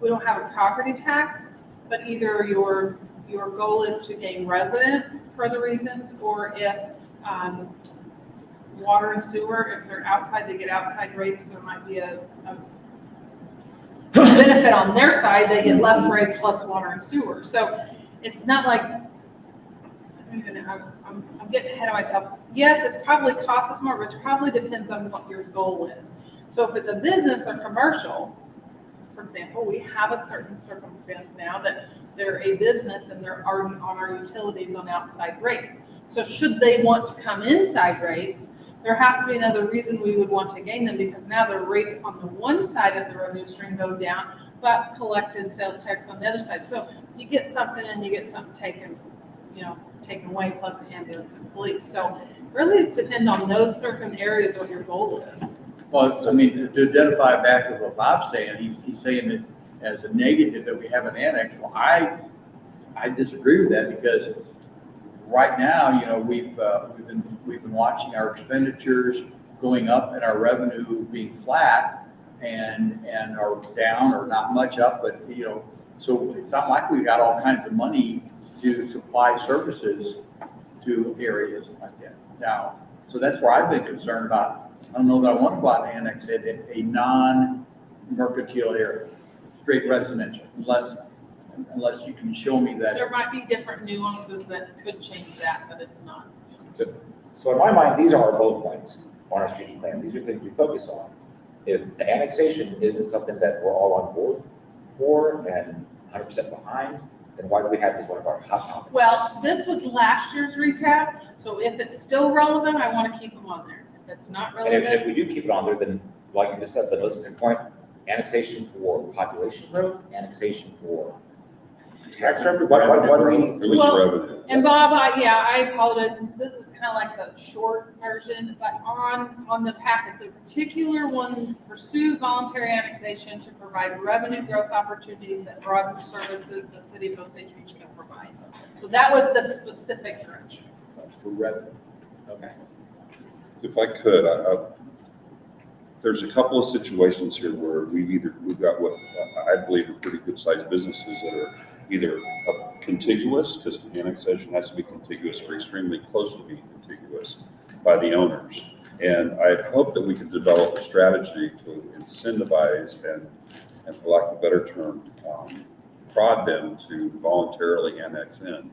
we don't have a property tax, but either your goal is to gain residents for the reasons, or if water and sewer, if they're outside, they get outside rates, there might be a benefit on their side, they get less rates plus water and sewer. So it's not like, I'm getting ahead of myself. Yes, it's probably costs us more, but it probably depends on what your goal is. So if it's a business or commercial, for example, we have a certain circumstance now that they're a business and they're already on our utilities on outside rates. So should they want to come inside rates, there has to be another reason we would want to gain them, because now their rates on the one side of the revenue stream go down, but collected sales tax on the other side. So you get something and you get something taken away, plus the ambulance and police. So really it's depend on those certain areas what your goal is. Well, I mean, to identify back with what Bob's saying, he's saying it as a negative that we have an annex. Well, I disagree with that, because right now, you know, we've been watching our expenditures going up and our revenue being flat and are down or not much up, but you know, so it's not like we got all kinds of money to supply services to areas like that now. So that's where I've been concerned about. I don't know that I want to go out and annex it in a non-mercantile area, straight residential, unless you can show me that. There might be different nuances that could change that, but it's not. So in my mind, these are our bullet points on our strategic plan. These are things we focus on. If the annexation isn't something that we're all on board for and 100% behind, then why do we have this one of our hot topics? Well, this was last year's recap, so if it's still relevant, I want to keep them on there. If it's not And relevant, if we do keep it on there, then like you just said, then let's pinpoint annexation for population growth, annexation for tax revenue. What do we? At least Well, revenue. and Bob, I apologize, this is kind of like the short version, but on the packet, the particular one, pursue voluntary annexation to provide revenue growth opportunities that broaden services the city of Osage Beach can provide. So that was the specific direction. For revenue. Okay. If I could, there's a couple of situations here where we've got what I believe are pretty good sized businesses that are either contiguous, because annexation has to be contiguous, or extremely close to being contiguous by the owners. And I hope that we can develop a strategy to incentivize and for lack of a better term, prod them to voluntarily annex in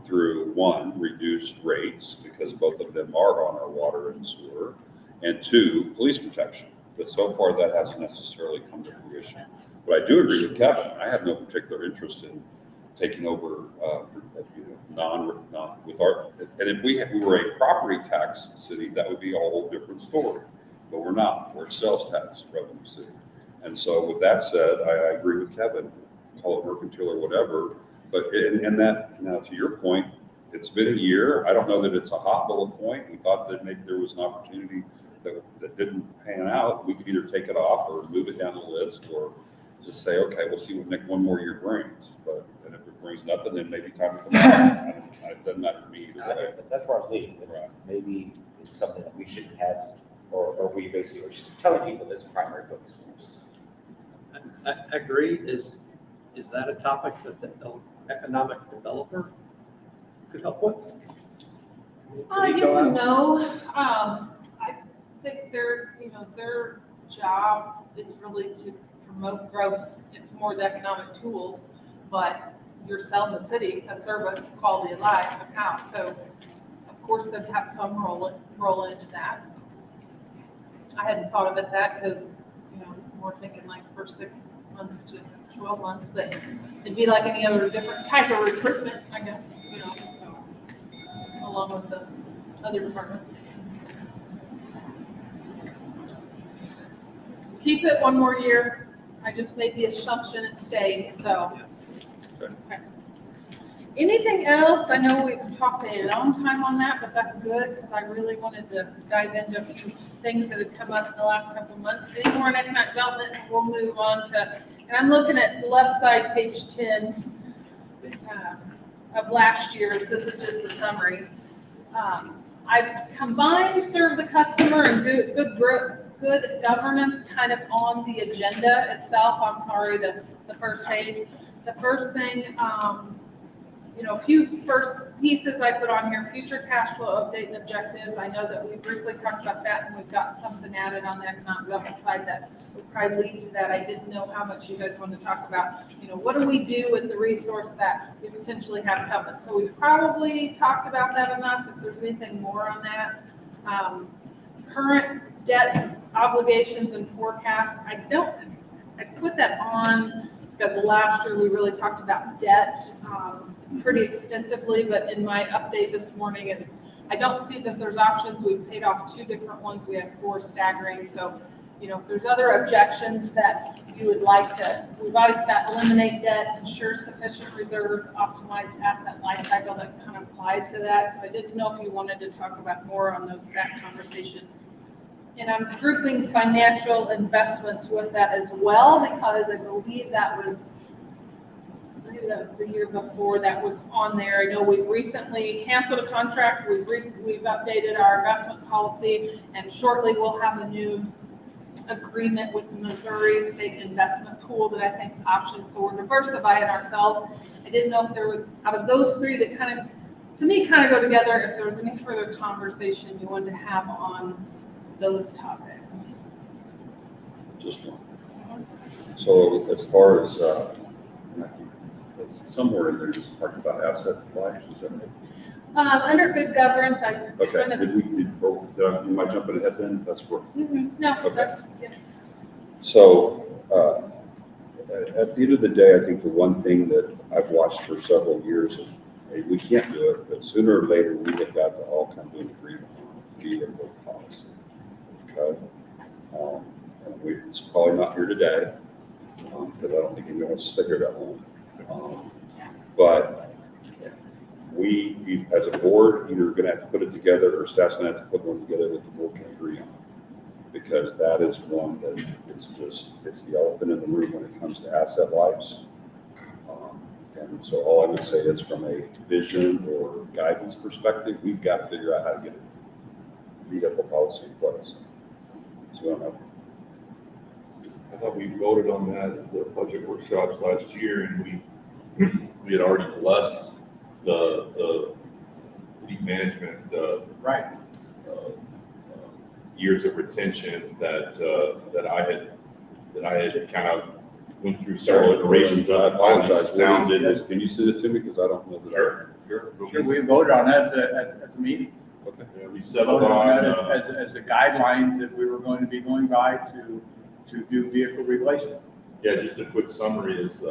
through one, reduced rates, because both of them are on our water and sewer, and two, police protection. But so far that hasn't necessarily come to fruition. But I do agree with Kevin. I have no particular interest in taking over, with our. And if we were a property tax city, that would be a whole different story. But we're not. We're a sales tax revenue city. And so, with that said, I agree with Kevin. Call it mercantile or whatever. But and that now to your point, it's been a year. I don't know that it's a hot bullet point. We thought that maybe there was an opportunity that didn't pan out. We could either take it off or move it down the list, or just say, okay, we'll see what next one more year brings. But and if it brings nothing, then maybe time to come back. It doesn't matter to me either way. That's where I was leading. Right. Maybe it's something that we shouldn't have, or we basically are just telling people this primary focus for us. I agree. Is that a topic that the economic developer could help with? Yes and no. I think their job is really to promote growth. It's more the economic tools, but you're selling the city a service, quality of life, a house. So of course they'd have some roll into that. I hadn't thought of it that because, more thinking like for 6 months to 12 months, but it'd be like any other different type of recruitment, I guess, so, along with the other departments. Keep it one more year. I just made the assumption it stayed, so. Okay. Anything else? I know we've talked a long time on that, but that's good because I really wanted to dive into a few things that have come up in the last couple of months. Any more in economic development, and we'll move on to And I'm looking at the left side, page 10 of last year's. This is just the summary. I've combined serve the customer and good governance kind of on the agenda itself. I'm sorry, the first page. The first thing, a few first pieces I put on here, future cash flow update and objectives. I know that we briefly talked about that and we've got something added on the economic development side that would probably lead to that. I didn't know how much you guys wanted to talk about. What do we do with the resource that we potentially have coming? So we've probably talked about that enough. If there's anything more on that. Current debt obligations and forecast. I put that on because last year we really talked about debt pretty extensively, but in my update this morning, I don't see that there's options. We've paid off 2 different ones. We have 4 staggering. So, if there's other objections that you would like to, we've always got eliminate debt, ensure sufficient reserves, optimize asset life cycle. That kind of applies to that. So I didn't know if you wanted to talk about more on that conversation. And I'm grouping financial investments with that as well, because I believe that was the year before that was on there. I know we've recently canceled a contract. We've updated our investment policy, and shortly we'll have a new agreement with the Missouri State Investment Pool that I think is options. So we're diversifying ourselves. I didn't know if there was, out of those 3 that kind of go together, if there was any further conversation you wanted to have on those topics. Just one. So as far as, somewhere in there, just talking about asset lives, is that right? Under good governance, I Okay, kind of, am I jumping ahead then? That's where. no, Okay. that's, yeah. So, at the end of the day, I think the one thing that I've watched for several years, and we can't do it, but sooner or later, we have got to all come to an agreement on vehicle policy. Okay? And it's probably not here today, because I don't think anyone wants to stick here that long. But we, as a board, either going to have to put it together, or staff's going to have to put one together that the board can agree on. Because that is one that is just, it's the elephant in the room when it comes to asset lives. And so all I would say is, from a vision or guidance perspective, we've got to figure out how to get a vehicle policy in place. So I don't know. I thought we voted on that at the budget workshops last year, and we had already blessed the fleet management, Right. Years of retention that I had kind of went through several iterations of. I apologize. Sounded. Can you send it to me? Because I don't know that. Sure. Sure, we voted on that at the meeting. Okay. Yeah, we Voted settled on on, that as the guidelines that we were going to be going by to do vehicle replacement. yeah, just a quick summary is,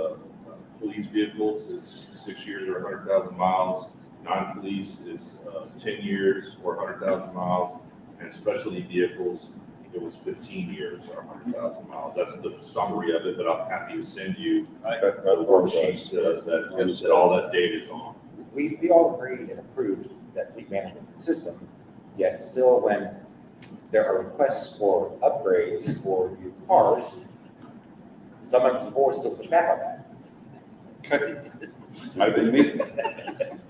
police vehicles, it's 6 years or 100,000 miles. Non-police is 10 years or 100,000 miles. And specialty vehicles, it was 15 years or 100,000 miles. That's the summary of it, but I'm happy to send you the worksheet that all that data is on. We all agreed and approved that fleet management system, yet still when there are requests for upgrades for new cars, some members of the board still push back on that. Okay. Might have been me.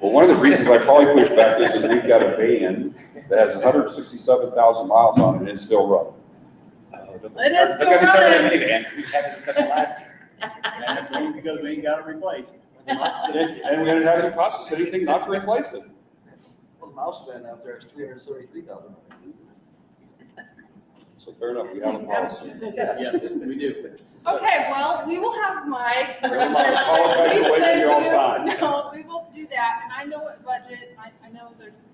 Well, one of the reasons I probably pushed back is we've got a van that has 167,000 miles on it and it's still running. It is still Look at running. the minivan, we had a discussion last year. And that's only because we ain't got it replaced. And it hasn't cost us anything not to replace it. Well, the mouse fan out there is 333,000. So fair enough, we have a policy. Yes, we do. Okay, well, we will have Mike. I apologize for wasting your all's time. No, we will do that, and I know what budget, I know there's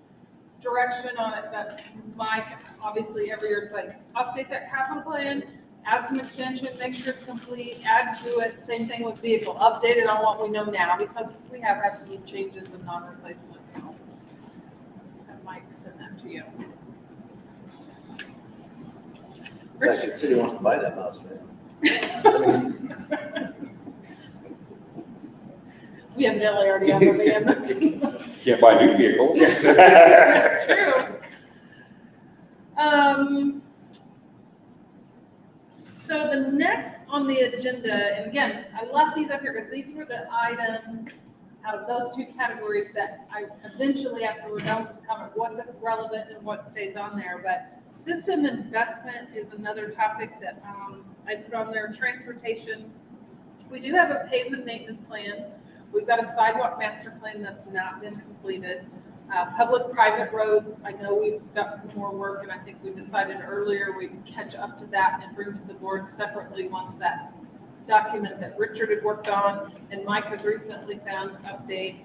direction on it, but Mike, obviously, every year it's like, update that capital plan, add some extension, make sure it's complete, add to it, same thing with vehicle, update it on what we know now, because we have had some changes and non-replacements, so have Mike send that to you. I should city wants to buy that mouse fan. We have Nelly already on the van. Can't buy new vehicles. That's true. So So the next on the agenda, and again, I left these up here because these were the items out of those two categories that I eventually, after we're done with this comment, what's relevant and what stays on there. But system investment is another topic that I put on there. Transportation. We do have a pavement maintenance plan. We've got a sidewalk master plan that's not been completed. Public-private roads, I know we've got some more work, and I think we decided earlier we'd catch up to that and bring to the board separately once that document that Richard had worked on and Mike has recently found an update,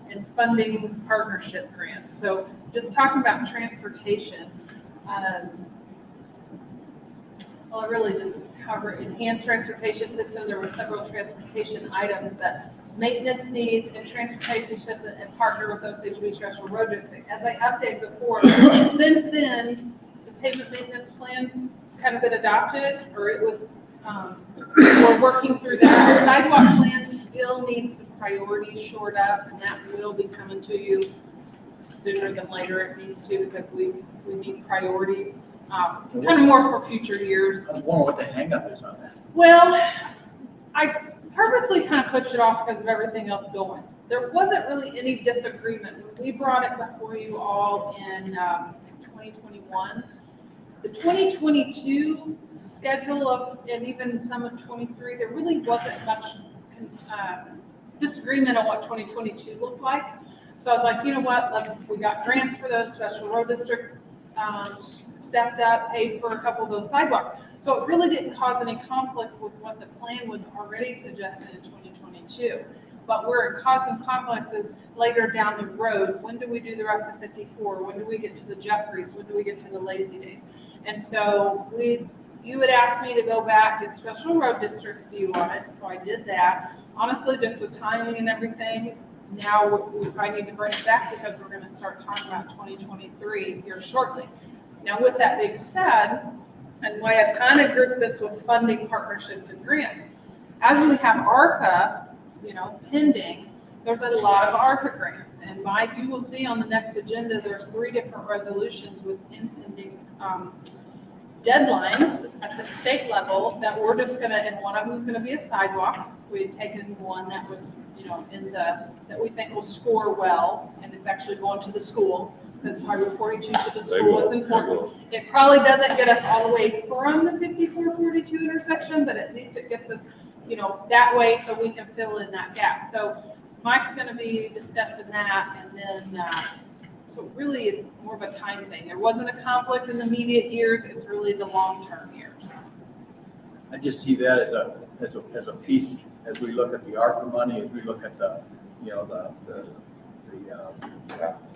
and funding partnership grants. So just talking about transportation, well, I really just cover enhanced transportation system. There were several transportation items that maintenance needs and transportation system and partner with Osage Special Road District. As I updated before, since then, the pavement maintenance plan's kind of been adopted, or it was, we're working through that. The sidewalk plan still needs the priorities shored up, and that will be coming to you sooner than later. It needs to, because we need priorities, kind of more for future years. I was wondering what the hangup is on that. Well, I purposely kind of pushed it off because of everything else going. There wasn't really any disagreement. When we brought it before you all in 2021, the 2022 schedule of, and even some of 23, there really wasn't much disagreement on what 2022 looked like. So I was like, you know what, we got grants for those. Special Road District stepped up, paid for a couple of those sidewalks. So it really didn't cause any conflict with what the plan was already suggested in 2022. But where it caused some conflicts is later down the road. When do we do the rest of 54? When do we get to the Jeffries? When do we get to the Lazy Days? And so you would ask me to go back and Special Road District's view on it. So I did that. Honestly, just with timing and everything, now we probably need to bring it back because we're going to start talking about 2023 here shortly. Now, with that being said, and why I kind of grouped this with funding partnerships and grants, as we have ARPA, pending, there's a lot of ARPA grants. And Mike, you will see on the next agenda, there's 3 different resolutions with impending deadlines at the state level that we're just gonna, and one of them is gonna be a sidewalk. We've taken one that was, that we think will score well, and it's actually going to the school, because Highway 42 to the school is important. It probably doesn't get us all the way from the 54-42 intersection, but at least it gets us, that way so we can fill in that gap. So Mike's gonna be discussing that, and then, so really it's more of a time thing. There wasn't a conflict in the immediate years, it's really the long-term years. I just see that as a piece, as we look at the ARPA money, as we look at the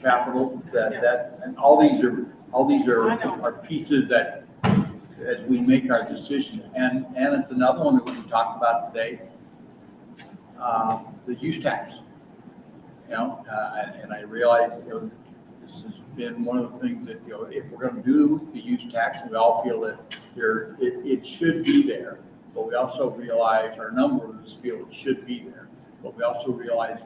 capital, and all these are pieces that, as we make our decision, and it's another one that we talked about today, the use tax. And I realize, this has been one of the things that, if we're going to do the use tax, we all feel that it should be there. But we also realize, or a number of us feel it should be there. But we also realize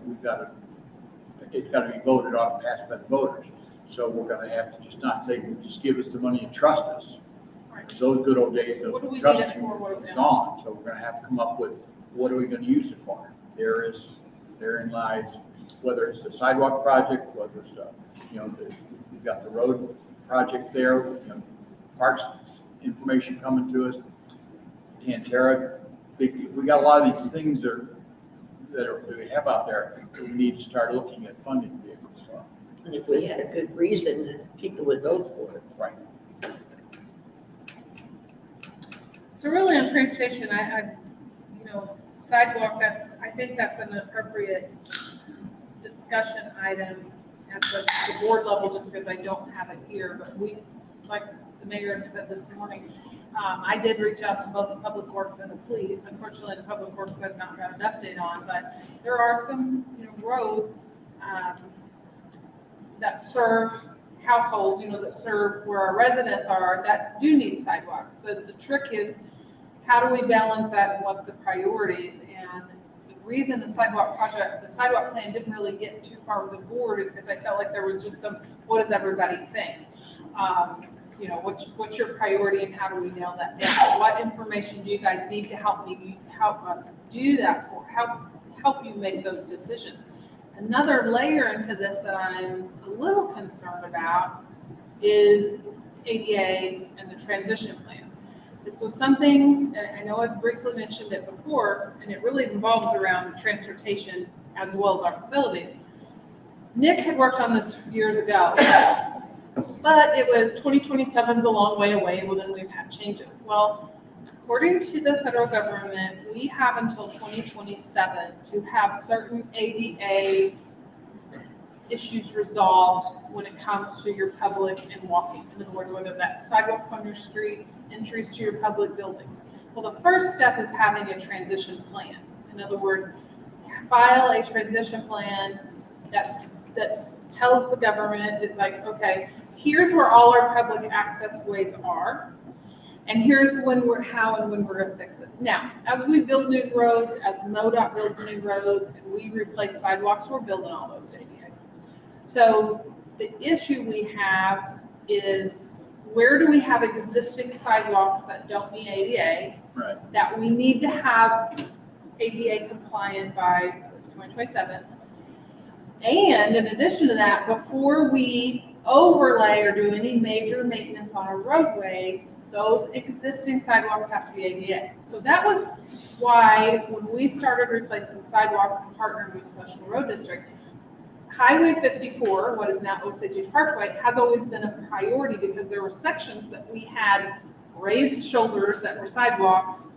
it's got to be voted on and passed by the voters. So we're going to have to just not say, just give us the money and trust us. Right. Those good old days of trusting is gone. So we're going to have to come up with, what are we going to use it for? Therein lies, whether it's the sidewalk project, whether it's we've got the road project there, parks information coming to us, Tantera, we got a lot of these things that we have out there that we need to start looking at funding vehicles for. And if we had a good reason, people would vote for it. Right. So really on transportation, I sidewalk, I think that's an appropriate discussion item at the board level, just because I don't have it here, but we, like the mayor had said this morning, I did reach out to both the Public Works and the police. Unfortunately, the Public Works I've not got an update on, but there are some, roads that serve households, that serve where our residents are, that do need sidewalks. So the trick is, how do we balance that and what's the priorities? And the reason the sidewalk plan didn't really get too far with the board is because I felt like there was just some, what does everybody think? you know, what's your priority and how do we nail that down? What information do you guys need to help us do that for? Help you make those decisions. Another layer into this that I'm a little concerned about is ADA and the transition plan. This was something, and I know I've briefly mentioned it before, and it really involves around transportation as well as our facilities. Nick had worked on this years ago, but it was 2027 is a long way away. Well, then we've had changes. Well, according to the federal government, we have until 2027 to have certain ADA issues resolved when it comes to your public and walking. In other words, whether that's sidewalks on your streets, entries to your public buildings. Well, the first step is having a transition plan. In other words, file a transition plan that tells the government, it's like, okay, here's where all our public access ways are, and here's how and when we're gonna fix it. Now, as we build new roads, as MoDOT builds new roads, and we replace sidewalks, we're building all those ADA. So the issue we have is, where do we have existing sidewalks that don't meet ADA? Right. That we need to have ADA compliant by 2027. And in addition to that, before we overlay or do any major maintenance on a roadway, those existing sidewalks have to be ADA. So that was why when we started replacing sidewalks and partnering with Special Road District, Highway 54, what is now Osage Parkway, has always been a priority because there were sections that we had raised shoulders that were sidewalks,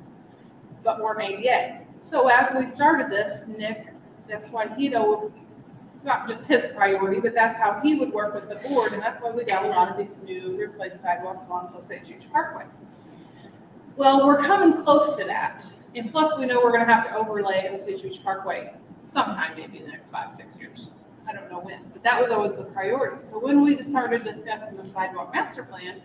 but weren't ADA. So as we started this, Nick, that's why it's not just his priority, but that's how he would work with the board, and that's why we got a lot of these new replaced sidewalks along Osage Parkway. Well, we're coming close to that, and plus we know we're gonna have to overlay Osage Parkway sometime, maybe in the next 5-6 years. I don't know when, but that was always the priority. So when we started discussing the sidewalk master plan,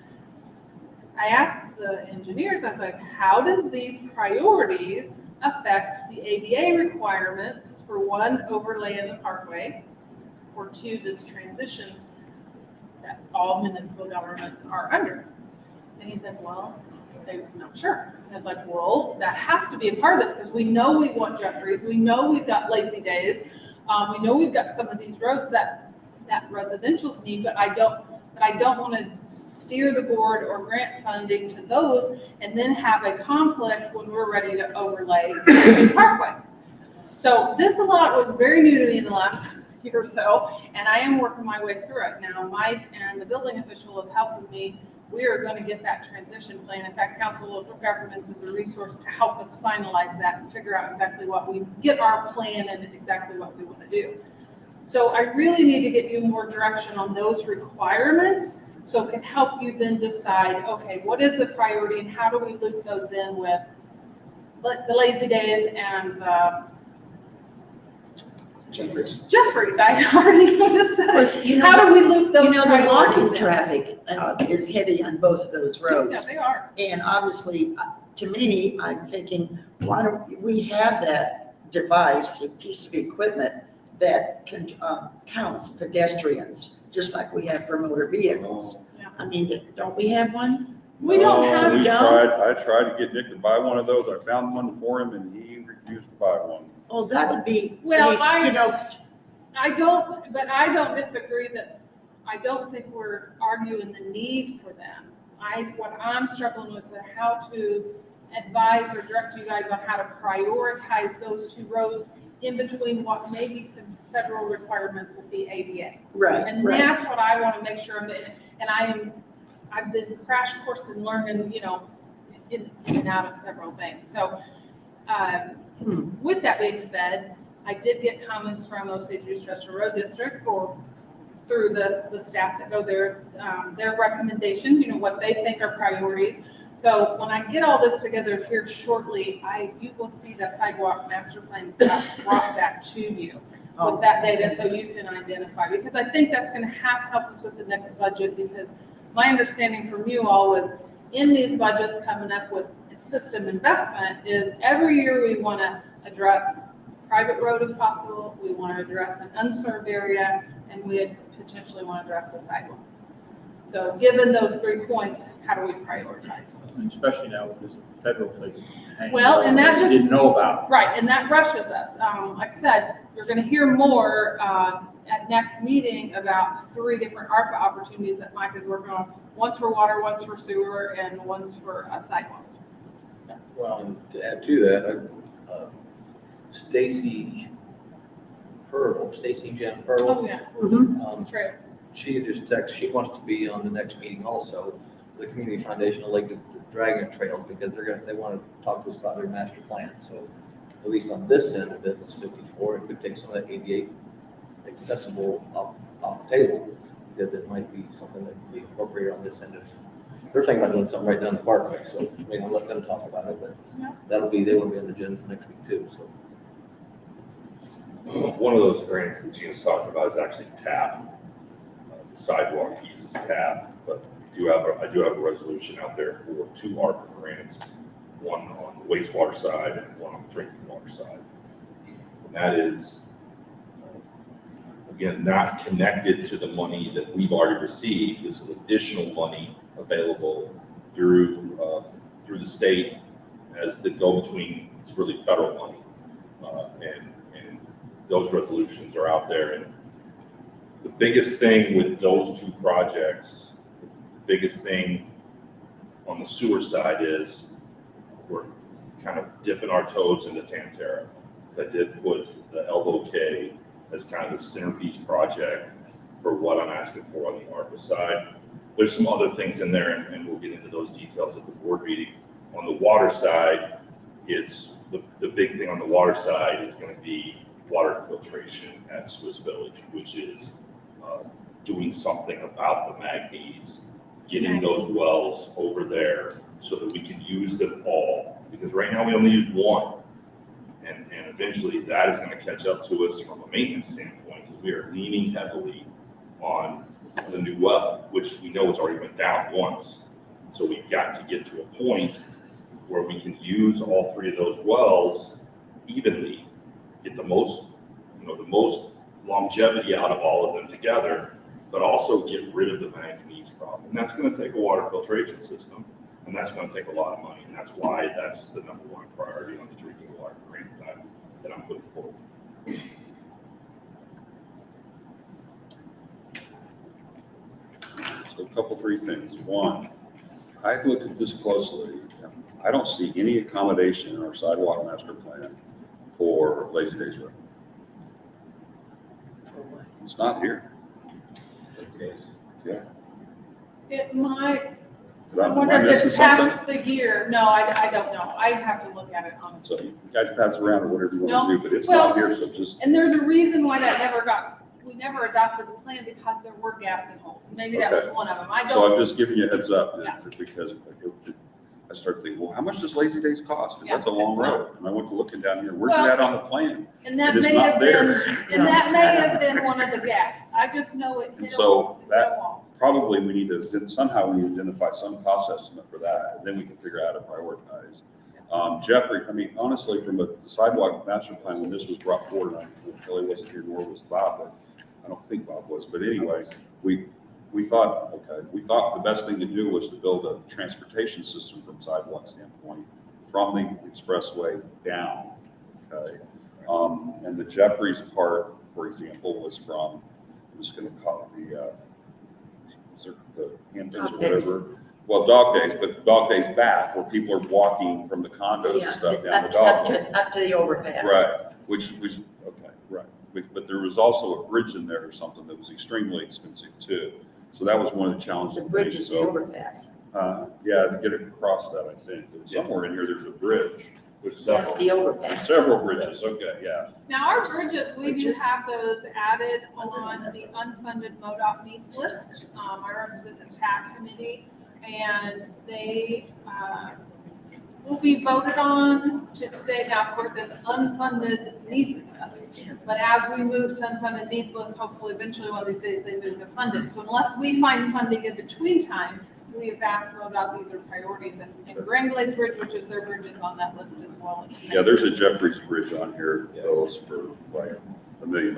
I asked the engineers, I was like, how does these priorities affect the ADA requirements for one, overlay in the parkway, or two, this transition that all municipal governments are under? And he said, well, they're not sure. And I was like, well, that has to be a part of this because we know we want Jeffries, we know we've got lazy days, we know we've got some of these roads that residentials need, but I don't want to steer the board or grant funding to those and then have a conflict when we're ready to overlay the parkway. So this a lot was very new to me in the last year or so, and I am working my way through it. Now, Mike and the building official is helping me. We are going to get that transition plan. In fact, Council of Local Governments is a resource to help us finalize that and figure out exactly what we get our plan and exactly what we want to do. So I really need to get you more direction on those requirements so it can help you then decide, okay, what is the priority and how do we loop those in with the lazy days and Jeffries. I already just said, Because, how do we loop those the priorities walking in? traffic is heavy on both of those Yeah, roads. they are. And obviously, to me, I'm thinking, why don't we have that device, a piece of equipment that can, counts pedestrians, just like we have for motor vehicles. Yeah. I mean, don't we have one? We don't have. We don't? I tried to get Nick to buy one of those. I found one for him and he refused to buy one. Oh, that would be, Well, I I don't disagree that, I don't think we're arguing the need for them. What I'm struggling with is how to advise or direct you guys on how to prioritize those two roads in between what may be some federal requirements with the ADA. right, And right. that's what I want to make sure, and I've been crash course in learning, in and out of several things. So, with that being said, I did get comments from Osage Special Road District or through the staff that go there, their recommendations, what they think are priorities. So when I get all this together here shortly, you will see the sidewalk master plan brought back to you with that data so you can identify, because I think that's going to have to help us with the next budget, because my understanding from you all was in these budgets coming up with system investment is every year we want to address private road if possible, we want to address an unserved area, and we potentially want to address the sidewalk. So given those 3 points, how do we prioritize those? Especially now with this federal thing. Well, and that just- Didn't know about. Right, and that rushes us. Like I said, you're gonna hear more, at next meeting about 3 different ARPA opportunities that Mike is working on. One's for water, one's for sewer, and one's for sidewalk. Well, and to add to that, Stacy Jen Pearl, Oh, yeah, trails. she just texted, she wants to be on the next meeting also, the Community Foundation of Lake Dragon Trails, because they want to talk to us about their master plan. So at least on this end of Business 54, it could take some of that ADA accessible off the table, because it might be something that can be incorporated on this end of, they're thinking about doing something right down the parkway, so maybe I'll let them talk about it, but Yeah. they will be on the agenda for next week too, so. One of those grants that Gina's talking about is actually TAP. The sidewalk piece is TAP, but I do have a resolution out there for 2 ARPA grants, one on the wastewater side and one on the drinking water side. And that is, again, not connected to the money that we've already received. This is additional money available through the state as the go-between. It's really federal money. And those resolutions are out there. And the biggest thing with those 2 projects, the biggest thing on the sewer side is we're kind of dipping our toes into Tantera. Because I did put the LOK as kind of the centerpiece project for what I'm asking for on the ARPA side. There's some other things in there, and we'll get into those details at the board meeting. On the water side, it's the big thing on the water side is going to be water filtration at Swiss Village, which is doing something about the manganese, getting those wells over there so that we can use them all. Because right now we only use one. And eventually that is going to catch up to us from a maintenance standpoint, because we are leaning heavily on the new well, which we know it's already been down once. So we've got to get to a point where we can use all 3 of those wells evenly, get the most longevity out of all of them together, but also get rid of the manganese problem. And that's going to take a water filtration system, and that's going to take a lot of money. And that's why that's the #1 priority on the drinking water grant that I'm putting forward. So a couple, 3 things. One, I've looked at this closely. I don't see any accommodation in our sidewalk master plan for Lazy Days Road. It's not here. Lazy days. Yeah. It might, Did I am wonder I if missing it's something? past the year. No, I don't know. I have to look at it honestly. So you guys pass it around or whatever you want to do, but it's Well- not here, so just, And there's a reason why we never adopted the plan, because there were gaps and holes. Maybe that was Okay. one of them. I so I'm don't, just giving you a heads up Yeah. because I started thinking, well, how much does Lazy Days cost? Because Yeah, that's a long it's not. road. And I went to looking down here, where's Well- that on the plan? and that It is may not have been, there. and that may have been one of the gaps. I just know it And hit a so wall. It hit a that- wall. Probably we need to, somehow we need to identify some cost estimate for that, and then we can figure out how to prioritize. Jeffrey, I mean, honestly, from a sidewalk master plan, when this was brought forward, Kelly wasn't here, nor was Bob, but I don't think Bob was, but anyway, we thought the best thing to do was to build a transportation system from sidewalk standpoint, from the expressway down, okay? And the Jeffries part, for example, was from, I'm just gonna call it the Hamptons or Dog days. whatever. Well, Dog Days, but Dog Days back, where people are walking from the condos Yeah, and stuff down the up dog. to the overpass. Right, which, okay, right. But there was also a bridge in there or something that was extremely expensive too. So that was one of the challenges. The we bridge made. is the So, overpass. yeah, to get across that, I think. Somewhere in here, there's a bridge. There's That's several. the overpass. Several bridges, okay, yeah. Now, our bridges, we do Bridges. have those added on the unfunded MoDOT needs list. I represent the TAC committee, and they will be voted on to stay. Now, of course, it's unfunded needs list, but as we move to unfunded needs list, hopefully eventually one of these days they move to funded. So unless we find funding in between time, we have asked them about these are priorities, and Grand Blaze Bridge, which is their bridges on that list as well. Yeah, there's a Jeffries Bridge on here, fellows, for like $1 million.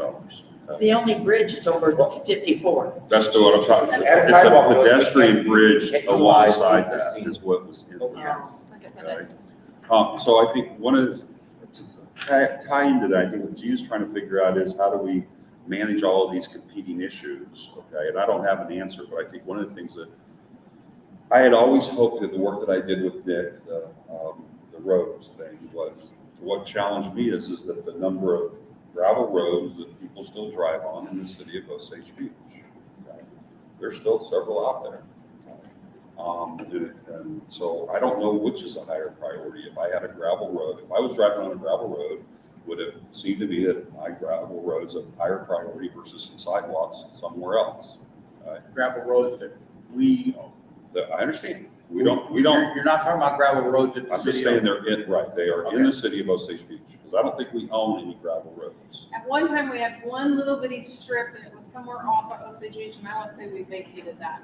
The only bridge is over 54. That's the what I'm talking about. Add a It's sidewalk a goes, we pedestrian can't bridge utilize the alongside that existing- is what was in there. Yes. Okay. So I think one of the, to tie into that, I think what Gina's trying to figure out is how do we manage all of these competing issues, okay? And I don't have an answer, but I think one of the things that I had always hoped that the work that I did with Nick, the roads thing was, what challenged me is that the number of gravel roads that people still drive on in the city of Osage Beach. Okay? There's still several out there. And so I don't know which is a higher priority. If I had a gravel road, if I was driving on a gravel road, would it seem to me that my gravel road's a higher priority versus some sidewalks somewhere else? Okay? Gravel roads that we own. I understand. We don't. You're not talking about gravel roads that the I'm just city saying owns. they're in, right, they are in the city of Osage Beach, because I don't think we own any gravel roads. At one time, we had one little bitty strip and it was somewhere off of Osage Beach, and I want to say we vacated that.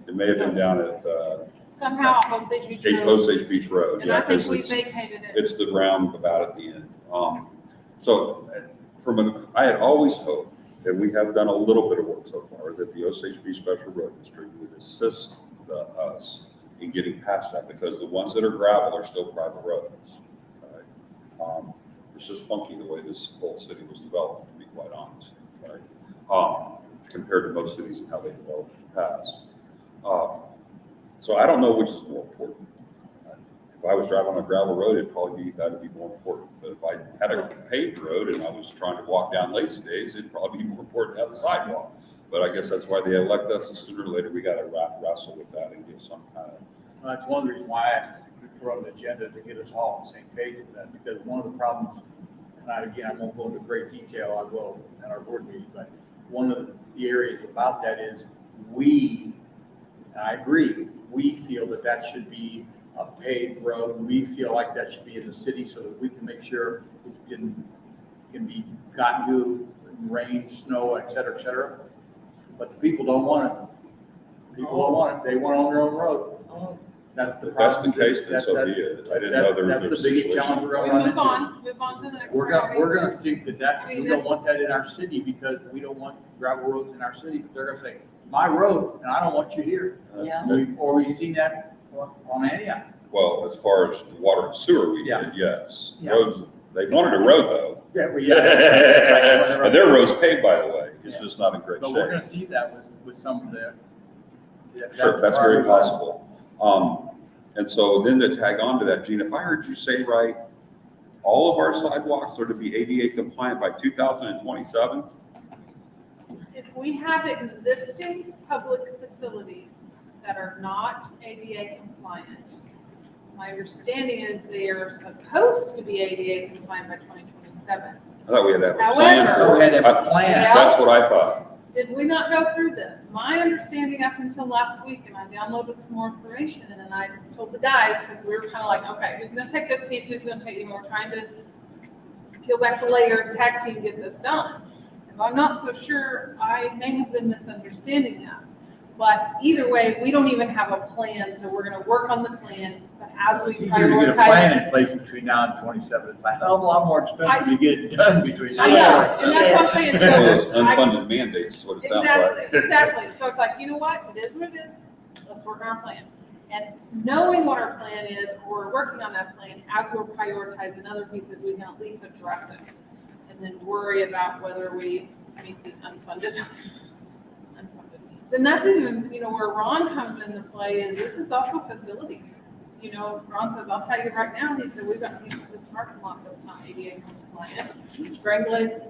It may have been down at, Somehow off Osage Beach Road. Osage Beach Road, And yeah, I think because we it's, vacated it. it's the roundabout at the end. So I had always hoped, and we have done a little bit of work so far, that the Osage Beach Special Road District would assist us in getting past that, because the ones that are gravel are still private roads. Okay? It's just funky the way this whole city was developed, to be quite honest. Okay? Compared to most cities and how they developed in the past. So I don't know which is more important. If I was driving on a gravel road, that'd be more important. But if I had a paved road and I was trying to walk down Lazy Days, it'd probably be more important to have a sidewalk. But I guess that's why they elect us, and sooner or later we got to wrestle with that and give some kind of. Well, that's one of the reasons why I asked you to put on the agenda to get us all on the same page with that, because one of the problems, and I won't go into great detail, I will at our board meeting, but one of the areas about that is and I agree, we feel that should be a paved road. We feel like that should be in the city so that we can make sure it can be gotten to in rain, snow, et cetera, et cetera. But the people don't want it. People don't want it. They want it on their own road. That's the If that's the problem. case, then so be it. I didn't know there was a That's the biggest situation. challenge we're We gonna run move into. on to the next. We're priority. gonna think that we don't want that in our city because we don't want gravel roads in our city, but they're gonna say, my road, and I don't want you here. Yeah. We've seen that on Antioch. Well, as far as the water and sewer, we Yeah. did, yes. Yeah. Roads, they wanted a road though. Yeah, And their road's paved, by the way. It's just not in great But we're shape. gonna see that with some of the. Sure, that's very possible. And so then to tag on to that, Gene, if I heard you say right, all of our sidewalks are to be ADA compliant by 2027? If we have existing public facilities that are not ADA compliant, my understanding is they are supposed to be ADA compliant by 2027. I thought we had to have a plan. However- for it. Yeah. That's what I thought. Did we not go through this? My understanding up until last week, and I downloaded some more information, and then I told the guys, because we were kind of like, okay, who's gonna take this piece, who's gonna take it, and we're trying to peel back the layer and tag team get this done. If I'm not so sure, I may have been misunderstanding that. But either way, we don't even have a plan, so we're gonna work on the plan, but as we It's easier to get a prioritize. plan in place between now and 27. It's like, a lot more expensive to get it done between. I know, and that's what I'm saying. One of those So I- unfunded mandates is what it sounds like. Exactly. So it's like, you know what? It is what it is. Let's work on our plan. And knowing what our plan is, or we're working on that plan, as we're prioritizing other pieces, we can at least address it. And then worry about whether we meet the unfunded needs. And that's even, where Ron comes into play is this is also facilities. Ron says, I'll tell you right now, he said, we've got to use this parking lot that's not ADA compliant. Grangley's,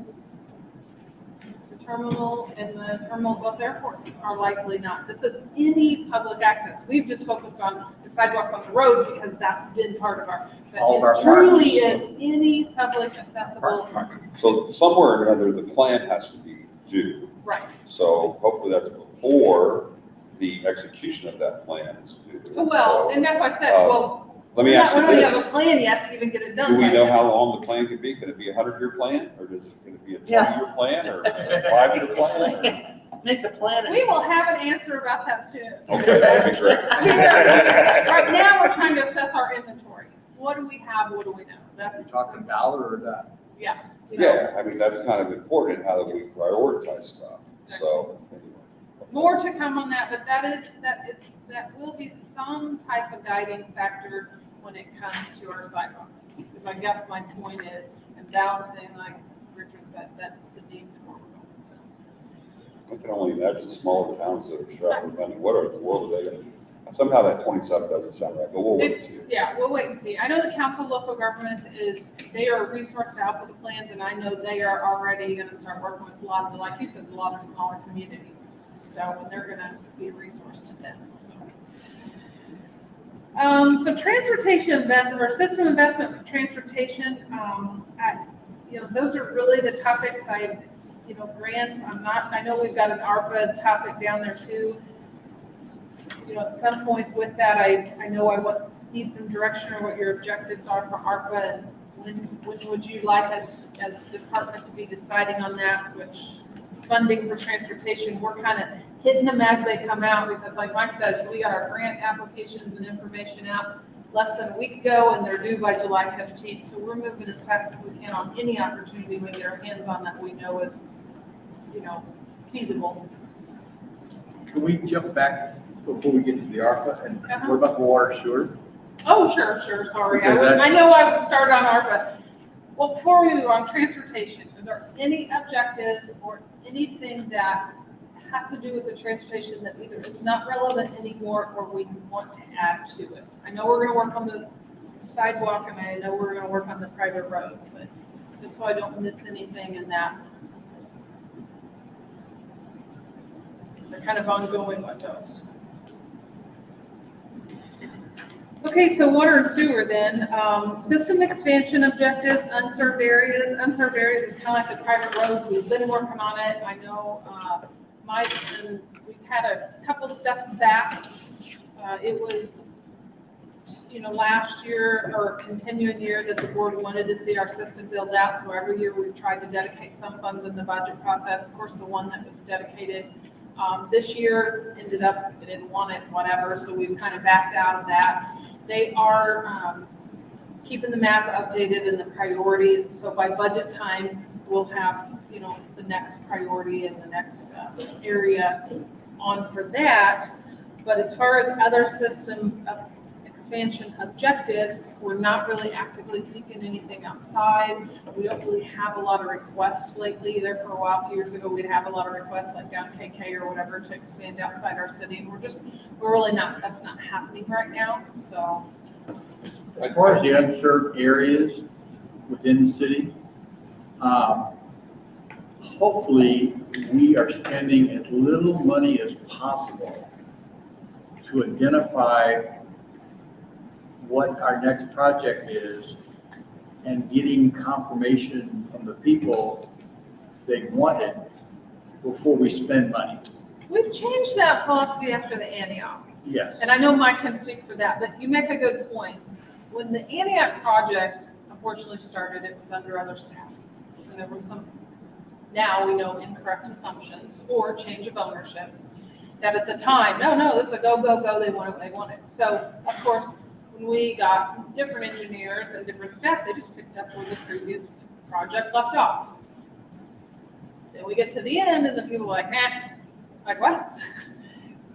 the terminal and the terminal, both airports are likely not. This is any public access. We've just focused on the sidewalks on the roads because that's been part of our, All of but our it truly parks. is any public accessible. So somewhere or another, the plan has to be due. Right. So hopefully that's before the execution of that plan is due. Well, So, and that's why I said, let me we ask you don't even have this. a plan yet to even get it done. Do we by know then. how long the plan could be? Could it be a 100-year plan, or can it be a Yeah. 20-year plan, or a 5-year plan? Make a plan. We will have an answer about that soon. Okay, that'd be great. Right now, we're trying to assess our inventory. What do we have? What do we know? You're talking dollar or that? you know. Yeah, I mean, that's kind of important, how do we prioritize stuff, so. anyway. More to come on that, but that will be some type of guiding factor when it comes to our sidewalks. Because I guess my point is, and balancing, like Richard said, that the needs of where we're going. So. I can only imagine smaller towns that are strapping for money, what are the world are they gonna do? Somehow that 27 doesn't sound right, but we'll wait and see. Yeah, we'll wait and see. I know the Council of Local Governments they are resourced out with the plans, and I know they are already gonna start working with a lot of the, like you said, a lot of smaller communities. So, and they're gonna be a resource to them, so. So transportation investment, or system investment for transportation, those are really the topics grants, I know we've got an ARPA topic down there too. At some point with that, I know I need some direction or what your objectives are for ARPA, and when would you like us as department to be deciding on that, which funding for transportation, we're kind of hitting them as they come out, because like Mike says, we got our grant applications and information out less than a week ago, and they're due by July 15th, so we're moving as fast as we can on any opportunity we get our hands on that we know is, feasible. Can we jump back before we get to the ARPA, and what about the water sewer? Oh, sure, sorry. Because I know I would start on ARPA. Well, before we move on, transportation, are there any objectives or anything that has to do with the transportation that either is not relevant anymore or we want to add to it? I know we're gonna work on the sidewalk, and I know we're gonna work on the private roads, but just so I don't miss anything in that. They're kind of ongoing with those. Okay, so water and sewer then. System expansion objectives, unserved areas. Unserved areas is kind of like the private roads. We've been working on it. I know Mike, and we've had a couple steps back. It was, last year or continuing year that the board wanted to see our system build out. So every year we've tried to dedicate some funds in the budget process. Of course, the one that was dedicated this year ended up, they didn't want it, whatever. So we've kind of backed out of that. They are keeping the map updated and the priorities. So by budget time, we'll have, the next priority and the next area on for that. But as far as other system expansion objectives, we're not really actively seeking anything outside. We don't really have a lot of requests lately. There for a while, a few years ago, we'd have a lot of requests like down KK or whatever to expand outside our city. And we're really not, that's not happening right now, so. As far as the unserved areas within the city, hopefully we are spending as little money as possible to identify what our next project is and getting confirmation from the people they want it before we spend money. We've changed that philosophy after the Antioch. Yes. And I know Mike can speak for that, but you make a good point. When the Antioch project unfortunately started, it was under other staff. And there was some, now we know, incorrect assumptions or change of ownerships that at the time, no, this is a go, they want it. So of course, when we got different engineers and different staff, they just picked up where the previous project left off. Then we get to the end and the people are like, like what?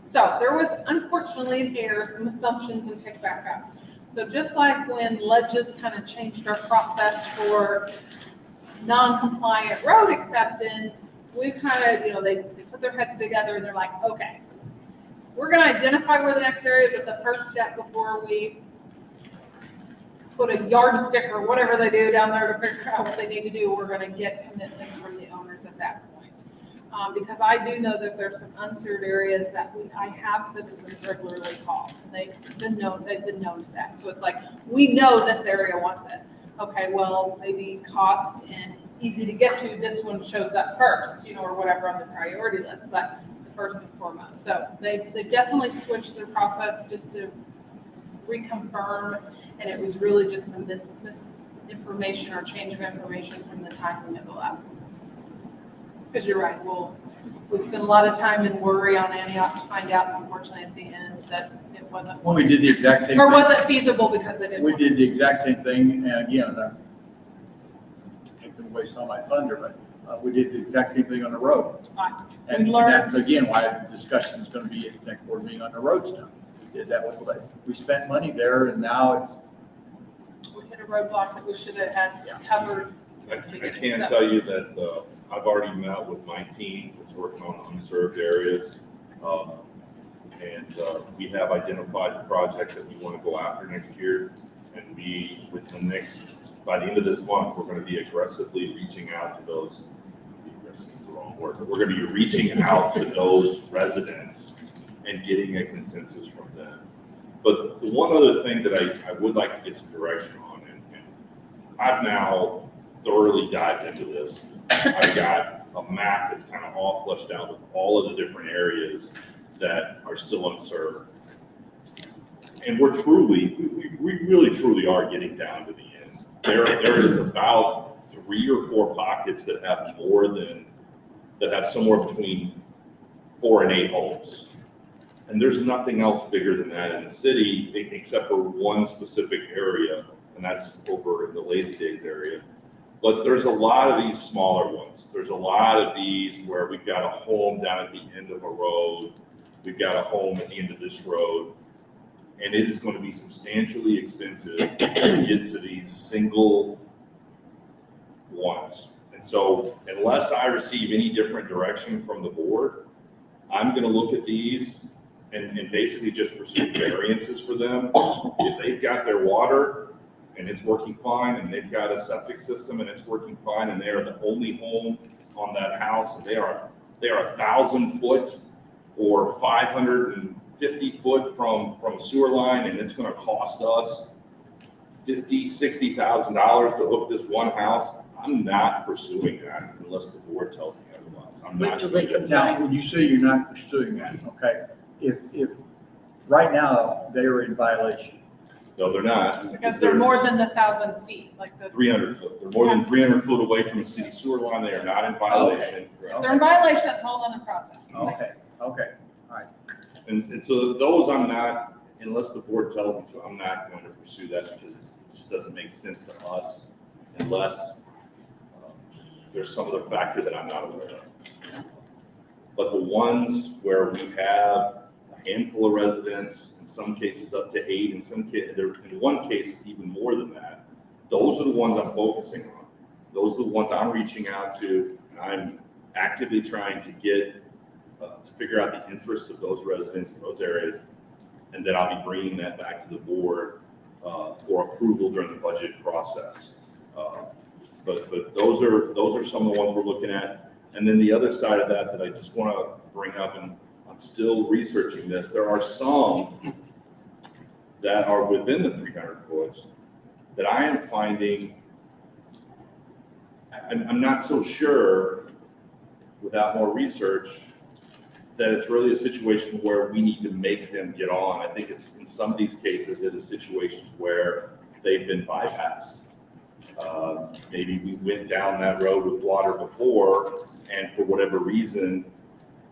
So there was unfortunately an error, some assumptions, and picked back up. So just like when Ledges kind of changed our process for non-compliant road acceptance, we kind of, they put their heads together and they're like, okay, we're going to identify where the next area, but the first step before we put a yardstick or whatever they do down there to figure out what they need to do, we're going to get commitments from the owners at that point. Because I do know that there's some unserved areas that I have citizens regularly call. They've been known to that. So it's like, we know this area wants it. Okay, well, maybe cost and easy to get to, this one shows up first, or whatever on the priority list, but the first and foremost. So they definitely switched their process just to reconfirm, and it was really just some misinformation or change of information from the timing of the last one. Because you're right, we've spent a lot of time and worry on Antioch to find out, unfortunately, at the end that it wasn't. Well, we did the exact same thing. Or wasn't feasible because they didn't. We did the exact same thing, and again, to pick the away some of my thunder, but we did the exact same thing on the road. And We learned- that's, again, why the discussion is going to be at the next board meeting on the road stuff. We did that with, we spent money there, and now it's, We hit a roadblock that we should have had covered. I can tell you that I've already met with my team that's working on unserved areas. And we have identified the projects that we want to go after next year. And by the end of this month, we're going to be aggressively reaching out to those, aggressive is the wrong word, but we're going to be reaching out to those residents and getting a consensus from them. But the one other thing that I would like to get some direction on, and I've now thoroughly dived into this. I've got a map that's kind of all fleshed out with all of the different areas that are still unserved. And we really truly are getting down to the end. There is about 3 or 4 pockets that have somewhere between 4 and 8 homes. And there's nothing else bigger than that in the city except for one specific area, and that's over in the Lazy Days area. But there's a lot of these smaller ones. There's a lot of these where we've got a home down at the end of a road. We've got a home at the end of this road. And it is going to be substantially expensive to get to these single ones. And so unless I receive any different direction from the board, I'm going to look at these and basically just pursue variances for them. If they've got their water and it's working fine, and they've got a septic system and it's working fine, and they are the only home on that house, and they are 1,000 foot or 550 foot from a sewer line, and it's going to cost us $50,000-$60,000 to hook this one house, I'm not pursuing that unless the board tells me otherwise. I'm Wait not till they doing it. come now, back. when you say you're not pursuing that, okay, if, right now, they are in violation. No, they're not. Because they're more than the 1,000 feet, like the, 300 foot. They're more than 300 foot away from a city sewer line. They are not in violation. if they're in violation, that's a whole other process. Okay, okay. And so those I'm not, unless the board tells me to, I'm not going to pursue that because it just doesn't make sense to us unless there's some other factor that I'm not aware of. But the ones where we have a handful of residents, in some cases up to 8, in one case even more than that, those are the ones I'm focusing on. Those are the ones I'm reaching out to, and I'm actively trying to get to figure out the interest of those residents in those areas, and then I'll be bringing that back to the board for approval during the budget process. But those are some of the ones we're looking at. And then the other side of that I just want to bring up, and I'm still researching this, there are some that are within the 300 foot that I am finding, I'm not so sure without more research that it's really a situation where we need to make them get on. I think it's in some of these cases, it is situations where they've been bypassed. Maybe we went down that road with water before, and for whatever reason,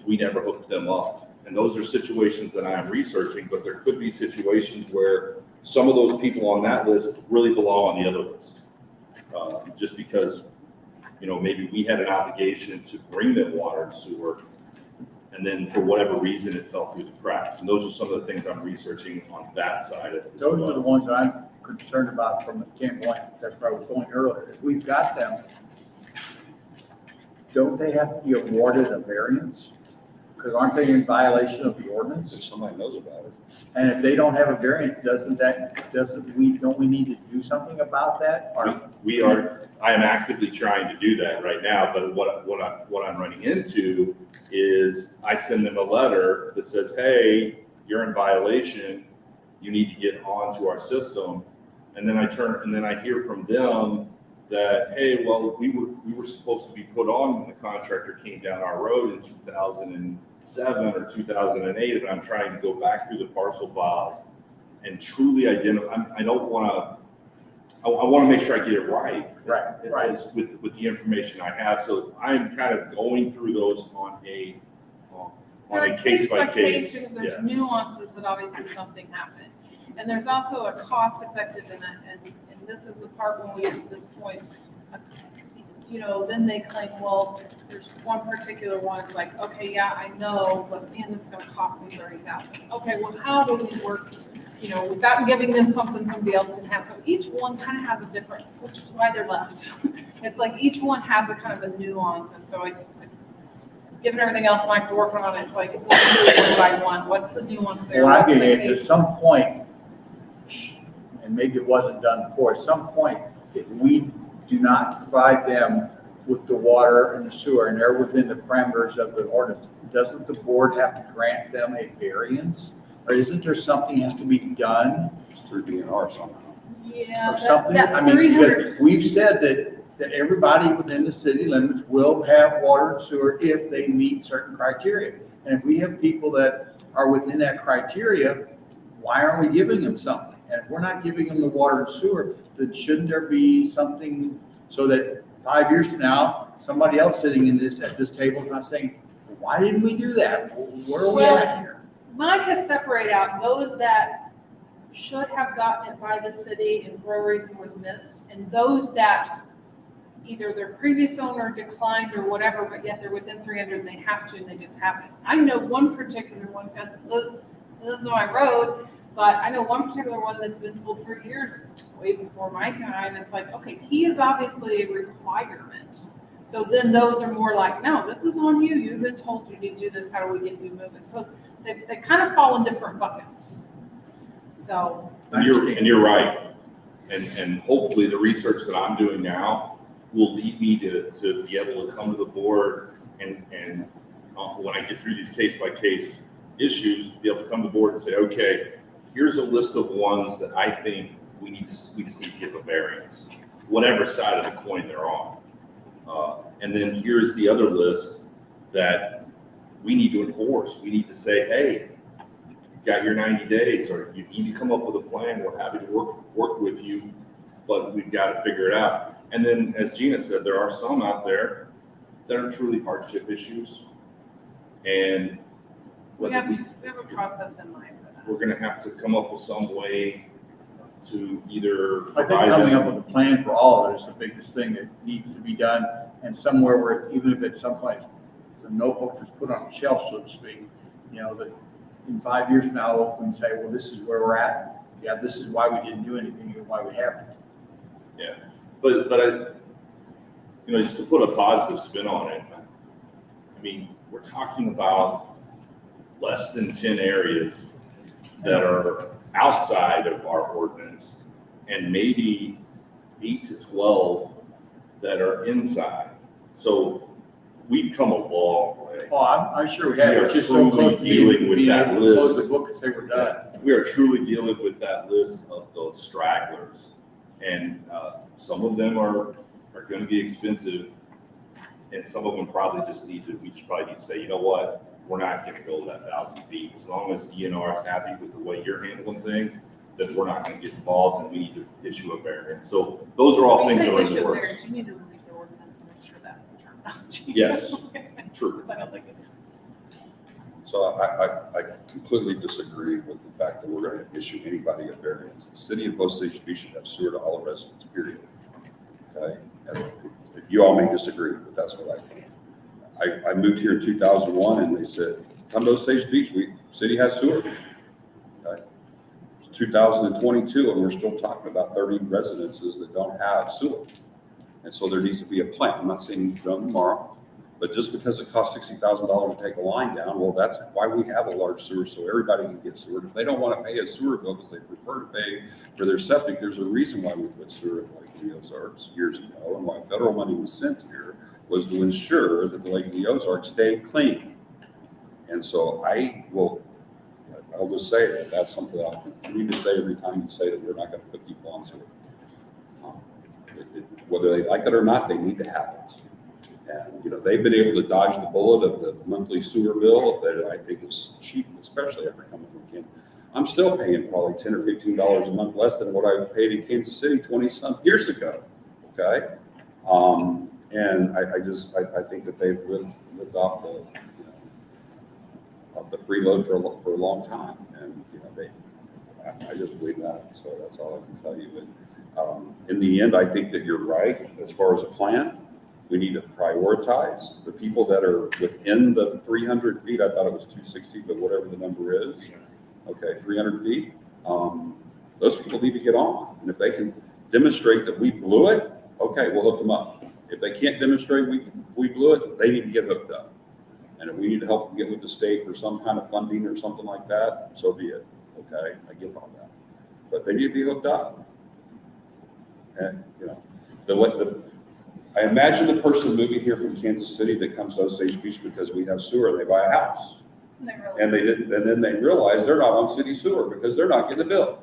we never hooked them up. And those are situations that I am researching, but there could be situations where some of those people on that list really belong on the other list. Just because, maybe we had an obligation to bring them water and sewer, and then for whatever reason, it fell through the cracks. And those are some of the things I'm researching on that side of it. as Those well. are the ones I'm concerned about from the standpoint, that's where I was going earlier. If we've got them, don't they have to be awarded a variance? Because aren't they in violation of the If ordinance? somebody knows about it. And if they don't have a variance, don't we need to do something about that? Or I am actively trying to do that right now, but what I'm running into is I send them a letter that says, hey, you're in violation, you need to get onto our system. And then I hear from them that, hey, well, we were supposed to be put on when the contractor came down our road in 2007 or 2008, and I'm trying to go back through the parcel files and truly identify. I want to make sure I get it right. Right. As with the information I have. So I'm kind of going through those on a case by case. Because there's Yes. nuances that obviously something happened. And there's also a cost effective in it, and this is the part when we get to this point. you know, then they claim, well, there's one particular one, it's like, okay, yeah, I know, but man, this is gonna cost me 30,000. Okay, well, how do we work, you know, without giving them something somebody else didn't have? So each one kind of has a different, which is why they're left. It's like each one has a kind of a nuance, and so given everything else Mike's working on, it's like, let's do it one by one. What's the nuance there? Well, I What's the mean, at case? some point, and maybe it wasn't done before, at some point, if we do not provide them with the water and the sewer, and they're within the parameters of the ordinance, doesn't the board have to grant them a variance? Or isn't there something has to be done It's through DNR somehow. Yeah, or something? that's I mean, 300. because we've said that everybody within the city limits will have water and sewer if they meet certain criteria. And if we have people that are within that criteria, why aren't we giving them something? And if we're not giving them the water and sewer, then shouldn't there be something so that 5 years from now, somebody else sitting at this table is not saying, why didn't we do that? Where are we at here? Mike has separated out those that should have gotten it by the city and for a reason was missed, and those that either their previous owner declined or whatever, but yet they're within 300 and they have to, and they just haven't. I know one particular one, because this is my road, but I know one particular one that's been told for years, way before my time, and it's like, okay, he is obviously a requirement. So then those are more like, no, this is on you, you've been told you need to do this, how do we get you moving? So they kind of fall in different buckets. So. And you're right. And hopefully the research that I'm doing now will lead me to be able to come to the board and when I get through these case by case issues, be able to come to the board and say, okay, here's a list of ones that I think we just need to give a variance, whatever side of the coin they're on. And then here's the other list that we need to enforce. We need to say, hey, you've got your 90 days, or you need to come up with a plan. We're happy to work with you, but we've got to figure it out. And then, as Gina said, there are some out there that are truly hardship issues. And We have a process in mind for that. we're going to have to come up with some way to either I think provide coming them. up with a plan for all of it is the biggest thing that needs to be done. And somewhere where, even if it's someplace, it's a notebook that's put on a shelf, so to speak, you know, that in 5 years from now, we can say, well, this is where we're at. Yeah, this is why we didn't do anything and why we haven't. Yeah, but I, just to put a positive spin on it, I mean, we're talking about less than 10 areas that are outside of our ordinance, and maybe 8 to 12 that are inside. So we've come a long way. Oh, I'm sure we have. We are It's just so truly close to dealing with being that able to close list. the book and say we're done. We are truly dealing with that list of those stragglers. And some of them are going to be expensive, and some of them probably we just probably need to say, you know what, we're not going to go that 1,000 feet. As long as DNR is happy with the way you're handling things, then we're not going to get involved, and we need to issue a variance. So those are all When you things that say are in the issue works. variance, you need to read the ordinance and make sure that's the terminology. Yes, true. I don't think it is. So I completely disagree with the fact that we're going to issue anybody a variance. The city of Osage Beach should have sewer to all the residents, period. Okay? And you all may disagree, but that's what I think. I moved here in 2001 and they said, come to Osage Beach, city has sewer. Okay? It's 2022 and we're still talking about 30 residences that don't have sewer. And so there needs to be a plan. I'm not saying it's done tomorrow, but just because it costs $60,000 to take a line down, well, that's why we have a large sewer, so everybody can get sewer. If they don't want to pay a sewer bill because they prefer to pay for their septic, there's a reason why we put sewer in Lake of the Ozarks years ago, and why federal money was sent here was to ensure that the Lake of the Ozarks stayed clean. And so I'll just say that that's something I'll continue to say every time you say that we're not going to put people on sewer. Whether they like it or not, they need to have it. And, they've been able to dodge the bullet of the monthly sewer bill that I think is cheap, especially after coming from Kansas. I'm still paying probably $10 or $15 a month less than what I paid in Kansas City 20-some years ago. Okay. And I think that they've lived off the freeload for a long time. And, I just believe that. So that's all I can tell you. But in the end, I think that you're right as far as a plan. We need to prioritize the people that are within the 300 feet. I thought it was 260, but whatever the number is. Okay, 300 feet. Those people need to get on. And if they can demonstrate that we blew it, okay, we'll hook them up. If they can't demonstrate we blew it, they need to get hooked up. And if we need to help them get with the state for some kind of funding or something like that, so be it. Okay, I get all that. But they need to be hooked up. And, you know, I imagine the person moving here from Kansas City that comes to Osage Beach because we have sewer, and they buy a house. And then they realize they're not on city sewer because they're not getting a bill.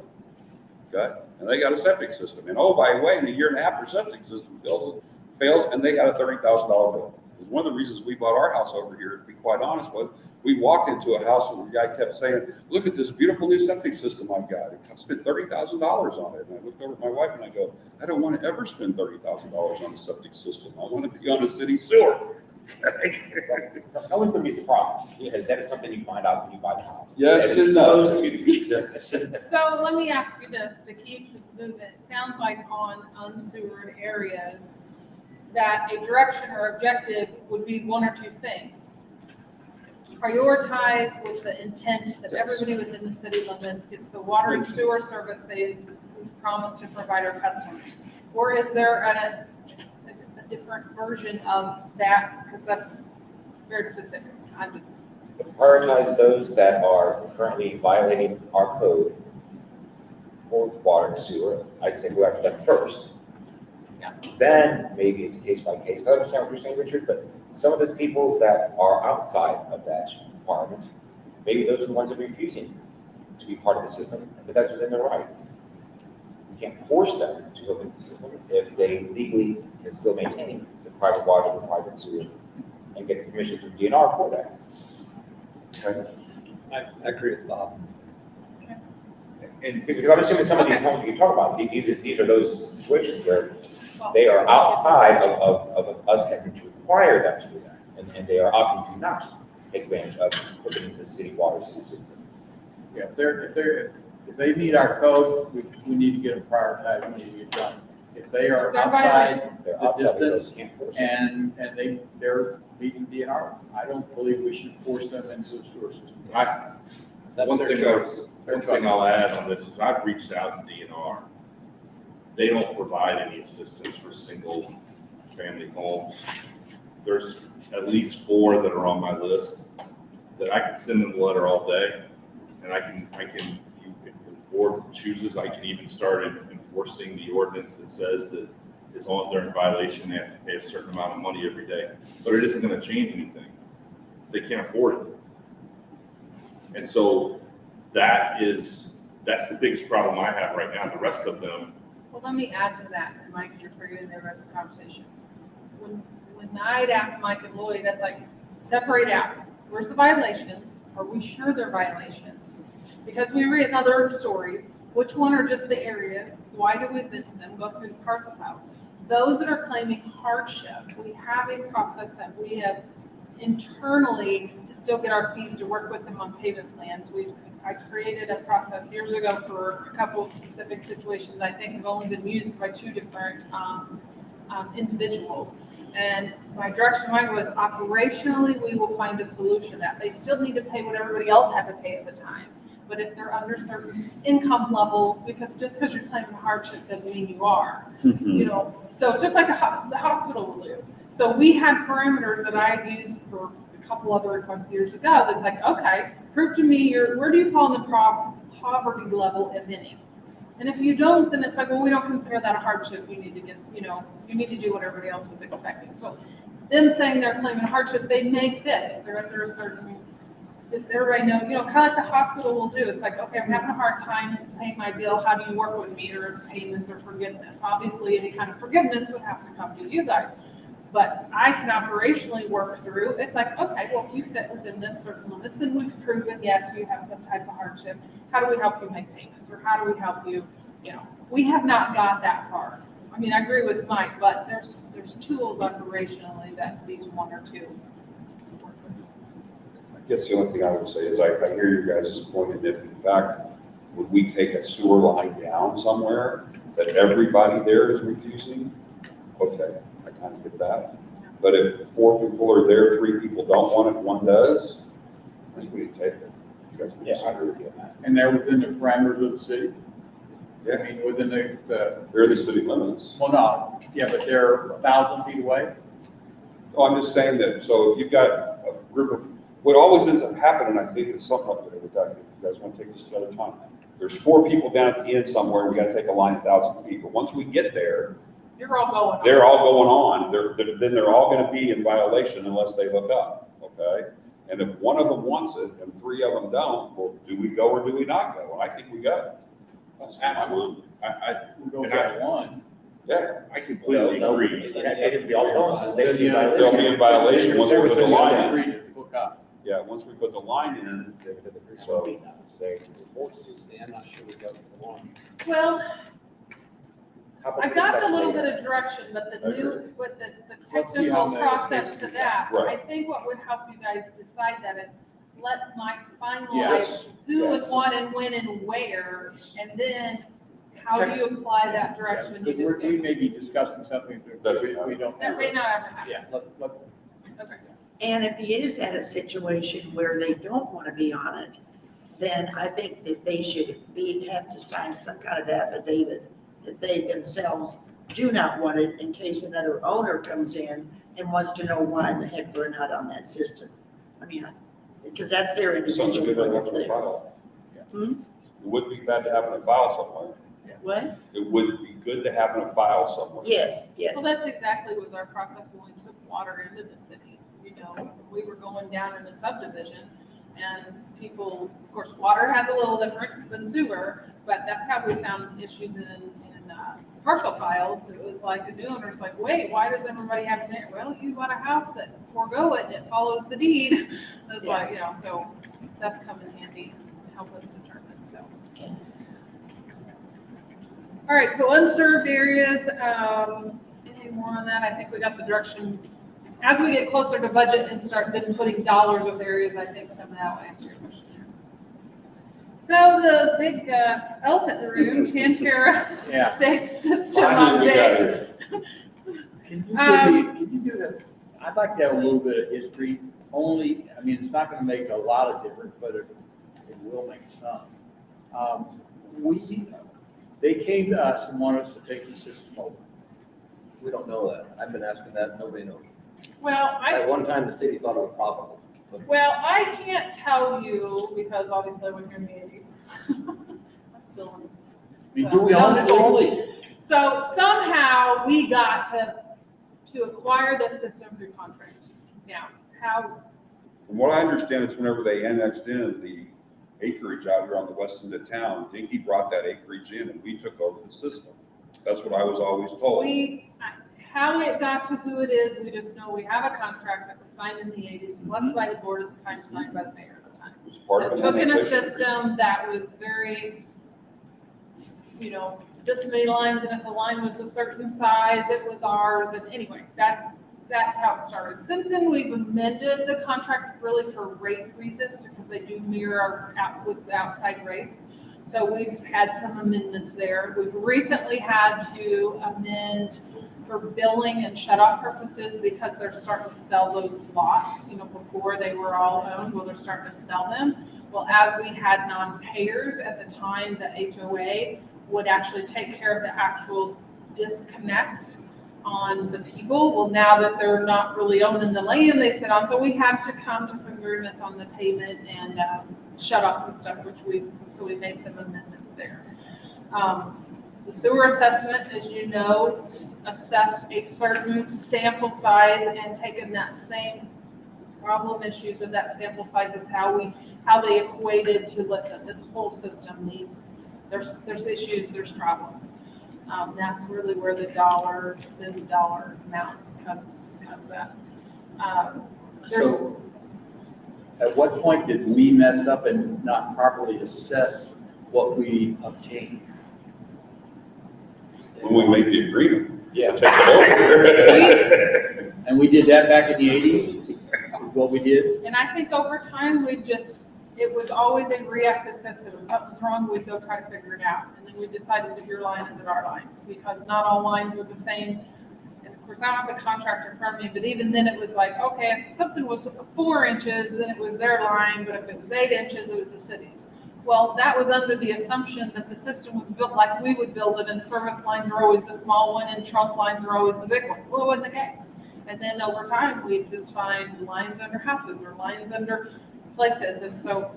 Okay? And they got a septic system. And oh, by the way, in a year and a half, their septic system fails, and they got a $30,000 bill. Because one of the reasons we bought our house over here, to be quite honest with, we walked into a house where the guy kept saying, look at this beautiful new septic system I've got. I spent $30,000 on it. And I looked over at my wife and I go, I don't want to ever spend $30,000 on a septic system. I want to be on a city sewer. No one's going to be surprised, because that is something you find out when you buy the house. Yes and no. So let me ask you this, to keep the movement, it sounds like on unsewered areas, that a direction or objective would be one or two things. Prioritize with the intent that everybody within the city limits gets the water and sewer service they've promised to provide our customers. Or is there a different version of that? Because that's very specific. I'm just. Prioritize those that are currently violating our code for water and sewer. I'd say go after them first. Yeah. Then maybe it's case by case. I understand what you're saying, Richard, but some of those people that are outside of that requirement, maybe those are the ones that are refusing to be part of the system, but that's within their right. We can't force them to hook into the system if they legally can still maintain the private water and private sewer and get the permission from DNR for that. Okay. I agree with Bob. And because I'm assuming some of these homes you talk about, these are those situations where they are outside of us having to require them to do that, and they are opting to not take advantage of hooking into the city water system. Yeah, if they meet our code, we need to get them prioritized, we need to get done. If they are outside They're the outside of distance us, can't force it. and they're meeting DNR, I don't believe we should force them into the sewer system. One thing I'll add on this is I've reached out to DNR. They don't provide any assistance for single family homes. There's at least 4 that are on my list that I can send them a letter all day. And I can, if the board chooses, I can even start enforcing the ordinance that says that as long as they're in violation, they have to pay a certain amount of money every day. But it isn't going to change anything. They can't afford it. And so that's the biggest problem I have right now. The rest of them. Well, let me add to that, and Mike, you're forgetting the rest of the conversation. When I'd asked Mike and Lloyd, that's like, separate out. Where's the violations? Are we sure they're violations? Because we read other stories. Which one are just the areas? Why do we miss them? Go through the parcel files. Those that are claiming hardship, we have a process that we have internally to still get our fees to work with them on payment plans. I created a process years ago for a couple of specific situations I think have only been used by 2 different individuals. And my direction was operationally, we will find a solution that they still need to pay what everybody else had to pay at the time. But if they're under certain income levels, because just because you're claiming hardship doesn't mean you are, you know. So it's just like the hospital will do. So we had parameters that I used for a couple other requests years ago. That's like, okay, prove to me where do you fall in the poverty level, if any? And if you don't, then it's like, well, we don't consider that a hardship. You need to get, you need to do what everybody else was expecting. So them saying they're claiming hardship, they may fit if they're under a certain, does everybody know, kind of like the hospital will do. It's like, okay, I'm having a hard time paying my bill. How do you work with me? Or it's payments or forgiveness. Obviously, any kind of forgiveness would have to come to you guys. But I can operationally work through, it's like, okay, well, if you fit within this certain limits, then we've proven, yes, you have some type of hardship. How do we help you make payments? Or how do we help you, we have not got that far. I mean, I agree with Mike, but there's tools operationally that these 1 or 2 work with. I guess the only thing I would say is I hear your guys' point, and if in fact, would we take a sewer line down somewhere that everybody there is refusing? Okay, I kind of get that. But if 4 people are there, 3 people don't want it, 1 does, I think we need to take it. You guys can Yeah, I decide. agree with you on that. And they're within the parameters of the city? I Yeah, mean, within the, they're the city limits. well, no, yeah, but they're 1,000 feet away? Oh, I'm just saying that, so if you've got a group of, what always ends up happening, I think, is something up there with that, you guys want to take this at a time. There's 4 people down at the end somewhere, we gotta take a line 1,000 feet, but once we get there, You're all going. they're all going on, then they're all gonna be in violation unless they hook up, okay? And if one of them wants it and 3 of them don't, well, do we go or do we not go? And I think we go. That's my mind. Absolutely. We go for one. Yeah, I completely agree. It'd be all the ones, they should be they'll be in violation once we put the line in. Free to hook up. Yeah, once we put the line in, They're within the 300 feet now, so they're forced to. Yeah, I'm not sure we go for the one. Well, Top of I the got a discussion little later. bit of direction, but the Okay. new, with the Let's see how technical many process cases to we that, got. I Right. think what would help you guys decide that is let Mike finalize Yes. who would Yes. want and when and where, and then how do you apply that direction you Because just we gave may us? be discussing something that we don't. That may not ever happen. Yeah, let's, Okay. And if he is at a situation where they don't want to be on it, then I think that they should have to sign some kind of affidavit that they themselves do not want it in case another owner comes in and wants to know why in the heck we're not on that system. I mean, because that's their something individual good one to have that's in a there. file. Hmm? It wouldn't be bad to have in a file somewhere. What? It would be good to have in a file somewhere. Yes, yes. Well, that's exactly was our process when we took water into the city. You know, we were going down in a subdivision and people, of course, water has a little different than sewer, but that's how we found issues in parcel files. It was like the new owner's like, wait, why does everybody have to, well, you bought a house that forego it and it follows the deed. It's like, you know, so that's come in handy to help us determine, so. Okay. All right, so unserved areas, anything more on that? I think we got the direction. As we get closer to budget and start then putting dollars with areas, I think some of that will answer your question. So the big elephant in the room, Tantera Yeah. state system Finally, we got update. it. can you do that? I'd like to have a little bit of history, only, I mean, it's not gonna make a lot of difference, but it will make some. They came to us and wanted us to take the system over. We don't know that. I've been asking that, nobody knows. Well, At one time, the city thought it was profitable. but I can't tell you because obviously when you're in the 80s. That's still. I mean, do we own it legally? So somehow we got to acquire this system through contract. Now, how, From what I understand, it's whenever they annexed in the acreage out here on the west end of town, Dinky brought that acreage in and we took over the system. That's what I was always told. how it got to who it is, we just know we have a contract that was signed in the 80s, blessed by the board at the time, signed by the mayor at the time. It was part of That an took in a annexation. system that was very, this many lines, and if the line was a certain size, it was ours, and anyway, that's how it started. Since then, we've amended the contract really for rate reasons, because they do mirror with outside rates. So we've had some amendments there. We've recently had to amend for billing and shut-off purposes because they're starting to sell those lots, before they were all owned, well, they're starting to sell them. Well, as we had non-payers at the time, the HOA would actually take care of the actual disconnect on the people. Well, now that they're not really owning the land they sit on, so we had to come to some agreements on the payment and shut-offs and stuff, so we made some amendments there. The sewer assessment, as you know, assessed a certain sample size and taken that same problem issues of that sample size is how they equated to, listen, this whole system needs, there's issues, there's problems. That's really where the dollar amount comes at. So at what point did we mess up and not properly assess what we obtained? When we made the agreement. Yeah. To take it over. And we did that back in the 80s, what we did? And I think over time, it was always a reactive system. If something's wrong, we'd go try to figure it out. And then we decided, is it your line, is it our line? It's because not all lines are the same. And of Of course, I don't have the contractor in front of me, but even then it was like, okay, if something was 4 inches, then it was their line, but if it was 8 inches, it was the city's. Well, that was under the assumption that the system was built like we would build it, and service lines are always the small one and trunk lines are always the big one. Well, it wasn't the case. And then over time, we'd just find lines under houses or lines under places. And so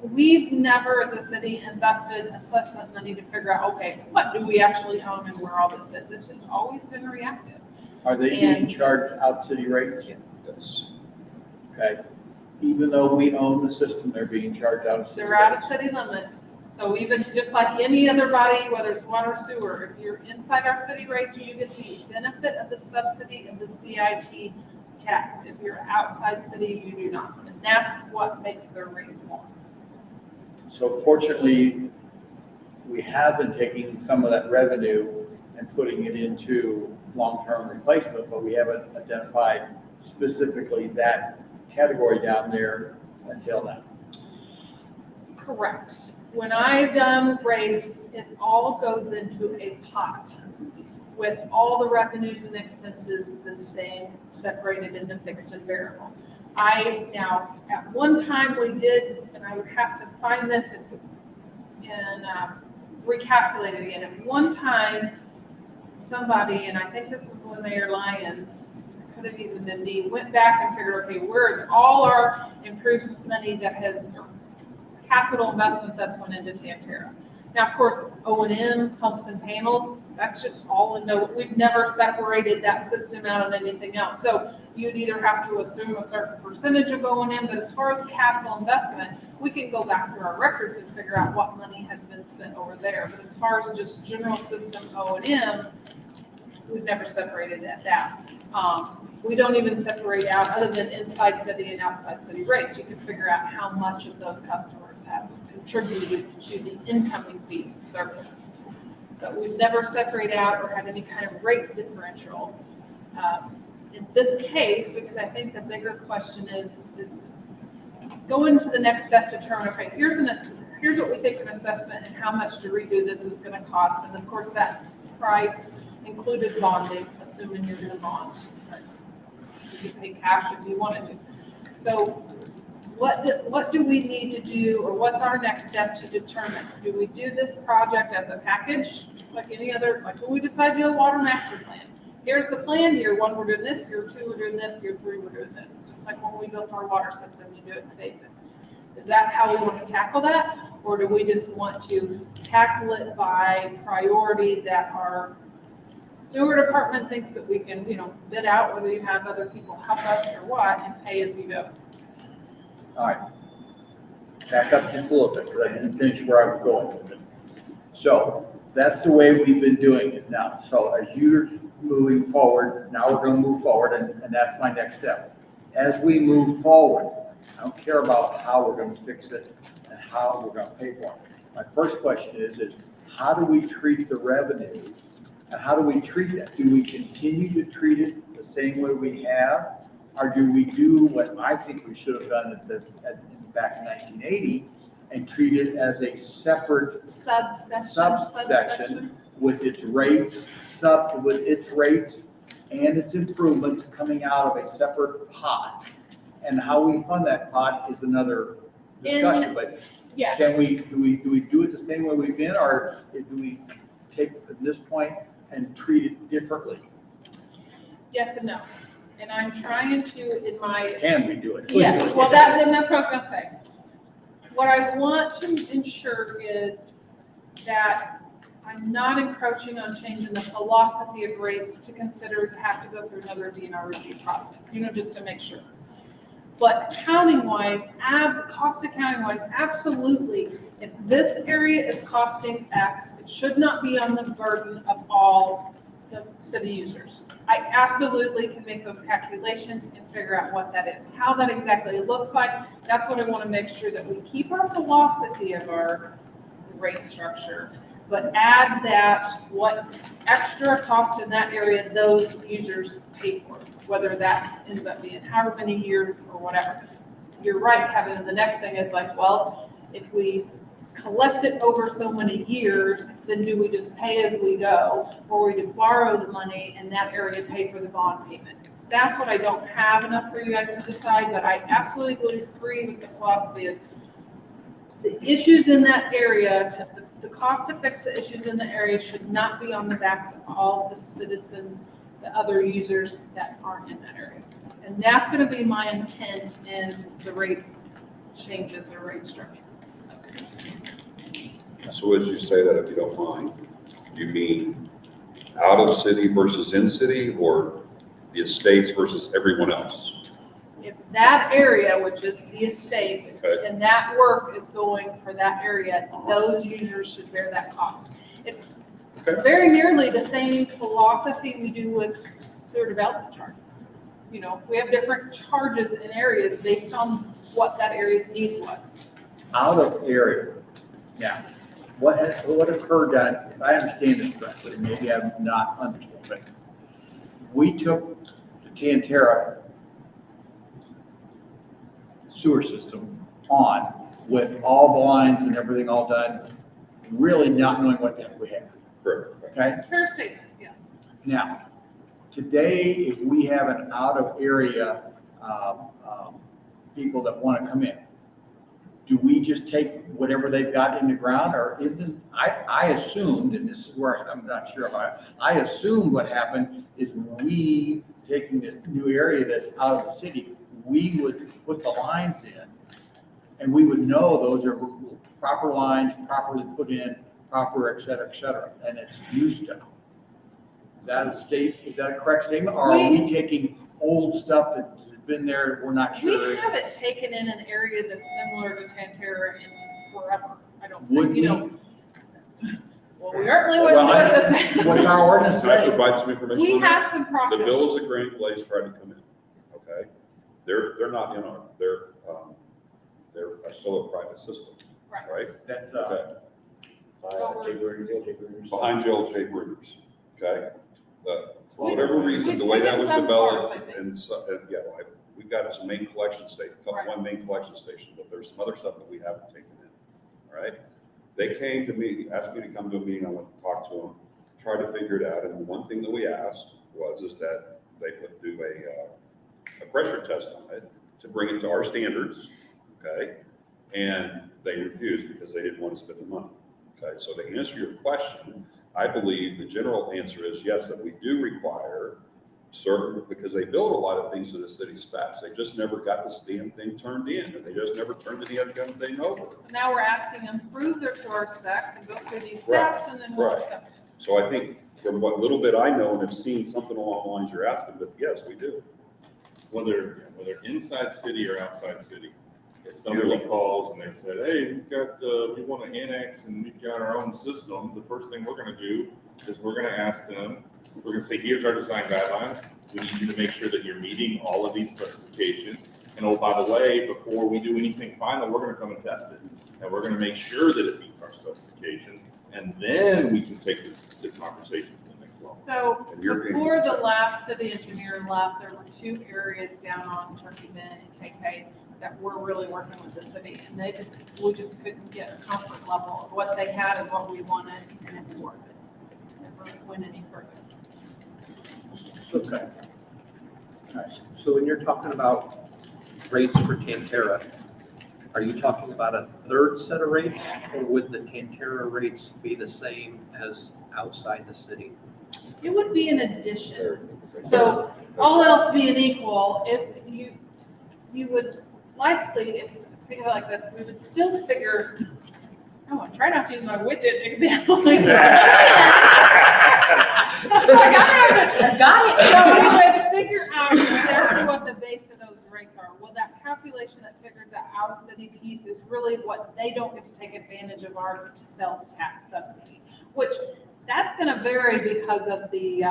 we've never as a city invested assessment money to figure out, okay, what do we actually own and where all this is? It's just always been reactive. Are they being charged out city rates? Yes. Okay. Even though we own the system, they're being charged out of city They're out of rates. city limits. So even just like any other body, whether it's water or sewer, if you're inside our city rates, you get the benefit of the subsidy of the CIT tax. If you're outside city, you do not. And that's what makes their rates more. So fortunately, we have been taking some of that revenue and putting it into long-term replacement, but we haven't identified specifically that category down there until now. Correct. When I've done rates, it all goes into a pot with all the revenues and expenses the same, separated into fixed and variable. Now, at one time we did, and I would have to find this and recalculate it again. At one time, somebody, and I think this was when Mayor Lyons, could have even been me, went back and figured, okay, where's all our improvement money that has capital investment that's went into Tantera? Now, of course, O&M, pumps and panels, that's just all in no, we've never separated that system out on anything else. So you'd either have to assume a certain percentage of O&M, but as far as capital investment, we can go back through our records and figure out what money has been spent over there. But as far as just general system O&M, we've never separated that out. We don't even separate out, other than inside city and outside city rates, you can figure out how much of those customers have contributed to the incoming fees and services. But we've never separated out or had any kind of rate differential. In this case, because I think the bigger question is going to the next step to determine, okay, here's what we think an assessment and how much to redo this is going to cost. And of course, that price included bonding, assuming you're going to bond. You can pay cash if you wanted to. So what do we need to do, or what's our next step to determine? Do we do this project as a package, just like any other, like when we decide to do a water master plan? Here's the plan, year 1 we're doing this, year 2 we're doing this, year 3 we're doing this. Just like when we built our water system, you do it in phases. Is that how we want to tackle that? Or do we just want to tackle it by priority that our sewer department thinks that we can, bid out, whether you have other people help us or what, and pay as you go? All right. Back up just a little bit, because I didn't finish where I was going with it. So that's the way we've been doing it now. So as you're moving forward, now we're going to move forward, and that's my next step. As we move forward, I don't care about how we're going to fix it and how we're going to pay for it. My first question is how do we treat the revenue, and how do we treat that? Do we continue to treat it the same way we have? Or do we do what I think we should have done back in 1980 and treat it as a separate subsection with its rates, and its improvements coming out of a separate pot? And how we fund that pot is another discussion. But Yes. do we do it the same way we've been, or do we take at this point and treat it differently? Yes and no. And I'm trying to, Can we do it? yes, well, that's what I was gonna say. What I want to ensure is that I'm not encroaching on changing the philosophy of rates to consider to have to go through another DNR review process, just to make sure. But accounting-wise, cost accounting-wise, absolutely, if this area is costing X, it should not be on the burden of all the city users. I absolutely can make those calculations and figure out what that is. How that exactly looks like, that's what I want to make sure that we keep our philosophy of our rate structure, but add that what extra cost in that area those users pay for, whether that ends up being however many years or whatever. You're right, Kevin, the next thing is like, well, if we collect it over so many years, then do we just pay as we go? Or we do borrow the money in that area, pay for the bond payment? That's what I don't have enough for you guys to decide, but I absolutely agree with the philosophy is the issues in that area, the cost to fix the issues in the area should not be on the backs of all the citizens, the other users that aren't in that area. And that's gonna be my intent in the rate changes or rate structure. So as you say that, if you don't mind, you mean out of city versus in city, or the estates versus everyone else? If that area, which is the estates, Okay. and that work is going for that area, those users should bear that cost. It's Okay. very nearly the same philosophy we do with sewer development charges. You know, we have different charges in areas based on what that area's needs was. Out of area. Now, what occurred that, if I understand this correctly, and maybe I'm not understanding, but we took the Tantera sewer system on with all the lines and everything all done, really not knowing what the heck we had, Correct. okay? It's a fair statement, yes. Now, today, if we have an out-of-area, people that want to come in, do we just take whatever they've got in the ground, or isn't, I assumed, and this is where I'm not sure about it, I assumed what happened is we, taking this new area that's out of the city, we would put the lines in, and we would know those are proper lines, properly put in, proper, et cetera, and it's new stuff. Is that a correct statement, or are we taking old stuff that's been there, we're not sure? We haven't taken in an area that's similar to Tantera in forever, I don't Would think, you we? know. Well, we certainly wouldn't Well, do it the same. What's our ordinance Can I say? provide some information We on that? have some process. The bills that Great Lakes tried to come in, okay? They're not in our, they're still a private system, Right. right? That's, Okay. Jay Bruners. Behind Jill J. Bruners, okay? For We- whatever reason, we've the way that taken was some developed, parts, I think. and so, yeah, we've got some main collection station, Right. one main collection station, but there's some other stuff that we haven't taken in, all right? They came to me, asked me to come to a meeting, I went to talk to them, tried to figure it out, and the one thing that we asked is that they would do a pressure test on it to bring it to our standards, okay? And they refused because they didn't want to spend the money, okay? So to answer your question, I believe the general answer is yes, that we do require certain, because they build a lot of things to the city specs. They just never got this damn thing turned in, and they just never turned the damn thing over. So now we're asking them to prove their to our specs and go through these Right, steps and then we'll right. accept it. So I think from what little bit I know and have seen something along the lines you're asking, but yes, we do. Whether inside city or outside city. If somebody calls and they said, hey, we want to annex and we've got our own system, the first thing we're gonna do is we're gonna ask them, we're gonna say, here's our design guidelines. We need you to make sure that you're meeting all of these specifications. And oh, by the way, before we do anything final, we're gonna come and test it. And we're gonna make sure that it meets our specifications. And then we can take the conversation to the next level. So And you're being- before the last city engineer left, there were 2 areas down on Turkey Bend and KK that we're really working with the city. And we just couldn't get a comfort level of what they had is what we wanted, and it was worth it. Never went any further. Okay. So when you're talking about rates for Tantera, are you talking about a third set of rates, or would the Tantera rates be the same as outside the city? It would be an addition. So all else being equal, if you would likely, if think of it like this, we would still figure, I'm try not to use my widget example. I've got it. So we would figure out exactly what the base of those rates are. Well, that calculation that figures that out-of-city piece is really what they don't get to take advantage of our sales tax subsidy, which that's gonna vary because of the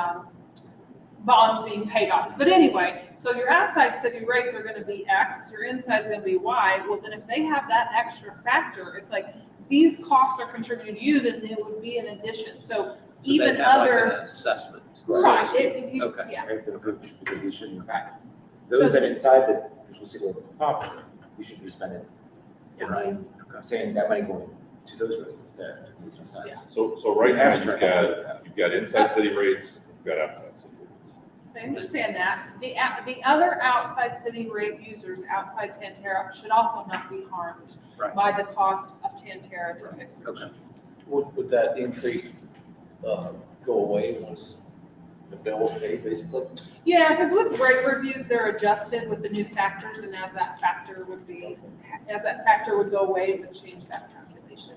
bonds being paid off. But anyway, so your outside city rates are gonna be X, your inside's gonna be Y. Well, then if they have that extra factor, it's like, these costs are contributed to you, then they would be an addition. So even they'd have like other. an assessment. Right, Okay. yeah. Because we shouldn't, Right. those So- that inside the visual city limits property, we should be spending, Right. saying that money going to those residents there. It makes no sense. So right now, you've got inside city rates, you've got outside city rates. I understand that. The other outside city rate users outside Tantera should also not be harmed Right. by the cost of Tantera to fix their Okay. roads. Would that increase, go away once the bill is paid, basically? Yeah, because with rate reviews, they're adjusted with the new factors, and as that factor would go away, it would change that calculation.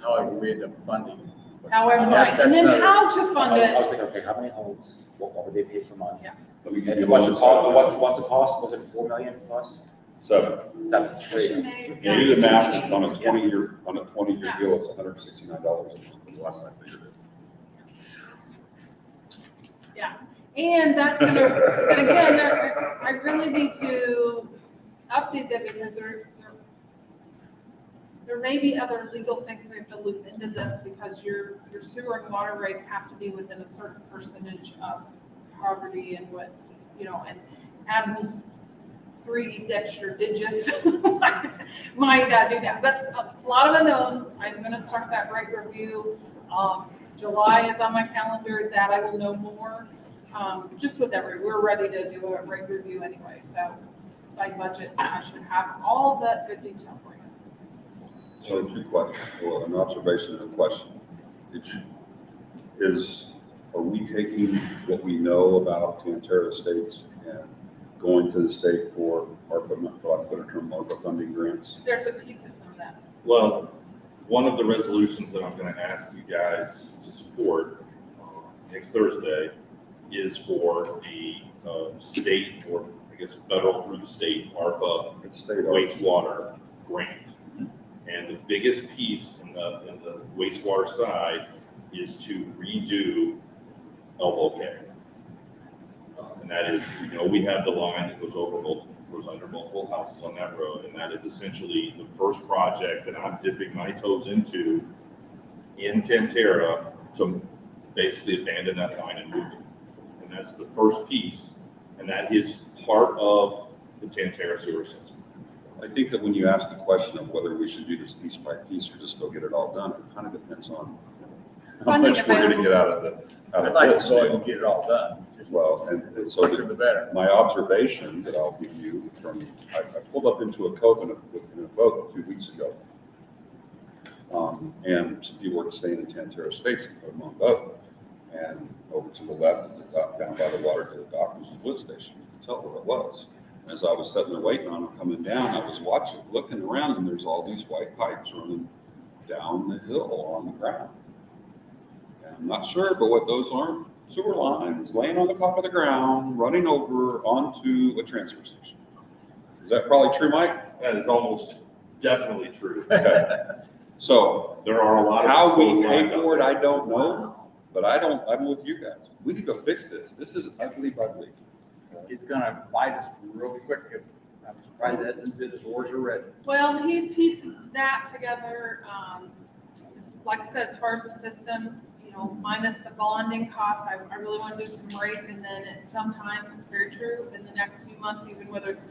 However, we end up funding. However, And right, and then that's how to I fund was it, thinking, okay, how many homes, what would they pay per month? Yeah. Let me give And you what's the one cost, side. what's the cost, was it 4 million plus? 7. 7, great. If you do the math on a 20-year deal, it's $169 a month, the last I figured it. and that's gonna, and again, I really need to update them because there may be other legal things we have to loop into this because your sewer and water rates have to be within a certain percentage of poverty and what, and adding 3 extra digits might do that. But a lot of unknowns. I'm gonna start that rate review. July is on my calendar, that I will know more. Just with we're ready to do a rate review anyway, so by budget, I should have all that good detail for you. So 2 questions, well, an observation and a question. Are we taking what we know about Tantera Estates and going to the state for ARPA, for lack of a better term, ARPA funding grants? There's a piece of some of that. Well, one of the resolutions that I'm gonna ask you guys to support next Thursday is for the state, or I guess federal through the state ARPA It's state wastewater grant. And the biggest piece in the wastewater side is to redo Elbow K. And that is, we have the line that goes under multiple houses on that road, and that is essentially the first project that I'm dipping my toes into in Tantera to basically abandon that line and move it. And that's the first piece, and that is part of the Tantera sewer system. I think that when you ask the question of whether we should do this piece by piece or just go get it all done, it kind of depends on how Funding much we're gonna get out of I'd like this. to go ahead and get it all done. Just Well, and so quicker the better. my observation that I'll give you from, I pulled up into a cove in a boat 2 weeks ago. And some people were staying in Tantera Estates and put them on a boat. And over to the left, at the dock, down by the water to the dock was the lift station. You could tell what it was. As I was sitting there waiting on them coming down, I was watching, looking around, and there's all these white pipes running down the hill on the ground. And I'm not sure, but what those are, sewer lines laying on the top of the ground, running over onto a transfer station. Is that probably true, Mike? That is almost definitely true. Okay. So There are a lot of. how we exposed pay lines out for it, there. I don't know, but I'm with you guys. We need to fix this. This is ugly bubbly. It's gonna bite us real quick if, I'm surprised that isn't been as words already. Well, he's piecing that together, like I said, as far as the system, minus the bonding costs, I really want to do some rates, and then at some time, very true, in the next few months, even whether it's,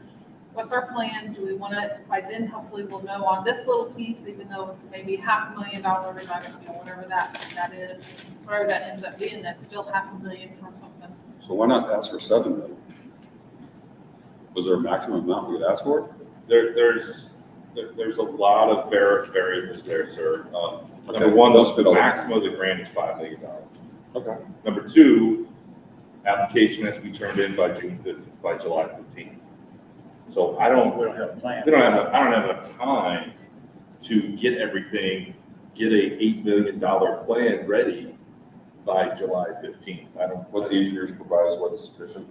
what's our plan, do we want to, by then, hopefully we'll know on this little piece, even though it's maybe $500,000, I don't whatever that is, whatever that ends up being, that's still $500,000 from something. So why not ask for 7 million? Was there a maximum amount we could ask for? There's a lot of variables there, sir. Number Okay, one, let's the put all that. maximum of the grant is $5 million. Okay. Number two, application has to be turned in by July 15th. So We don't have a plan. I don't have enough time to get everything, get a $8 million plan ready by July 15th. What the engineers provide is what is sufficient.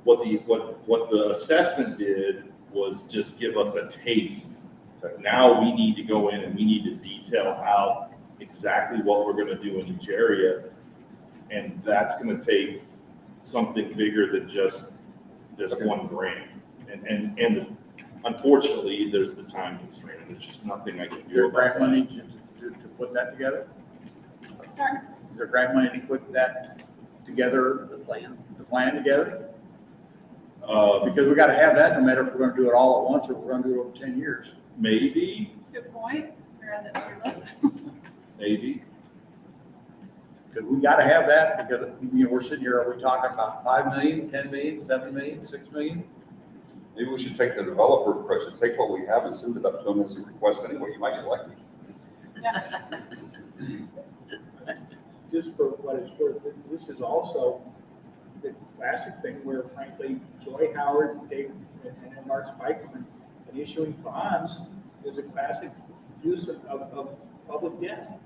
What the assessment did was just give us a taste. But now we need to go in and we need to detail out exactly what we're gonna do in each area. And that's gonna take something bigger than just this one grant. And unfortunately, there's the time constraint. There's just nothing I can Is do there about grant that. money to put that together? Sorry? Is there grant money to put that together, the plan together? Because we gotta have that no matter if we're gonna do it all at once or if we're gonna do it over 10 years. Maybe, That's a good point. Or on the tier list? Maybe. Because we gotta have that, because, we're sitting here, are we talking about 5 million, 10 million, 7 million, 6 million? Maybe we should take the developer approach and take what we have and send it up to them as a request anyway. You might get lucky. Just for what it's worth, this is also the classic thing where frankly, Joy Howard, Dave, and Mark Spikeman, and issuing bonds is a classic use of public debt.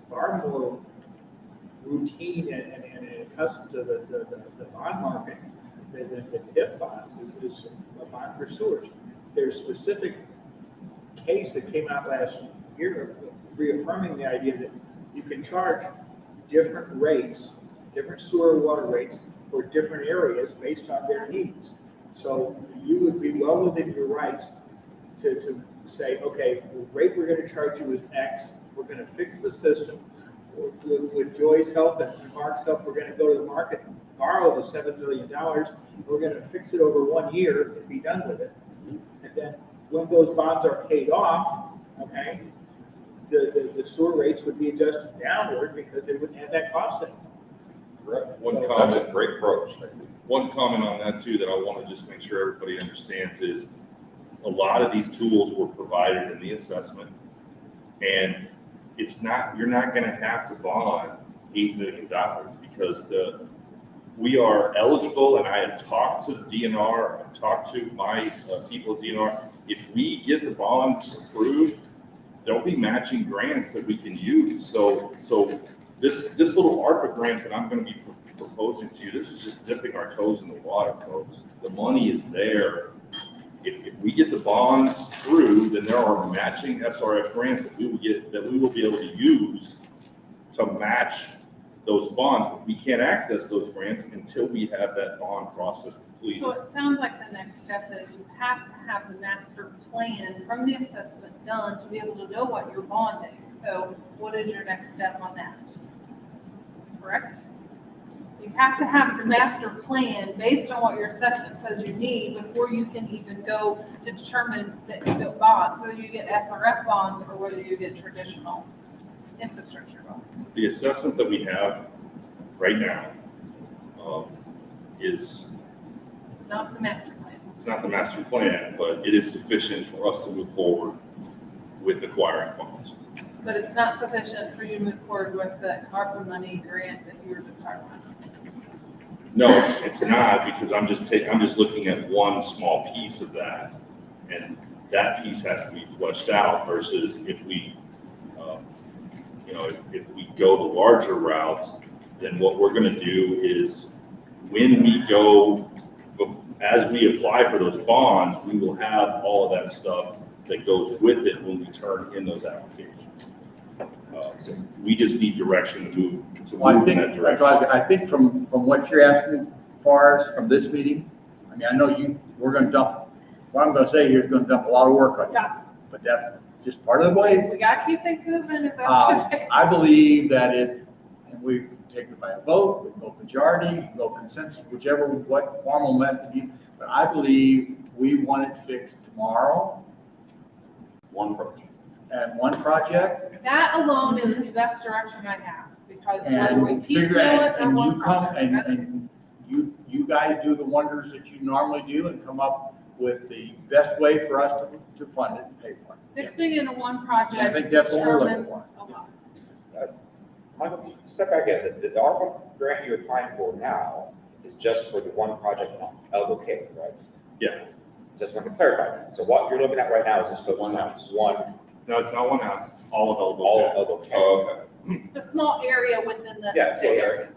Far more routine and accustomed to the bond market than the TIF bonds is a bond for sewers. There's a specific case that came out last year reaffirming the idea that you can charge different rates, different sewer water rates for different areas based on their needs. So you would be well within your rights to say, okay, the rate we're going to charge you is X. We're going to fix the system. With Joy's help and Mark's help, we're going to go to the market and borrow the $7 million. We're going to fix it over 1 year and be done with it. And then when those bonds are paid off, okay, the sewer rates would be adjusted downward because they wouldn't have that cost anymore. Correct. One That's comment, a great approach. one comment on that too, that I want to just make sure everybody understands is a lot of these tools were provided in the assessment. And it's not, you're not going to have to bond $8 million because we are eligible, and I have talked to the DNR, I've talked to my people at DNR. If we get the bonds approved, there'll be matching grants that we can use. So this little ARPA grant that I'm going to be proposing to you, this is just dipping our toes in the water, folks. The money is there. If we get the bonds through, then there are matching SRF grants that we will be able to use to match those bonds. But we can't access those grants until we have that bond process completed. So it sounds like the next step is you have to have the master plan from the assessment done to be able to know what you're bonding. So what is your next step on that? Correct? You have to have the master plan based on what your assessment says you need before you can even go to determine that you get bonds, whether you get SRF bonds or whether you get traditional infrastructure bonds. The assessment that we have right now is, Not the master plan. it's not the master plan, but it is sufficient for us to move forward with acquiring bonds. But it's not sufficient for you to move forward with the ARPA money grant that you were just talking about. No, it's not, because I'm just looking at one small piece of that, and that piece has to be fleshed out versus if we, if we go the larger routes, then what we're gonna do is when we go, as we apply for those bonds, we will have all of that stuff that goes with it when we turn in those applications. So we just need direction to move Well, I in think, that direction. I think from what you're asking, as far as from this meeting, I mean, I know we're gonna dump, what I'm gonna say here is gonna dump a lot of work on you, Yeah. but that's just part of the way. We gotta keep things moving if that's gonna take. I believe that and we can take it by a vote, we can go majority, we can go consensus, what formal method but I believe we want it fixed tomorrow. One project. And one project, That alone is the best direction I have, because whether and we figure piecemeal it, it or and one you come, project, that's. and you guys do the wonders that you normally do and come up with the best way for us to fund it and pay for it. Fixing it in one project. I think that's what we're looking determines for. a lot. Michael, step back again. The ARPA grant you're applying for now is just for the one project on Elbow Cave, right? Yeah. Just want to clarify that. So what you're looking at right now is just focused on one, No, it's not one house, it's all of Elbow all Cave. of Elbow Cave. Oh, okay. It's a small area within the. Yeah, area.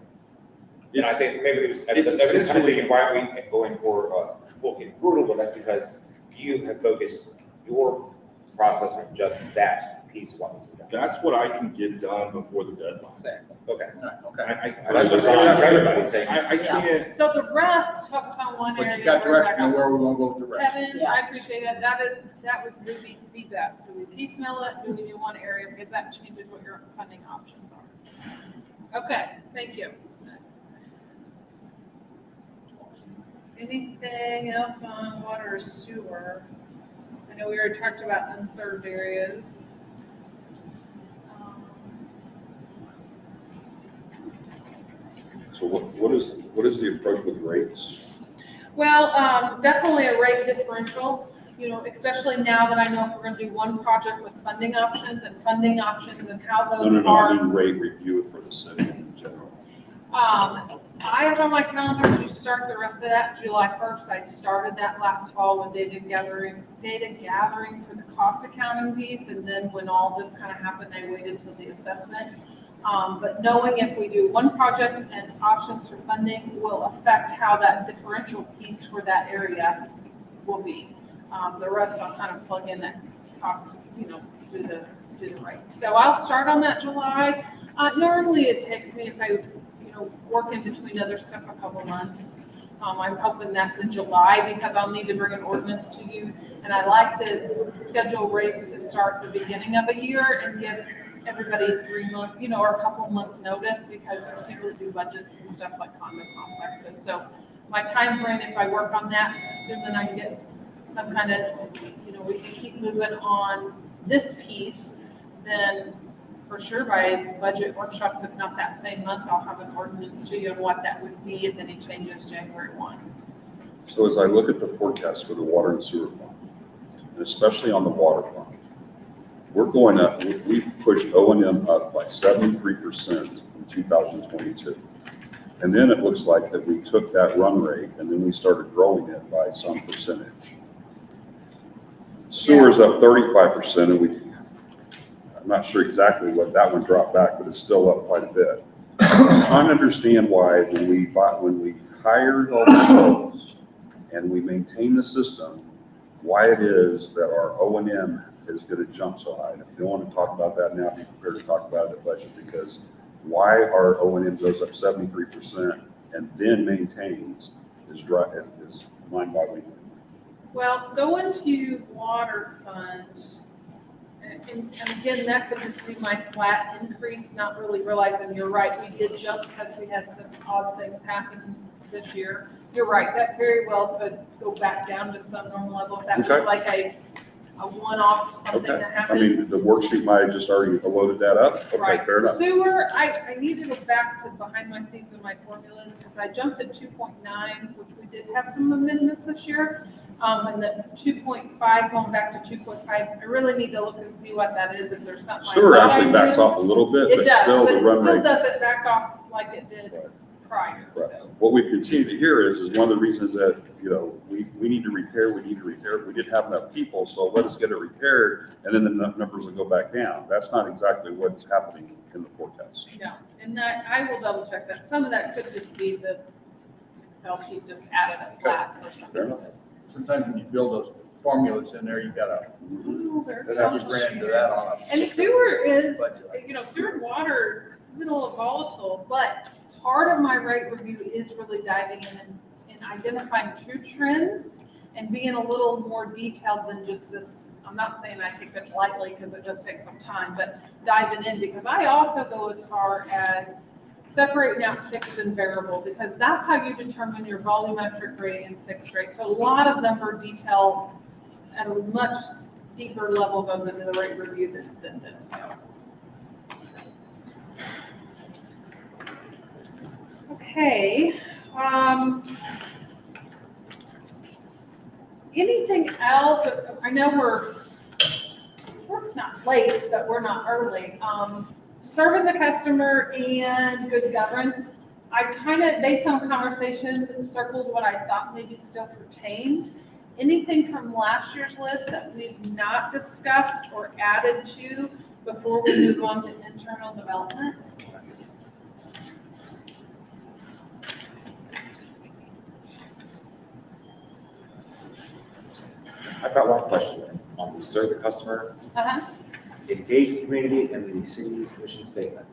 And I think maybe It's everybody's kind of essentially- thinking, why aren't we going for full Cape brutal? But that's because you have focused your process on just that piece of what needs to be done. That's what I can get done before the deadline. Okay. Okay, That's what's wrong with everybody saying. I can't, So the rest, focus on one but area. you got worry about direction on where we're gonna go with the rest. Kevin, Yeah. I appreciate it. That was the best. Do we piecemeal it? Do we do one area? Because that changes what your funding options are. Okay, thank you. Anything else on water or sewer? I know we already talked about unserved areas. So what is the approach with rates? Well, definitely a rate differential, you know, especially now that I know if we're gonna do one project with funding options and how No, those no, no, are. I mean rate review for the city in general. I have on my calendar to start the rest of that July 1st. I started that last fall with data gathering for the cost accounting piece. And then when all this kind of happened, I waited till the assessment. But knowing if we do one project and options for funding will affect how that differential piece for that area will be. The rest I'll kind of plug in that cost, you know, do the rate. So I'll start on that July. Normally it takes me, if I work in between other stuff, a couple months. I'm hoping that's in July because I'll need to bring an ordinance to you. And I like to schedule rates to start the beginning of a year and give everybody 3 months, or a couple months notice because there's people that do budgets and stuff like condo complexes. So my time frame, if I work on that, assuming I can get some kind of, we can keep moving on this piece, then for sure by budget workshops, if not that same month, I'll have an ordinance to you on what that would be if any changes January 1. So as I look at the forecast for the water and sewer fund, and especially on the water fund, we're going up, we pushed O&M up by 73% in 2022. And then it looks like that we took that run rate and then we started growing it by some percentage. Sewer's up 35% and I'm not sure exactly what that one dropped back, but it's still up quite a bit. I'm trying to understand why when we hired all the folks and we maintain the system, why it is that our O&M is going to jump so high. And if you don't want to talk about that now, be prepared to talk about it at budget, because why our O&M goes up 73% and then maintains is mind-boggling. Well, going to water funds, and again, that could just be my flat increase, not really realizing you're right. We did jump because we had some odd things happen this year. You're right, that very well could go back down to some normal level. If that was Okay. like a one-off something Okay, that I happened. mean, the worksheet might have just already loaded that up. Okay, Right. fair enough. Sewer, I need to go back to behind my scenes in my formulas because I jumped at 2.9, which we did have some amendments this year. And the 2.5 going back to 2.5, I really need to look and see what that is, if there's something. Sewer I thought actually I backs knew. off a little bit, It but does, still but the it run still rate. doesn't back off like it did Right. prior, Right. so. What we've continued to hear is one of the reasons that, we need to repair, we didn't have enough people, so let us get it repaired, and then the numbers will go back down. That's not exactly what's happening in the forecast. No, and I will double check that. Some of that could just be the Excel sheet just added a flat or Fair something. enough. Sometimes when you build those formulas in there, you gotta, Ooh, there I just ran into that on a. And sewer is, budget. sewer and water, it's a little volatile, but part of my rate review is really diving in and identifying true trends and being a little more detailed than just this. I'm not saying I take this lightly because it does take some time, but diving in because I also go as far as separating out fixed and variable because that's how you determine your volumetric rate and fixed rate. So a lot of them are detailed at a much deeper level goes into the rate review than this. So. Okay. Anything else? I know we're not late, but we're not early. Serving the customer and good governance. I kind of, based on conversations, circled what I thought maybe still pertained. Anything from last year's list that we've not discussed or added to before we move on to internal development? I've got one question then on the serve the customer, engage the community, and the city's mission statement.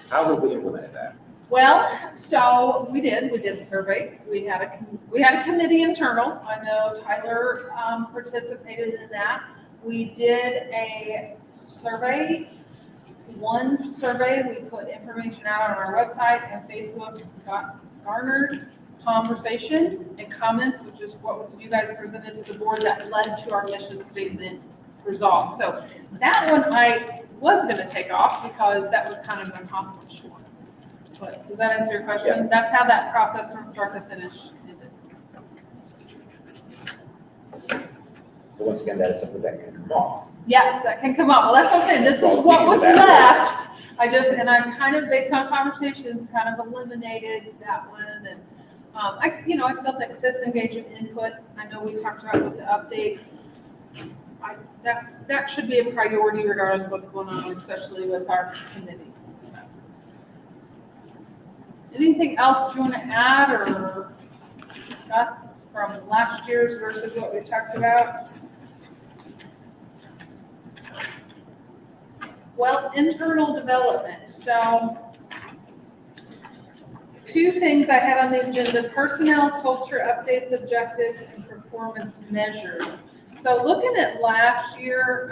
How have we implemented that? Well, so we did a survey. We had a committee internal. I know Tyler participated in that. We did a survey. One survey, we put information out on our website and Facebook, got garnered conversation and comments, which is what was you guys presented to the board that led to our mission statement resolve. So that one I was going to take off because that was kind of an accomplished one. Does that answer your question? Yeah. That's how that process from start to finish ended. So once again, that is something that can come off. Yes, that can come up. Well, that's what I'm saying. This So I is was what leading to was that left. And I've kind of, based on conversations, kind of eliminated that one. And I still think citizen engagement input, I know we talked about with the update. That should be a priority regardless of what's going on, especially with our committees and stuff. Anything else you want to add or discuss from last year's versus what we talked about? Well, internal development. So 2 things I had on the agenda: personnel, culture updates, objectives, and performance measures. So looking at last year,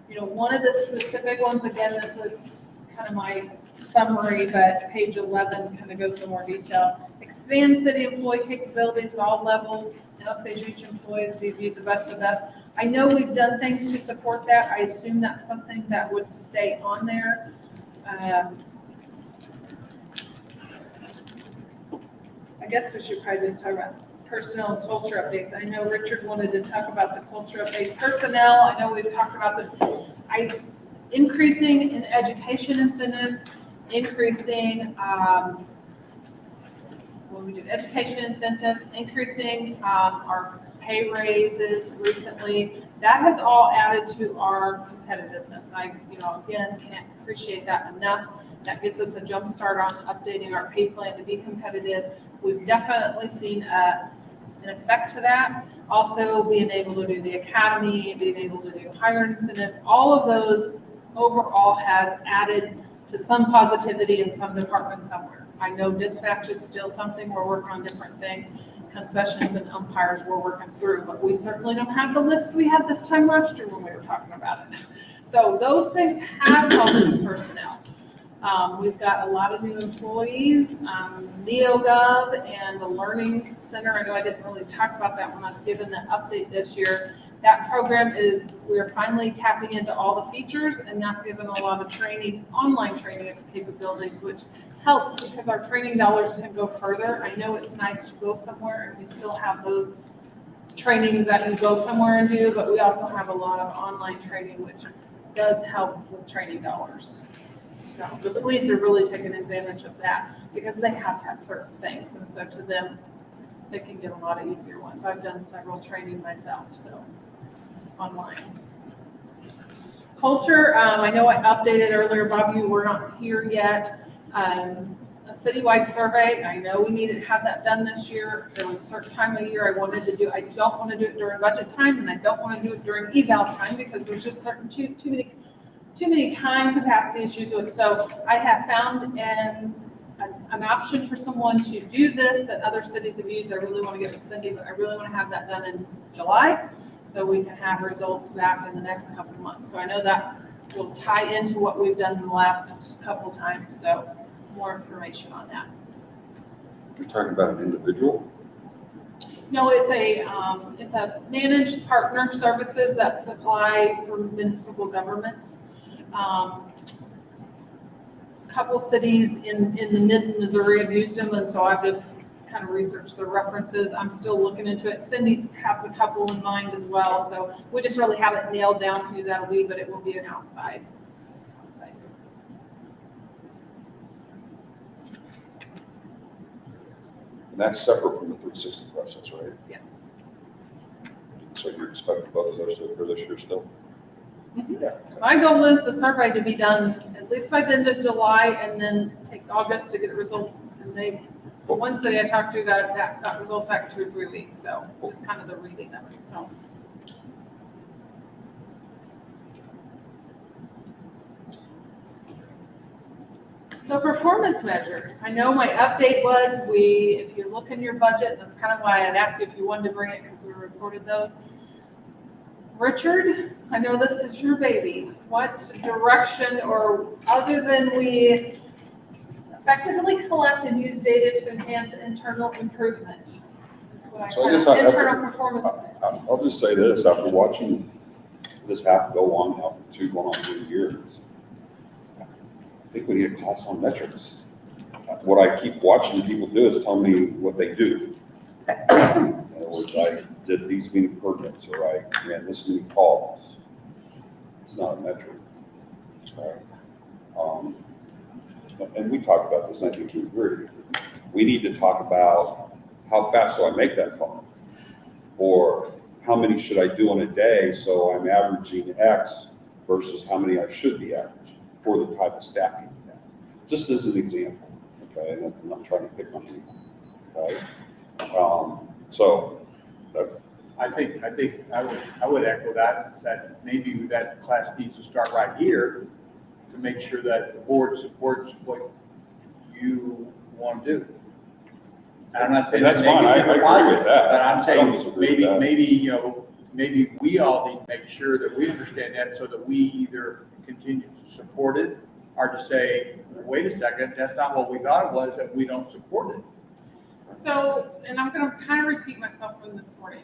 one of the specific ones, again, this is kind of my summary, but page 11 kind of goes into more detail. Expand city employee capabilities at all levels. Osage employees be viewed the best of the best. I know we've done things to support that. I assume that's something that would stay on there. I guess we should probably just talk about personnel and culture updates. I know Richard wanted to talk about the culture update. Personnel, I know we've talked about increasing in education incentives, increasing, when we do education incentives, increasing our pay raises recently. That has all added to our competitiveness. I, again, can't appreciate that enough. That gets us a jump start on updating our pay plan to be competitive. We've definitely seen an effect to that. Also, being able to do the academy, being able to do higher incentives, all of those overall has added to some positivity in some departments somewhere. I know dispatch is still something we're working on different things. Concessions and umpires we're working through, but we certainly don't have the list we had this time last year when we were talking about it. So those things have helped with personnel. We've got a lot of new employees, NeoGov and the Learning Center. I know I didn't really talk about that when I was given the update this year. That program we're finally tapping into all the features, and that's given a lot of training, online training capabilities, which helps because our training dollars can go further. I know it's nice to go somewhere, and we still have those trainings that you go somewhere and do, but we also have a lot of online training, which does help with training dollars. So the police are really taking advantage of that because they have to have certain things, and so to them, they can get a lot of easier ones. I've done several training myself, so online. Culture, I know I updated earlier, Bob, you were not here yet. A citywide survey, I know we needed to have that done this year. There was a certain time of year I wanted to do. I don't want to do it during budget time, and I don't want to do it during eval time because there's just certain too many time capacity issues with it. So I have found an option for someone to do this that other cities have used. I really want to get with Cindy, but I really want to have that done in July so we can have results back in the next couple of months. So I know will tie into what we've done in the last couple times. So more information on that. You're talking about an individual? No, it's a managed partner services that supply for municipal governments. Couple cities in the mid-Missouri have used them, and so I've just kind of researched the references. I'm still looking into it. Cindy has a couple in mind as well, so we just really haven't nailed down who that'll be, but it will be an outside service. And that's separate from the 360 process, right? Yes. So you're expecting both of those to occur this year still? Mm-hmm. Yeah. My goal is the survey to be done at least by the end of July, and then take August to get results. And the one city I talked to got results back 2 or 3 weeks, so just kind of the reading of it. So performance measures. I know my update was if you look in your budget, that's kind of why I'd asked you if you wanted to bring it because we reported those. Richard, I know this is your baby. What direction, or other than we effectively collect and use data to enhance internal improvement? That's what I So I call guess I- internal performance. I'll just say this, after watching this happen go on now for going on 2 years, I think we need a class on metrics. what I keep watching people do is tell me what they do. In other words, I did these many permits, or I ran this many calls. It's not a metric. Right? And we talked about this, I think you agree. We need to talk about how fast do I make that call? Or how many should I do in a day so I'm averaging X versus how many I should be averaging for the type of staffing we have. Just as an example, okay? And I'm not trying to pick on you, okay? I think I would echo that maybe that class needs to start right here to make sure that the board supports what you want to do. And I'm not saying. That's fine, I agree with that. But I'm I don't saying disagree with that. maybe we all need to make sure that we understand that so that we either continue to support it or to say, wait a second, that's not what we thought it was, and we don't support it. So, and I'm gonna kind of repeat myself from this morning.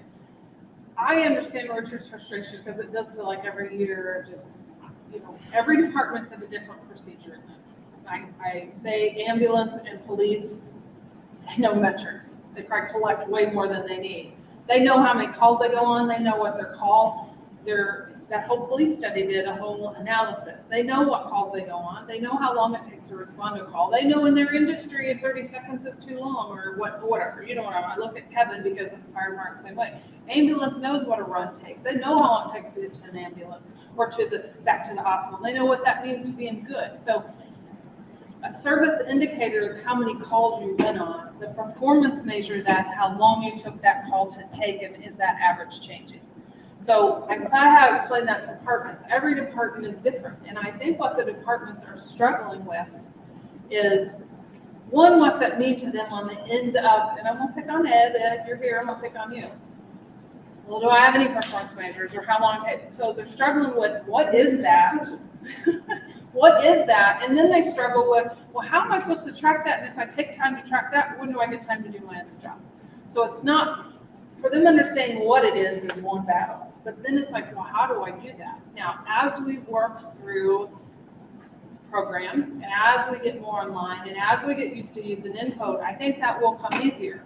I understand Richard's frustration because it does feel like every year, just, every department's at a different procedure in this. I say ambulance and police, they know metrics. They probably collect way more than they need. They know how many calls they go on. They know what their call, that whole police study did a whole analysis. They know what calls they go on. They know how long it takes to respond to a call. They know in their industry if 30 seconds is too long or whatever. I look at Kevin because of the fire department the same way. Ambulance knows what a run takes. They know how long it takes to get to an ambulance or back to the hospital. They know what that means to being good. So a service indicator is how many calls you went on. The performance measure, that's how long you took that call to take, and is that average changing? So I have explained that to departments. Every department is different. And I think what the departments are struggling with is, one, what's that mean to them on the end of, and I'm gonna pick on Ed, you're here, I'm gonna pick on you. Well, do I have any performance measures or how long it takes? So they're struggling with, what is that? What is that? And then they struggle with, well, how am I supposed to track that? And if I take time to track that, when do I get time to do my other job? So it's not, for them understanding what it is one battle. But then it's like, well, how do I do that? Now, as we work through programs, and as we get more online, and as we get used to using Encode, I think that will come easier.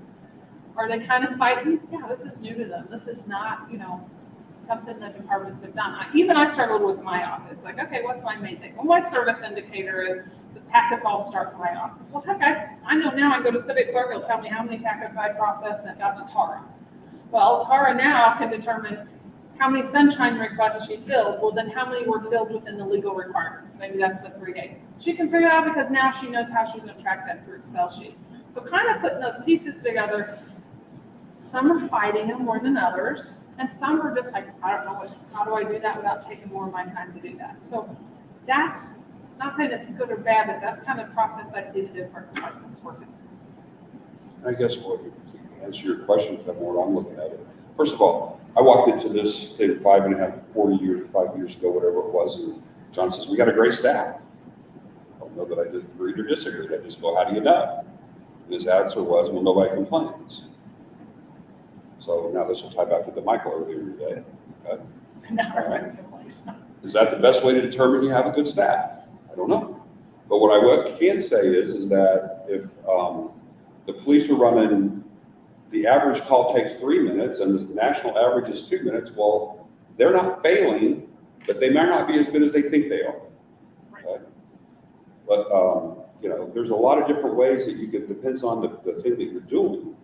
Are they kind of fighting? Yeah, this is new to them. This is not, something that departments have done. I struggled with my office. Like, okay, what's my main thing? Well, my service indicator is the packets all start in my office. Well, heck, I know now. I go to Civic Clerk, it'll tell me how many packets I processed that got to Tara. Well, Tara now can determine how many sunshine requests she filled. Well, then how many were filled within the legal requirements? Maybe that's the 3 days. She can figure it out because now she knows how she's going to track that through Excel sheet. So kind of putting those pieces together. Some are fighting them more than others, and some are just like, I don't know how do I do that without taking more of my time to do that? So that's not saying it's good or bad, but that's kind of the process I see the different departments working. I guess to answer your question, Kevin, what I'm looking at it. First of all, I walked into this thing 5 years ago, whatever it was, and John says, we got a great staff. I don't know that I agreed or disagreed. I just go, how do you know? And his answer was, well, nobody complains. So now this will tie back to the Michael earlier today. Okay. Is that the best way to determine you have a good staff? I don't know. But what I can say is that if the police are running, the average call takes 3 minutes and the national average is 2 minutes, well, they're not failing, but they might not be as good as they think they are. Okay? But, there's a lot of different ways that you can, depends on the thing that you're doing,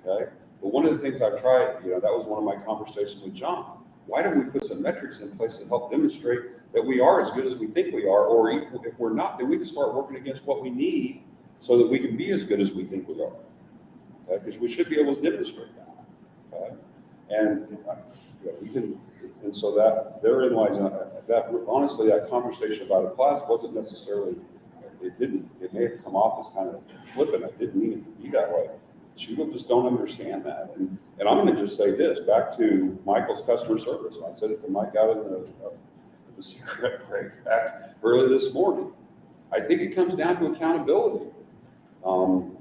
okay? But one of the things I've tried, that was one of my conversations with John. Why don't we put some metrics in place to help demonstrate that we are as good as we think we are, or if we're not, then we can start working against what we need so that we can be as good as we think we are. Okay? Because we should be able to demonstrate that. Okay? And we can, and so that therein lies that. Honestly, that conversation about a class wasn't necessarily. It may have come off as kind of flippant. I didn't mean it to be that way. People just don't understand that. And I'm going to just say this, back to Michael's customer service. I said it to Mike out in the cigarette break back early this morning. I think it comes down to accountability. One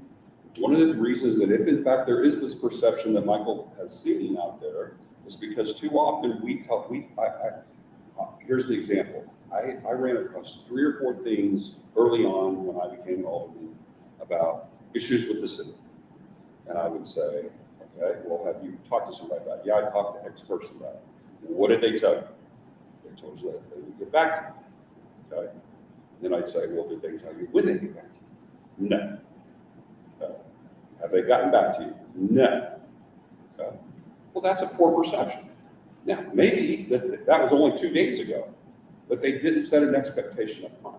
of the reasons that if in fact there is this perception that Michael has seen out there is because too often here's the example. I ran across 3 or 4 things early on when I became an alderman about issues with the city. And I would say, okay, well, have you talked to somebody about it? Yeah, I talked to X person about it. What did they tell you? They told you that they would get back to you, okay? Then I'd say, well, did they tell you when they get back to you? No. Okay. Have they gotten back to you? No. Okay. Well, that's a poor perception. Now, maybe that was only 2 days ago, but they didn't set an expectation up front,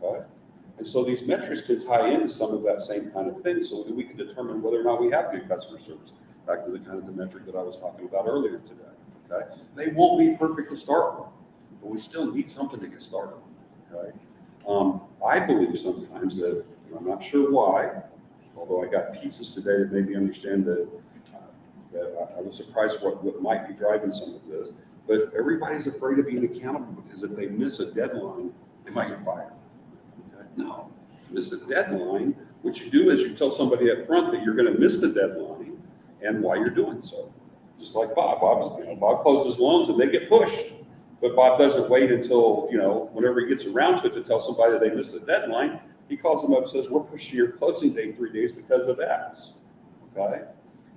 okay? And so these metrics can tie into some of that same kind of thing so that we can determine whether or not we have good customer service. Back to the kind of the metric that I was talking about earlier today, okay? They won't be perfect to start with, but we still need something to get started, okay? I believe sometimes that, and I'm not sure why, although I got pieces today that made me understand that, I was surprised what might be driving some of this, but everybody's afraid of being accountable because if they miss a deadline, they might get fired. Okay? No, miss a deadline. What you do is you tell somebody up front that you're going to miss the deadline and why you're doing so. Just like Bob. Bob closes loans and they get pushed. But Bob doesn't wait until, whenever he gets around to it to tell somebody that they missed the deadline. He calls them up and says, we're pushing your closing date 3 days because of X. Okay?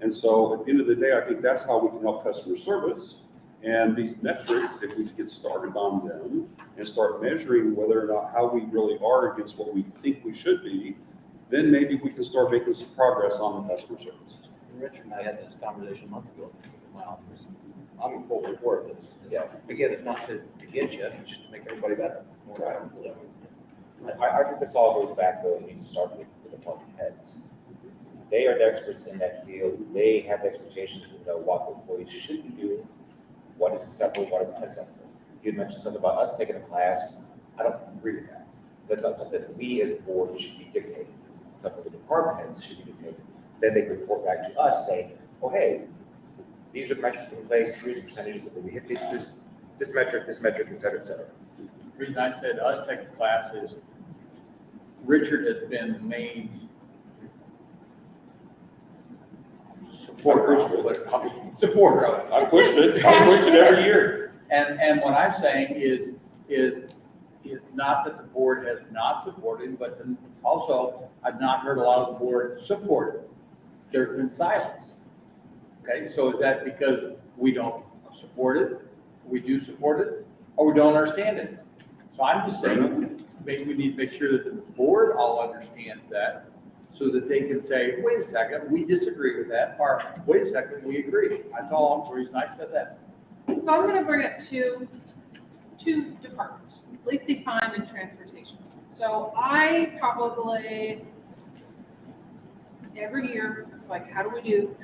And so at the end of the day, I think that's how we can help customer service. And these metrics, if we get started on them and start measuring whether or not how we really are against what we think we should be, then maybe we can start making some progress on the customer service. Richard and I had this conversation a month ago in my office. I'm in full support of this. Yeah. Again, it's not to get you, it's just to make everybody better. More valuable. I think this all goes back, though, it needs to start with the department heads. They are the experts in that field. They have the expectations to know what the employees should be doing, what is acceptable, what is unacceptable. You had mentioned something about us taking a class. I don't agree with that. That's not something that we as a board should be dictating. It's something the department heads should be dictating. Then they report back to us saying, oh, hey, these are the metrics in place, here's the percentages that we hit this metric, et cetera, et cetera. The reason I said us take the class is Richard has been the main supporter of it. I pushed it every year. And what I'm saying is not that the board has not supported, but also I've not heard a lot of the board support it. There's been silence. Okay, so is that because we don't support it, we do support it, or we don't understand it? So I'm just saying, maybe we need to make sure that the board all understands that, so that they can say, wait a second, we disagree with that, or wait a second, we agree. That's all the reason I said that. So I'm gonna bring up two departments, leasing fine and transportation. So I probably, every year, it's like, how do we do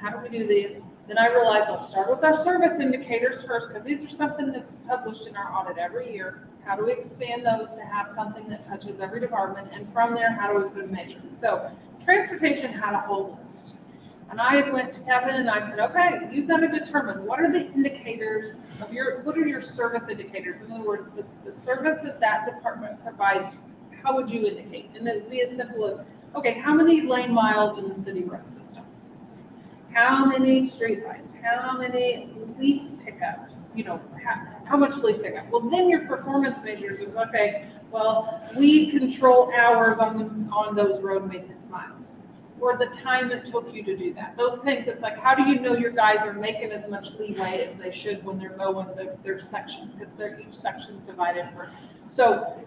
these? Then I realized let's start with our service indicators first, because these are something that's published in our audit every year. How do we expand those to have something that touches every department? And from there, how do we put a measure? So transportation had a whole list. And I went to Kevin and I said, okay, you've got to determine what are the indicators of what are your service indicators? In other words, the service that department provides, how would you indicate? And it would be as simple as, okay, how many lane miles in the city road system? How many streetlights? How many leaf pickup? How much leaf pickup? Well, then your performance measures is, okay, well, we control hours on those road maintenance miles, or the time it took you to do that. Those things, it's like, how do you know your guys are making as much leeway as they should when they're mowing their sections, because each section's divided for. So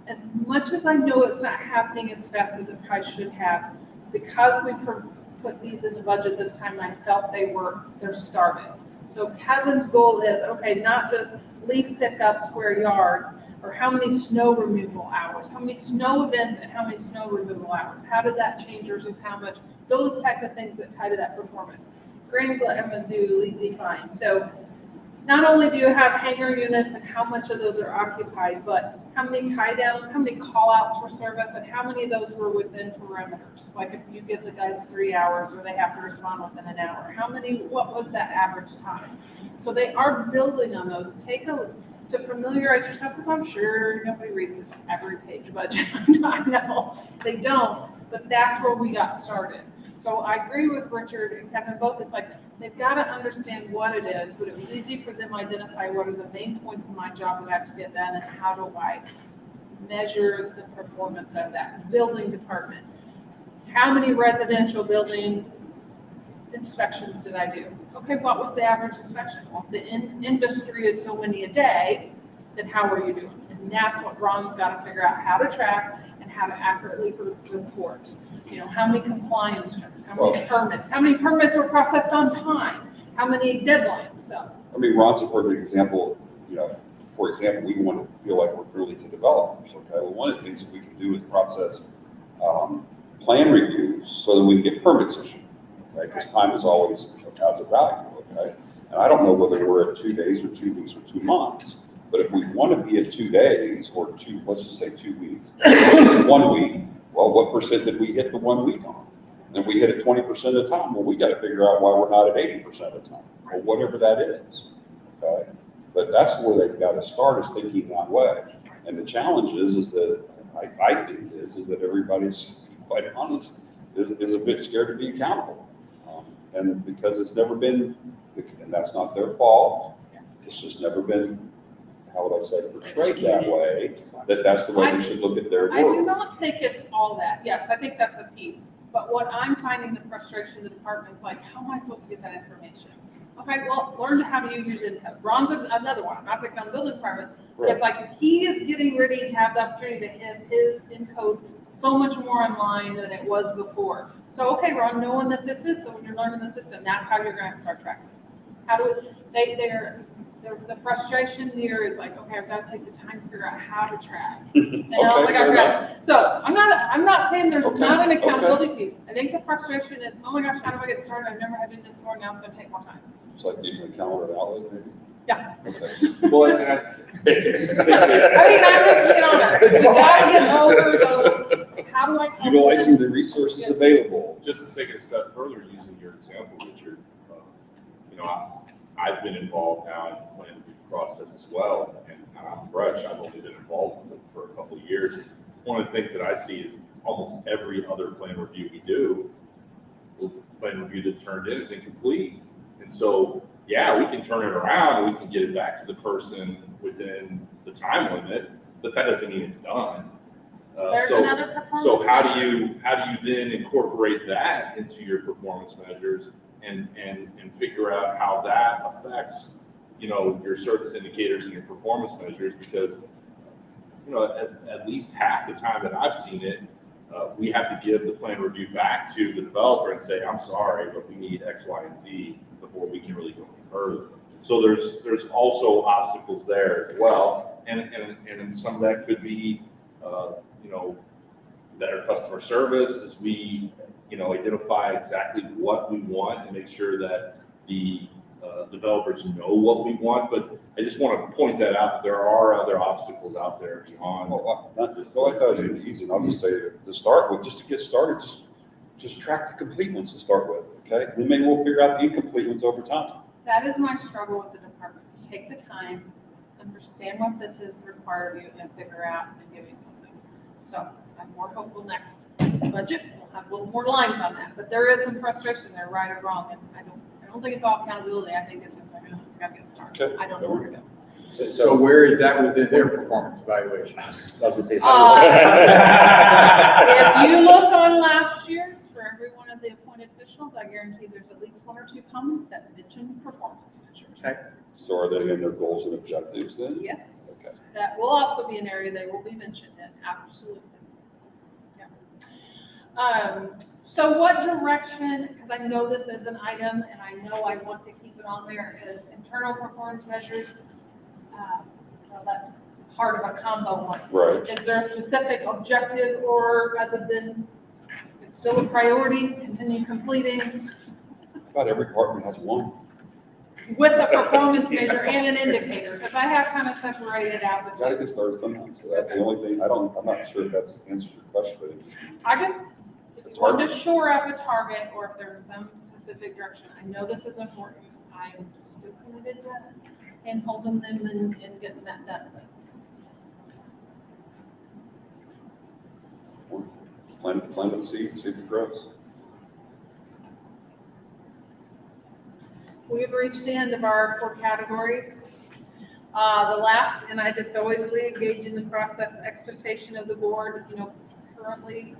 as much as I know it's not happening as fast as it probably should have, because we put these in the budget this time, I felt they're started. So Kevin's goal is, okay, not just leaf pickup square yards, or how many snow removal hours, how many snow events and how many snow removal hours. How did that change versus how much? Those type of things that tie to that performance. Granted, I'm gonna do leasing fine. So not only do you have hangar units and how much of those are occupied, but how many tie downs, how many call outs for service, and how many of those were within perimeters. Like if you give the guys 3 hours or they have to respond within an hour, what was that average time? So they are building on those. To familiarize yourself with, I'm sure nobody reads this every page budget. I know they don't, but that's where we got started. So I agree with Richard and Kevin both. It's like, they've got to understand what it is, but it was easy for them to identify what are the main points of my job that have to get done and how do I measure the performance of that building department. how many residential building inspections did I do? Okay, what was the average inspection? Well, if the industry is so many a day, then how are you doing? And that's what Ron's got to figure out how to track and how to accurately report. You know, how many compliance checks, how many permits were processed on time, how many deadlines, so. I mean, Ron's a perfect example, you know, for example, we want to feel like we're friendly to developers, okay? Well, one of the things that we can do is process plan reviews so that we can get permits issued, okay? Because time is always has a value, okay? And I don't know whether we're at 2 days or 2 weeks or 2 months, but if we want to be at 2 days or let's just say 2 weeks, 1 week, well, what percent did we hit the 1 week on? And if we hit it 20% of the time, well, we got to figure out why we're not at 80% of the time, or whatever that is, okay? But that's where they've got to start, is thinking that way. And the challenge is that I think is that everybody's, quite honest, is a bit scared to be accountable. And because it's never been, and that's not their fault, it's just never been, how would I say, portrayed that way, that's the way they should look at their work. I do not think it's all that. Yes, I think that's a piece. But what I'm finding the frustration of the department's like, how am I supposed to get that information? Okay, well, learn how to use Encode. Ron's another one. I'm not picking on the building department. Right. It's like he is getting ready to have the opportunity to have his Encode so much more in line than it was before. So, okay, Ron, knowing that this is, so when you're learning the system, that's how you're going to start tracking this. How do the frustration here is like, okay, I've got to take the time to figure out how to track. And oh my gosh, yeah. So I'm not saying there's not an accountability piece. I think the frustration is, oh my gosh, how do I get started? I've never had to do this before. Now it's going to take more time. It's like using a calendar and outlet, maybe? Yeah. Okay. Well, and I mean, I'm just being honest. We got to get over those. How do I? Utilizing the resources available. just to take it a step further, using your example, Richard, you know, I've been involved now in the plan review process as well, and I'm fresh. I've only been involved with it for a couple of years. One of the things that I see is almost every other plan review we do, the plan review that turned in is incomplete. And so, yeah, we can turn it around and we can get it back to the person within the time limit, but that doesn't mean it's done. There's another performance. So how do you then incorporate that into your performance measures and figure out how that affects, you know, your service indicators and your performance measures? Because, you know, at least half the time that I've seen it, we have to give the plan review back to the developer and say, I'm sorry, but we need X, Y, and Z before we can really go any further. So there's also obstacles there as well, and some of that could be, you know, better customer service as we, you know, identify exactly what we want and make sure that the developers know what we want. But I just want to point that out, that there are other obstacles out there beyond. Well, not just, I thought it was easy. I'll just say to start with, just to get started, just track the complete ones to start with, okay? Then maybe we'll figure out the incomplete ones over time. That is my struggle with the departments. Take the time, understand what this is required of you, and figure out and give me something. So I'm more hopeful next budget we'll have a little more lines on that. But there is some frustration there, right or wrong. And I don't think it's all accountability. I think it's just like, oh, I gotta get started. Okay. I don't know where to go. So where is that within their performance evaluation? I was gonna say. If you look on last year's, for every one of the appointed officials, I guarantee there's at least 1 or 2 comments that mention performance measures. Okay. So are they in their goals and objectives then? Yes. Okay. That will also be an area they will be mentioned in, absolutely. Yeah. So what direction, because I know this is an item and I know I want to keep it on there, is internal performance measures. Well, that's part of a combo one. Right. Is there a specific objective, or other than it's still a priority, continue completing? About every department has one. With a performance measure and an indicator, because I have kind of separated out the Gotta two. get started sometimes. So that's the only thing, I'm not sure if that's answers your question, but it just. I just, if you want to shore up a target, or if there's some specific direction, I know this is important. I'm still committed to and holding them and getting that done. Plant the seed, see if it grows. We've reached the end of our 4 categories. The last, and I just always engage in the process, expectation of the board, you know, currently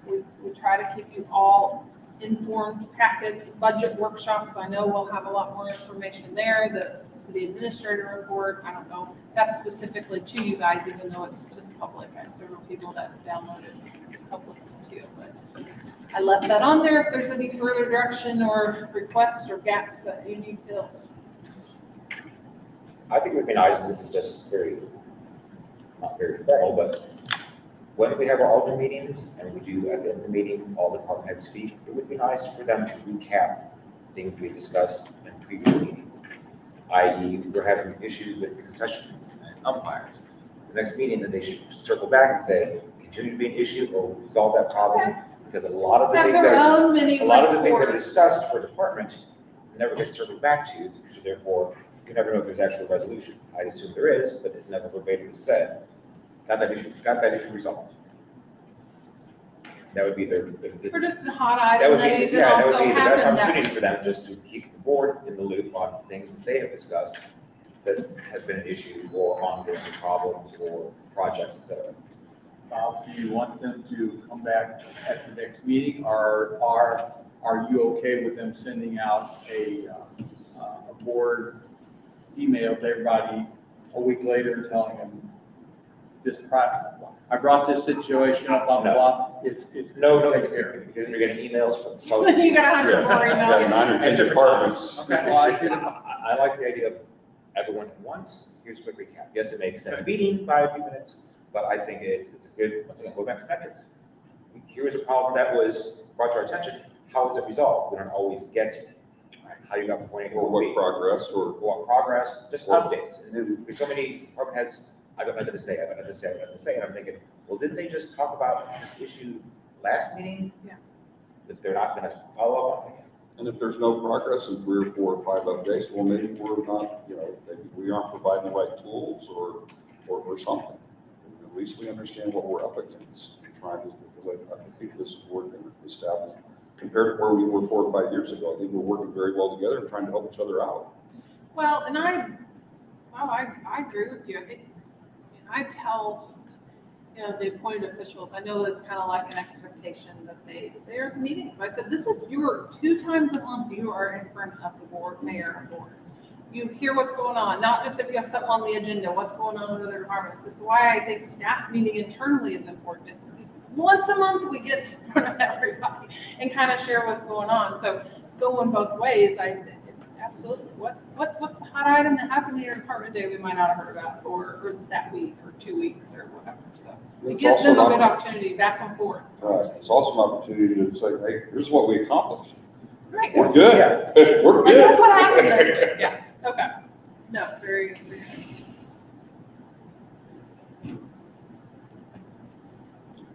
We try to keep you all informed. Packets, budget workshops, I know we'll have a lot more information there. The city administrator report, I don't know, that's specifically to you guys, even though it's to the public. I have several people that downloaded it publicly too, but I left that on there if there's any further direction or requests or gaps that you need filled. I think it would be nice, and this is just very, not very formal, but when we have our Alderman meetings and we do at the end of the meeting, all the department heads speak, it would be nice for them to recap things we discussed in previous meetings. I.e., we're having issues with concessions and umpires. The next meeting, then they should circle back and say, continue to be an issue or resolve that problem. Because a lot of the Have things their that own mini a lot of the things that are reports. discussed per department never get circled back to, so therefore, you can never know if there's actual resolution. I assume there is, but it's never verbatim said. Got that issue resolved. That would be For just a hot that item, would that be, even yeah, that would also be the best happened that opportunity for them, just to keep the board in the loop on things that they have discussed that have been an issue or ongoing problems or projects, et cetera. Bob, do you want them to come back at the next meeting, or are you okay with them sending out a board email to everybody a week later telling them I brought this situation up, blah, blah, blah. It's. No, takes care of it. because you're getting emails from both. You gotta have more Yeah, email. 9 or 10 departments. Okay, well, I did. I like the idea of everyone at once. Here's a quick recap. Yes, it may extend the meeting by a few minutes, but I think it's a good, once again, go back to metrics. Here's a problem that was brought to our attention. How was it resolved? We don't always get how you got from point A to Or point B. what progress, or What progress, just Or- updates. And then with so many department heads, I've got nothing to say, and I'm thinking, well, didn't they just talk about this issue last meeting? Yeah. That they're not gonna follow up on it again. and if there's no progress in 3 or 4 or 5 updates, well, maybe we're not, maybe we aren't providing the right tools or something. At least we understand what we're up against, because I think this board and the staff, compared to where we were 4 or 5 years ago, I think we're working very well together and trying to help each other out. Well, and I agree with you. I think, I tell, the appointed officials, I know it's kind of like an expectation that they're at the meetings. I said, this is your 2 times a month, you are in front of the board, mayor and board. You hear what's going on, not just if you have something on the agenda, what's going on with other departments. It's why I think staff meeting internally is important. It's once a month we get in front of everybody and kind of share what's going on. So going both ways, absolutely. What's the hot item that happened in your department day we might not have heard about, or that week, or 2 weeks, or whatever. So it It's gives also them a an good opportunity back and forth. Right, it's also an opportunity to say, hey, here's what we accomplished. Right. We're good, we're And that's good. what happened this week. Yeah. Okay. No, very good. Very good.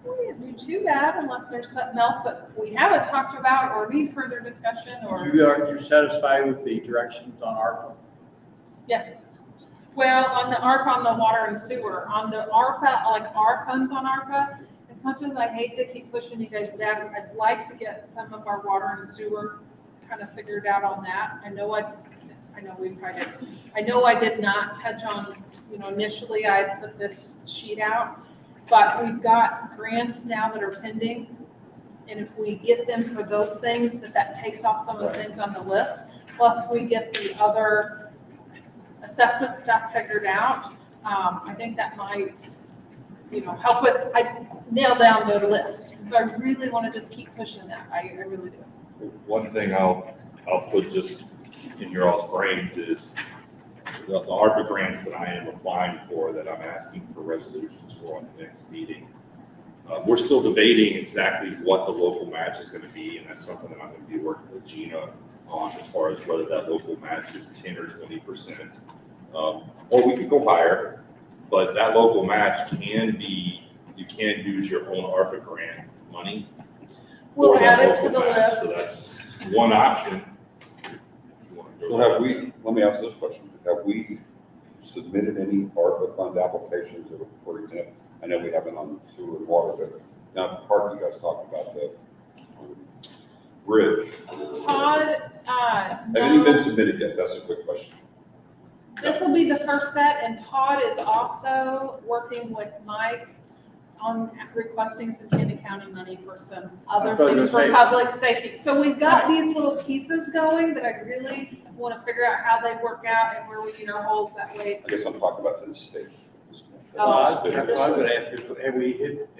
We didn't do too bad unless there's something else that we haven't talked about or need further discussion or. You're satisfied with the directions on ARPA? Yes. Well, on the ARPA, on the water and sewer, on the ARPA, like our funds on ARPA, as much as I hate to keep pushing you guys back, I'd like to get some of our water and sewer kind of figured out on that. I know I did not touch on, initially I put this sheet out, but we've got grants now that are pending. And if we get them for those things, that takes off some of the things on the list. Plus we get the other assessment stuff figured out. I think that might, help us nail down the list. And so I really want to just keep pushing that. I really do. One thing I'll put just in your all's brains is the ARPA grants that I am applying for, that I'm asking for resolutions for on the next meeting. We're still debating exactly what the local match is going to be, and that's something that I'm going to be working with Gina on, as far as whether that local match is 10 or 20%. Or we could go higher, but that local match can be, you can use your own ARPA grant money. We'll for that add it to local the match. list. So that's one option. So have we, let me ask this question, have we submitted any ARPA fund applications, for example? I know we haven't on sewer and water, but now the part you guys talked about, the bridge. Todd, Have any been submitted yet? That's a quick question. this will be the first set, and Todd is also working with Mike on requesting some Camden County money for some I other was things gonna for say- public safety. So we've got Right. these little pieces going that I really want to figure out how they work out and where we need our holes that way. I guess I'm talking about the state. Oh, That's what I was gonna ask you,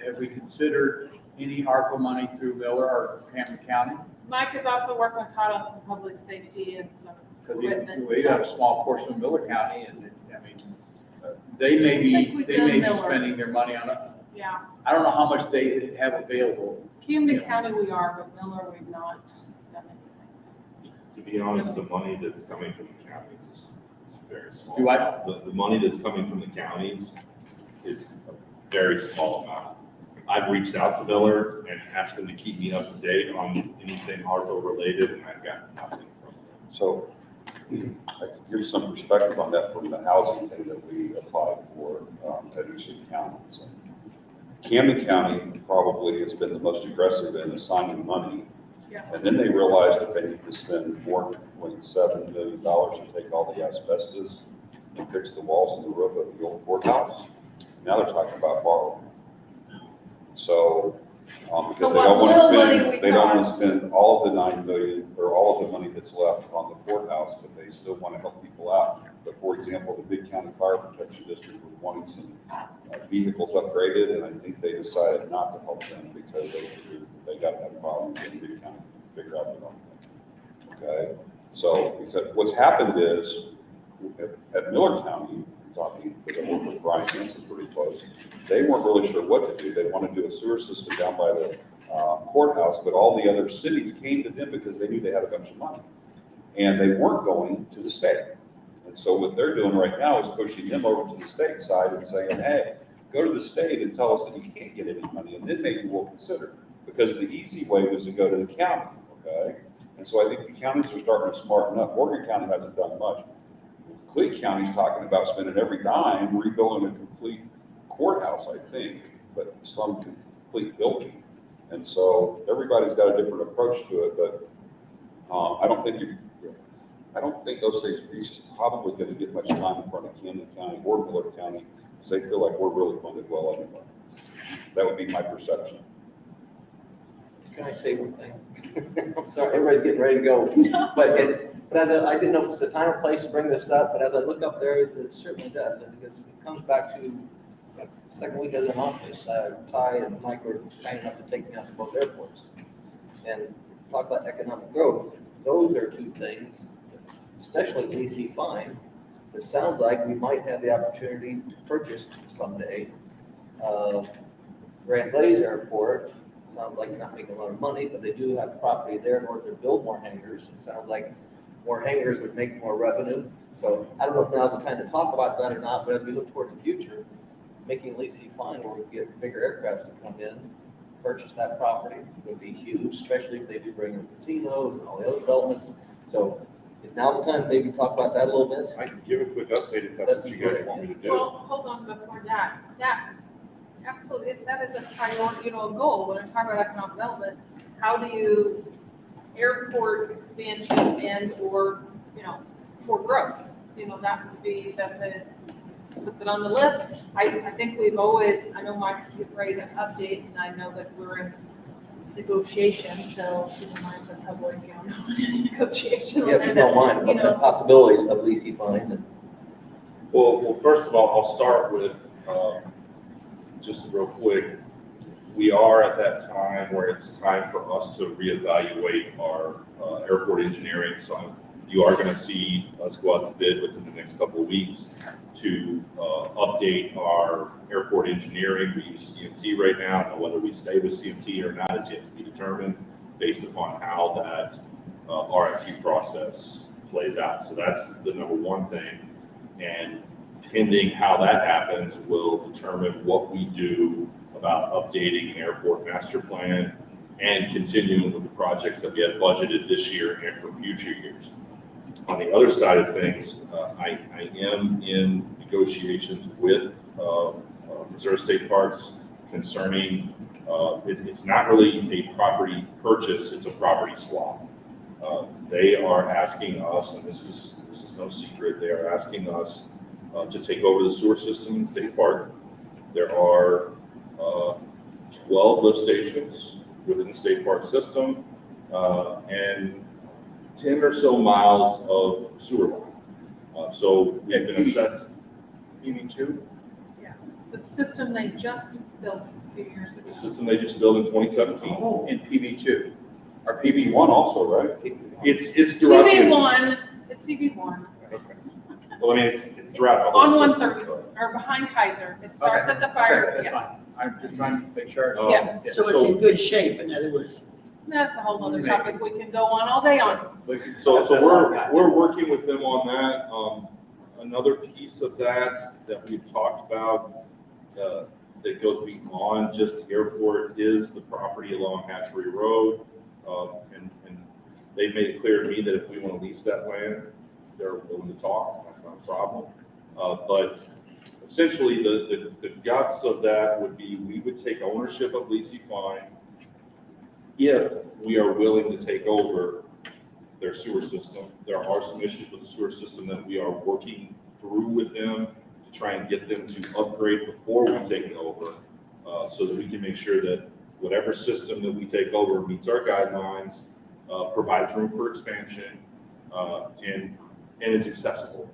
have we considered any ARPA money through Miller or Hampton County? Mike is also working with Todd on some public safety and some Because equipment. we have a small portion of Miller County, and, I mean, they may I think be, we've they done may be Miller. spending their money on it. Yeah, I don't know how much they have available. Camden County we are, but Miller we've not done anything. To be honest, the money that's coming from the counties is very small. Do I? The money that's coming from the counties is a very small amount. I've reached out to Miller and asked them to keep me up to date on anything ARPA related, and I've got nothing from them. So I could give some perspective on that from the housing thing that we applied for at Osage County. So Camden County probably has been the most aggressive in assigning money. Yeah. And then they realized that they need to spend $4.7 million to take all the asbestos and fix the walls and the roof of the old courthouse. Now they're talking about borrowing. So, because So they don't want to what little money spend, we they don't want got- to spend all of the 9 million or all of the money that's left on the courthouse, but they still want to help people out. But for example, the Big County Fire Protection District was wanting some vehicles upgraded, and I think they decided not to help them because they got that problem in Big County to figure out their own thing. Okay, so because what's happened is at Miller County, talking, because I work with Brian Hanson pretty close, they weren't really sure what to do. They wanted to do a sewer system down by the courthouse, but all the other cities came to them because they knew they had a bunch of money. And they weren't going to the state. And so what they're doing right now is pushing them over to the state side and saying, hey, go to the state and tell us that you can't get any money, and then maybe we'll consider. Because the easy way was to go to the county, okay? And so I think the counties are starting to smarten up. Morgan County hasn't done much. Cleveland County's talking about spending every dime rebuilding a complete courthouse, I think, but some complete building. And so everybody's got a different approach to it, but I don't think Osage Beach is probably going to get much time in front of Camden County or Miller County because they feel like we're really funded well anyway. That would be my perception. Can I say one thing? I'm sorry, everybody's getting ready to go. But as I didn't know if it's a time or place to bring this up, but as I look up there, it certainly does. And because it comes back to the second week as an office, Ty and Mike were kind enough to take me out to both airports. And talk about economic growth. Those are two things, especially AC fine. It sounds like we might have the opportunity to purchase someday. Grand Blaze Airport, sounds like they're not making a lot of money, but they do have property there in order to build more hangars. It sounds like more hangars would make more revenue. So I don't know if now's the time to talk about that or not, but as we look toward the future, making Lacey fine where we get bigger aircrafts to come in, purchase that property would be huge, especially if they do bring in casinos and all the other developments. So is now the time to maybe talk about that a little bit? I can give a quick update if that's what you guys want me to do. Well, hold on before that. Absolutely, that is a priority, a goal. When I talk about economic development, how do you airport expansion and or, for growth? That would be, puts it on the list. I think we've always, I know Mike's getting ready to update, and I know that we're in negotiation, so keep in mind the public, negotiation. Yeah, if you don't mind, about the possibilities of Lacey fine. Well, first of all, I'll start with, just real quick, we are at that time where it's time for us to reevaluate our airport engineering. So you are going to see us go out to bid within the next couple of weeks to update our airport engineering. We use CMT right now. Now, whether we stay with CMT or not is yet to be determined based upon how that RFP process plays out. So that's the number one thing. And pending how that happens will determine what we do about updating an airport master plan and continuing with the projects that we had budgeted this year and for future years. On the other side of things, I am in negotiations with Missouri State Parks concerning, it's not really a property purchase, it's a property swap. They are asking us, and this is no secret, they are asking us to take over the sewer system in State Park. There are 12 lift stations within the state park system, and 10 or so miles of sewer line. So we've been assessed. PB2? Yes, the system they just built a few years ago. The system they just built in 2017. Oh, in PB2. Our PB1 also, right? It's throughout. PB1, it's PB1, Okay. Well, I mean, it's throughout the whole on system. 130, or behind Kaiser. It starts Okay. at the fire, Okay, that's yeah. fine. I'm just trying to make sure. Yes. So it's in good shape, in other words. That's a whole other topic we can go on all day on. So we're working with them on that. Another piece of that we've talked about, that goes beyond just the airport is the property along Hatchery Road. And they've made it clear to me that if we want to lease that land, they're willing to talk, that's not a problem. But essentially, the guts of that would be, we would take ownership of Lacey Fine if we are willing to take over their sewer system. There are some issues with the sewer system that we are working through with them to try and get them to upgrade before we take it over, so that we can make sure that whatever system that we take over meets our guidelines, provides room for expansion, and is accessible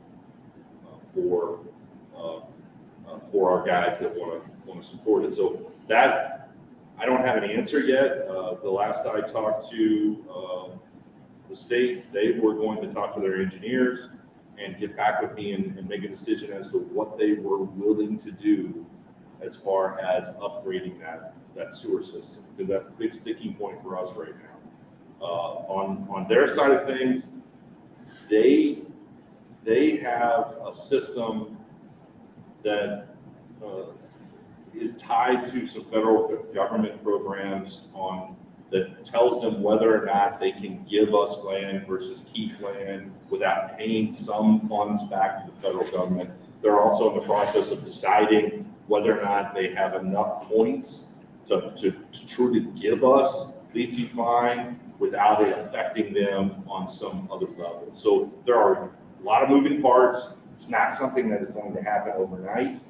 for our guys that want to support it. So that, I don't have an answer yet. The last I talked to the state, they were going to talk to their engineers and get back with me and make a decision as to what they were willing to do as far as upgrading that sewer system, because that's the big sticking point for us right now. On their side of things, they have a system that is tied to some federal government programs that tells them whether or not they can give us land versus keep land without paying some funds back to the federal government. They're also in the process of deciding whether or not they have enough points to truly give us Lacey Fine without it affecting them on some other level. So there are a lot of moving parts. It's not something that is going to happen overnight.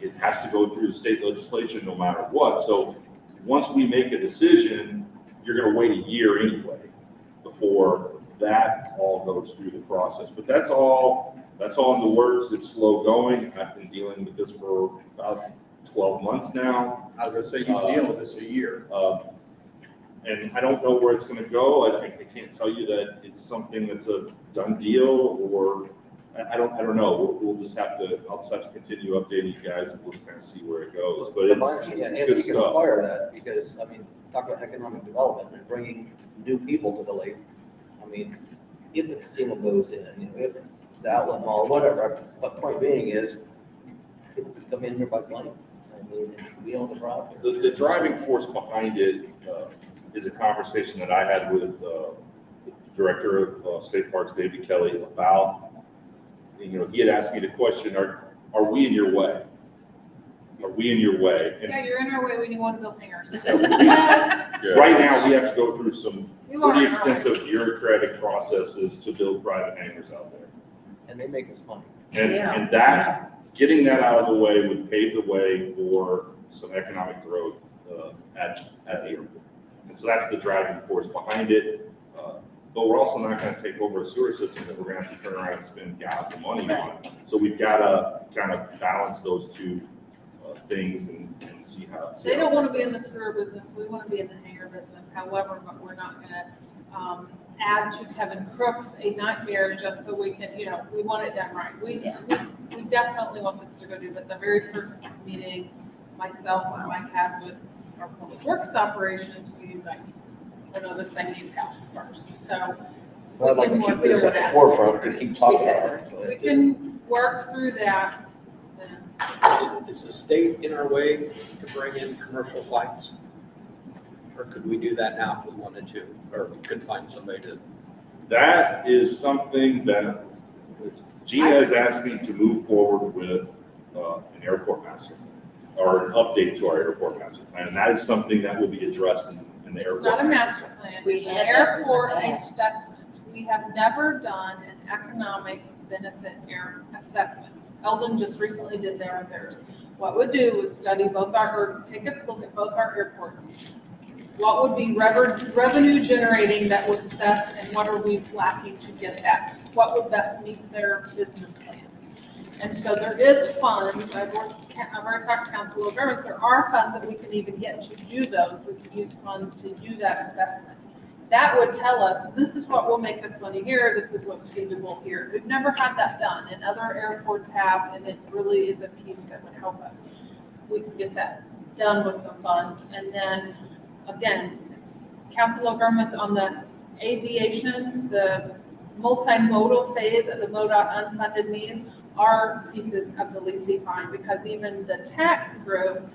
It has to go through the state legislation no matter what. So once we make a decision, you're going to wait a year anyway before that all goes through the process. But that's all in the works. It's slow going. I've been dealing with this for about 12 months now. I was gonna say, you deal with this a year. And I don't know where it's going to go. I can't tell you that it's something that's a done deal, or I don't know. We'll just have to. I'll just have to continue updating you guys, and we'll just kind of see where it goes. But Yeah, it's and good we can stuff. acquire that, because, I mean, talk about economic development and bringing new people to the lake. I mean, if the casino goes in, you know, if the outlet mall, whatever, but point being is, people can come in here by plane. I mean, we own the property. The driving force behind it is a conversation that I had with the director of state parks, David Kelly, about. You know, he had asked me the question: Are we in your way? Are we in your way? And Yeah, you're in our way when you want to build hangars. right now, we have to go through some You are pretty in our way. extensive bureaucratic processes to build private hangars out there. And they make us money. And that, getting that out of the way would pave the way for some economic growth at the airport. And so that's the driving force behind it. But we're also not going to take over a sewer system that we're going to have to turn around and spend gallons of money on. So we've got to kind of balance those two things and see how. They don't want to be in the sewer business, we want to be in the hangar business, however, but we're not gonna add to Kevin Crooks a nightmare just so we can, you know, we want it done right. We definitely want this to go do, but the very first meeting myself and Mike had with our public works operations, we was like, oh no, this thing needs help first, so. But I'd like to keep this at the forefront to keep talking about it. We can work through that, then. Is the state in our way to bring in commercial flights? Or could we do that now if we wanted to, or could find somebody to? That is something that Gina has asked me to move forward with an airport master, or an update to our airport master plan, and that is something that will be addressed in the It's airport. not a master plan, We it's an had that in the airport past. assessment. We have never done an economic benefit air assessment. Eldon just recently did theirs. what would do is study both or take a look at both our airports. What would be revenue generating that would assess, and what are we lacking to get that? What would best meet their business plans? And so there is funds, I've already talked to Council of Governments, there are funds that we can even get to do those. We can use funds to do that assessment. That would tell us, this is what will make us money here, this is what's feasible here. We've never had that done, and other airports have, and it really is a piece that would help us. We can get that done with some funds, and then, again, Council of Governments on the aviation, the multimodal phase of the MoDOT unfunded needs are pieces of the leasing fund, because even the TAC group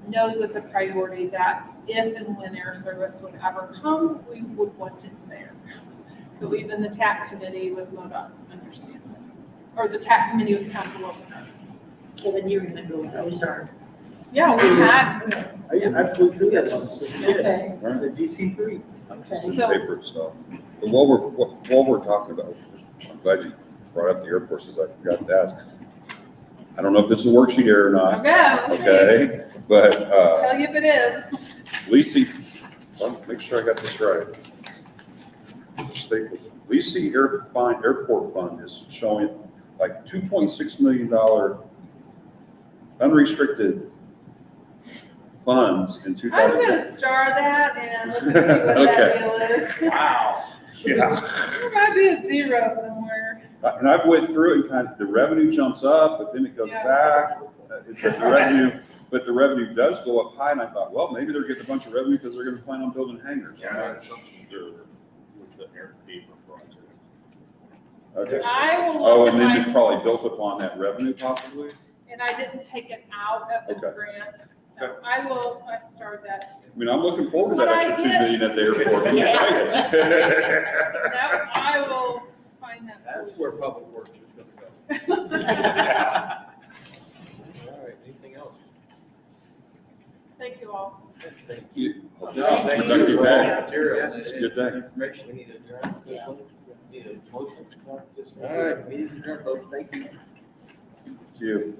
knows it's a priority that if and when air service would ever come, we would want it there. So even the TAC committee with MoDOT understands it, or the TAC committee with Council of Governments. Kevin, you remember what those are? Yeah, we had, I flew through that once. Okay, The DC-3. okay. So- Paper stuff. But while we're talking about, I'm glad you brought up the airport, since I forgot to ask. I don't know if this is a worksheet here or not, okay, let's see. okay? But, Tell you if it is. Lacey, make sure I got this right. Lacey Airport Fund is showing like $2.6 million unrestricted funds in I'm 2000. gonna star that and look and see what that Okay. deal is. Wow. Yeah. There might be a zero somewhere. And I've went through it and kind of, the revenue jumps up, but then it goes Yeah. back. But the revenue does go up high, and I thought, well, maybe they're getting a bunch of revenue because they're gonna plan on building hangars. Yeah, assumptions are with the air paper project. Okay. I will Oh, look and then at you my, probably built upon that revenue possibly? and I didn't take it out of the Okay. grant, so I starred that. I mean, I'm looking forward to What that I extra $2 did- million at the airport. I'm excited. No, I will find that That's solution. where Public Works is gonna go. All right, anything else? Thank you all. Thank You- No, Thank thank you you. for all the material. It's a good day. Information. We need to adjourn this one. Need a motion? All right, meeting's adjourned, folks. Thank you. You.